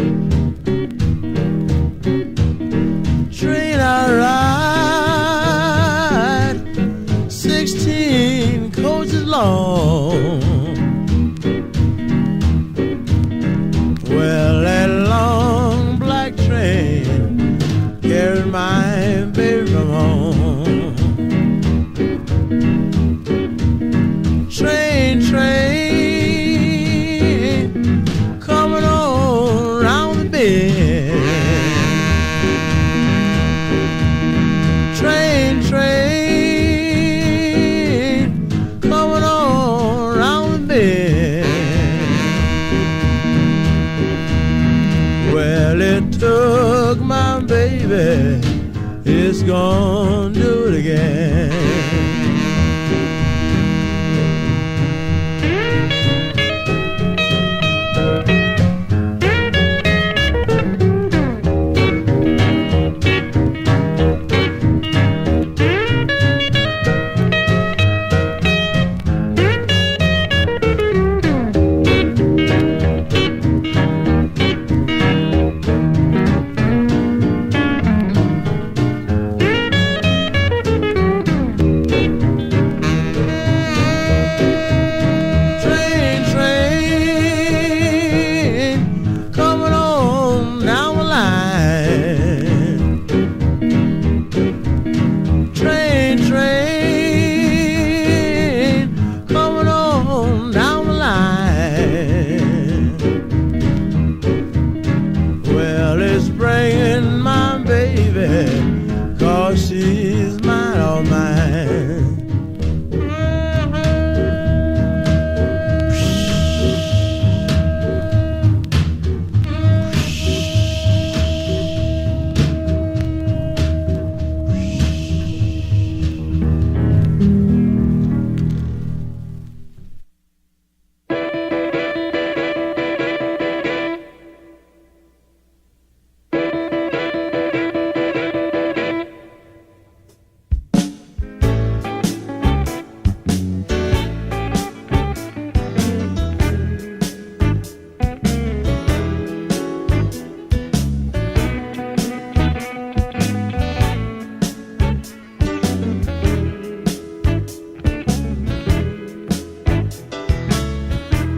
[SPEAKER 21] Train I ride, 16 coaches long. Well, that long black train carried my baby from home. Train, coming on round the bend. Train, coming on round the bend. Well, it took my baby, it's gonna do it again.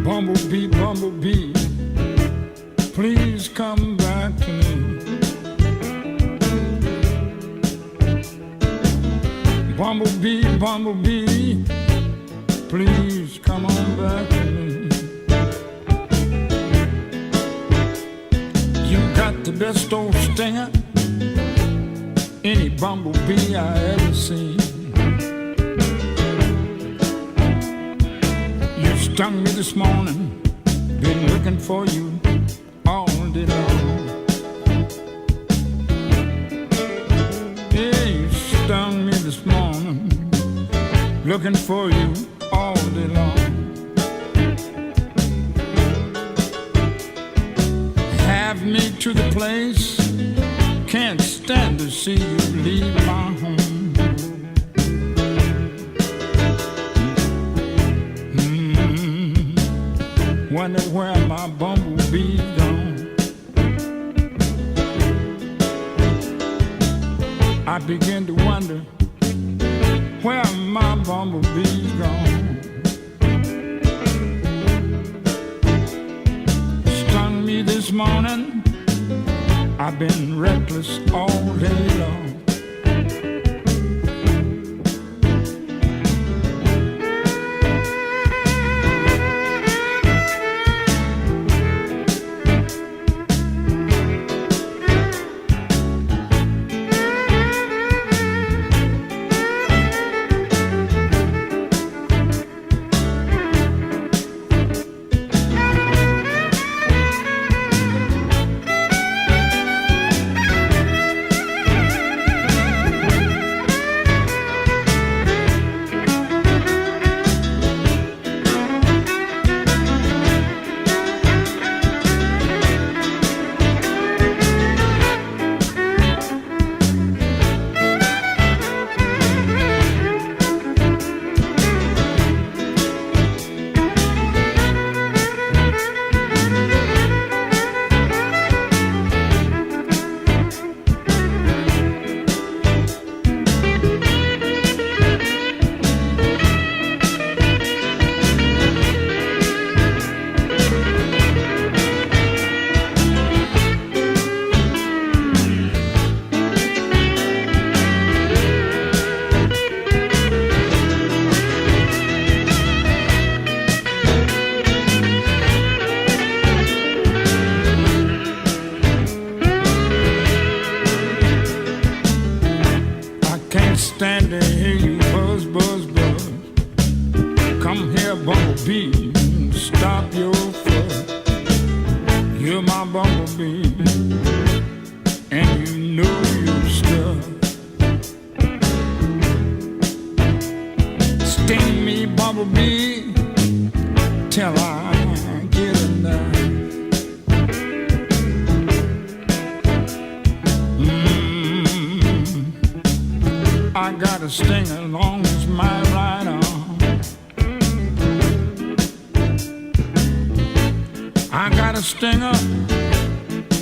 [SPEAKER 24] Bumblebee, bumblebee, please come back to me. Bumblebee, bumblebee, please come on back to me. You got the best old stinger any bumblebee I ever seen. You stung me this morning, been looking for you all day long. Yeah, you stung me this morning, looking for you all day long. Have me to the place, can't stand to see you leave my home. Wonder where my bumblebee's gone. I begin to wonder where my bumblebee's gone. Stung me this morning, I've been reckless all day long. Stand to hear you buzz, buzz, buzz. Come here, bumblebee, stop your fuss. You're my bumblebee, and you know you're stuck. Sting me, bumblebee, till I get enough. I got a stinger long as my right arm. I got a stinger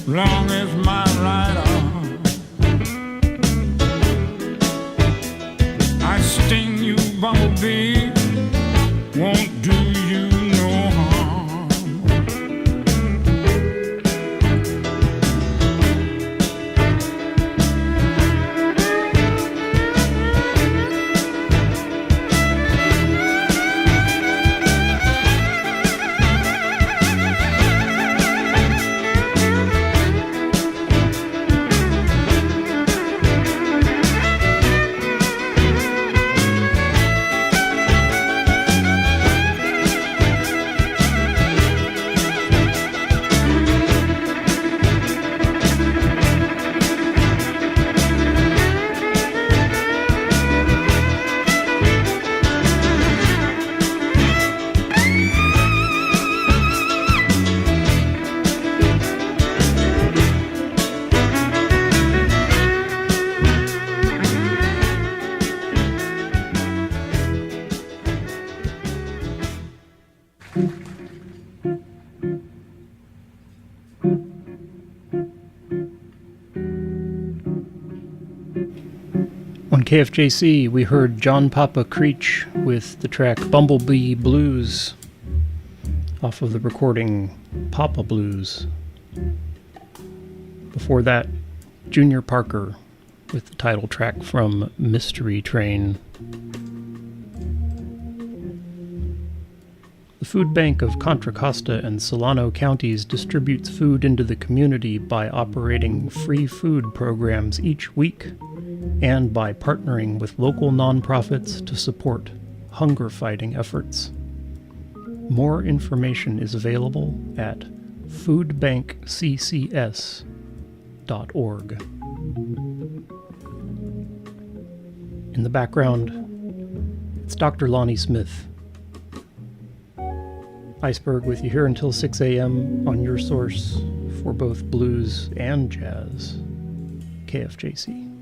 [SPEAKER 24] long as my right arm. I sting you, bumblebee, won't do you no harm.
[SPEAKER 5] On KFJC, we heard John Papa Creech with the track Bumblebee Blues off of the recording Papa Blues. Before that, Junior Parker with the title track from Mystery Train. The Food Bank of Contra Costa and Solano counties distributes food into the community by operating free food programs each week and by partnering with local nonprofits to support hunger fighting efforts. More information is available at foodbankccs.org. In the background, it's Dr. Lonnie Smith. Iceberg with you here until 6 a.m. on your source for both blues and jazz, KFJC.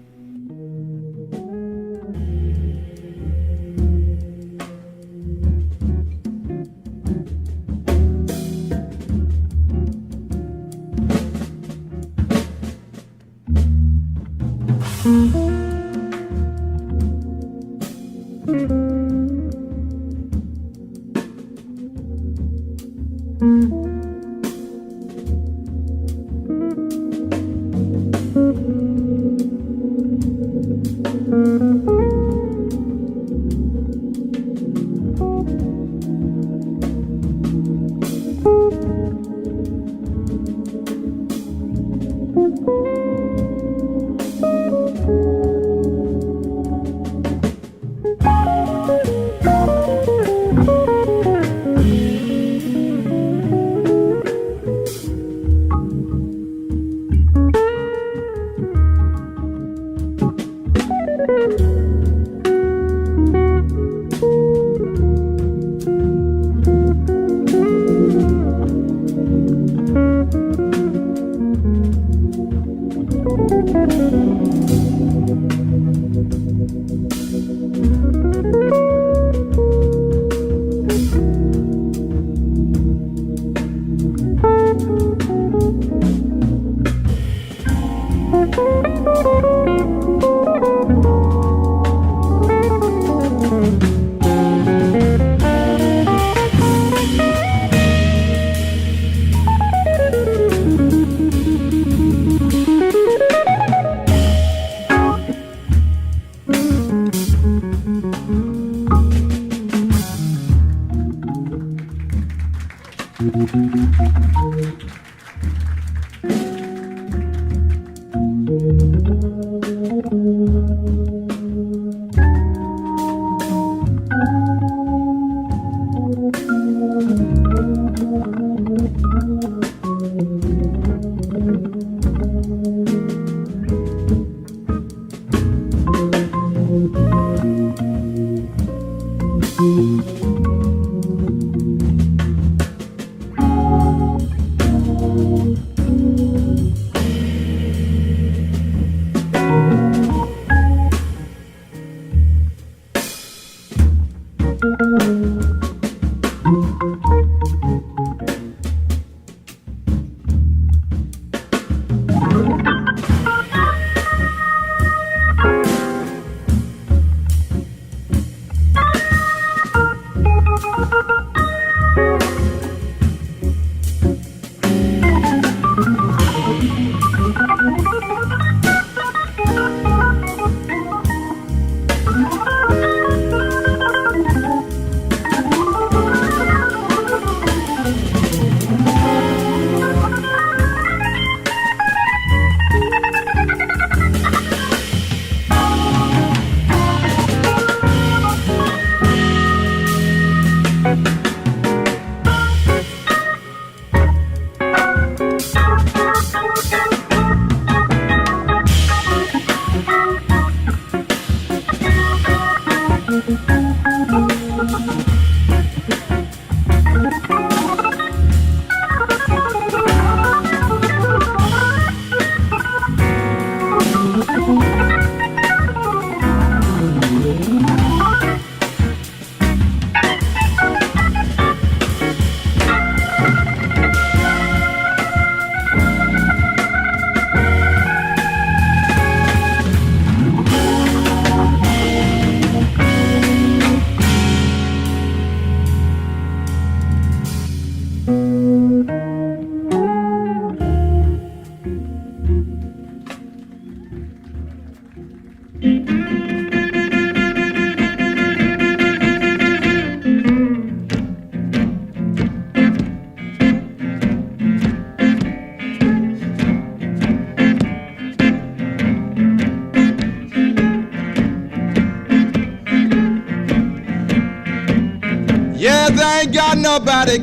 [SPEAKER 9] ain't got nobody,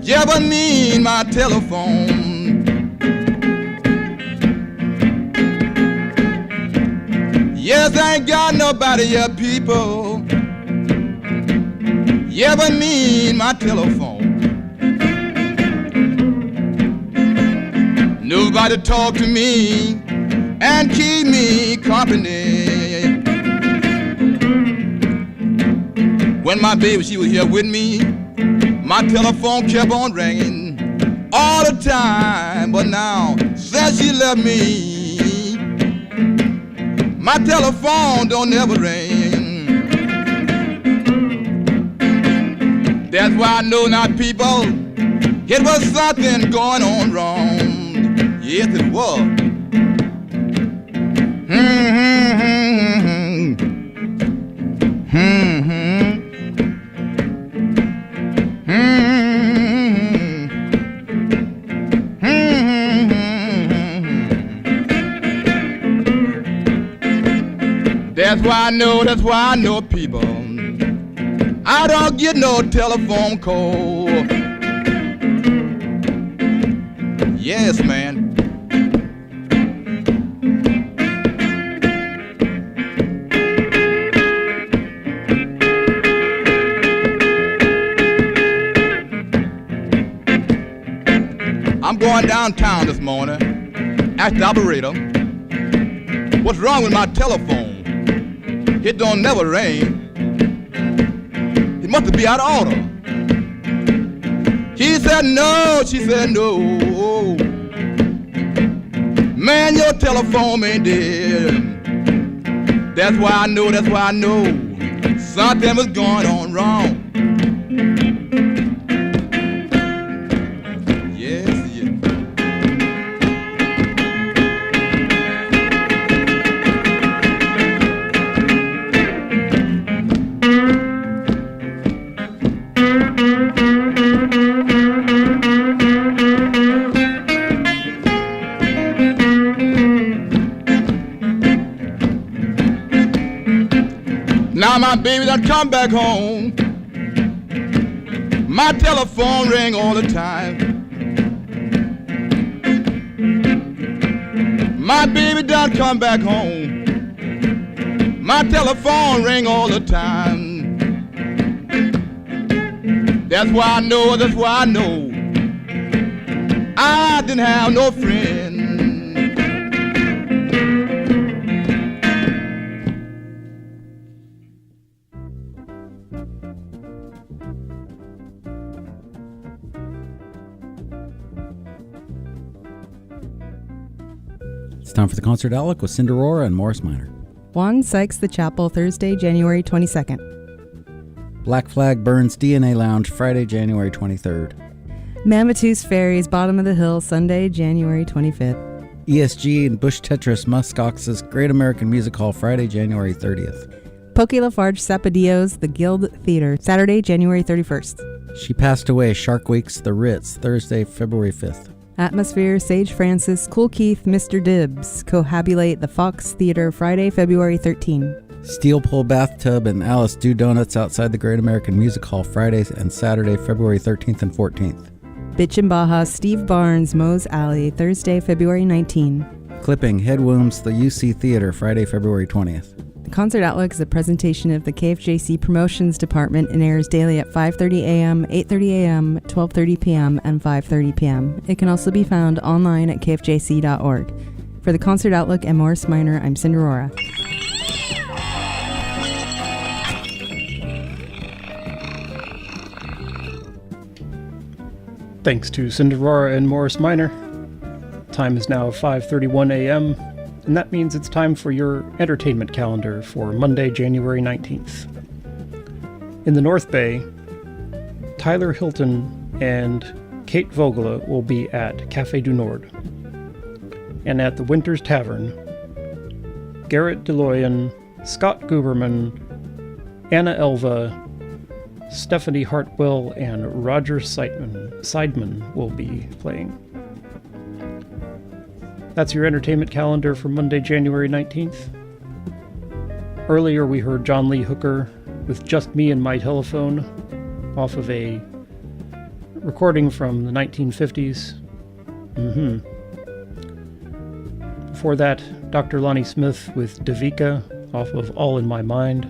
[SPEAKER 9] yeah, but me and my telephone. Yes, I ain't got nobody, yeah, people, yeah, but me and my telephone. Nobody talk to me and keep me company. When my baby, she was here with me, my telephone kept on ringing all the time. But now, since she left me, my telephone don't ever ring. That's why I know now, people, it was something going on wrong. Yes, it was. That's why I know people. I don't get no telephone call. Yes, man. I'm going downtown this morning. Ask the operator, what's wrong with my telephone? It don't never ring. It must be out of order. He said no, she said no. Man, your telephone ain't dead. That's why I know something was going on wrong. Now my baby done come back home. My telephone ring all the time. My baby done come back home. My telephone ring all the time. That's why I know I didn't have no friend.
[SPEAKER 10] It's time for the Concert Outlook with Cinderora and Morris Minor.
[SPEAKER 11] Juan Sykes the Chapel, Thursday, January 22nd.
[SPEAKER 10] Black Flag Burns DNA Lounge, Friday, January 23rd.
[SPEAKER 11] Mamatoos Ferries, Bottom of the Hill, Sunday, January 25th.
[SPEAKER 10] ESG and Bush Tetris Muskox's Great American Music Hall, Friday, January 30th.
[SPEAKER 11] Poke Lafarge Sapodillos, The Guild Theater, Saturday, January 31st.
[SPEAKER 10] She Passed Away, Shark Weeks, The Ritz, Thursday, February 5th.
[SPEAKER 11] Atmosphere, Sage Francis, Cool Keith, Mr. Dibbs, Cohabulate, The Fox Theater, Friday, February 13.
[SPEAKER 10] Steel Pole Bathtub and Alice Do Donuts outside the Great American Music Hall, Friday and Saturday, February 13th and 14th.
[SPEAKER 11] Bitch and Baja, Steve Barnes, Moe's Alley, Thursday, February 19.
[SPEAKER 10] Clipping, Head Wounds, The UC Theater, Friday, February 20th.
[SPEAKER 11] The Concert Outlook is a presentation of the KFJC Promotions Department and airs daily at 5:30 a.m., 8:30 a.m., 12:30 p.m., and 5:30 p.m. It can also be found online at kfjc.org. For the Concert Outlook and Morris Minor, I'm Cinderora.
[SPEAKER 5] Thanks to Cinderora and Morris Minor. Time is now 5:31 a.m., and that means it's time for your entertainment calendar for Monday, January 19th. In the North Bay, Tyler Hilton and Kate Vogela will be at Café du Nord. And at the Winters Tavern, Garrett DeLoyan, Scott Guberman, Anna Elva, Stephanie Hartwell, and Roger Seidman will be playing. That's your entertainment calendar for Monday, January 19th. Earlier we heard John Lee Hooker with just me and my telephone off of a recording from the 1950s. Before that, Dr. Lonnie Smith with Davika off of All in My Mind.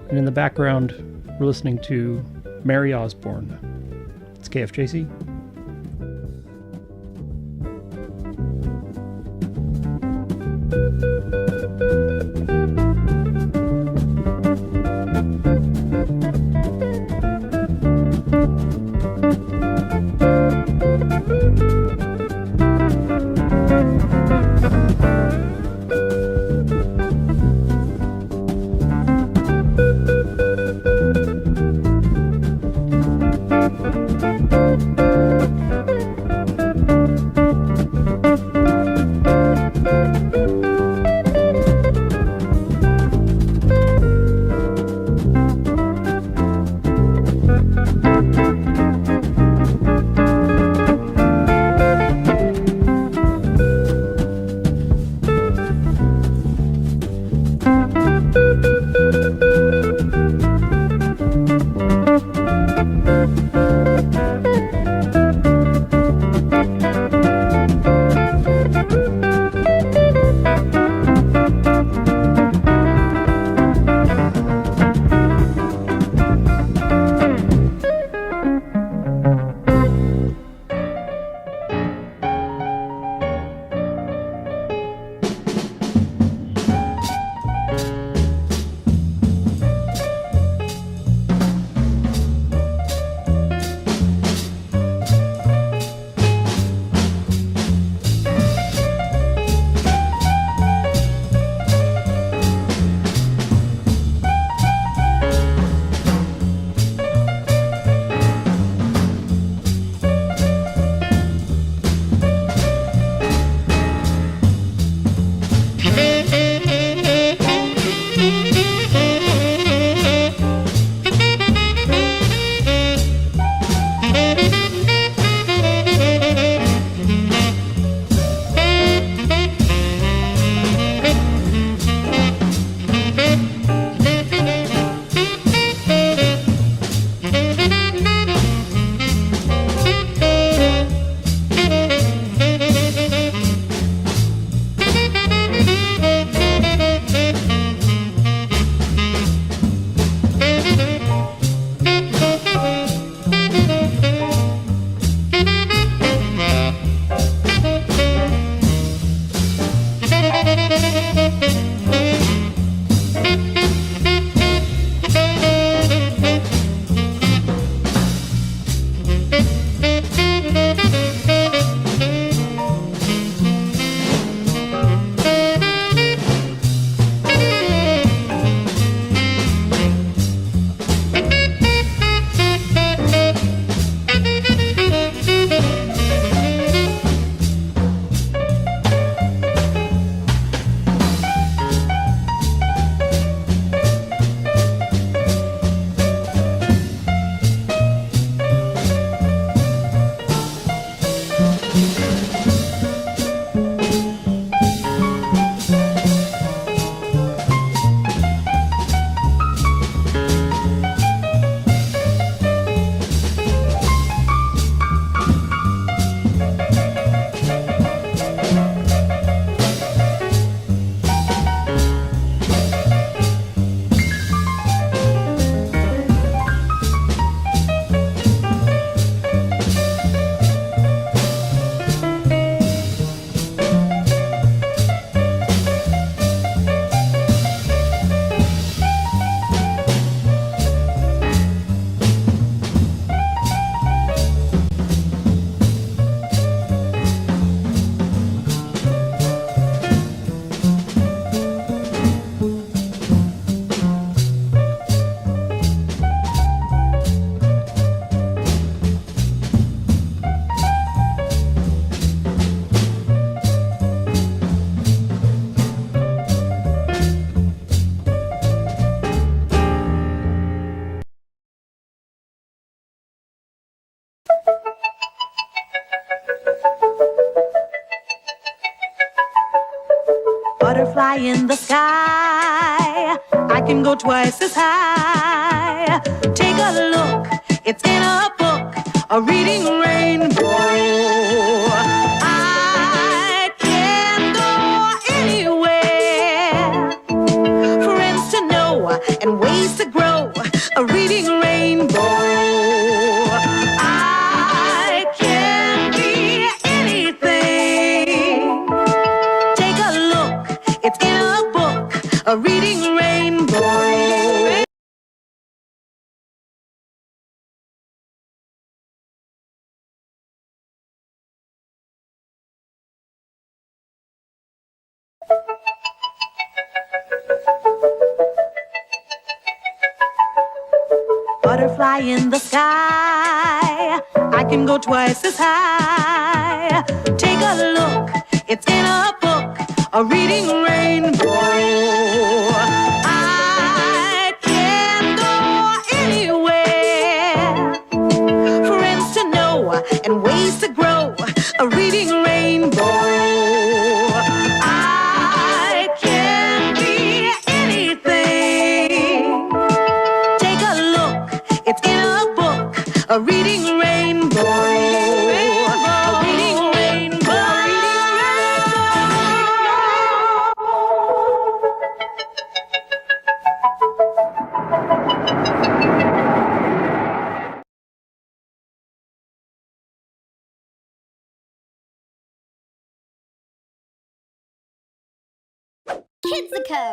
[SPEAKER 5] And in the background, we're listening to Mary Osborne. It's KFJC.
[SPEAKER 12] Butterfly in the sky, I
[SPEAKER 6] can go twice as high. Take a look, it's in a book, a reading rainbow. I can go anywhere. Friends to know and ways to grow, a reading rainbow. I can be anything. Take a look, it's in a book, a reading rainbow. Butterfly in the sky, I can go twice as high. Take a look, it's in a book, a reading rainbow. I can go anywhere. Friends to know and ways to grow, a reading rainbow. I can be anything. Take a look, it's in a book, a reading rainbow. A reading rainbow.
[SPEAKER 12] Kidsico.